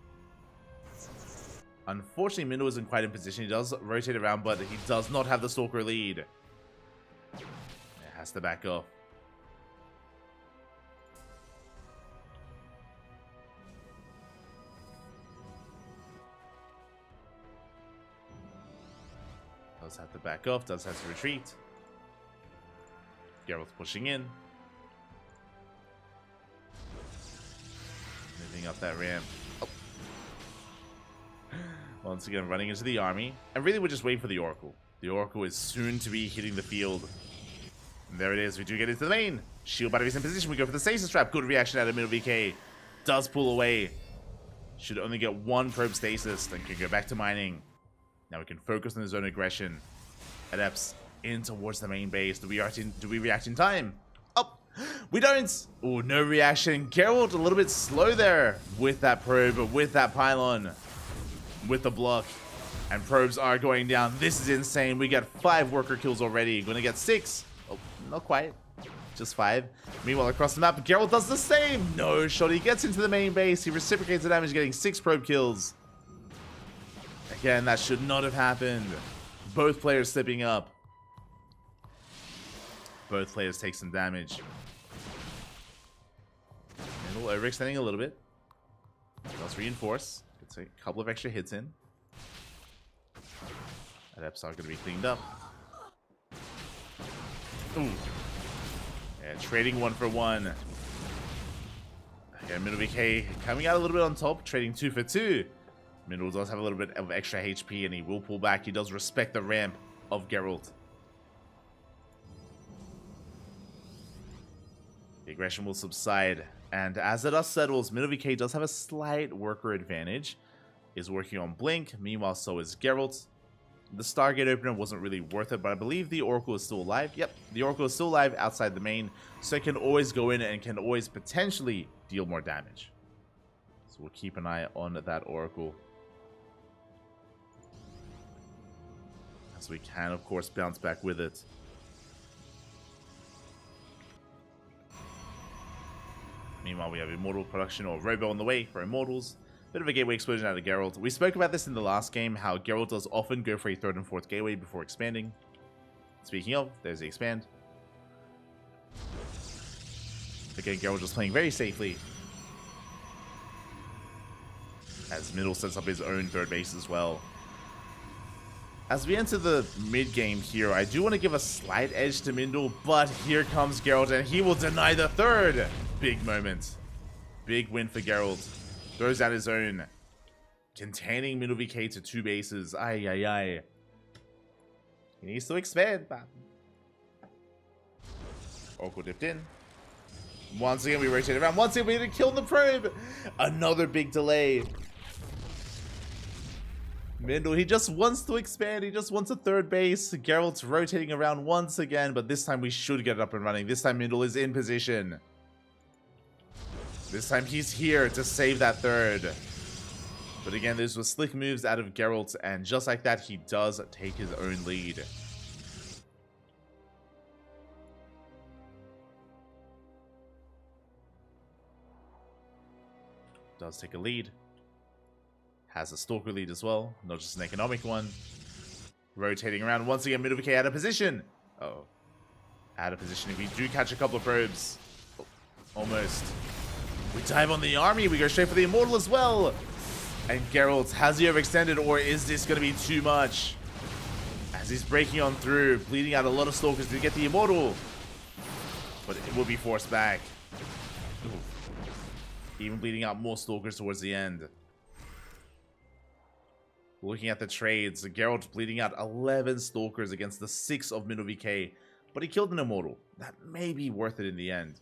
Unfortunately, Mindle isn't quite in position. He does rotate around, but he does not have the Stalker lead. It has to back off. Does have to back off, does have to retreat. Geralt pushing in. Moving up that ramp. Oh. Once again, running into the army. And really, we're just waiting for the Oracle. The Oracle is soon to be hitting the field. And there it is. We do get into the main. Shield batteries in position. We go for the stasis trap. Good reaction out of Middle VK. Does pull away. Should only get 1 probe stasis. Then can go back to mining. Now we can focus on his own aggression. Adepts in towards the main base. Do we react in time? Oh, we don't. Oh, no reaction. Geralt a little bit slow there with that probe, with that pylon, with the block. And probes are going down. This is insane. We get 5 worker kills already. Gonna get 6. Oh, not quite. Just 5. Meanwhile, across the map, Geralt does the same. No shot. He gets into the main base. He reciprocates the damage, getting 6 probe kills. Again, that should not have happened. Both players slipping up. Both players take some damage. Middle overextending a little bit. Let's reinforce. Gets a couple of extra hits in. Adepts are going to be cleaned up. Ooh. Yeah, trading 1 for 1. Okay, Middle VK coming out a little bit on top, trading 2 for 2. Middle does have a little bit of extra HP, and he will pull back. He does respect the ramp of Geralt. The aggression will subside, and as the dust settles, Middle VK does have a slight worker advantage. Is working on Blink, meanwhile so is Geralt. The Stargate opener wasn't really worth it, but I believe the Oracle is still alive. Yep, the Oracle is still alive outside the main, so it can always go in and can always potentially deal more damage. So we'll keep an eye on that Oracle. So we can, of course, bounce back with it. Meanwhile, we have Immortal production or Robo on the way for Immortals. Bit of a gateway explosion out of Geralt. We spoke about this in the last game, how Geralt does often go for a 3rd and 4th gateway before expanding. Speaking of, there's the expand. Again, Geralt just playing very safely. As Middle sets up his own 3rd base as well. As we enter the mid-game here, I do want to give a slight edge to Mindle, but here comes Geralt, and he will deny the 3rd. Big moment. Big win for Geralt. Throws out his own. Containing Middle VK to 2 bases. Aye. He needs to expand, man. Oracle dipped in. Once again, we rotate around. Once again, we need to kill the probe. Another big delay. Mindle, he just wants to expand. He just wants a third base. Geralt's rotating around once again, but this time we should get it up and running. This time Mindle is in position. This time he's here to save that third. But again, these were slick moves out of Geralt, and just like that, he does take his own lead. Does take a lead. Has a Stalker lead as well, not just an economic one. Rotating around once again, Midovk out of position. Uh-oh. Out of position. If we do catch a couple of probes. Oh, almost. We dive on the army. We go straight for the Immortal as well. And Geralt, has he overextended, or is this going to be too much? As he's breaking on through, bleeding out a lot of Stalkers to get the Immortal. But it will be forced back. Ooh. Even bleeding out more Stalkers towards the end. Looking at the trades, Geralt bleeding out 11 Stalkers against the 6 of Midovk. But he killed an Immortal. That may be worth it in the end.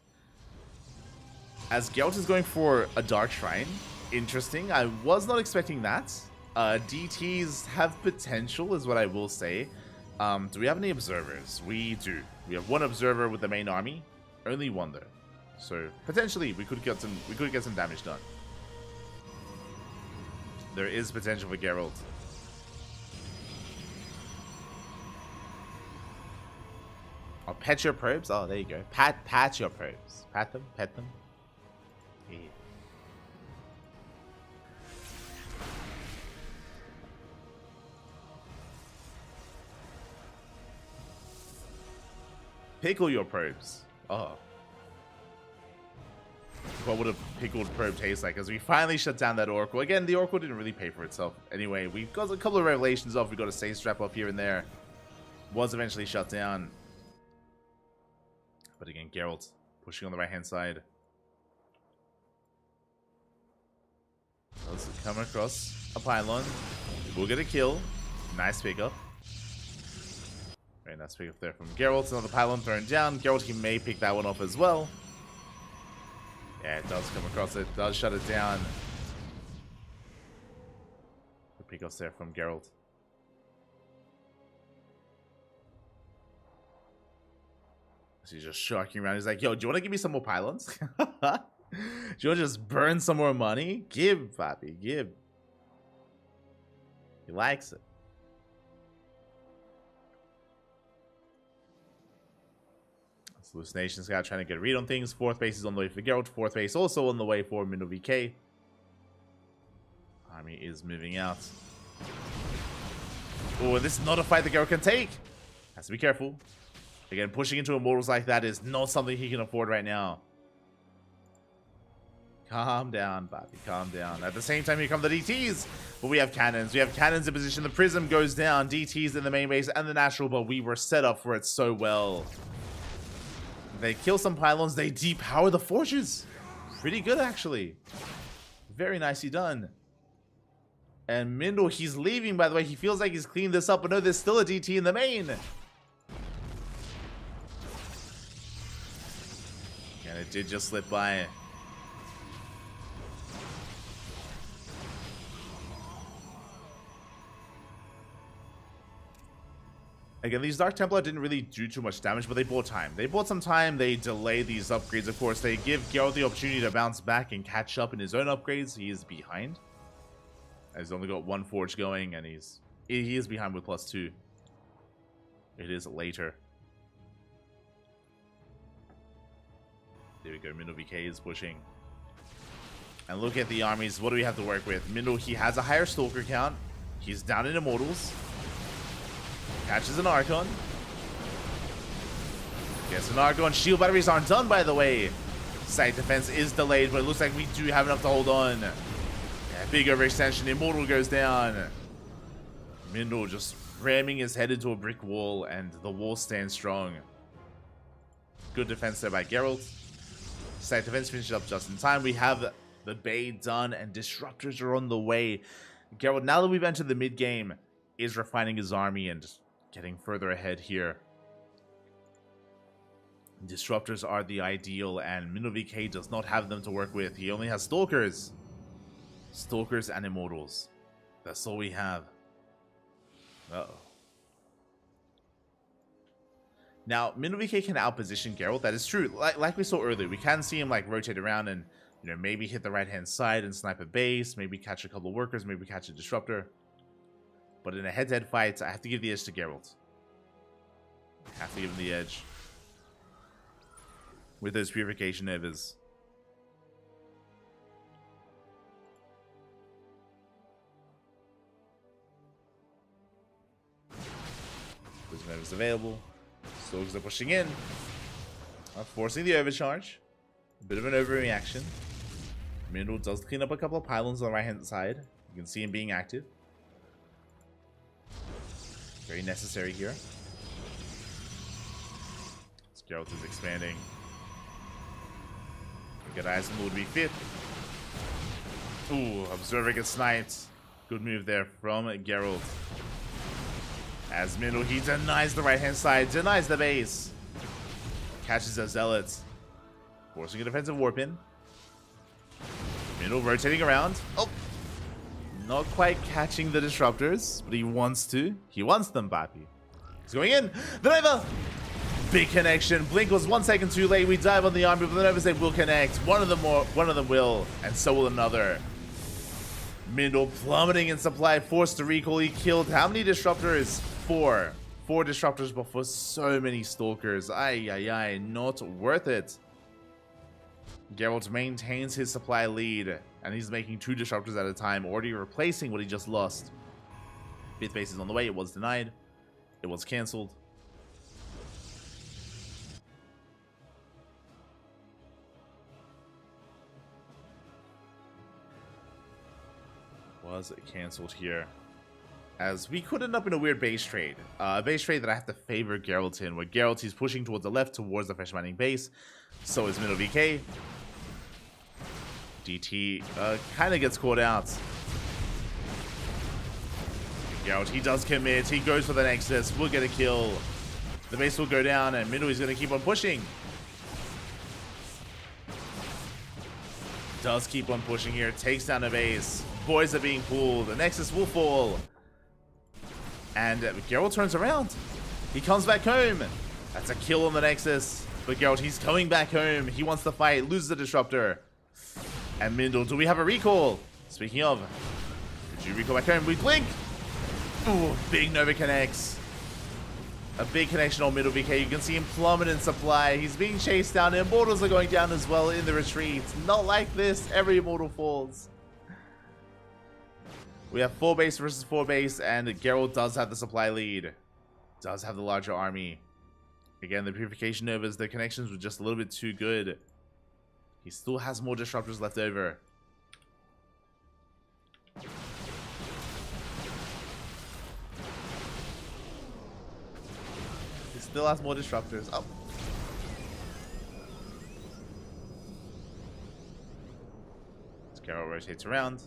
As Geralt is going for a Dark Shrine. Interesting. I was not expecting that. DTs have potential, is what I will say. Do we have any observers? We do. We have one observer with the main army. Only one though. So potentially we could get some damage done. There is potential for Geralt. Oh, pet your probes? Oh, there you go. Pat your probes. Pat them. Yeah. Pickle your probes. Oh. What would a pickled probe taste like? As we finally shut down that Oracle. Again, the Oracle didn't really pay for itself. Anyway, we've got a couple of revelations off. We got a save strap off here and there. Was eventually shut down. But again, Geralt pushing on the right-hand side. Let's come across a pylon. We'll get a kill. Nice pickup. Very nice pickup there from Geralt. Another pylon thrown down. Geralt, he may pick that one off as well. Yeah, it does come across it. Does shut it down. The pickups there from Geralt. So he's just shocking around. He's like, yo, do you want to give me some more pylons? Do you want to just burn some more money? Give, Papi, give. He likes it. Hallucination Scout trying to get a read on things. Fourth base is on the way for Geralt. Fourth base also on the way for Midovk. Army is moving out. Oh, this is not a fight that Geralt can take. Has to be careful. Again, pushing into Immortals like that is not something he can afford right now. Calm down, Bobby. Calm down. At the same time, here come the DTs. But we have cannons. We have cannons in position. The Prism goes down. DTs in the main base and the Natural, but we were set up for it so well. They kill some pylons. They depower the forges. Pretty good, actually. Very nicely done. And Mindle, he's leaving, by the way. He feels like he's cleaned this up, but no, there's still a DT in the main. And it did just slip by. Again, these Dark Templar didn't really do too much damage, but they bought time. They bought some time. They delay these upgrades, of course. They give Geralt the opportunity to bounce back and catch up in his own upgrades. He is behind. He's only got one forge going, and he is behind with +2. It is later. There we go. Midovk is pushing. And look at the armies. What do we have to work with? Mindle, he has a higher Stalker count. He's down in Immortals. Catches an Archon. Gets an Archon. Shield batteries aren't done, by the way. Site defense is delayed, but it looks like we do have enough to hold on. Yeah, big overextension. Immortal goes down. Mindle just ramming his head into a brick wall, and the wall stands strong. Good defense there by Geralt. Site defense finishes up just in time. We have the Bay done, and Disruptors are on the way. Geralt, now that we've entered the mid-game, is refining his army and getting further ahead here. Disruptors are the ideal, and Midovk does not have them to work with. He only has Stalkers. Stalkers and Immortals. That's all we have. Uh-oh. Now, MinoVK can outposition Geralt. That is true. Like we saw earlier, we can see him like rotate around and, you know, maybe hit the right-hand side and snipe a base, maybe catch a couple of workers, maybe catch a disruptor. But in a head-to-head fight, I have to give the edge to Geralt. I have to give him the edge. With those Purification Novas. Those Novas available. Stalkers are pushing in. Forcing the overcharge. A bit of an overreaction. Mindle does clean up a couple of pylons on the right-hand side. You can see him being active. Very necessary here. Geralt is expanding. Good eyes would be fit. Ooh, Observer gets sniped. Good move there from Geralt. As Mindle, he denies the right-hand side, denies the base. Catches a Zealot. Forcing a defensive warp in. Mindle rotating around. Oh! Not quite catching the disruptors, but he wants to. He wants them, Papi. He's going in. The Nova! Big connection. Blink was 1 second too late. We dive on the army, but the Nova State will connect. One of them will, and so will another. Mindle plummeting in supply, forced to recall. He killed how many disruptors? 4. 4 disruptors, but for so many stalkers. Ay, not worth it. Geralt maintains his supply lead, and he's making 2 disruptors at a time, already replacing what he just lost. 5th base is on the way. It was denied. It was cancelled. Was cancelled here, as we could end up in a weird base trade. A base trade that I have to favor Geralt in, where Geralt is pushing towards the left towards the fresh mining base. So is MinoVK. DT kind of gets caught out. Geralt, he does commit. He goes for the Nexus. We'll get a kill. The base will go down, and Mindle is going to keep on pushing. Does keep on pushing here. Takes down the base. Boys are being pulled. The Nexus will fall. And Geralt turns around. He comes back home. That's a kill on the Nexus. But Geralt, he's coming back home. He wants to fight. Loses the Disruptor. And Mindle, do we have a recall? Speaking of, did you recall back home? We blink. Ooh, big Nova connects. A big connection on MinoVK. You can see him plummet in supply. He's being chased down. Immortals are going down as well in the retreat. Not like this. Every Immortal falls. We have 4 base versus 4 base, and Geralt does have the supply lead. Does have the larger army. Again, the Purification Novas, the connections were just a little bit too good. He still has more disruptors left over. He still has more disruptors. Oh. Geralt rotates around.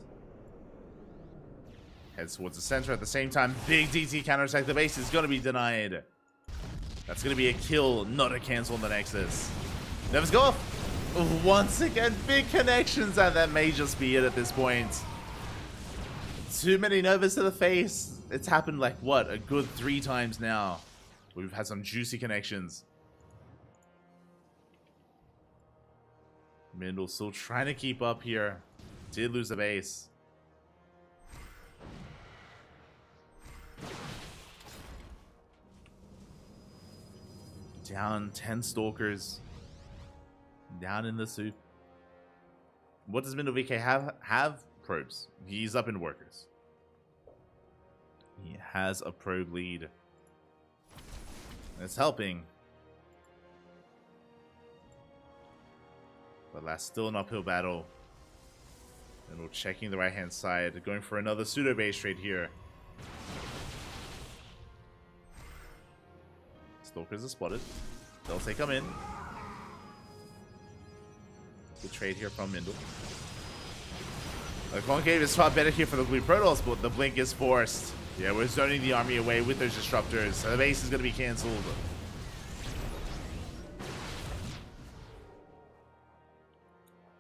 Heads towards the center. At the same time, big DT counterattack. The base is going to be denied. That's going to be a kill, not a cancel on the Nexus. Novas go off. Once again, big connections, and that may just be it at this point. Too many Novas to the face. It's happened like, what, a good 3 times now. We've had some juicy connections. Mindle still trying to keep up here. Did lose the base. Down 10 stalkers. Down in the soup. What does MinoVK have? Probes. He's up in workers. He has a probe lead. It's helping. But that's still an uphill battle. And we're checking the right hand side. Going for another pseudo base trade here. Stalkers are spotted. They'll take them in. Good trade here from Mindle. The Concave is far better here for the Blue Protoss, but the blink is forced. Yeah, we're zoning the army away with those disruptors. So the base is going to be cancelled.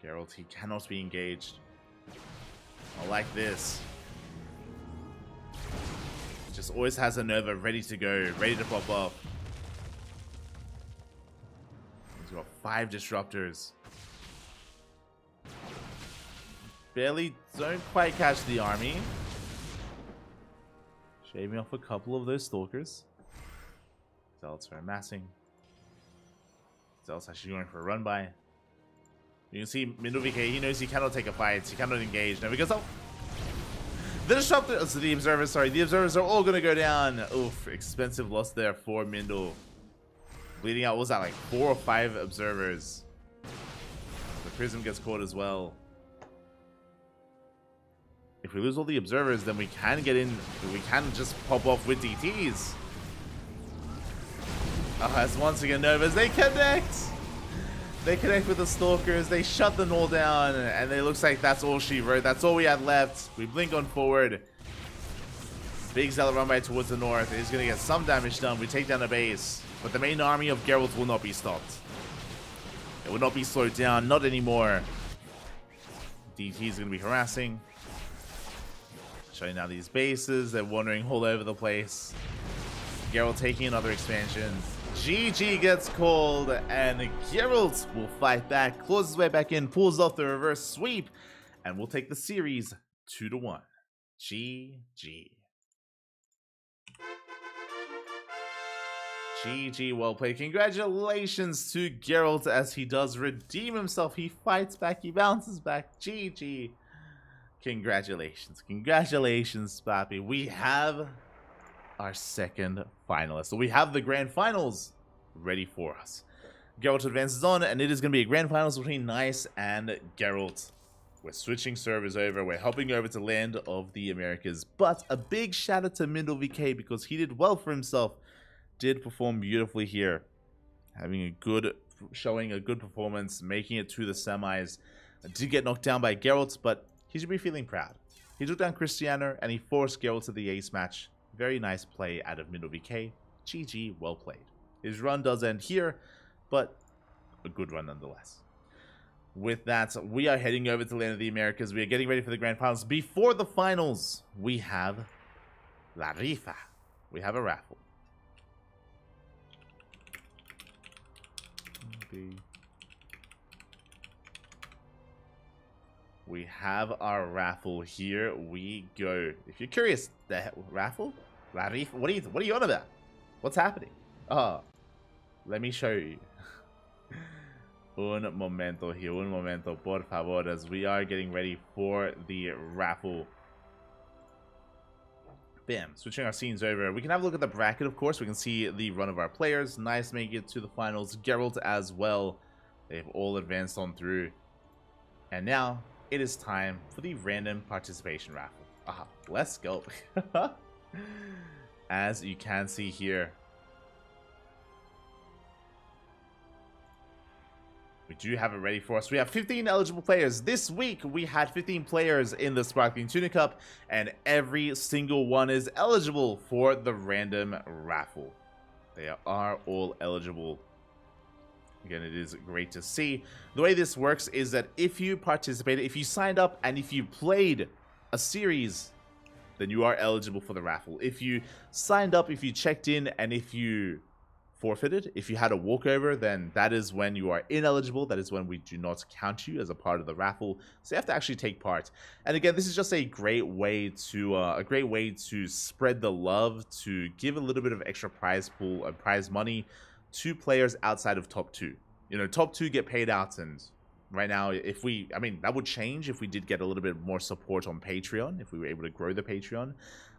Geralt, he cannot be engaged. I like this. Just always has a Nova ready to go, ready to pop off. He's got 5 disruptors. Barely don't quite catch the army. Shaving off a couple of those stalkers. Zealots are amassing. Zealots actually going for a run by. You can see Minuvike, he knows he cannot take a fight, he cannot engage. Now because the disruptors, so the observers, the observers are all gonna go down. Oof, expensive loss there for Mindle. Bleeding out, what was that, like 4 or 5 observers? The Prism gets caught as well. If we lose all the observers, then we can get in, we can just pop off with DTs. As once again, Novas, they connect! They connect with the Stalkers, they shut them all down, and it looks like that's all she wrote. That's all we had left. We blink on forward. Big Zealot run by towards the north. It is going to get some damage done. We take down the base, but the main army of Geralt will not be stopped. It will not be slowed down, not anymore. DT is going to be harassing. Shutting down these bases, they're wandering all over the place. Geralt taking another expansion. GG gets called, and Geralt will fight back, claws his way back in, pulls off the reverse sweep, and we'll take the series 2-1. GG. GG, well played. Congratulations to Geralt as he does redeem himself. He fights back, he bounces back. GG. Congratulations. Congratulations, Papi. We have our second finalist. So we have the grand finals ready for us. Geralt advances on, and it is going to be a grand finals between Nice and Geralt. We're switching servers over. We're hopping over to Land of the Americas. But a big shout out to Mindle VK because he did well for himself. Did perform beautifully here. Having a good showing, a good performance, making it to the semis. Did get knocked down by Geralt, but he should be feeling proud. He took down Cristiano and he forced Geralt to the ace match. Very nice play out of Mindle VK. GG, well played. His run does end here, but a good run nonetheless. With that, we are heading over to Land of the Americas. We are getting ready for the grand finals. Before the finals, we have La Rifa. We have a raffle. Okay. We have our raffle. Here we go. If you're curious, the raffle? La Rifa? What are you on about? What's happening? Let me show you. Un momento here, un momento, por favor, as we are getting ready for the raffle. Bam, switching our scenes over. We can have a look at the bracket, of course. We can see the run of our players. Nice making it to the finals. Geralt as well. They've all advanced on through. And now, it is time for the random participation raffle. Let's go. As you can see here, we do have it ready for us. We have 15 eligible players. This week, we had 15 players in the Sparkling Tuna Cup, and every single one is eligible for the random raffle. They are all eligible. Again, it is great to see. The way this works is that if you participated, if you signed up, and if you played a series, then you are eligible for the raffle. If you signed up, if you checked in, and if you forfeited, if you had a walkover, then that is when you are ineligible. That is when we do not count you as a part of the raffle. So you have to actually take part. And again, this is just a great way to spread the love, to give a little bit of extra prize pool and prize money to players outside of top 2. You know, top 2 get paid out, and right now, that would change if we did get a little bit more support on Patreon, if we were able to grow the Patreon.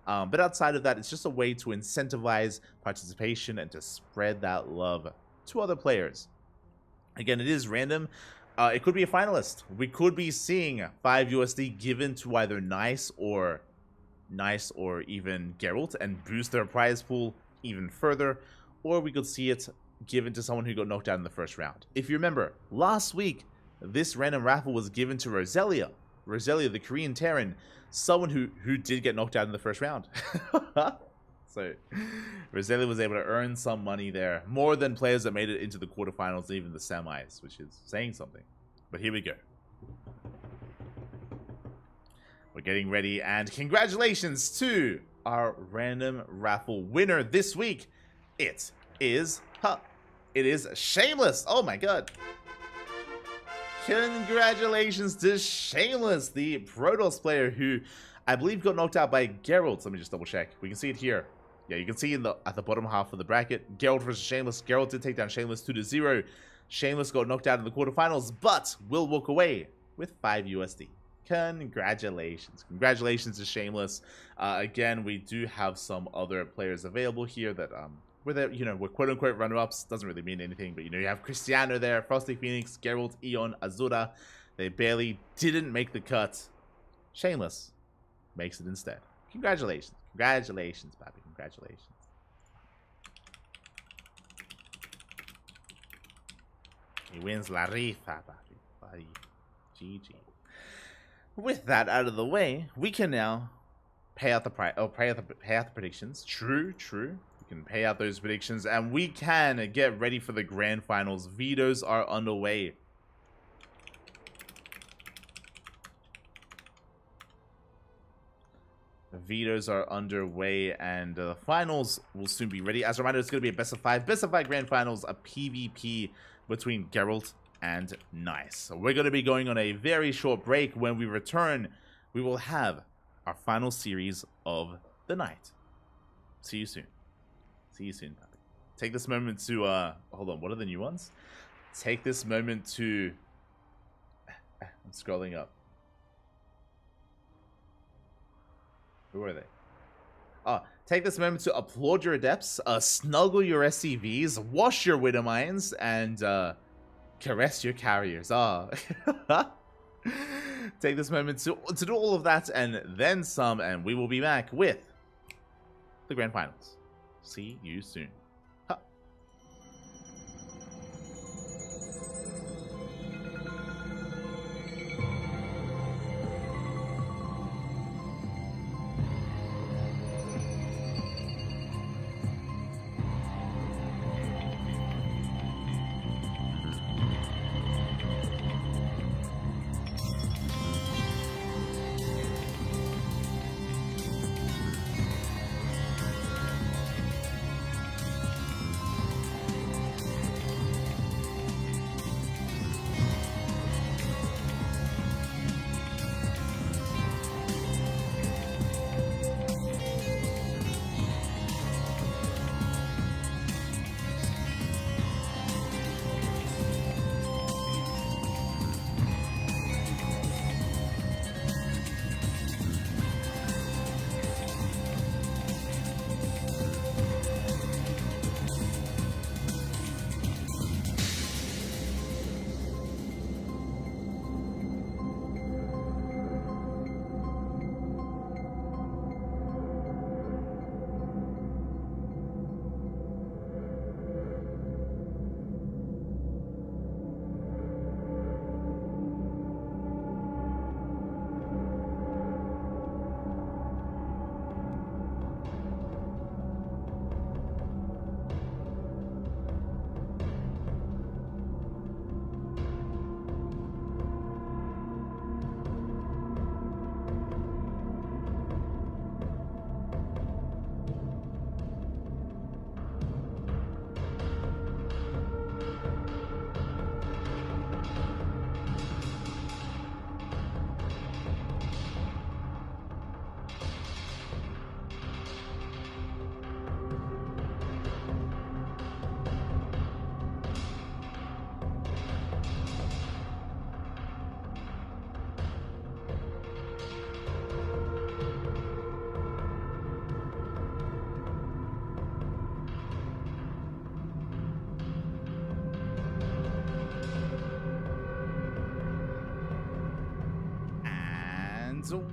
But outside of that, it's just a way to incentivize participation and to spread that love to other players. Again, it is random. It could be a finalist. We could be seeing 5 USD given to either Nice or even Geralt and boost their prize pool even further. Or we could see it given to someone who got knocked out in the first round. If you remember, last week, this random raffle was given to Roselia. Roselia, the Korean Terran, someone who did get knocked out in the first round. So Roselia was able to earn some money there, more than players that made it into the quarterfinals and even the semis, which is saying something. But here we go. We're getting ready, and congratulations to our random raffle winner this week. It is Shameless. Oh my god. Congratulations to Shameless, the Protoss player who I believe got knocked out by Geralt. Let me just double check. We can see it here. Yeah, you can see at the bottom half of the bracket, Geralt versus Shameless. Geralt did take down Shameless 2-0. Shameless got knocked out in the quarterfinals, but will walk away with 5 USD. Congratulations. Congratulations to Shameless. Again, we do have some other players available here that we're quote-unquote runner-ups. Doesn't really mean anything, but you have Cristiano there, Frosty Phoenix, Geralt, Eon, Azura. They barely didn't make the cut. Shameless makes it instead. Congratulations. Congratulations, Pappy. Congratulations. He wins La Rifa, Pappy. GG. With that out of the way, we can now pay out the predictions. True. We can pay out those predictions, and we can get ready for the grand finals. Vetoes are underway. Vetoes are underway, and the finals will soon be ready. As a reminder, it's going to be a best of 5 grand finals, a PvP between Geralt and Nice. So we're going to be going on a very short break. When we return, we will have our final series of the night. See you soon. See you soon, Pappy. Take this moment to, hold on, what are the new ones? Take this moment to, I'm scrolling up. Who are they? Take this moment to applaud your adepts, snuggle your SCVs, wash your widow mines, and caress your carriers. Take this moment to do all of that and then some, and we will be back with the grand finals. See you soon.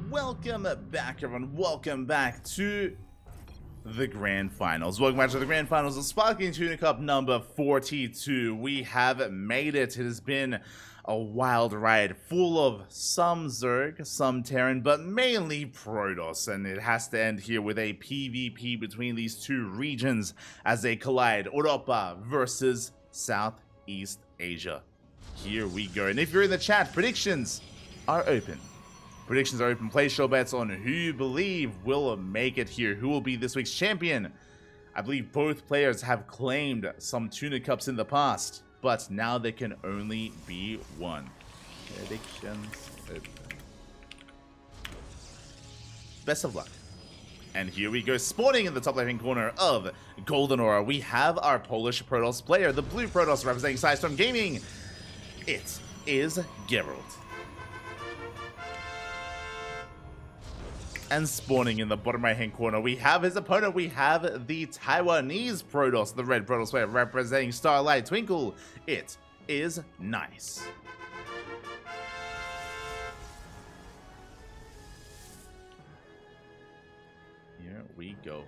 Welcome back, everyone. Welcome back to the grand finals. Welcome back to the grand finals of Sparking Tuna Cup number 42. We have made it. It has been a wild ride full of some Zerg, some Terran, but mainly Protoss, and it has to end here with a PvP between these two regions as they collide. Europa versus Southeast Asia. Here we go. And if you're in the chat, predictions are open. Predictions are open. Place your bets on who you believe will make it here. Who will be this week's champion? I believe both players have claimed some Tuna Cups in the past, but now there can only be one. Predictions open. Best of luck. And here we go, spawning in the top left-hand corner of Golden Aura. We have our Polish Protoss player, the blue Protoss representing Sidestorm Gaming. It is Geralt. And spawning in the bottom right-hand corner, we have his opponent. We have the Taiwanese Protoss, the red Protoss player representing Starlight Twinkle. It is Nice. Here we go.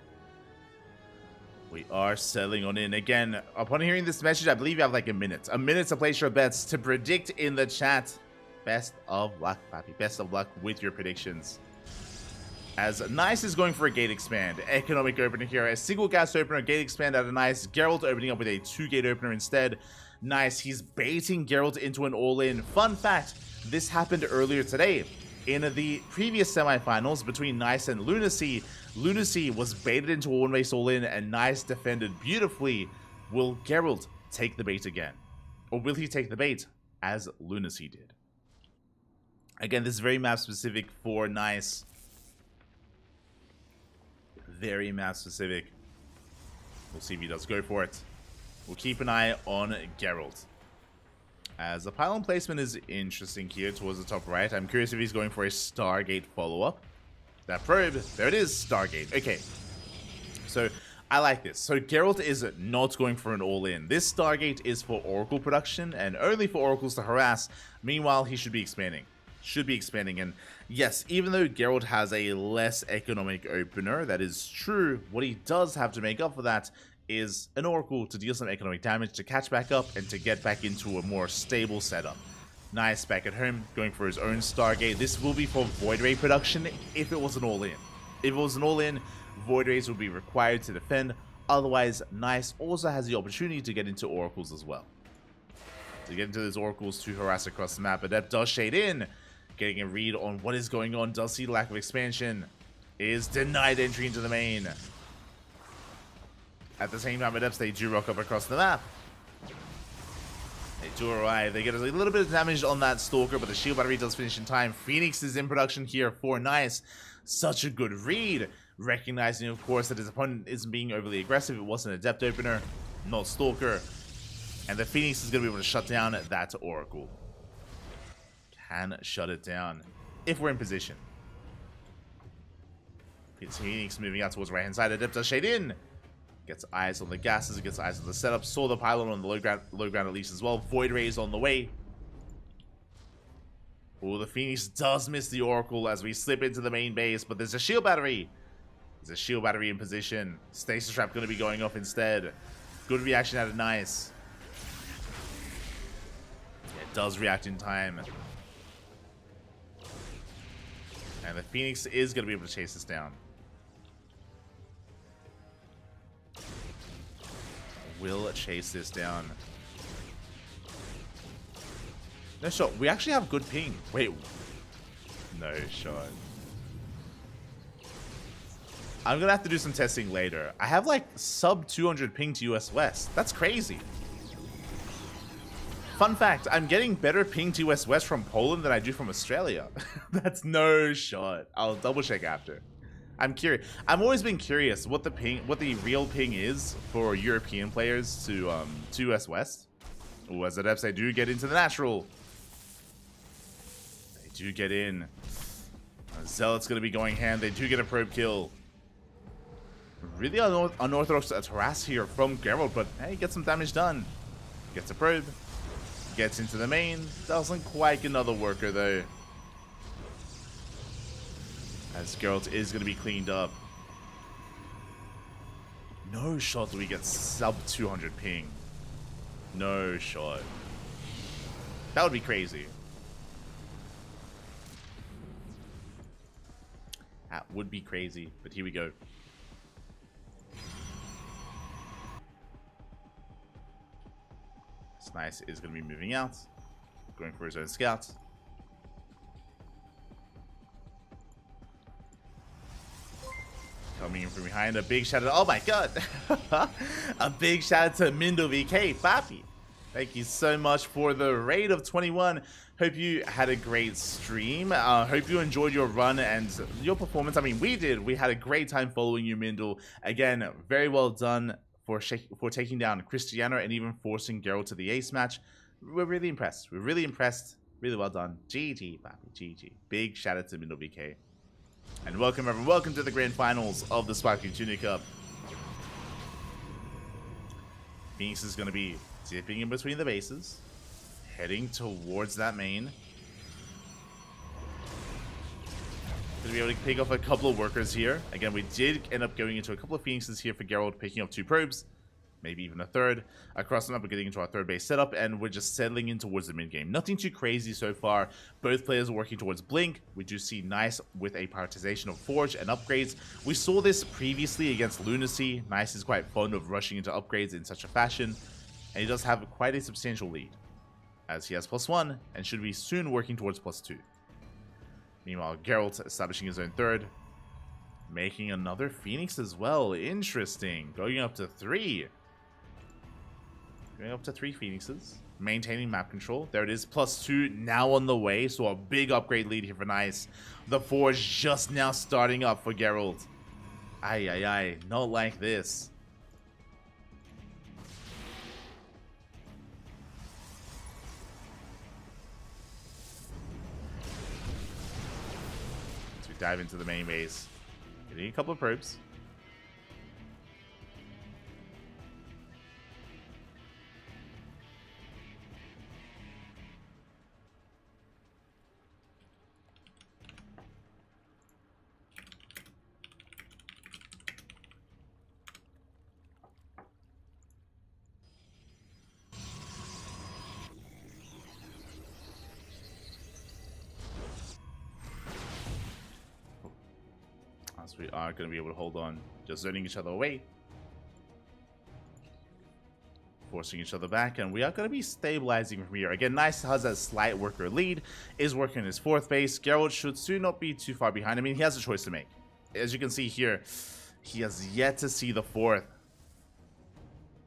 We are settling on in. Again, upon hearing this message, I believe you have like a minute. A minute to place your bets, to predict in the chat. Best of luck, Papi. Best of luck with your predictions. As Nice is going for a gate expand. Economic opener here. A single gas opener, gate expand out of Nice. Geralt opening up with a 2-gate opener instead. Nice, he's baiting Geralt into an all-in. Fun fact, this happened earlier today. In the previous semifinals between Nice and Lunacy, Lunacy was baited into a one-base all-in and Nice defended beautifully. Will Geralt take the bait again? Or will he take the bait as Lunacy did? Again, this is very map specific for Nice. Very map specific. We'll see if he does go for it. We'll keep an eye on Geralt. As the pylon placement is interesting here towards the top right. I'm curious if he's going for a Stargate follow-up. That probe, there it is, Stargate. Okay, so I like this. So Geralt is not going for an all-in. This Stargate is for Oracle production and only for Oracles to harass. Meanwhile, he should be expanding. And yes, even though Geralt has a less economic opener, that is true, what he does have to make up for that is an Oracle to deal some economic damage, to catch back up, and to get back into a more stable setup. Nice, back at home, going for his own Stargate. This will be for Void Ray production if it was an all-in. If it was an all-in, Void Rays would be required to defend. Otherwise, Nice also has the opportunity to get into Oracles as well. To get into those Oracles to harass across the map. Adept does shade in. Getting a read on what is going on, does see lack of expansion, is denied entry into the main. At the same time, Adepts, they do rock up across the map. They do arrive. They get a little bit of damage on that Stalker, but the shield battery does finish in time. Phoenix is in production here for Nice. Such a good read. Recognizing, of course, that his opponent isn't being overly aggressive. It was an Adept opener, not Stalker. And the Phoenix is going to be able to shut down that Oracle. Can shut it down if we're in position. Phoenix moving out towards the right hand side. Adept does shade in. Gets eyes on the gases, gets eyes on the setup. Saw the pylon on the low ground at least as well. Void Rays on the way. Oh, the Phoenix does miss the Oracle as we slip into the main base, but there's a shield battery. There's a shield battery in position. Stasis trap going to be going off instead. Good reaction out of Nice. It does react in time. And the Phoenix is going to be able to chase this down. Will chase this down. No shot. We actually have good ping. Wait. No shot. I'm going to have to do some testing later. I have like sub 200 ping to US West. That's crazy. Fun fact, I'm getting better ping to US West from Poland than I do from Australia. That's no shot. I'll double check after. I'm curious. I've always been curious what the real ping is for European players to US West. Oh, as Adepts, they do get into the natural. They do get in. Zealot's going to be going hand. They do get a probe kill. Really unorthodox harass here from Geralt, but hey, gets some damage done. Gets a probe. Gets into the main. Doesn't quite get another worker though. As Geralt is going to be cleaned up. No shot do we get sub 200 ping. No shot. That would be crazy. That would be crazy, but here we go. Nice is going to be moving out, going for his own scout. coming in from behind. A big shout out. Oh my god. A big shout out to Mindo VK. Papi. Thank you so much for the raid of 21. Hope you had a great stream. Hope you enjoyed your run and your performance. I mean, we did. We had a great time following you, Mindle. Again, very well done for taking down Cristiano and even forcing Geralt to the ace match. We're really impressed. We're really impressed. Really well done. GG, Papi. GG. Big shout out to Mindo VK. And welcome, everyone. Welcome to the grand finals of the Sparkling Tuna Cup. Phoenix is going to be dipping in between the bases, heading towards that main. Going to be able to pick off a couple of workers here. Again, we did end up going into a couple of Phoenixes here for Geralt, picking up 2 probes, maybe even a third. Across the map, we're getting into our third base setup, and we're just settling in towards the mid game. Nothing too crazy so far. Both players are working towards Blink. We do see Nice with a prioritization of Forge and upgrades. We saw this previously against Lunacy. Nice is quite fond of rushing into upgrades in such a fashion, and he does have quite a substantial lead, as he has +1 and should be soon working towards +2. Meanwhile, Geralt establishing his own third, making another Phoenix as well. Interesting. Going up to 3. Going up to 3 Phoenixes. Maintaining map control. There it is. +2 now on the way. So a big upgrade lead here for Nice. The Forge just now starting up for Geralt. Ay, ay, ay. Not like this. Dive into the main base. Getting a couple of probes. We are going to be able to hold on, just zoning each other away, forcing each other back, and we are going to be stabilizing from here. Again, Nice has a slight worker lead, is working his 4th base. Geralt should soon not be too far behind. I mean, he has a choice to make. As you can see here, he has yet to see the 4th.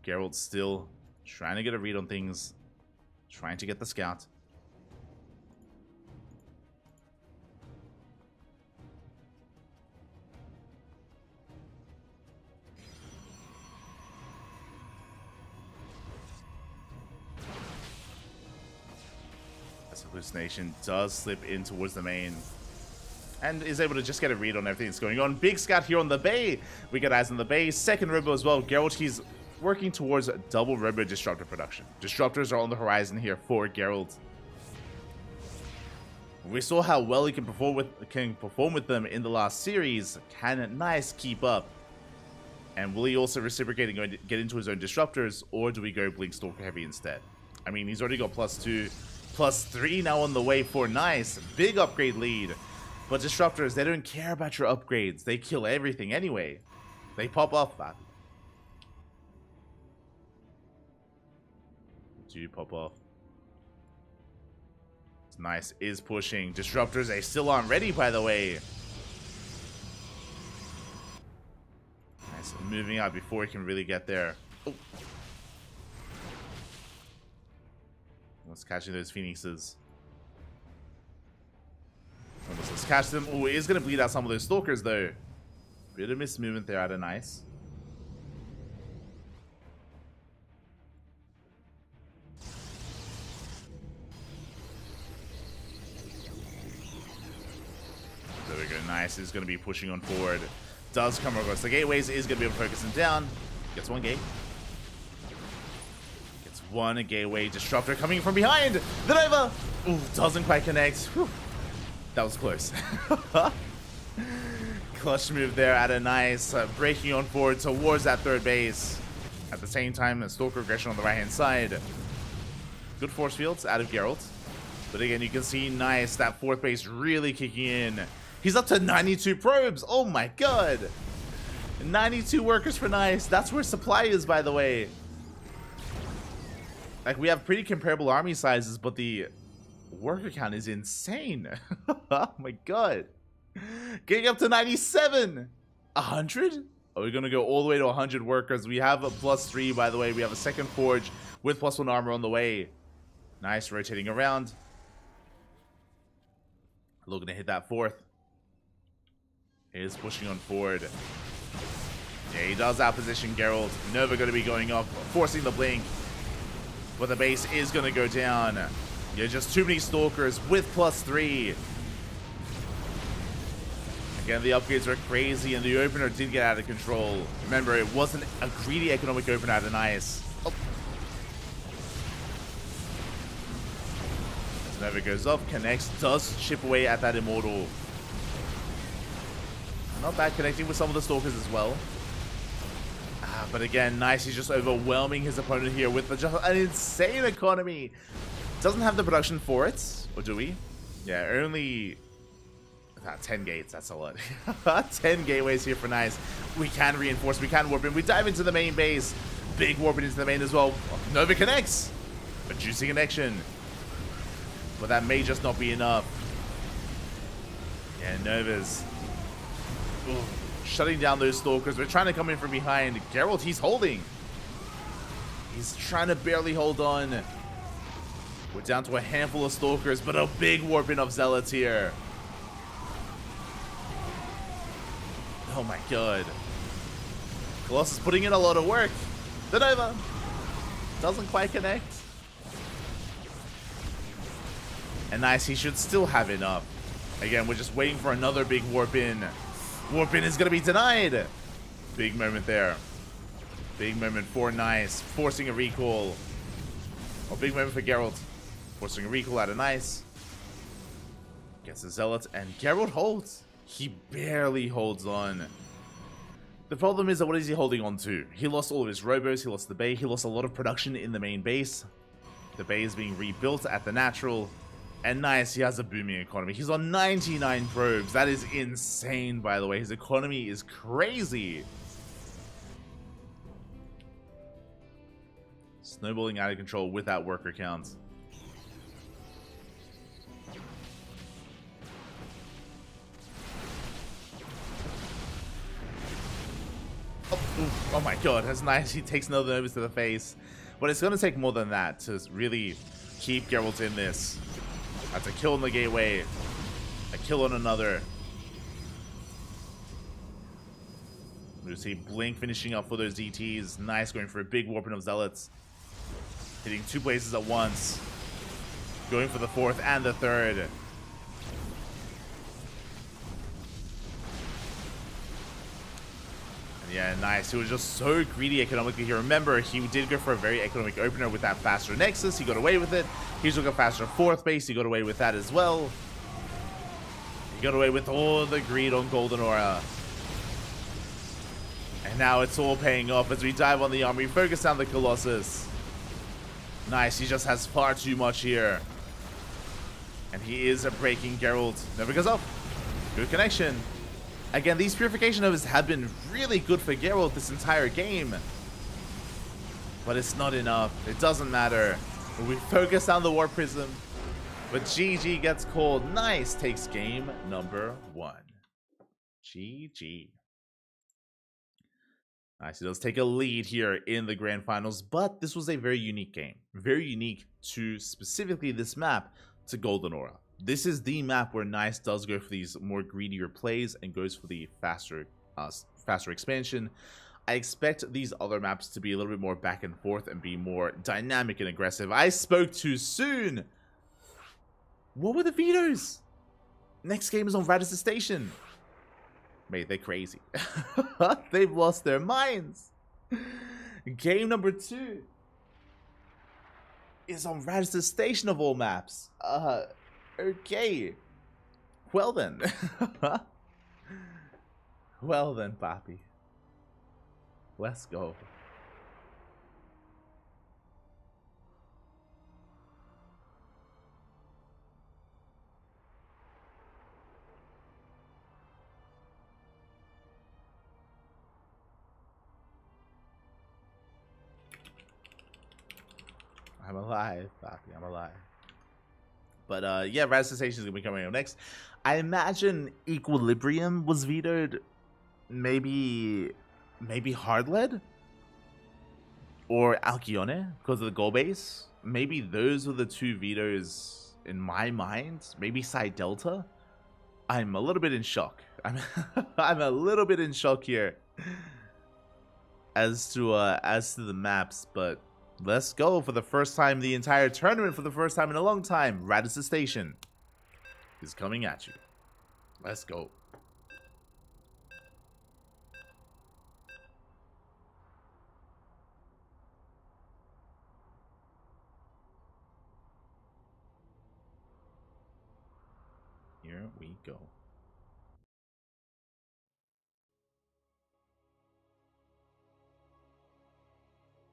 Geralt's still trying to get a read on things, trying to get the scout. Hallucination does slip in towards the main and is able to just get a read on everything that's going on. Big scout here on the bay. We got eyes on the bay. Second robo as well. Geralt, he's working towards double robo disruptor production. Disruptors are on the horizon here for Geralt. We saw how well he can perform with them in the last series. Can Nice keep up? And will he also reciprocate and going to get into his own disruptors, or do we go Blink Stalker heavy instead? I mean, he's already got +2. +3 now on the way for Nice. Big upgrade lead. But Disruptors, they don't care about your upgrades. They kill everything anyway. They pop off that. Do you pop off? Nice is pushing. Disruptors, they still aren't ready, by the way. Nice, moving out before he can really get there. Oh. Let's catching those Phoenixes. Almost, let's catch them. Oh, it is going to bleed out some of those Stalkers, though. Bit of missed movement there out of Nice. There we go. Nice is going to be pushing on forward. Does come across the gateways. Is going to be able to focus him down. Gets one gate. One, a gateway disruptor coming from behind. The Nova! Ooh, doesn't quite connect. Whew. That was close. Clutch move there at a Nice. Breaking on forward towards that 3rd base. At the same time, a Stalker aggression on the right-hand side. Good force fields out of Geralt. But again, you can see Nice, that 4th base really kicking in. He's up to 92 probes. Oh my god. 92 workers for Nice. That's where supply is, by the way. Like, we have pretty comparable army sizes, but the worker count is insane. Oh my god. Getting up to 97. 100? Are we going to go all the way to 100 workers? We have a +3, by the way. We have a second forge with +1 armor on the way. Nice, rotating around. Looking to hit that fourth. He is pushing on forward. Yeah, he does outposition Geralt. Nova going to be going up, forcing the blink. But the base is going to go down. Yeah, just too many Stalkers with +3. Again, the upgrades were crazy, and the opener did get out of control. Remember, it wasn't a greedy economic opener out of Nice. Oh. As Nova goes off, connects, does chip away at that Immortal. Not bad connecting with some of the Stalkers as well. But again, Nice, he's just overwhelming his opponent here with just an insane economy. Doesn't have the production for it, or do we? Yeah, only 10 gates, that's a lot. 10 gateways here for Nice. We can reinforce, we can warp in. We dive into the main base. Big warp into the main as well. Nova connects. A juicy connection. But that may just not be enough. Yeah, Nova's shutting down those Stalkers. We're trying to come in from behind. Geralt, he's holding. He's trying to barely hold on. We're down to a handful of Stalkers, but a big warp in of Zealots here. Oh my god. Colossus putting in a lot of work. The Nova doesn't quite connect. And Nice, he should still have enough. Again, we're just waiting for another big warp in. Warp in is going to be denied. Big moment there. Big moment for Nice. Forcing a recall. Oh, big moment for Geralt. Forcing a recall out of Nice. Gets the Zealot, and Geralt holds. He barely holds on. The problem is that what is he holding on to? He lost all of his robos, he lost the bay, he lost a lot of production in the main base. The bay is being rebuilt at the natural. And Nice, he has a booming economy. He's on 99 probes. That is insane, by the way. His economy is crazy. Snowballing out of control with that worker count. Oh my god, that's Nice. He takes another Novus to the face. But it's going to take more than that to really keep Geralt in this. That's a kill on the gateway. A kill on another. We see Blink finishing up for those DTs. Nice, going for a big warping of Zealots. Hitting two places at once. Going for the fourth and the third. Yeah, Nice. He was just so greedy economically here. Remember, he did go for a very economic opener with that faster Nexus. He got away with it. He's looking faster fourth base. He got away with that as well. He got away with all the greed on Golden Aura. And now it's all paying off as we dive on the army. Focus on the Colossus. Nice. He just has far too much here. And he is breaking Geralt. Never goes up. Good connection. Again, these Purification Novas have been really good for Geralt this entire game. But it's not enough. It doesn't matter. We focus on the War Prism. But GG gets called. Nice takes game number 1. GG. Nice, he does take a lead here in the Grand Finals. But this was a very unique game. Very unique to specifically this map to Golden Aura. This is the map where Nice does go for these more greedier plays and goes for the faster expansion. I expect these other maps to be a little bit more back and forth and be more dynamic and aggressive. I spoke too soon. What were the vetoes? Next game is on Radisson Station. Mate, they're crazy. They've lost their minds. Game number 2 is on Radisson Station of all maps. Okay. Well then. Well then, Papi. Let's go. I'm alive, Papi. I'm alive. But yeah, Radisson Station is gonna be coming up next. I imagine Equilibrium was vetoed. maybe Hard Lead or Alcyone because of the goal base. Maybe those were the two vetoes in my mind. Maybe Side Delta. I'm a little bit in shock. I'm a little bit in shock here as to the maps, but let's go for the first time the entire tournament, for the first time in a long time. Radisson Station is coming at you. Let's go. Here we go.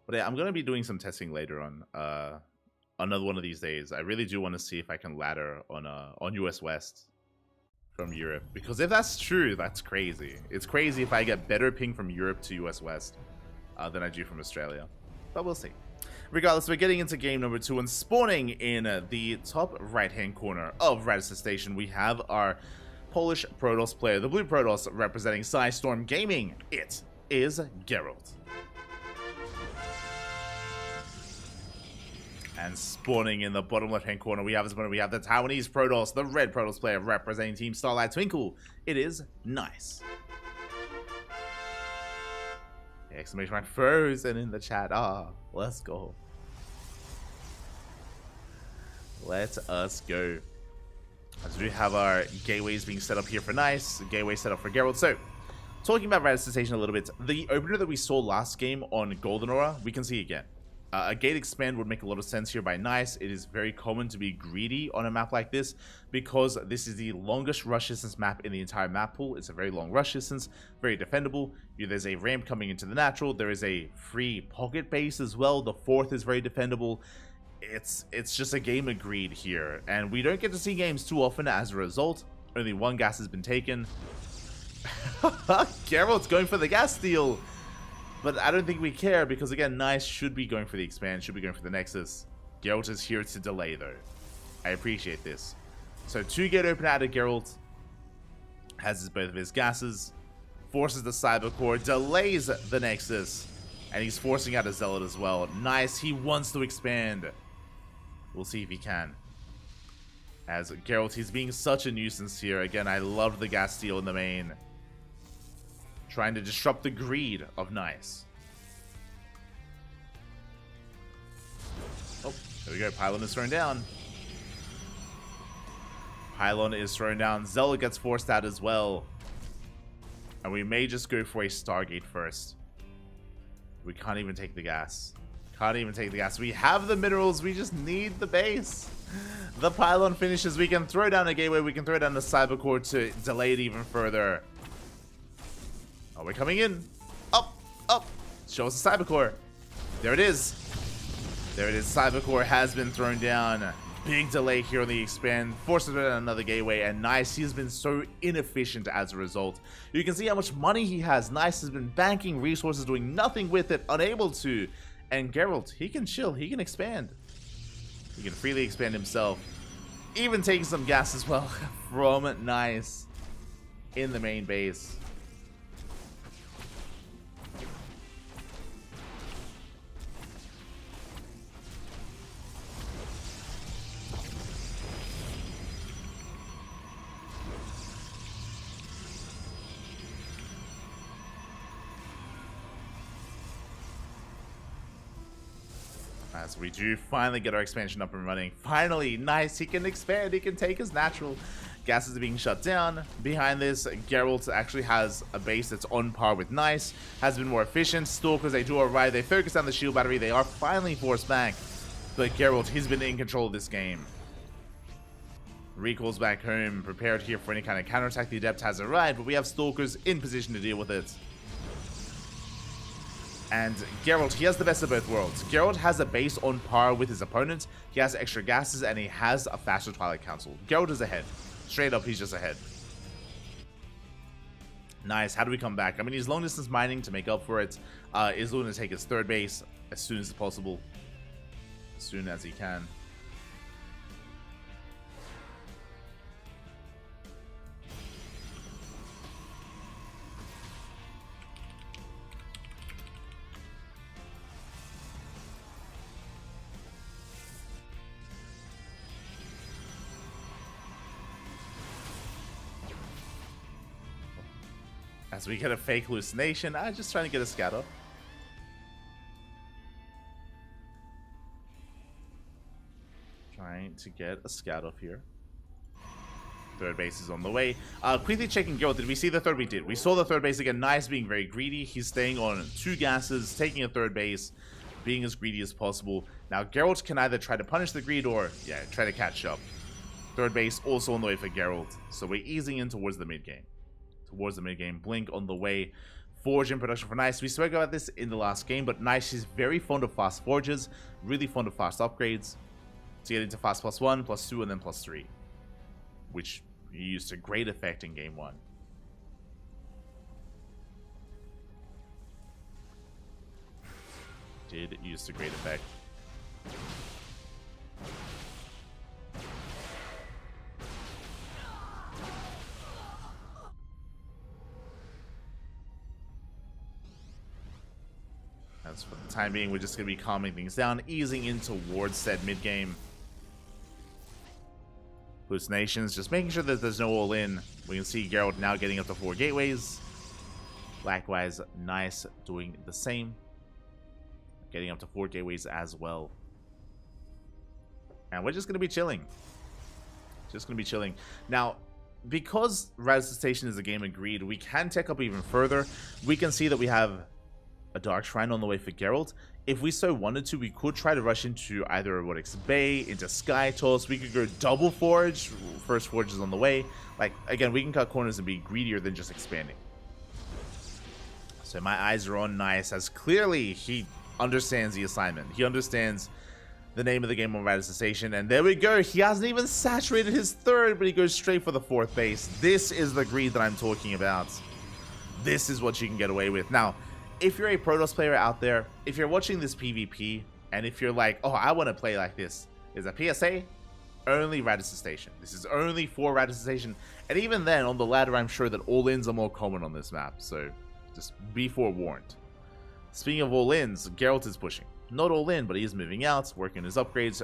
But yeah, I'm gonna be doing some testing later on. Another one of these days. I really do want to see if I can ladder on US West from Europe, because if that's true, that's crazy. It's crazy if I get better ping from Europe to US West than I do from Australia. But we'll see. Regardless, we're getting into game number 2 and spawning in the top right-hand corner of Radisson Station. We have our Polish Protoss player, the blue Protoss representing Storm Gaming. It is Geralt. And spawning in the bottom left-hand corner, we have the Taiwanese Protoss, the red Protoss player representing Team Starlight Twinkle. It is Nice. Exclamation mark frozen in the chat. Ah, let's go. Let us go. As we have our gateways being set up here for Nice, gateway set up for Geralt. So, talking about Radisson Station a little bit, the opener that we saw last game on Golden Aura, we can see again. A gate expand would make a lot of sense here by Nice. It is very common to be greedy on a map like this because this is the longest rush distance map in the entire map pool. It's a very long rush distance, very defendable. There's a ramp coming into the natural. There is a free pocket base as well. The fourth is very defendable. It's just a game of greed here, and we don't get to see games too often as a result. Only one gas has been taken. Geralt's going for the gas steal. But I don't think we care because, again, Nice should be going for the expand, should be going for the Nexus. Geralt is here to delay, though. I appreciate this. So, 2-gate open out of Geralt. Has both of his gases. Forces the Cyber Core. Delays the Nexus. And he's forcing out a Zealot as well. Nice. He wants to expand. We'll see if he can. As Geralt, he's being such a nuisance here. Again, I love the gas steal in the main. Trying to disrupt the greed of Nice. Oh, there we go. Pylon is thrown down. Pylon is thrown down. Zealot gets forced out as well. And we may just go for a Stargate first. We can't even take the gas. Can't even take the gas. We have the minerals. We just need the base. The Pylon finishes. We can throw down a gateway. We can throw down the Cyber Core to delay it even further. Oh, we're coming in. Up, up. Show us the Cyber Core. There it is. There it is. Cyber Core has been thrown down. Big delay here on the expand. Forces it on another gateway. And Nice, he has been so inefficient as a result. You can see how much money he has. Nice has been banking resources, doing nothing with it, unable to. And Geralt, he can chill. He can expand. He can freely expand himself. Even taking some gas as well from Nice in the main base. As we do finally get our expansion up and running. Finally, Nice, he can expand, he can take his natural. Gases are being shut down. Behind this, Geralt actually has a base that's on par with Nice. Has been more efficient. Stalkers, they do alright. They focus on the shield battery. They are finally forced back. But Geralt, he's been in control of this game. Recalls back home, prepared here for any kind of counterattack. The Adept has arrived, but we have Stalkers in position to deal with it. And Geralt, he has the best of both worlds. Geralt has a base on par with his opponent. He has extra gases, and he has a faster Twilight Council. Geralt is ahead. Straight up, he's just ahead. Nice. How do we come back? I mean, he's long distance mining to make up for it. Is going to take his third base as soon as possible. As soon as he can. As we get a fake hallucination, I'm just trying to get a scatter. Trying to get a scout off here. Third base is on the way. Quickly checking Geralt. Did we see the third? We did. We saw the third base again. Nice being very greedy. He's staying on 2 gases, taking a third base, being as greedy as possible. Now Geralt can either try to punish the greed or, yeah, try to catch up. Third base also on the way for Geralt. So we're easing in towards the mid game. Blink on the way. Forge in production for Nice. We spoke about this in the last game, but Nice is very fond of fast forges, really fond of fast upgrades. To get into fast +1, +2, and then +3. Which he used to great effect in game 1. Did use to great effect. As for the time being, we're just going to be calming things down, easing in towards said mid-game. Hallucinations, just making sure that there's no all-in. We can see Geralt now getting up to 4 gateways. Likewise, Nice doing the same. Getting up to 4 gateways as well. And we're just going to be chilling. Now, because Rise Station is a game of greed, we can tech up even further. We can see that we have a Dark Shrine on the way for Geralt. If we so wanted to, we could try to rush into either Robotics Bay, into Sky Toss. We could go double Forge. First Forge is on the way. Like, again, we can cut corners and be greedier than just expanding. So my eyes are on Nice, as clearly he understands the assignment. He understands the name of the game on Rise Station. And there we go. He hasn't even saturated his third, but he goes straight for the 4th base. This is the greed that I'm talking about. This is what you can get away with. Now, if you're a Protoss player out there, if you're watching this PvP, and if you're like, oh, I want to play like this, is a PSA, only Radisson Station. This is only for Radisson Station. And even then, on the ladder, I'm sure that all-ins are more common on this map, so just be forewarned. Speaking of all-ins, Geralt is pushing. Not all-in, but he is moving out, working on his upgrades.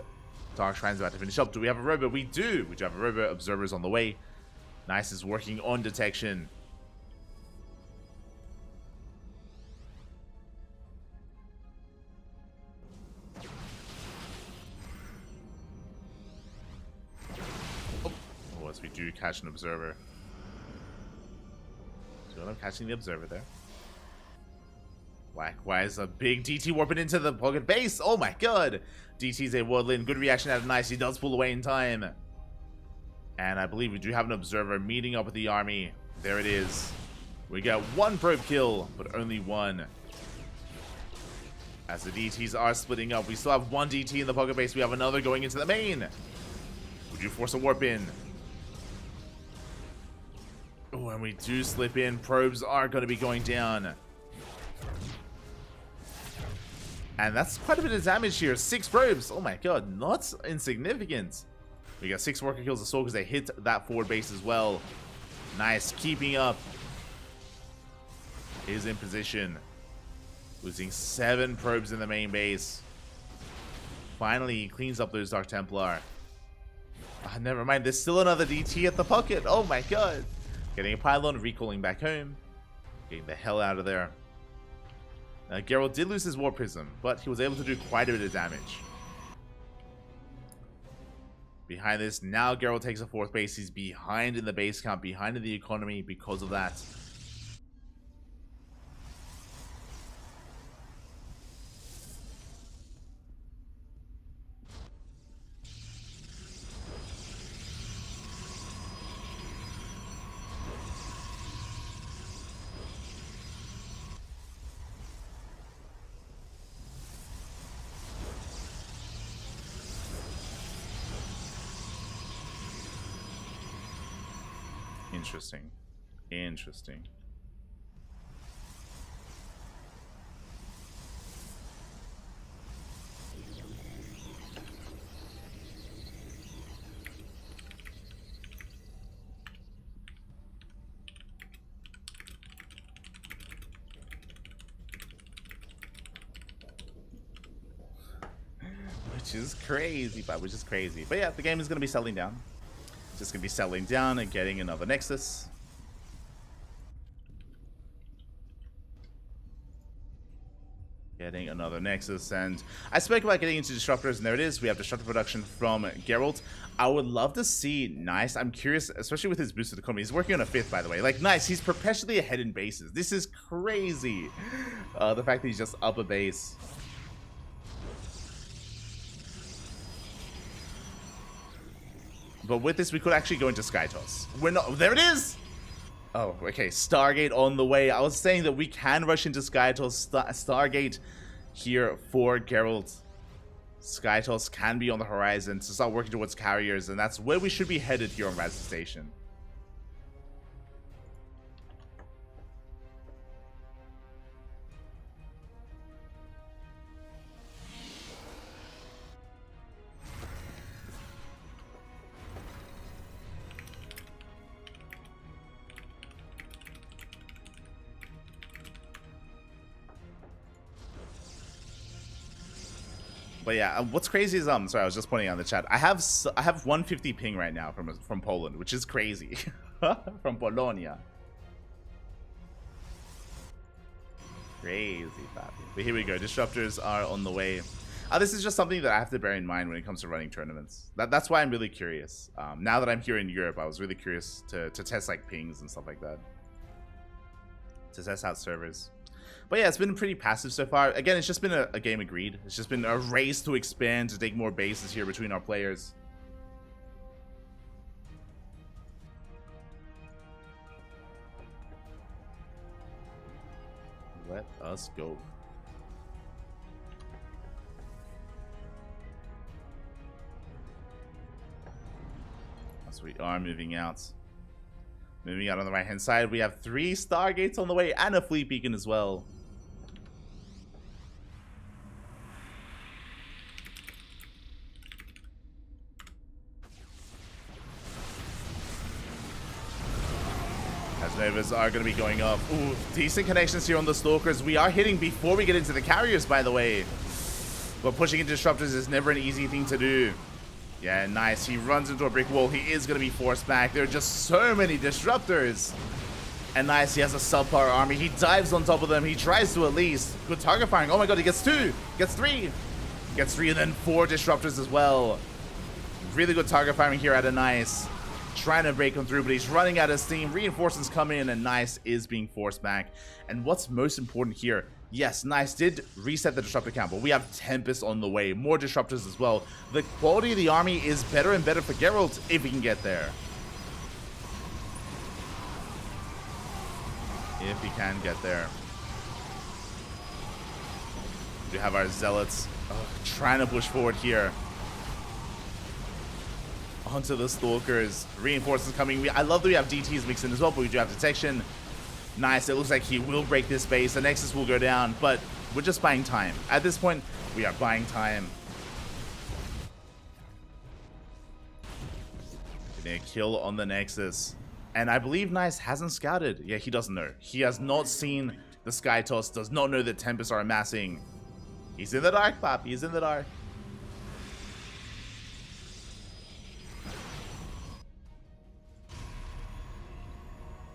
Dark Shrine's about to finish up. Do we have a robo? We do! We do have a robo. Observer's on the way. Nice is working on detection. We do catch an observer. So we end up catching the observer there. Likewise, a big DT warping into the pocket base. Oh my god! DT's a Wordlin. Good reaction out of Nice. He does pull away in time. And I believe we do have an observer meeting up with the army. There it is. We got 1 probe kill, but only 1. As the DTs are splitting up, we still have 1 DT in the pocket base. We have another going into the main. Would you force a warp in? When we do slip in, probes are going to be going down. And that's quite a bit of damage here. 6 probes. Oh my god, not insignificant. We got 6 worker kills as well because they hit that forward base as well. Nice, keeping up. Is in position. Losing 7 probes in the main base. Finally, he cleans up those Dark Templar. Never mind, there's still another DT at the pocket. Oh my god. Getting a pylon, recalling back home. Getting the hell out of there. Geralt did lose his War Prism, but he was able to do quite a bit of damage. Behind this, now Geralt takes a 4th base. He's behind in the base count, behind in the economy because of that. Interesting. Interesting. Which is crazy, But yeah, the game is going to be settling down. Just going to be settling down and getting another Nexus. another Nexus, and I spoke about getting into disruptors, and there it is. We have disruptor production from Geralt. I would love to see Nice. I'm curious, especially with his boosted economy. He's working on a 5th, by the way. Like, Nice, he's perpetually ahead in bases. This is crazy. The fact that he's just up a base. But with this, we could actually go into Sky Toss. We're not. There it is! Oh, okay. Stargate on the way. I was saying that we can rush into Sky Toss. Stargate here for Geralt. Sky Toss can be on the horizon to start working towards carriers, and that's where we should be headed here on Razor Station. But yeah, what's crazy is sorry, I was just pointing out in the chat. I have 150 ping right now from Poland, which is crazy. From Polonia. Crazy, papi. But here we go. Disruptors are on the way. This is just something that I have to bear in mind when it comes to running tournaments. That's why I'm really curious. Now that I'm here in Europe, I was really curious to test like pings and stuff like that. To test out servers. But yeah, it's been pretty passive so far. Again, it's just been a game agreed. It's just been a race to expand, to take more bases here between our players. Let us go. So we are moving out. Moving out on the right-hand side, we have 3 Stargates on the way and a Fleet Beacon as well. As Novas are going to be going up. Ooh, decent connections here on the Stalkers. We are hitting before we get into the carriers, by the way. But pushing into disruptors is never an easy thing to do. Yeah, nice. He runs into a brick wall. He is going to be forced back. There are just so many disruptors. And nice, he has a subpar army. He dives on top of them. He tries to at least. Good target firing. Oh my god, he gets 2. Gets 3. Gets 3 and then 4 disruptors as well. Really good target firing here at a Nice. Trying to break him through, but he's running out of steam. Reinforcements come in, and Nice is being forced back. And what's most important here, yes, Nice did reset the disruptor count, but we have Tempest on the way. More disruptors as well. The quality of the army is better and better for Geralt if he can get there. If he can get there. We have our Zealots trying to push forward here. Onto the Stalkers. Reinforcements coming. I love that we have DTs mixed in as well, but we do have detection. Nice. It looks like he will break this base. The Nexus will go down, but we're just buying time. At this point, we are buying time. Getting a kill on the Nexus. And I believe Nice hasn't scouted. Yeah, he doesn't know. He has not seen the Sky Toss, does not know that Tempests are amassing. He's in the dark, Pop. He's in the dark.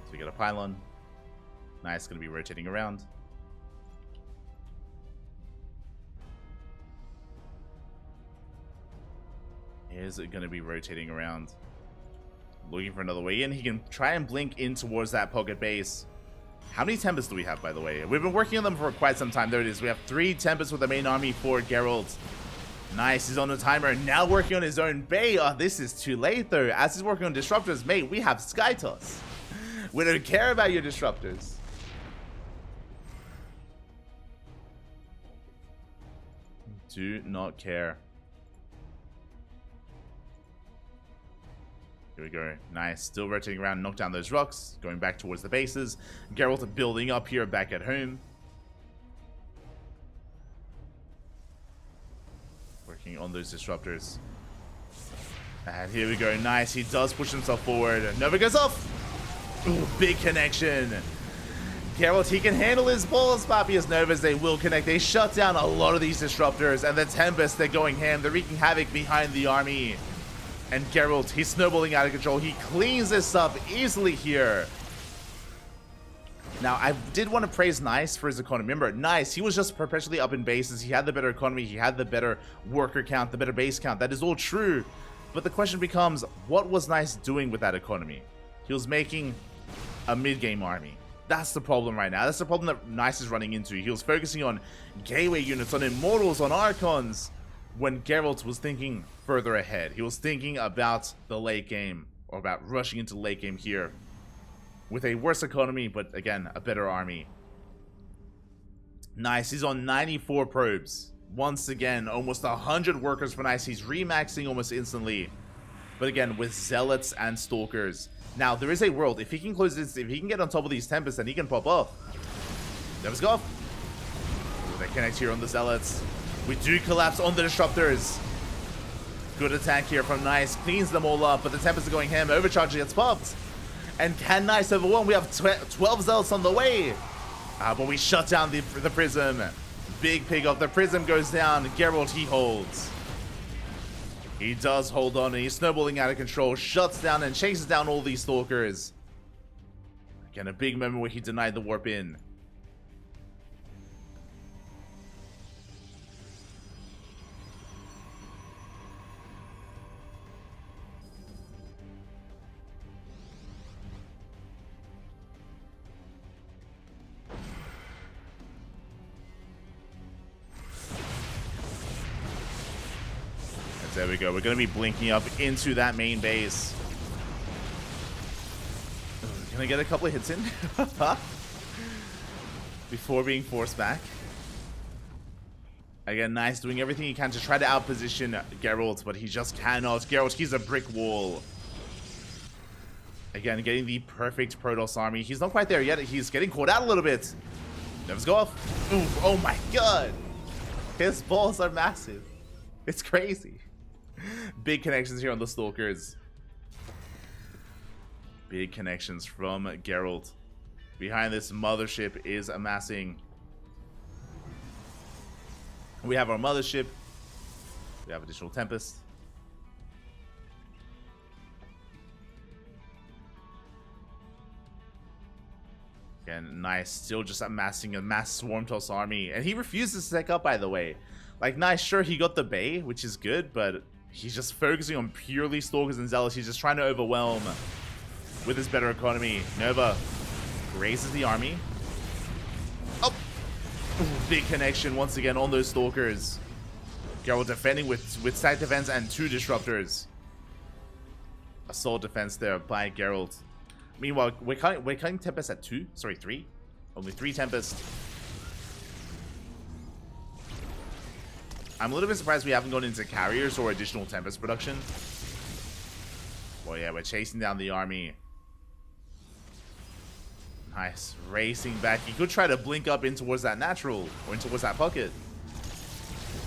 So we get a pylon. Nice, gonna be rotating around. Is it gonna be rotating around? Looking for another way in. He can try and blink in towards that pocket base. How many Tempests do we have, by the way? We've been working on them for quite some time. There it is. We have 3 Tempests with the main army for Geralt. Nice, he's on the timer. Now working on his own bay. Oh, this is too late, though. As he's working on disruptors, mate, we have Sky Toss. We don't care about your disruptors. Do not care. Here we go. Nice. Still rotating around, knock down those rocks. Going back towards the bases. Geralt building up here back at home. Working on those disruptors. And here we go. Nice. He does push himself forward. Nova goes off. Ooh, big connection. Geralt, he can handle his balls, Papi, as Novas, they will connect. They shut down a lot of these disruptors. And the Tempest, they're going ham. They're wreaking havoc behind the army. And Geralt, he's snowballing out of control. He cleans this up easily here. Now, I did want to praise Nice for his economy. Remember, Nice, he was just perpetually up in bases. He had the better economy. He had the better worker count, the better base count. That is all true. But the question becomes, what was Nice doing with that economy? He was making a mid-game army. That's the problem right now. That's the problem that Nice is running into. He was focusing on gateway units, on Immortals, on Archons, when Geralt was thinking further ahead. He was thinking about the late game, or about rushing into the late game here. With a worse economy, but again, a better army. Nice, he's on 94 probes. Once again, almost 100 workers for Nice. He's remaxing almost instantly. But again, with Zealots and Stalkers. Now, there is a world. If he can close this, if he can get on top of these Tempests, then he can pop off. Let's go. They connect here on the Zealots. We do collapse on the Disruptors. Good attack here from Nice. Cleans them all up, but the Tempests are going ham. Overcharge gets popped. And can Nice overwhelm? We have 12 Zealots on the way. But we shut down the Prism. Big pig off. The Prism goes down. Geralt, he holds. He does hold on, and he's snowballing out of control. Shuts down and chases down all these Stalkers. Again, a big moment where he denied the warp in. There we go. We're going to be blinking up into that main base. Can I get a couple of hits in? Before being forced back. Again, Nice doing everything he can to try to outposition Geralt, but he just cannot. Geralt, he's a brick wall. Again, getting the perfect Protoss army. He's not quite there yet. He's getting caught out a little bit. Let's go off. Ooh, oh my god. His balls are massive. It's crazy. Big connections here on the Stalkers. Big connections from Geralt. Behind this mothership is amassing. We have our mothership. We have additional Tempest. Again, Nice still just amassing a mass Swarm Toss army. And he refuses to take up, by the way. Like, Nice, sure, he got the Bay, which is good, but he's just focusing on purely Stalkers and Zealots. He's just trying to overwhelm with his better economy. Nova raises the army. Oh! Ooh, big connection once again on those Stalkers. Geralt defending with stack defense and 2 Disruptors. Assault defense there by Geralt. Meanwhile, we're cutting Tempest at 2. Sorry, 3. Only 3 Tempest. I'm a little bit surprised we haven't gone into carriers or additional Tempest production. Well, yeah, we're chasing down the army. Nice. Racing back. He could try to blink up in towards that natural. Or in towards that pocket.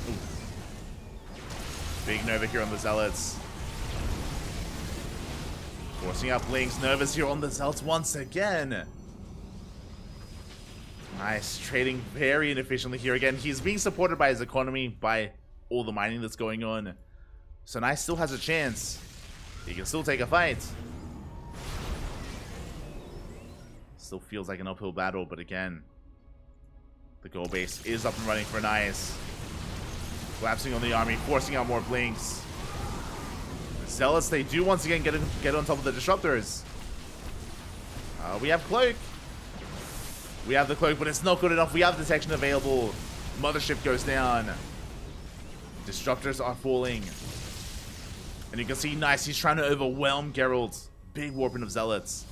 Ooh. Big Nova here on the Zealots. Forcing out blinks. Nova's here on the Zealots once again. Nice. Trading very inefficiently here. Again, he's being supported by his economy, by all the mining that's going on. So Nice still has a chance. He can still take a fight. Still feels like an uphill battle, but again, the goal base is up and running for Nice. Collapsing on the army, forcing out more blinks. The Zealots, they do once again get on top of the Disruptors. We have Cloak. We have the Cloak, but it's not good enough. We have detection available. Mothership goes down. Disruptors are falling. And you can see Nice, he's trying to overwhelm Geralt. Big warping of Zealots.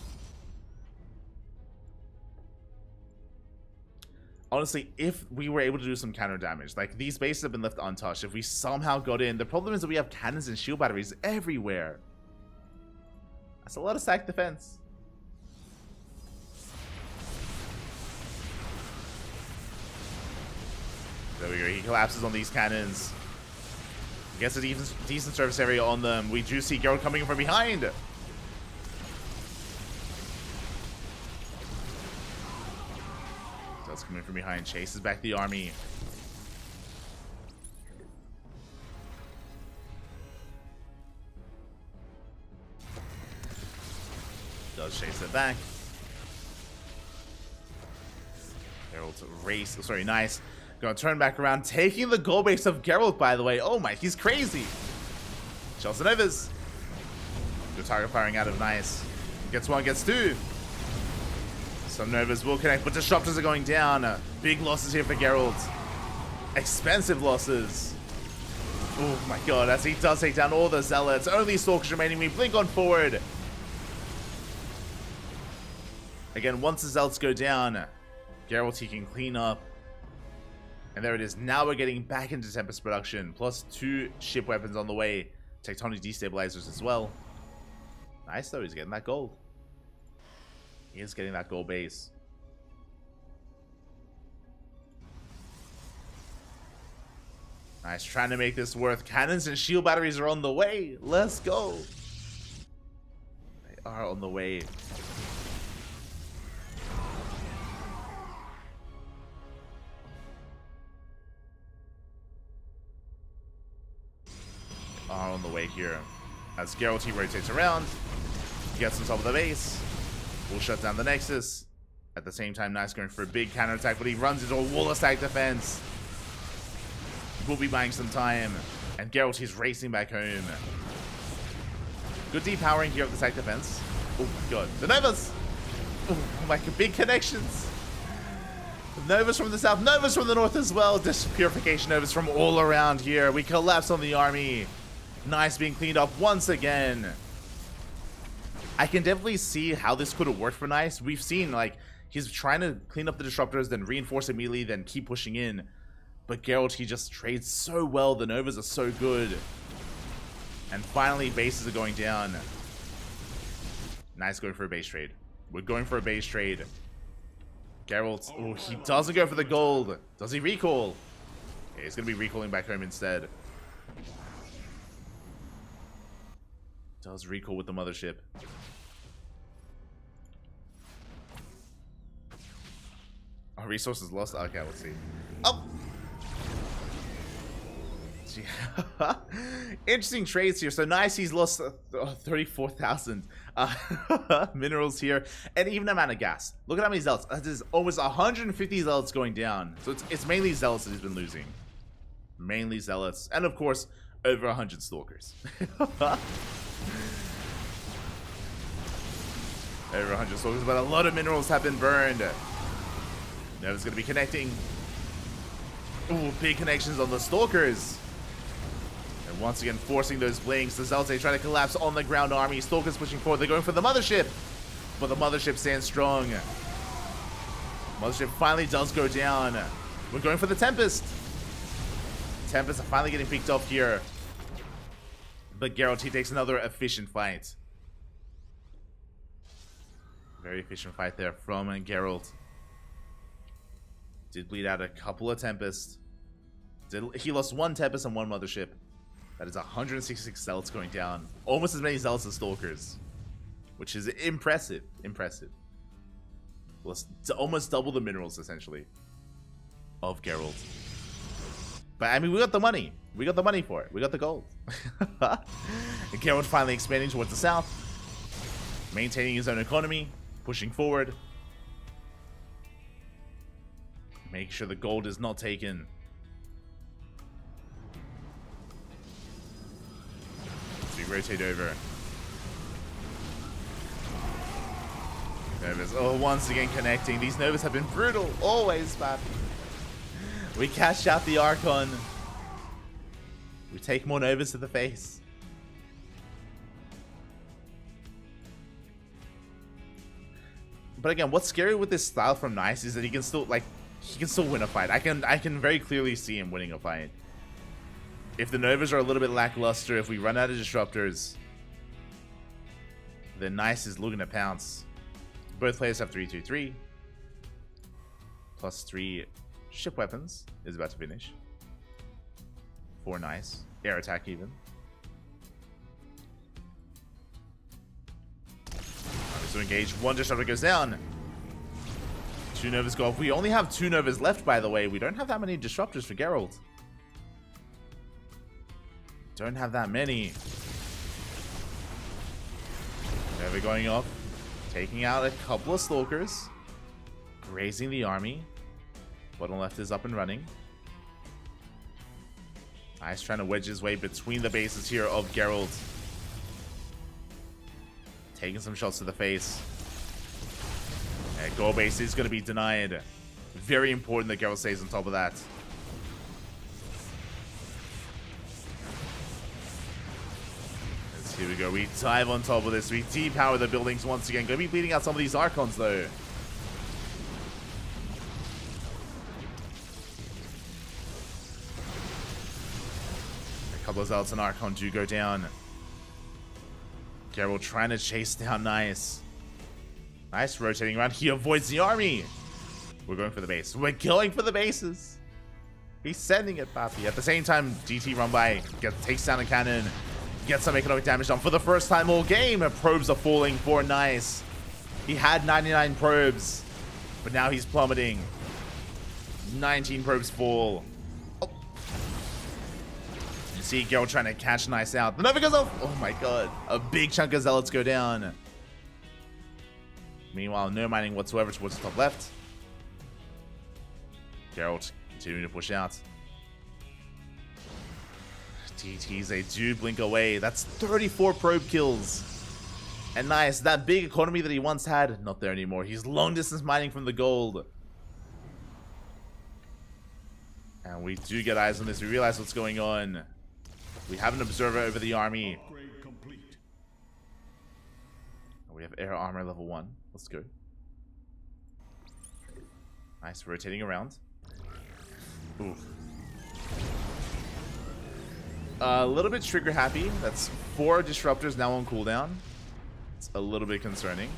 Honestly, if we were able to do some counter damage, like these bases have been left untouched, if we somehow got in, the problem is that we have cannons and shield batteries everywhere. That's a lot of stack defense. There we go, he collapses on these cannons. Gets a decent surface area on them. We do see Geralt coming in from behind. Does come in from behind, chases back the army. Does chase it back. Geralt race. Sorry, nice. Gonna turn back around, taking the goal base of Geralt, by the way. Oh my, he's crazy. Shells and overs. Good target firing out of nice. Gets one, gets two. Some Novas will connect, but Disruptors are going down. Big losses here for Geralt. Expensive losses. Oh my god, as he does take down all the Zealots. Only Stalkers remaining. We blink on forward. Again, once the Zealots go down, Geralt, he can clean up. And there it is. Now we're getting back into Tempest production. Plus 2 ship weapons on the way. Tectonic destabilizers as well. Nice though, he's getting that gold. He is getting that gold base. Nice, trying to make this worth. Cannons and shield batteries are on the way. Let's go. They are on the way. Are on the way here. As Geralt, he rotates around. Gets on top of the base. Will shut down the Nexus. At the same time, Nice going for a big counter attack, but he runs into a wall of stack defense. Will be buying some time. And Geralt, he's racing back home. Good depowering here of the stack defense. Oh my god. The Novas! Oh my god, big connections. Novas from the south, Novas from the north as well. Just purification Novas from all around here. We collapse on the army. Nice being cleaned up once again. I can definitely see how this could have worked for Nice. We've seen, like, he's trying to clean up the Disruptors, then reinforce immediately, then keep pushing in. But Geralt, he just trades so well. The Novas are so good. And finally, bases are going down. Nice going for a base trade. We're going for a base trade. Geralt, oh, he doesn't go for the gold. Does he recall? Okay, he's going to be recalling back home instead. Does recall with the mothership. Our resources lost? Okay, let's see. Oh! Interesting trades here. So Nice, he's lost 34,000 minerals here, and even amount of gas. Look at how many zealots. There's almost 150 zealots going down. So it's mainly zealots that he's been losing. Mainly zealots, and of course over 100 stalkers. Over 100 stalkers, but a lot of minerals have been burned. Nova's gonna be connecting. Ooh, big connections on the stalkers. And once again, forcing those blinks. The Zealots trying to collapse on the ground army. Stalkers pushing forward. They're going for the mothership. But the mothership stands strong. Mothership finally does go down. We're going for the Tempest. Tempest are finally getting picked off here. But Geralt, he takes another efficient fight. Very efficient fight there from Geralt. Did bleed out a couple of Tempests. He lost 1 Tempest and 1 mothership. That is 166 Zealots going down. Almost as many Zealots as Stalkers. Which is impressive. Impressive. Well, almost double the minerals, essentially, of Geralt. But, I mean, we got the money. We got the money for it. We got the gold. And Geralt finally expanding towards the south. Maintaining his own economy. Pushing forward. Make sure the gold is not taken. So we rotate over. Novas, oh, once again connecting. These Novas have been brutal. Always, man. We cashed out the Archon. We take more Novas to the face. But again, what's scary with this style from Nice is that he can still, like, he can still win a fight. I can very clearly see him winning a fight. If the Novas are a little bit lackluster, if we run out of Disruptors, then Nice is looking to pounce. Both players have 3-2-3. Plus 3 ship weapons is about to finish. 4 Nice. Air attack even. So engage. 1 Disruptor goes down. 2 Novas go off. We only have 2 Novas left, by the way. We don't have that many Disruptors for Geralt. Don't have that many. Nova going off. Taking out a couple of Stalkers. Grazing the army. Bottom left is up and running. Nice, trying to wedge his way between the bases here of Geralt. Taking some shots to the face. And goal base is going to be denied. Very important that Geralt stays on top of that. Here we go. We dive on top of this. We depower the buildings once again. Going to be bleeding out some of these Archons, though. A couple of Zealots and Archon do go down. Geralt trying to chase down Nice. Nice rotating around. He avoids the army. We're going for the base. We're going for the bases. He's sending it, Papi. At the same time, DT run by. Takes down a cannon. Get some economic damage done for the first time all game. Probes are falling for Nice. He had 99 probes, but now he's plummeting. 19 probes fall. Oh. You see Geralt trying to catch Nice out. The Nova goes off. Oh my god. A big chunk of Zealots go down. Meanwhile, no mining whatsoever towards the top left. Geralt continuing to push out. TTs, they do blink away. That's 34 probe kills. And Nice, that big economy that he once had, not there anymore. He's long distance mining from the gold. And we do get eyes on this. We realize what's going on. We have an observer over the army. We have air armor level 1. Let's go. Nice, rotating around. Ooh. A little bit trigger happy. That's 4 disruptors now on cooldown. It's a little bit concerning.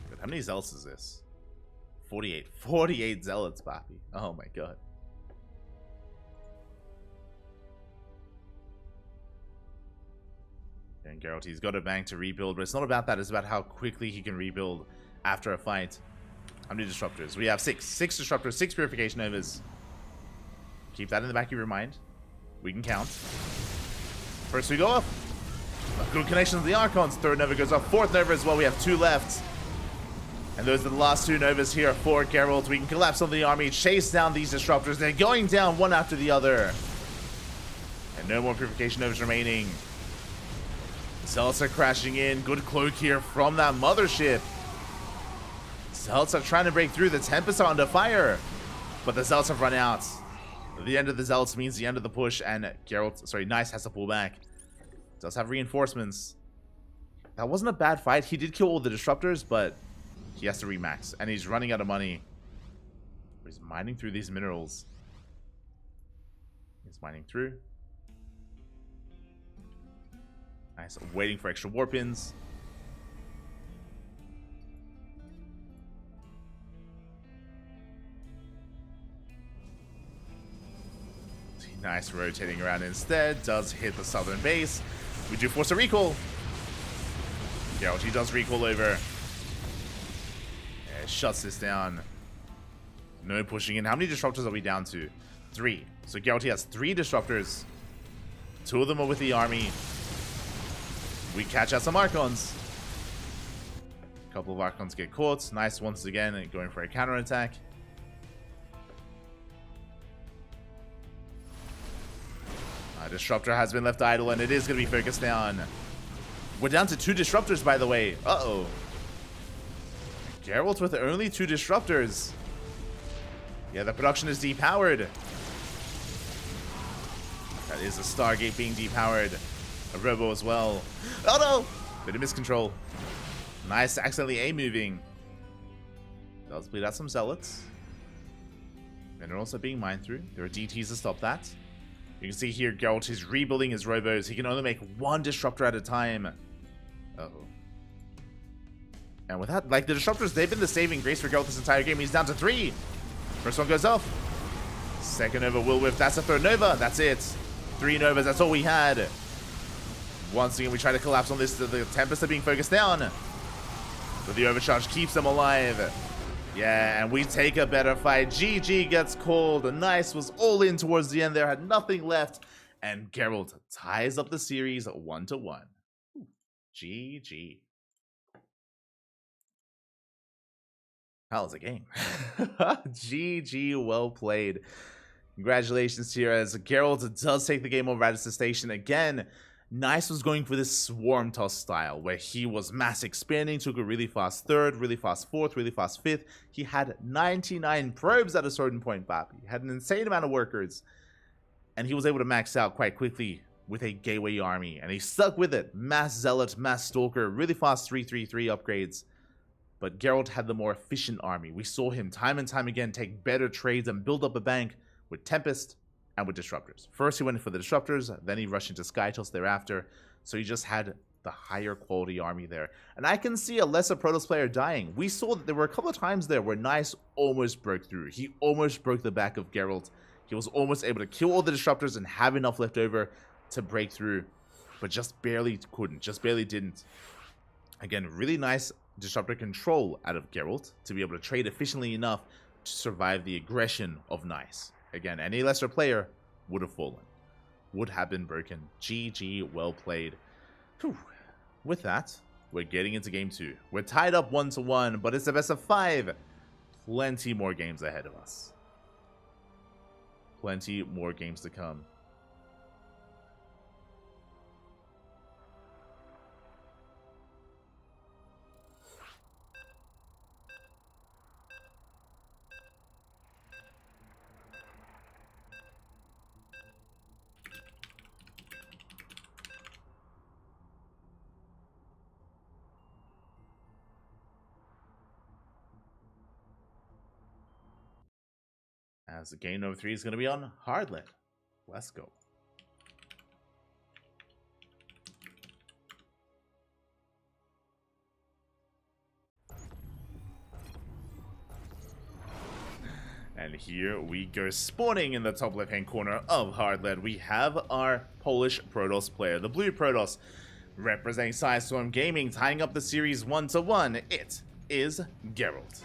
But how many zealots is this? 48. 48 zealots, Papi. Oh my god. And Geralt, he's got a bank to rebuild, but it's not about that. It's about how quickly he can rebuild after a fight. How many disruptors? We have 6. 6 disruptors, 6 purification overs. Keep that in the back of your mind. We can count. First we go up. A good connection to the Archons. Third Nova goes up. Fourth Nova as well. We have 2 left. And those are the last 2 Novas here for Geralt. We can collapse on the army, chase down these disruptors. They're going down one after the other. And no more purification Novas remaining. Zealots are crashing in. Good cloak here from that mothership. Zealots are trying to break through. The Tempest are under fire. But the Zealots have run out. The end of the Zealots means the end of the push, and Nice has to pull back. Does have reinforcements. That wasn't a bad fight. He did kill all the disruptors, but he has to remax, and he's running out of money. He's mining through these minerals. He's mining through. Nice, waiting for extra warp ins. Nice, rotating around instead. Does hit the southern base. We do force a recall. Geralt, he does recall over. Yeah, shuts this down. No pushing in. How many disruptors are we down to? 3. So Geralt, he has 3 disruptors. 2 of them are with the army. We catch out some Archons. A couple of Archons get caught. Nice once again, going for a counterattack. Disruptor has been left idle, and it is going to be focused down. We're down to 2 disruptors, by the way. Uh-oh. Geralt with only 2 disruptors. Yeah, the production is depowered. That is a Stargate being depowered. A Robo as well. Oh no! Bit of miscontrol. Nice, accidentally A moving. Does bleed out some Zealots. Minerals are being mined through. There are DTs to stop that. You can see here, Geralt is rebuilding his Robos. He can only make 1 disruptor at a time. Uh-oh. And with that, like, the disruptors, they've been the saving grace for Geralt this entire game. He's down to 3. First one goes off. Second Nova will whiff. That's a third Nova. That's it. 3 Novas. That's all we had. Once again, we try to collapse on this. The Tempest are being focused down. But the overcharge keeps them alive. Yeah, and we take a better fight. GG gets called. Nice was all in towards the end there. Had nothing left. And Geralt ties up the series 1-1. GG. That was a game. GG, well played. Congratulations here as Geralt does take the game over at his station again. Nice was going for this swarm toss style where he was mass expanding, took a really fast third, really fast fourth, really fast fifth. He had 99 probes at a certain point, Bobby. He had an insane amount of workers, and he was able to max out quite quickly with a gateway army, and he stuck with it. Mass zealot, mass stalker, really fast 333 upgrades. But Geralt had the more efficient army. We saw him time and time again take better trades and build up a bank with Tempest and with Disruptors. First he went for the Disruptors, then he rushed into Skytoss thereafter, so he just had the higher quality army there. And I can see a lesser Protoss player dying. We saw that there were a couple of times there where Nice almost broke through. He almost broke the back of Geralt. He was almost able to kill all the Disruptors and have enough left over to break through, but just barely couldn't, just barely didn't. Again, really nice Disruptor control out of Geralt to be able to trade efficiently enough to survive the aggression of Nice. Again, any lesser player would have fallen, would have been broken. GG, well played. Whew. With that, we're getting into game 2. We're tied up 1-1, but it's the best of 5. Plenty more games ahead of us. Plenty more games to come. As the game number 3 is going to be on Hardlet. Let's go. And here we go, spawning in the top left-hand corner of Hardlet. We have our Polish Protoss player, the blue Protoss, representing Sidestorm Gaming, tying up the series 1-1. It is Geralt.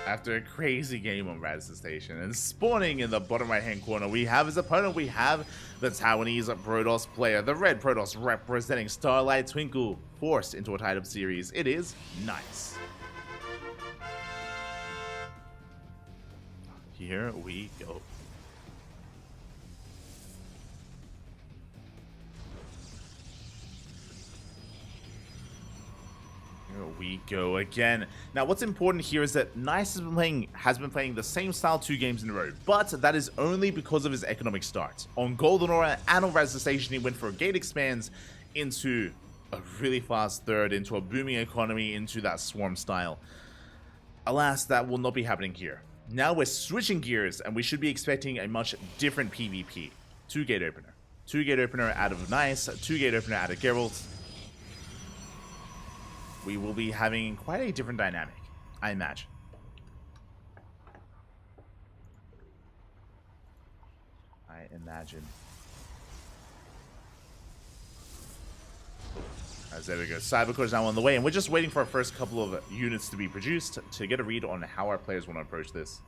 After a crazy game on Radisson Station, and spawning in the bottom right-hand corner, we have his opponent. We have the Taiwanese Protoss player, the red Protoss representing Starlight Twinkle, forced into a tied-up series. It is Nice. Here we go. Here we go again. Now, what's important here is that Nice has been playing the same style 2 games in a row, but that is only because of his economic start. On Golden Aura and on Radisson Station, he went for a gate expands into a really fast third, into a booming economy, into that swarm style. Alas, that will not be happening here. Now we're switching gears, and we should be expecting a much different PvP. 2 gate opener. 2 gate opener out of Nice, 2 gate opener out of Geralt. We will be having quite a different dynamic, I imagine. As there we go, Cybercore is now on the way, and we're just waiting for our first couple of units to be produced to get a read on how our players want to approach this.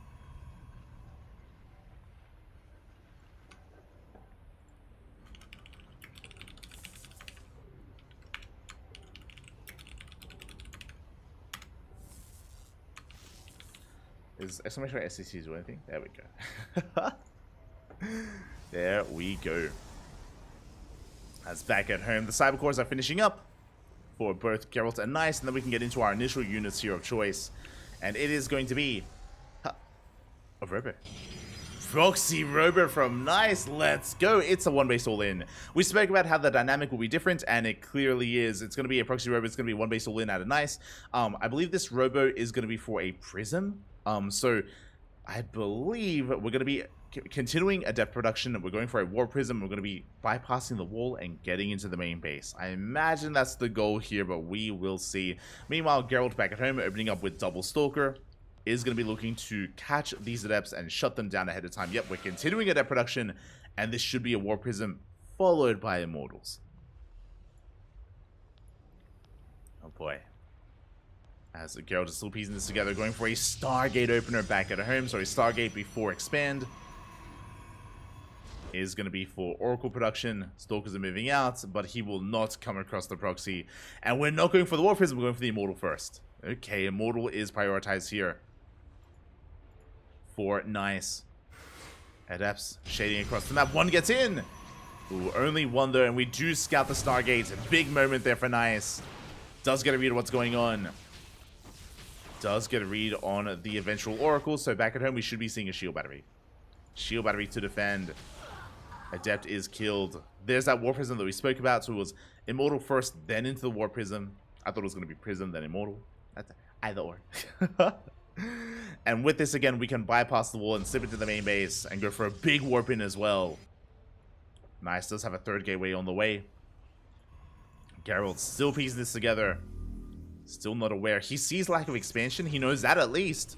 Is exclamation mark SCCs or anything? There we go. There we go. As back at home, the Cybercores are finishing up for both Geralt and Nice, and then we can get into our initial units here of choice. And it is going to be a Robo. Proxy Robo from Nice, let's go. It's a 1-base all-in. We spoke about how the dynamic will be different, and it clearly is. It's going to be a Proxy Robo, it's going to be 1-base all-in out of Nice. I believe this Robo is going to be for a Prism. So I believe we're going to be continuing a depth production. We're going for a War Prism. We're going to be bypassing the wall and getting into the main base. I imagine that's the goal here, but we will see. Meanwhile, Geralt back at home, opening up with Double Stalker, is going to be looking to catch these adepts and shut them down ahead of time. Yep, we're continuing a depth production, and this should be a War Prism followed by Immortals. Oh boy. As Geralt is still piecing this together, going for a Stargate opener back at home. Sorry, Stargate before Expand. Is going to be for Oracle production. Stalkers are moving out, but he will not come across the proxy. And we're not going for the War Prism, we're going for the Immortal first. Okay, Immortal is prioritized here. For Nice. Adepts shading across the map. One gets in! Ooh, only one though, and we do scout the Stargate. A big moment there for Nice. Does get a read of what's going on. Does get a read on the eventual Oracle, so back at home we should be seeing a shield battery. Shield battery to defend. Adept is killed. There's that War Prism that we spoke about, so it was Immortal first, then into the War Prism. I thought it was going to be Prism, then Immortal. That's either or. And with this again, we can bypass the wall and slip into the main base and go for a big warp in as well. Nice, does have a third gateway on the way. Geralt still piecing this together. Still not aware. He sees lack of expansion. He knows that at least.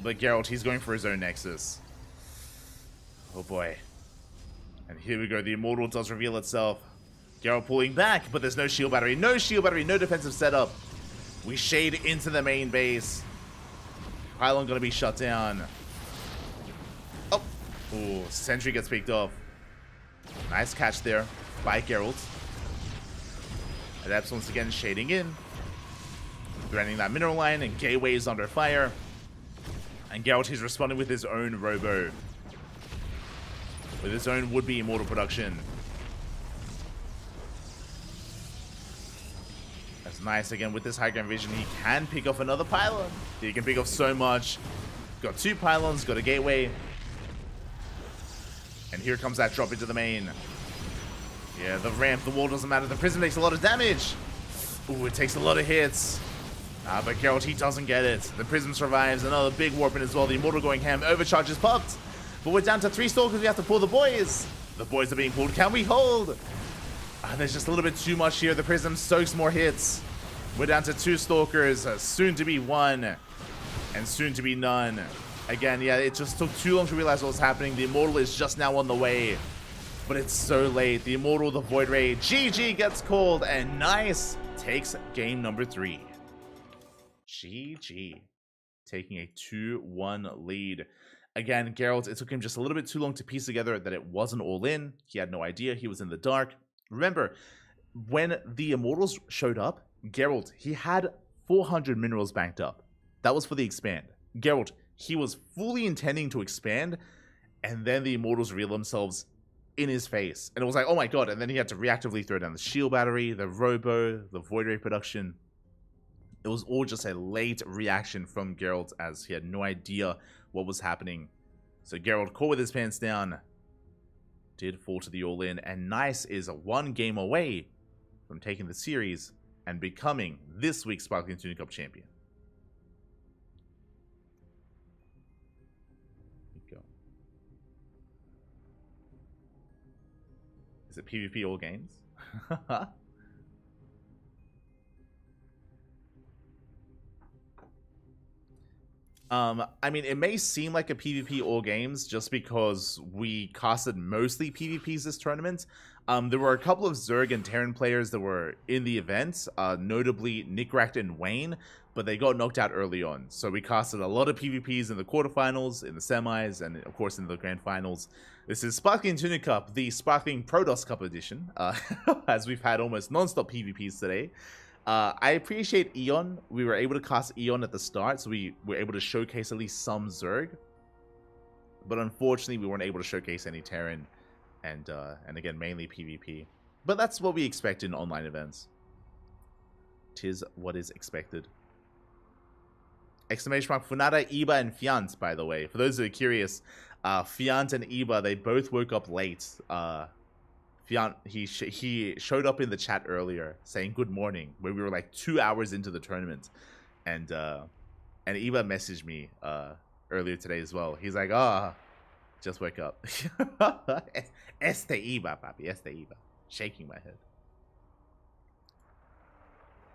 But Geralt, he's going for his own Nexus. Oh boy. And here we go. The Immortal does reveal itself. Geralt pulling back, but there's no shield battery. No shield battery, no defensive setup. We shade into the main base. Pylon gonna be shut down. Oh. Ooh, Sentry gets picked off. Nice catch there by Geralt. Adepts once again shading in. Threatening that mineral line, and Gateway is under fire. And Geralt is responding with his own Robo. With his own would-be Immortal production. That's nice. Again, with this high ground vision, he can pick off another pylon. He can pick off so much. Got two pylons, got a gateway. And here comes that drop into the main. Yeah, the ramp, the wall doesn't matter. The prism takes a lot of damage. Ooh, it takes a lot of hits. But Geralt, he doesn't get it. The prism survives. Another big warping as well. The Immortal going ham. Overcharge is popped. But we're down to 3 stalkers. We have to pull the boys. The boys are being pulled. Can we hold? There's just a little bit too much here. The prism soaks more hits. We're down to 2 stalkers. Soon to be 1. And soon to be none. Again, yeah, it just took too long to realize what was happening. The Immortal is just now on the way. But it's so late. The Immortal, the Void Ray, GG gets called. And Nice takes game number 3. GG. Taking a 2-1 lead. Again, Geralt, it took him just a little bit too long to piece together that it wasn't all in. He had no idea. He was in the dark. Remember, when the Immortals showed up, Geralt, he had 400 minerals banked up. That was for the expand. Geralt, he was fully intending to expand, and then the Immortals revealed themselves in his face. And it was like, oh my god, and then he had to reactively throw down the shield battery, the Robo, the Void Ray production. It was all just a late reaction from Geralt, as he had no idea what was happening. So Geralt, caught with his pants down, did fall to the all-in, and Nice is 1 game away from taking the series and becoming this week's Sparkling Tuna Cup champion. Here we go. Is it PvP all games? I mean, it may seem like a PvP all games just because we casted mostly PvPs this tournament. There were a couple of Zerg and Terran players that were in the event, notably Nickrat and Wayne, but they got knocked out early on. So we casted a lot of PvPs in the quarterfinals, in the semis, and of course in the grand finals. This is Sparkling Tuna Cup, the Sparkling Protoss Cup edition, as we've had almost non-stop PvPs today. I appreciate Eon. We were able to cast Eon at the start, so we were able to showcase at least some Zerg. But unfortunately, we weren't able to showcase any Terran, and again, mainly PvP. But that's what we expect in online events. 'Tis what is expected. Exclamation mark, Funada, Iba, and Fiant, by the way. For those that are curious, Fiant and Iba, they both woke up late. Fiant, he showed up in the chat earlier saying good morning, where we were like 2 hours into the tournament, and Iba messaged me earlier today as well. He's like, just wake up. Este Iba, papi, este Iba. Shaking my head.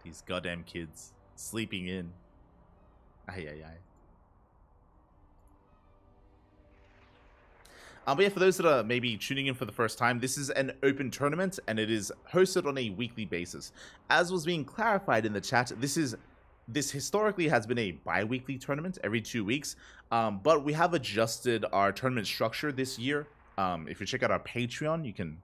These goddamn kids sleeping in. Ay, ay, ay. But yeah, for those that are maybe tuning in for the first time, this is an open tournament, and it is hosted on a weekly basis. As was being clarified in the chat, this historically has been a bi-weekly tournament every 2 weeks, but we have adjusted our tournament structure this year. If you check out our Patreon, you can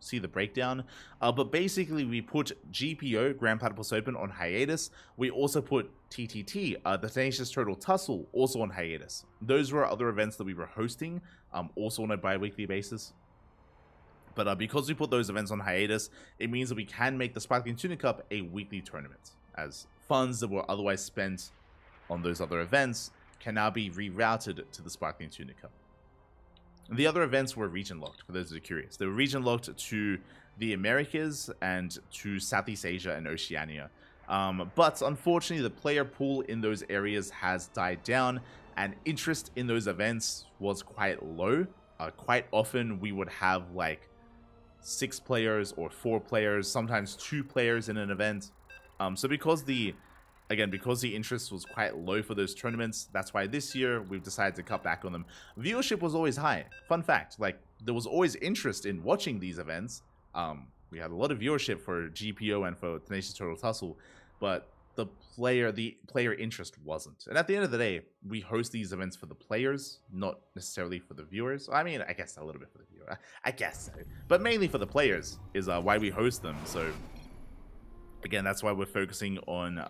see the breakdown. But basically, we put GPO, Grand Platypus Open, on hiatus. We also put TTT, the Tenacious Turtle Tussle, also on hiatus. Those were other events that we were hosting, also on a bi-weekly basis. But because we put those events on hiatus, it means that we can make the Sparkling Tuna Cup a weekly tournament, as funds that were otherwise spent on those other events can now be rerouted to the Sparkling Tuna Cup. The other events were region locked, for those that are curious. They were region locked to the Americas and to Southeast Asia and Oceania. But unfortunately, the player pool in those areas has died down, and interest in those events was quite low. Quite often, we would have like 6 players or 4 players, sometimes 2 players in an event. So because the interest was quite low for those tournaments, that's why this year we've decided to cut back on them. Viewership was always high. Fun fact, like, there was always interest in watching these events. We had a lot of viewership for GPO and for Tenacious Turtle Tussle, but the player interest wasn't. And at the end of the day, we host these events for the players, not necessarily for the viewers. I mean, I guess a little bit for the viewer. I guess so. But mainly for the players is why we host them. So again, that's why we're focusing on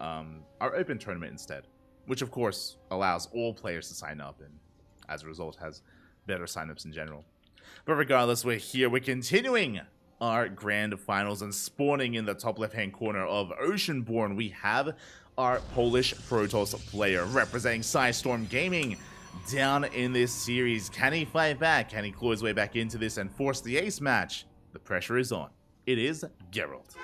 our open tournament instead, which of course allows all players to sign up and as a result has better signups in general. But regardless, we're here. We're continuing our grand finals, and spawning in the top left hand corner of Oceanborn, we have our Polish Protoss player representing Psystorm Gaming down in this series. Can he fight back? Can he claw his way back into this and force the ace match? The pressure is on. It is Geralt.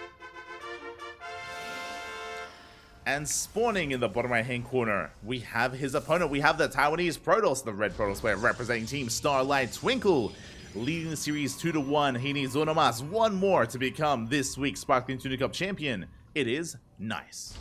And spawning in the bottom right hand corner, we have his opponent. We have the Taiwanese Protoss, the red Protoss player representing Team Starlight Twinkle, leading the series 2-1. He needs one more to become this week's Sparkling Tuna Cup champion. It is Nice.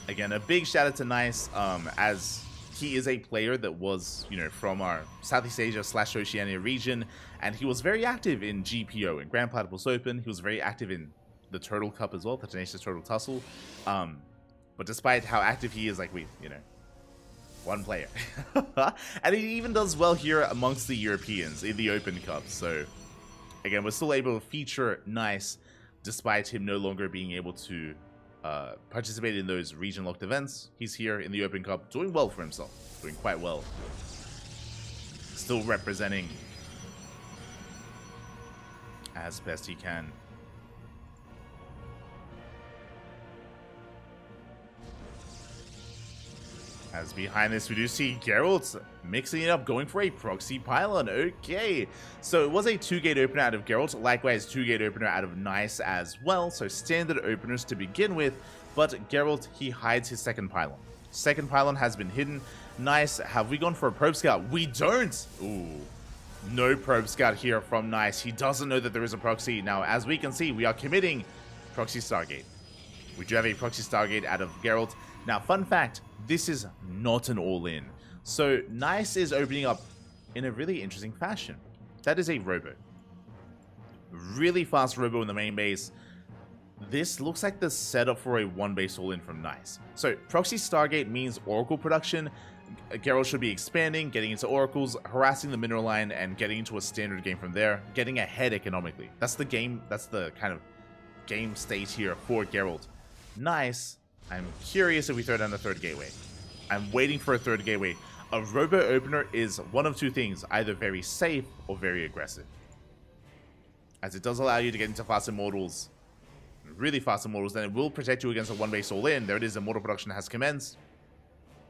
Again, a big shout out to Nice, as he is a player that was, from our Southeast Asia / Oceania region, and he was very active in GPO and Grand Platypus Open. He was very active in the Turtle Cup as well, the Tenacious Turtle Tussle. But despite how active he is, like, one player. And he even does well here amongst the Europeans in the Open Cup. So again, we're still able to feature Nice despite him no longer being able to participate in those region locked events. He's here in the Open Cup doing well for himself, doing quite well, still representing as best he can. As behind this, we do see Geralt mixing it up, going for a proxy pylon. Okay, so it was a 2-gate opener out of Geralt, likewise 2-gate opener out of Nice as well, so standard openers to begin with, but Geralt, he hides his second pylon. Second pylon has been hidden. Nice, have we gone for a probe scout? We don't! Ooh, no probe scout here from Nice. He doesn't know that there is a proxy. Now, as we can see, we are committing proxy Stargate. We do have a proxy Stargate out of Geralt. Now, fun fact, this is not an all-in. So, Nice is opening up in a really interesting fashion. That is a robo. Really fast robo in the main base. This looks like the setup for a 1-base all-in from Nice. So, proxy Stargate means Oracle production. Geralt should be expanding, getting into Oracles, harassing the mineral line, and getting into a standard game from there, getting ahead economically. That's the game, that's the kind of game state here for Geralt. Nice. I'm curious if we throw down the third gateway. I'm waiting for a third gateway. A robo opener is one of two things, either very safe or very aggressive, as it does allow you to get into fast immortals, really fast immortals. Then it will protect you against a 1-base all-in. There it is, immortal production has commenced.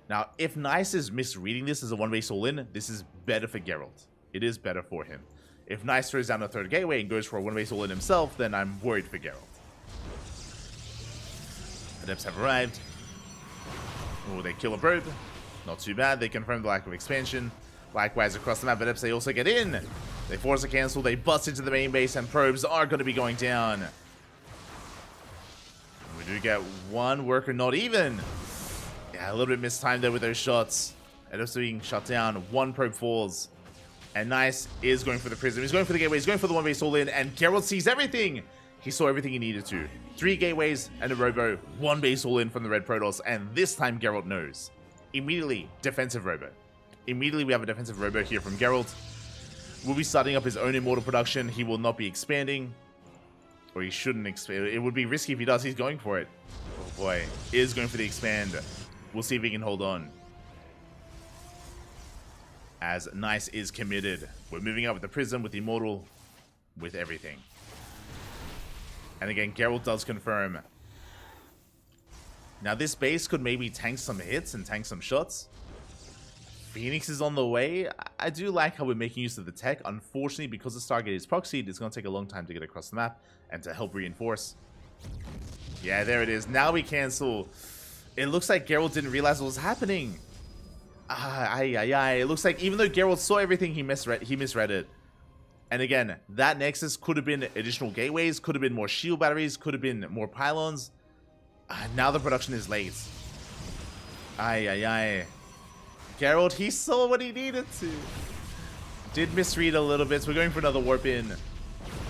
Now, if Nice is misreading this as a 1-base all-in, this is better for Geralt. It is better for him. If Nice throws down a third gateway and goes for a 1-base all-in himself, then I'm worried for Geralt. Adepts have arrived. Oh, they kill a probe. Not too bad. They confirm the lack of expansion. Likewise, across the map, Adepts, they also get in. They force a cancel. They bust into the main base, and probes are going to be going down. We do get one worker, not even. Yeah, a little bit mistimed there with those shots. Adepts are being shut down. One probe falls. And Nice is going for the prism. He's going for the gateway. He's going for the 1-base all-in, and Geralt sees everything. He saw everything he needed to. 3 gateways and a robo, 1-base all-in from the red Protoss, and this time Geralt knows. Immediately, defensive robo. Immediately we have a defensive robo here from Geralt. will be starting up his own immortal production. He will not be expanding. Or he shouldn't expand. It would be risky if he does. He's going for it. Oh boy. He is going for the expand. We'll see if he can hold on. As Nice is committed. We're moving up with the Prism, with the Immortal, with everything. And again, Geralt does confirm. Now this base could maybe tank some hits and tank some shots. Phoenix is on the way. I do like how we're making use of the tech. Unfortunately, because the Stargate is proxied, it's going to take a long time to get across the map and to help reinforce. Yeah, there it is. Now we cancel. It looks like Geralt didn't realize what was happening. It looks like even though Geralt saw everything, he misread it. And again, that Nexus could have been additional gateways, could have been more shield batteries, could have been more pylons. Now the production is late. Geralt, he saw what he needed to. Did misread a little bit, so we're going for another warp in.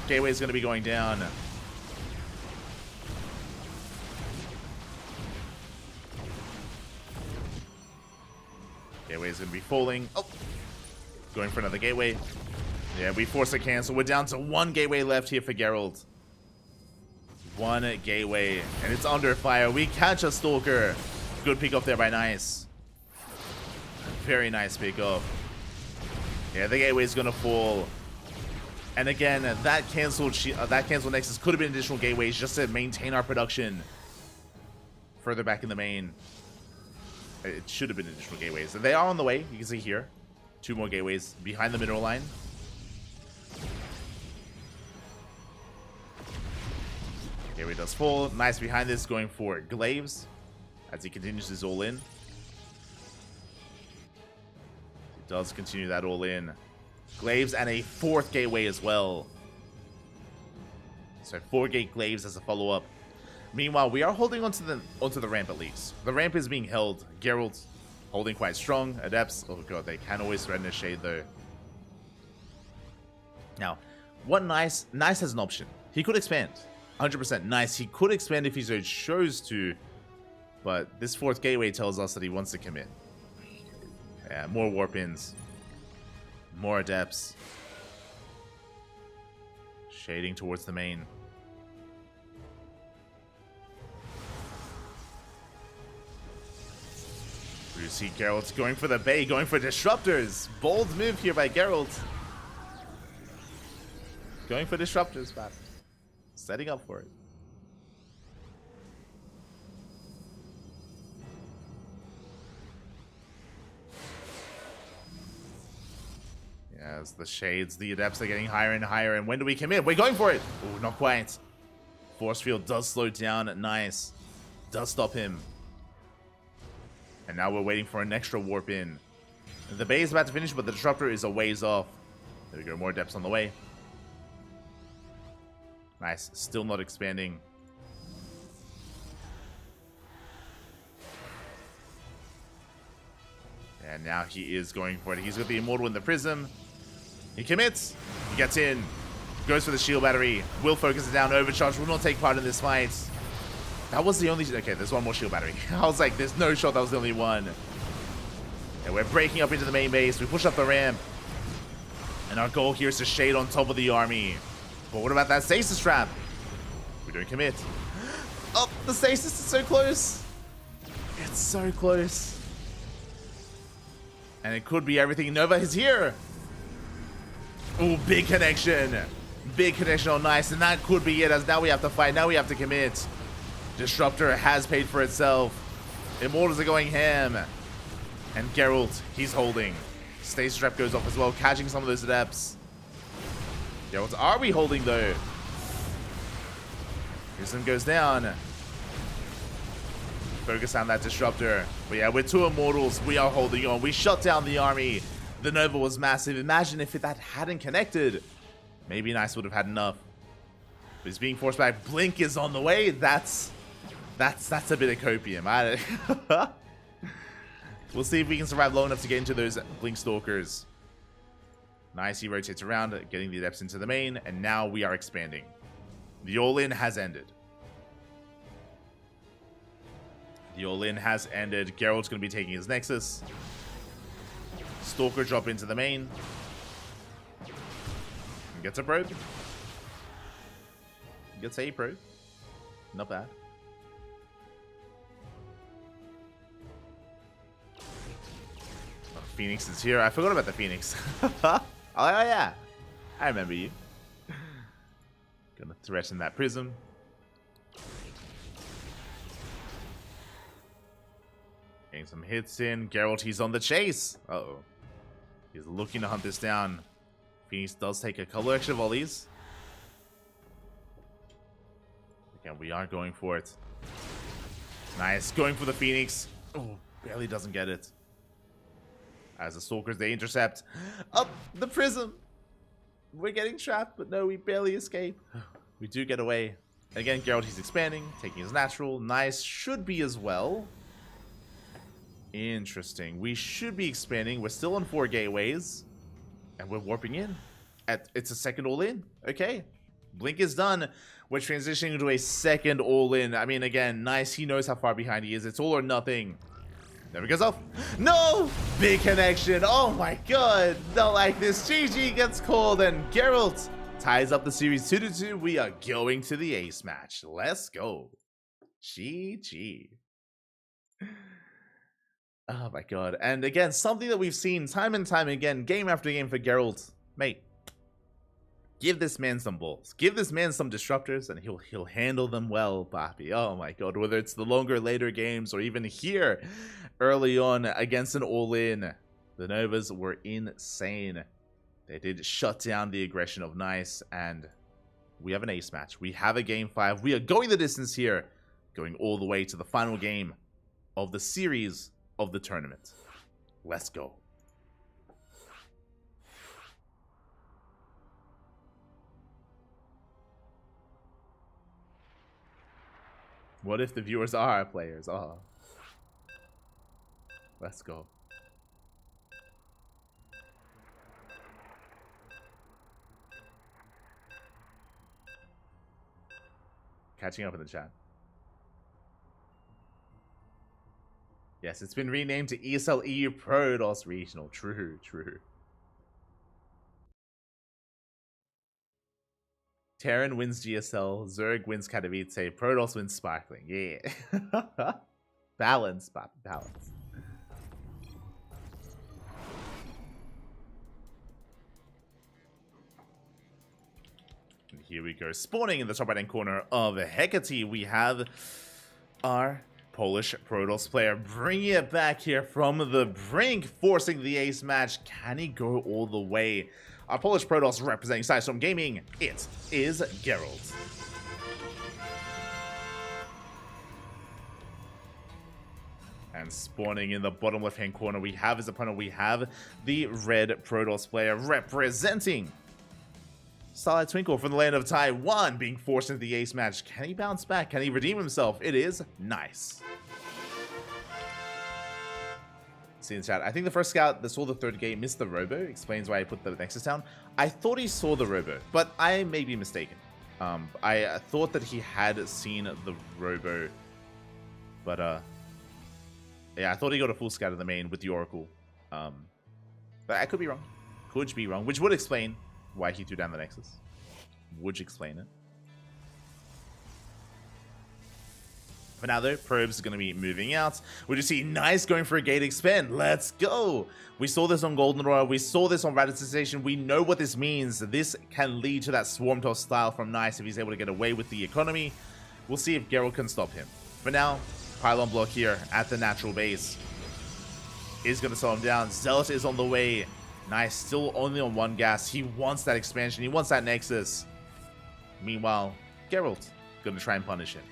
Gateway's going to be going down. Gateway's going to be falling. Oh! Going for another gateway. Yeah, we force a cancel. We're down to one gateway left here for Geralt. One gateway, and it's under fire. We catch a Stalker. Good pick up there by Nice. Very nice pick up. Yeah, the gateway's gonna fall. And again, that canceled Nexus could have been additional gateways just to maintain our production further back in the main. It should have been additional gateways. They are on the way. You can see here, 2 more gateways behind the mineral line. Gateway does fall. Nice behind this, going for Glaives as he continues his all in. He does continue that all in. Glaives and a 4th gateway as well. So 4-gate Glaives as a follow-up. Meanwhile, we are holding onto the ramp at least. The ramp is being held. Geralt holding quite strong. Adepts, oh god, they can always threaten a shade though. Now, what Nice has an option. He could expand. 100% Nice. He could expand if he so chose to. But this 4th gateway tells us that he wants to commit. Yeah, more warp-ins. More adepts. Shading towards the main. We see Geralt going for the bait, going for disruptors. Bold move here by Geralt. Going for disruptors, but setting up for it. As the shades, the adepts are getting higher and higher. And when do we commit? We're going for it. Oh, not quite. Force field does slow down. Nice. Does stop him. And now we're waiting for an extra warp in. The bay is about to finish, but the disruptor is a ways off. There we go. More adepts on the way. Nice. Still not expanding. And now he is going for it. He's got the Immortal in the Prism. He commits. He gets in. Goes for the shield battery. Will focus it down. Overcharge. Will not take part in this fight. That was the only... Okay, there's one more shield battery. I was like, there's no shot that was the only one. And we're breaking up into the main base. We push up the ramp. And our goal here is to shade on top of the army. But what about that stasis trap? We don't commit. Oh, the stasis is so close. It's so close. And it could be everything. Nova is here. Oh, big connection. Big connection on Nice. And that could be it, as now we have to fight. Now we have to commit. Disruptor has paid for itself. Immortals are going ham. And Geralt, he's holding. Stasis trap goes off as well, catching some of those adepts. Geralt, are we holding though? Prism goes down. Focus on that disruptor. But yeah, we're 2 immortals. We are holding on. We shut down the army. The Nova was massive. Imagine if that hadn't connected. Maybe Nice would have had enough. But he's being forced back. Blink is on the way. That's a bit of copium. We'll see if we can survive long enough to get into those Blink Stalkers. Nice, he rotates around, getting the adepts into the main, and now we are expanding. The all-in has ended. The all-in has ended. Geralt's going to be taking his Nexus. Stalker drop into the main. Gets a probe. Gets a probe. Not bad. Oh, Phoenix is here. I forgot about the Phoenix. Oh yeah. I remember you. Gonna threaten that prism. Getting some hits in. Geralt, he's on the chase. Uh-oh. He's looking to hunt this down. Phoenix does take a couple extra volleys. Again, we are going for it. Nice. Going for the Phoenix. Oh, barely doesn't get it. As the Stalkers, they intercept. Up the prism. We're getting trapped, but no, we barely escape. We do get away. Again, Geralt, he's expanding, taking his natural. Nice. Should be as well. Interesting. We should be expanding. We're still on 4 gateways. And we're warping in. It's a second all-in. Okay. Blink is done. We're transitioning to a second all-in. I mean, again, nice. He knows how far behind he is. It's all or nothing. Never goes off. No! Big connection. Oh my god. Not like this. GG gets called and Geralt ties up the series 2-2. We are going to the ace match. Let's go. GG. Oh my god. And again, something that we've seen time and time again, game after game for Geralt. Mate, give this man some balls. Give this man some disruptors and he'll handle them well, Papi. Oh my god. Whether it's the longer later games or even here early on against an all-in, the Novas were insane. They did shut down the aggression of Nice, and we have an ace match. We have a game 5. We are going the distance here, going all the way to the final game of the series of the tournament. Let's go. What if the viewers are our players? Oh. Let's go. Catching up in the chat. Yes, it's been renamed to ESL EU Protoss Regional. True, true. Terran wins GSL, Zerg wins Katowice, Protoss wins Sparkling. Yeah. Balance, balance. And here we go. Spawning in the top right-hand corner of Hecate, we have our Polish Protoss player bringing it back here from the brink, forcing the ace match. Can he go all the way? Our Polish Protoss representing Sidestorm Gaming, it is Geralt. And spawning in the bottom left-hand corner, we have his opponent. We have the red Protoss player representing Starlight Twinkle from the land of Taiwan, being forced into the ace match. Can he bounce back? Can he redeem himself? It is Nice. See in chat, I think the first scout that saw the third game missed the robo. Explains why he put the Nexus down. I thought he saw the robo, but I may be mistaken. I thought that he had seen the robo, but yeah, I thought he got a full scout of the main with the Oracle. But I could be wrong. Could be wrong, which would explain why he threw down the Nexus. Would explain it. For now, though, Probes is going to be moving out. We just see Nice going for a gate expand. Let's go. We saw this on Golden Royal. We saw this on Raditz Station. We know what this means. This can lead to that Swarm Toss style from Nice if he's able to get away with the economy. We'll see if Geralt can stop him. For now, Pylon block here at the natural base is going to slow him down. Zealot is on the way. Nice, still only on 1 gas. He wants that expansion. He wants that Nexus. Meanwhile, Geralt going to try and punish him.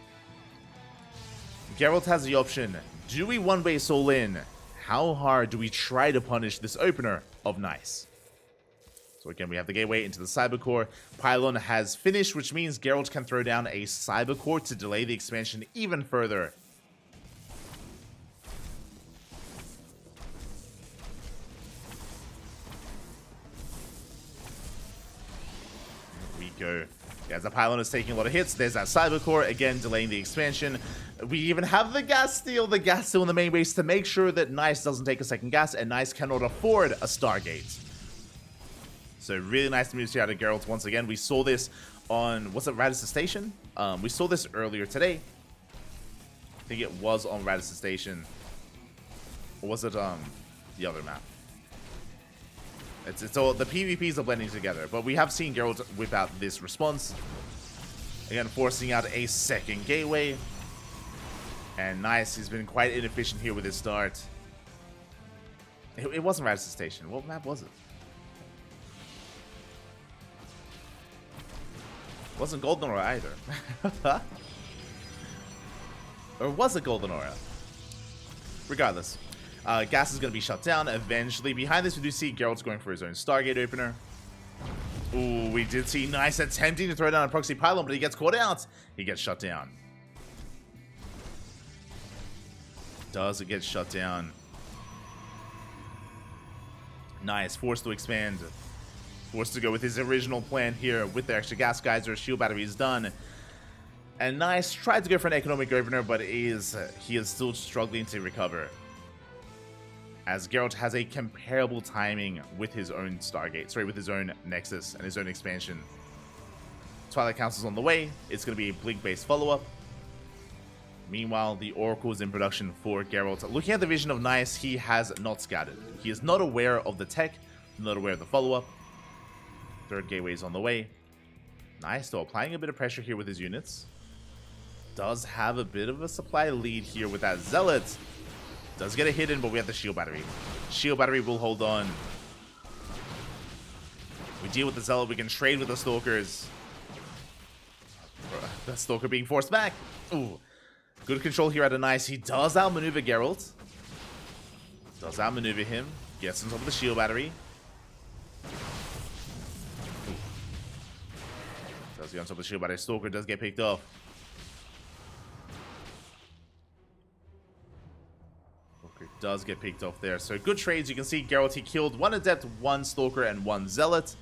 Geralt has the option. Do we one-way soul in? How hard do we try to punish this opener of Nice? So again, we have the gateway into the Cybercore. Pylon has finished, which means Geralt can throw down a Cybercore to delay the expansion even further. Go. As the Pylon is taking a lot of hits, there's that Cybercore, again delaying the expansion. We even have the gas steal in the main base to make sure that Nice doesn't take a second gas, and Nice cannot afford a Stargate. So really nice moves here out of Geralt once again. We saw this on, was it Radisson Station? We saw this earlier today. I think it was on Radisson Station. Or was it the other map? It's all, the PvPs are blending together. But we have seen Geralt whip out this response. Again, forcing out a second gateway. And nice, he's been quite inefficient here with his start. It wasn't Radisson Station. What map was it? It wasn't Golden Aura either. Or was it Golden Aura? Regardless. Gas is going to be shut down eventually. Behind this, we do see Geralt's going for his own Stargate opener. Ooh, we did see Nice attempting to throw down a proxy pylon, but he gets caught out. He gets shut down. Does it get shut down? Nice, forced to expand. Forced to go with his original plan here with the extra gas geyser. Shield battery is done. And Nice tried to go for an economic opener, but he is still struggling to recover. As Geralt has a comparable timing with his own Stargate. Sorry, with his own Nexus and his own expansion. Twilight Council's on the way. It's going to be a Blink-based follow-up. Meanwhile, the Oracle is in production for Geralt. Looking at the vision of Nice, he has not scouted. He is not aware of the tech, not aware of the follow-up. Third gateway is on the way. Nice, though, applying a bit of pressure here with his units. Does have a bit of a supply lead here with that Zealot. Does get a hit in, but we have the Shield Battery. Shield Battery will hold on. We deal with the Zealot. We can trade with the Stalkers. The Stalker being forced back. Ooh. Good control here out of Nice. He does outmaneuver Geralt. Does outmaneuver him. Gets on top of the Shield Battery. Ooh. Does get on top of the Shield Battery. Stalker does get picked off. Does get picked off there. So good trades. You can see Geralt, he killed one Adept, one Stalker, and one Zealot.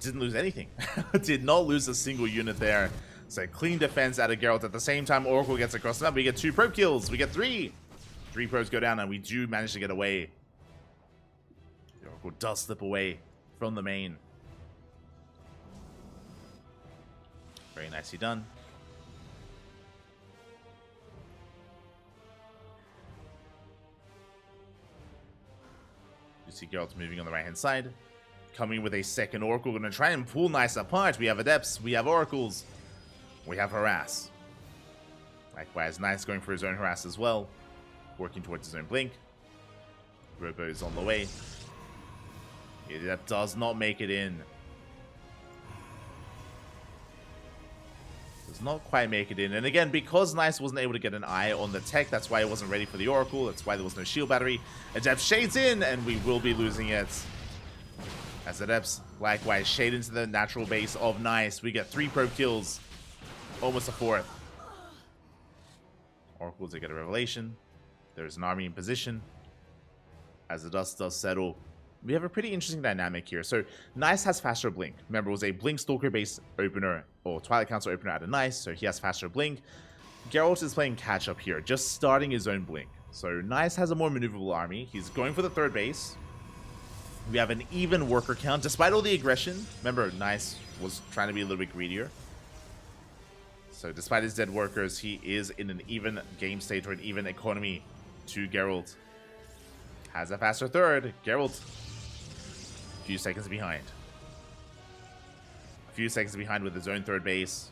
Didn't lose anything. Did not lose a single unit there. So clean defense out of Geralt. At the same time, Oracle gets across the map. We get 2 probe kills. We get 3. 3 probes go down, and we do manage to get away. The Oracle does slip away from the main. Very nicely done. You see Geralt moving on the right-hand side. Coming with a second Oracle. Going to try and pull Nice apart. We have Adepts. We have Oracles. We have Harass. Likewise, Nice going for his own Harass as well. Working towards his own Blink. Robo is on the way. The Adept does not make it in. Does not quite make it in. And again, because Nice wasn't able to get an eye on the tech, that's why it wasn't ready for the Oracle. That's why there was no Shield Battery. Adept shades in, and we will be losing it. As Adepts, likewise, shade into the natural base of Nice. We get 3 probe kills. Almost a 4th. Oracles, they get a Revelation. There's an army in position. As the dust does settle, we have a pretty interesting dynamic here. So, Nice has faster Blink. Remember, it was a Blink Stalker-based opener, or Twilight Council opener out of Nice, so he has faster Blink. Geralt is playing catch-up here, just starting his own Blink. So, Nice has a more maneuverable army. He's going for the 3rd base. We have an even worker count, despite all the aggression. Remember, Nice was trying to be a little bit greedier. So, despite his dead workers, he is in an even game state or an even economy to Geralt. Has a faster 3rd. Geralt, a few seconds behind. A few seconds behind with his own 3rd base.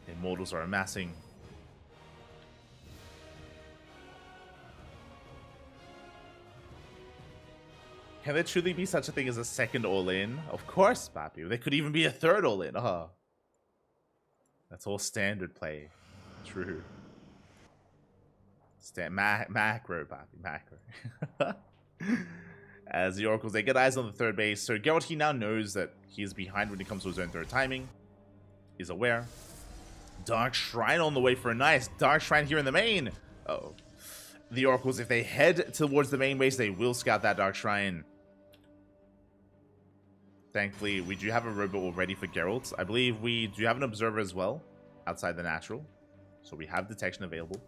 Immortals are amassing. Can there truly be such a thing as a second all-in? Of course, Papi. There could even be a 3rd all-in. That's all standard play. True. Macro, Papi. Macro. As the Oracles, they get eyes on the 3rd base. So Geralt, he now knows that he is behind when it comes to his own 3rd timing. He's aware. Dark Shrine on the way for a nice Dark Shrine here in the main. Uh-oh. The Oracles, if they head towards the main base, they will scout that Dark Shrine. Thankfully, we do have a robot already for Geralt. I believe we do have an observer as well, outside the natural. So we have detection available.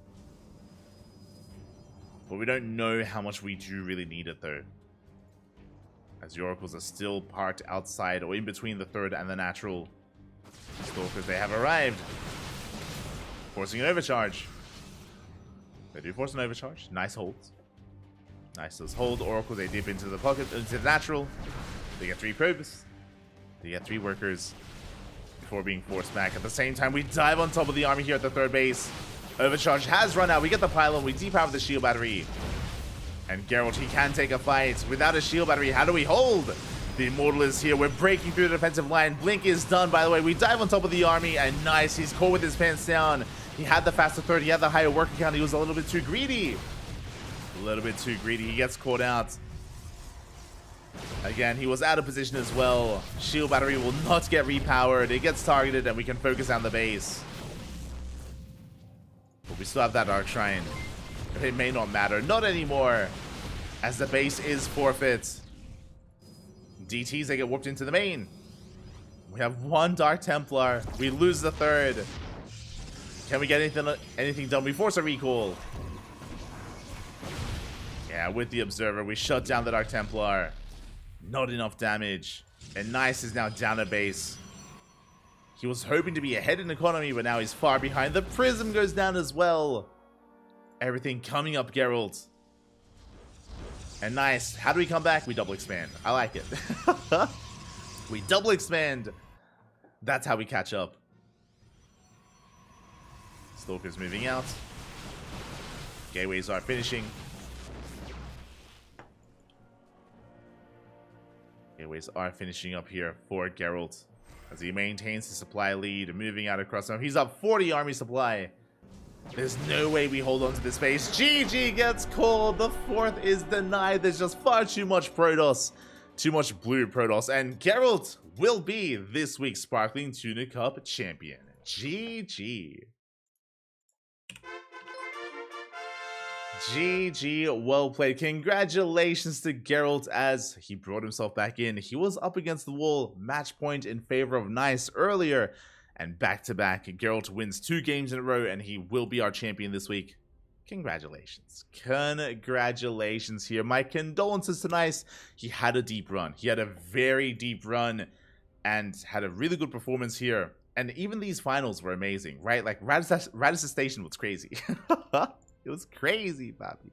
But we don't know how much we do really need it, though. as the Oracles are still parked outside or in between the third and the natural. Stalkers, they have arrived. Forcing an overcharge. They do force an overcharge. Nice holds. Nice those hold. Oracle, they dip into the pocket, into the natural. They get 3 probes. They get 3 workers before being forced back. At the same time, we dive on top of the army here at the third base. Overcharge has run out. We get the pylon. We depower the shield battery. And Geralt, he can take a fight. Without a shield battery, how do we hold? The Immortal is here. We're breaking through the defensive line. Blink is done, by the way. We dive on top of the army, and nice. He's caught with his pants down. He had the faster third. He had the higher worker count. He was a little bit too greedy. A little bit too greedy. He gets caught out. Again, he was out of position as well. Shield battery will not get repowered. It gets targeted, and we can focus on the base. But we still have that Dark Shrine. It may not matter. Not anymore, as the base is forfeit. DTs, they get warped into the main. We have 1 Dark Templar. We lose the third. Can we get anything done? We force a recall. Yeah, with the Observer, we shut down the Dark Templar. Not enough damage. And Nice is now down a base. He was hoping to be ahead in economy, but now he's far behind. The Prism goes down as well. Everything coming up, Geralt. And Nice. How do we come back? We double expand. I like it. We double expand. That's how we catch up. Stalker's moving out. Gateways are finishing. Gateways are finishing up here for Geralt, as he maintains his supply lead, moving out across him. He's up 40 army supply. There's no way we hold on to this base. GG gets called. The 4th is denied. There's just far too much Protoss. Too much blue Protoss. And Geralt will be this week's Sparkling Tuna Cup champion. GG. GG, well played. Congratulations to Geralt, as he brought himself back in. He was up against the wall, match point in favor of Nice earlier, and back-to-back, Geralt wins 2 games in a row, and he will be our champion this week. Congratulations. Congratulations here. My condolences to Nice. He had a deep run. He had a very deep run and had a really good performance here. And even these finals were amazing, right? Like, Radisson Station was crazy. It was crazy, Papi.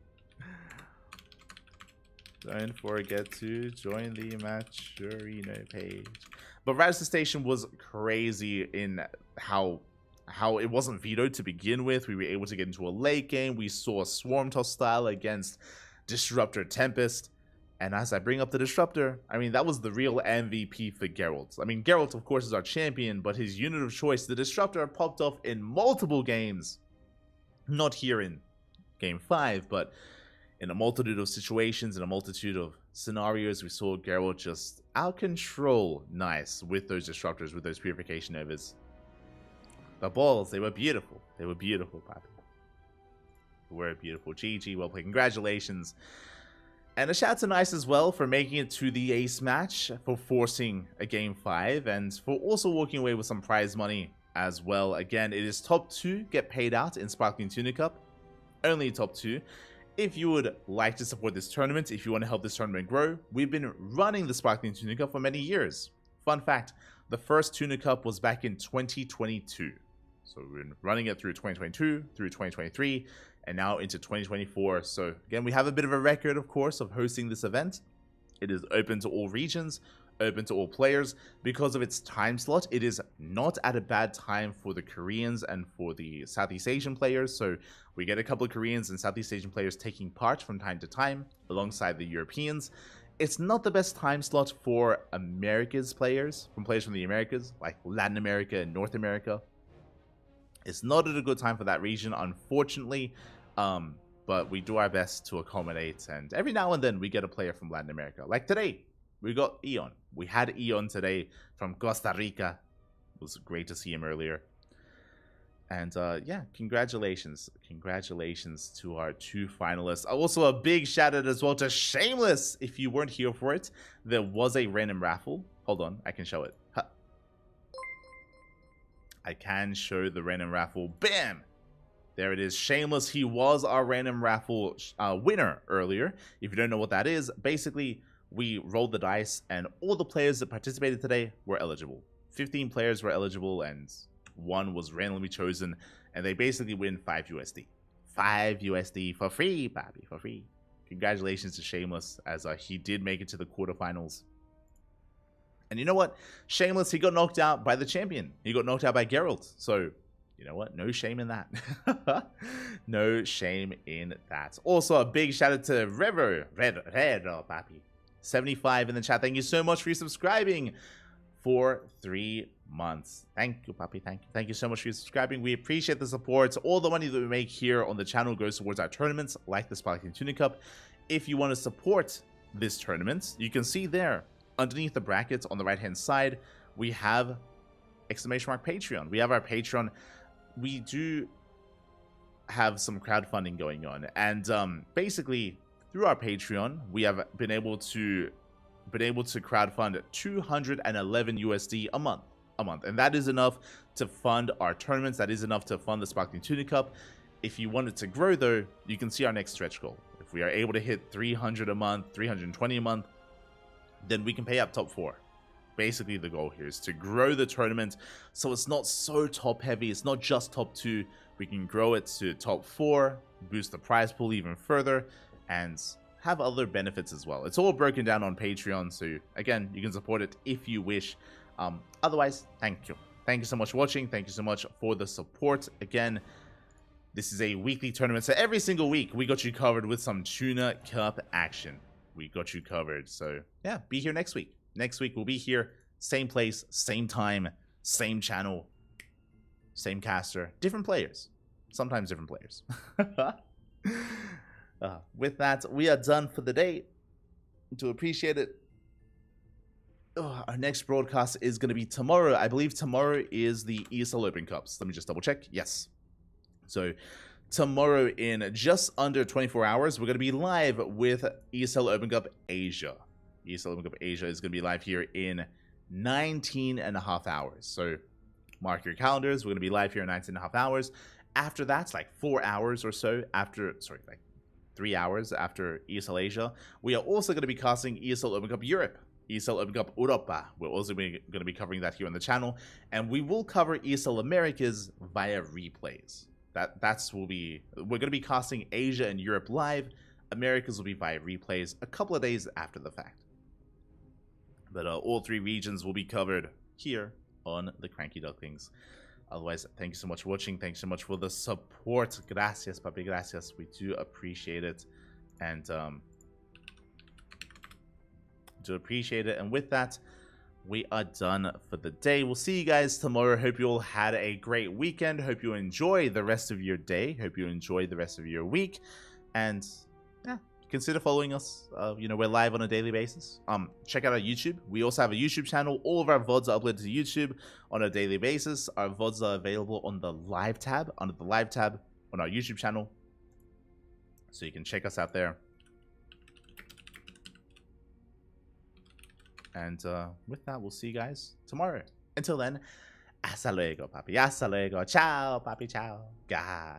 Don't forget to join the Maturino page. But Radisson Station was crazy in how it wasn't vetoed to begin with. We were able to get into a late game. We saw Swarm Toss style against Disruptor Tempest. And as I bring up the Disruptor, I mean, that was the real MVP for Geralt. I mean, Geralt, of course, is our champion, but his unit of choice, the Disruptor, popped off in multiple games. Not here in Game 5, but in a multitude of situations, in a multitude of scenarios, we saw Geralt just out-control Nice with those Disruptors, with those Purification Novas. The balls, they were beautiful. They were beautiful, Papi. They were beautiful. GG, well played. Congratulations. And a shout out to Nice as well for making it to the ace match, for forcing a Game 5, and for also walking away with some prize money as well. Again, it is top 2 get paid out in Sparkling Tuna Cup. Only top 2. If you would like to support this tournament, if you want to help this tournament grow, we've been running the Sparkling Tuna Cup for many years. Fun fact, the first Tuna Cup was back in 2022. So we've been running it through 2022, through 2023, and now into 2024. So again, we have a bit of a record, of course, of hosting this event. It is open to all regions, open to all players. Because of its time slot, it is not at a bad time for the Koreans and for the Southeast Asian players. So we get a couple of Koreans and Southeast Asian players taking part from time to time alongside the Europeans. It's not the best time slot for America's players, from players from the Americas, like Latin America and North America. It's not at a good time for that region, unfortunately, but we do our best to accommodate, and every now and then we get a player from Latin America. Like today, we got Eon. We had Eon today from Costa Rica. It was great to see him earlier. And yeah, congratulations. Congratulations to our 2 finalists. Also, a big shout out as well to Shameless. If you weren't here for it, there was a random raffle. Hold on, I can show it. I can show the random raffle. Bam! There it is. Shameless, he was our random raffle winner earlier. If you don't know what that is, basically, we rolled the dice, and all the players that participated today were eligible. 15 players were eligible, and one was randomly chosen, and they basically win 5 USD. 5 USD for free, Bobby, for free. Congratulations to Shameless, as he did make it to the quarterfinals. And you know what? Shameless, he got knocked out by the champion. He got knocked out by Geralt. So, you know what? No shame in that. No shame in that. Also, a big shout out to Revo. Red, papi. 75 in the chat. Thank you so much for subscribing for 3 months. Thank you, papi. Thank you. Thank you so much for subscribing. We appreciate the support. All the money that we make here on the channel goes towards our tournaments, like the Sparkling Tuna Cup. If you want to support this tournament, you can see there, underneath the brackets on the right hand side, we have !Patreon. We have our Patreon. We do have some crowdfunding going on, and basically through our Patreon we have been able to crowdfund 211 USD a month, and that is enough to fund our tournaments. That is enough to fund the Sparkling Tuna Cup. If you want it to grow though, you can see our next stretch goal. If we are able to hit 300 a month, 320 a month, then we can pay up top 4. Basically, the goal here is to grow the tournament so it's not so top heavy. It's not just top 2. We can grow it to top 4, boost the prize pool even further, and have other benefits as well. It's all broken down on Patreon, so again, you can support it if you wish. Otherwise, thank you. Thank you so much for watching. Thank you so much for the support. Again, this is a weekly tournament, so every single week we got you covered with some Tuna Cup action. We got you covered. So yeah, be here next week. Next week we'll be here, same place, same time, same channel, same caster, different players, sometimes different players. With that, we are done for the day. To appreciate it, our next broadcast is going to be tomorrow. I believe tomorrow is the ESL Open Cups. Let me just double check. Yes. So tomorrow, in just under 24 hours, we're going to be live with ESL Open Cup Asia. ESL Open Cup Asia is going to be live here in 19.5 hours. So mark your calendars. We're going to be live here in 19.5 hours. After that, like 4 hours or so after, sorry, like 3 hours after ESL Asia, we are also going to be casting ESL Open Cup Europe. ESL Open Cup Europa. We're also going to be covering that here on the channel. And we will cover ESL Americas via replays. We're going to be casting Asia and Europe live. Americas will be via replays a couple of days after the fact. But all 3 regions will be covered here on the CranKy Ducklings. Otherwise, thank you so much for watching. Thanks so much for the support. Gracias, papi, gracias. We do appreciate it. And do appreciate it. And with that, we are done for the day. We'll see you guys tomorrow. Hope you all had a great weekend. Hope you enjoy the rest of your day. Hope you enjoy the rest of your week. And yeah, consider following us. You know, we're live on a daily basis. Check out our YouTube. We also have a YouTube channel. All of our VODs are uploaded to YouTube on a daily basis. Our VODs are available on the live tab, under the live tab on our YouTube channel. So you can check us out there. And with that, we'll see you guys tomorrow. Until then, hasta luego, papi. Hasta luego. Ciao, papi. Ciao. Ga.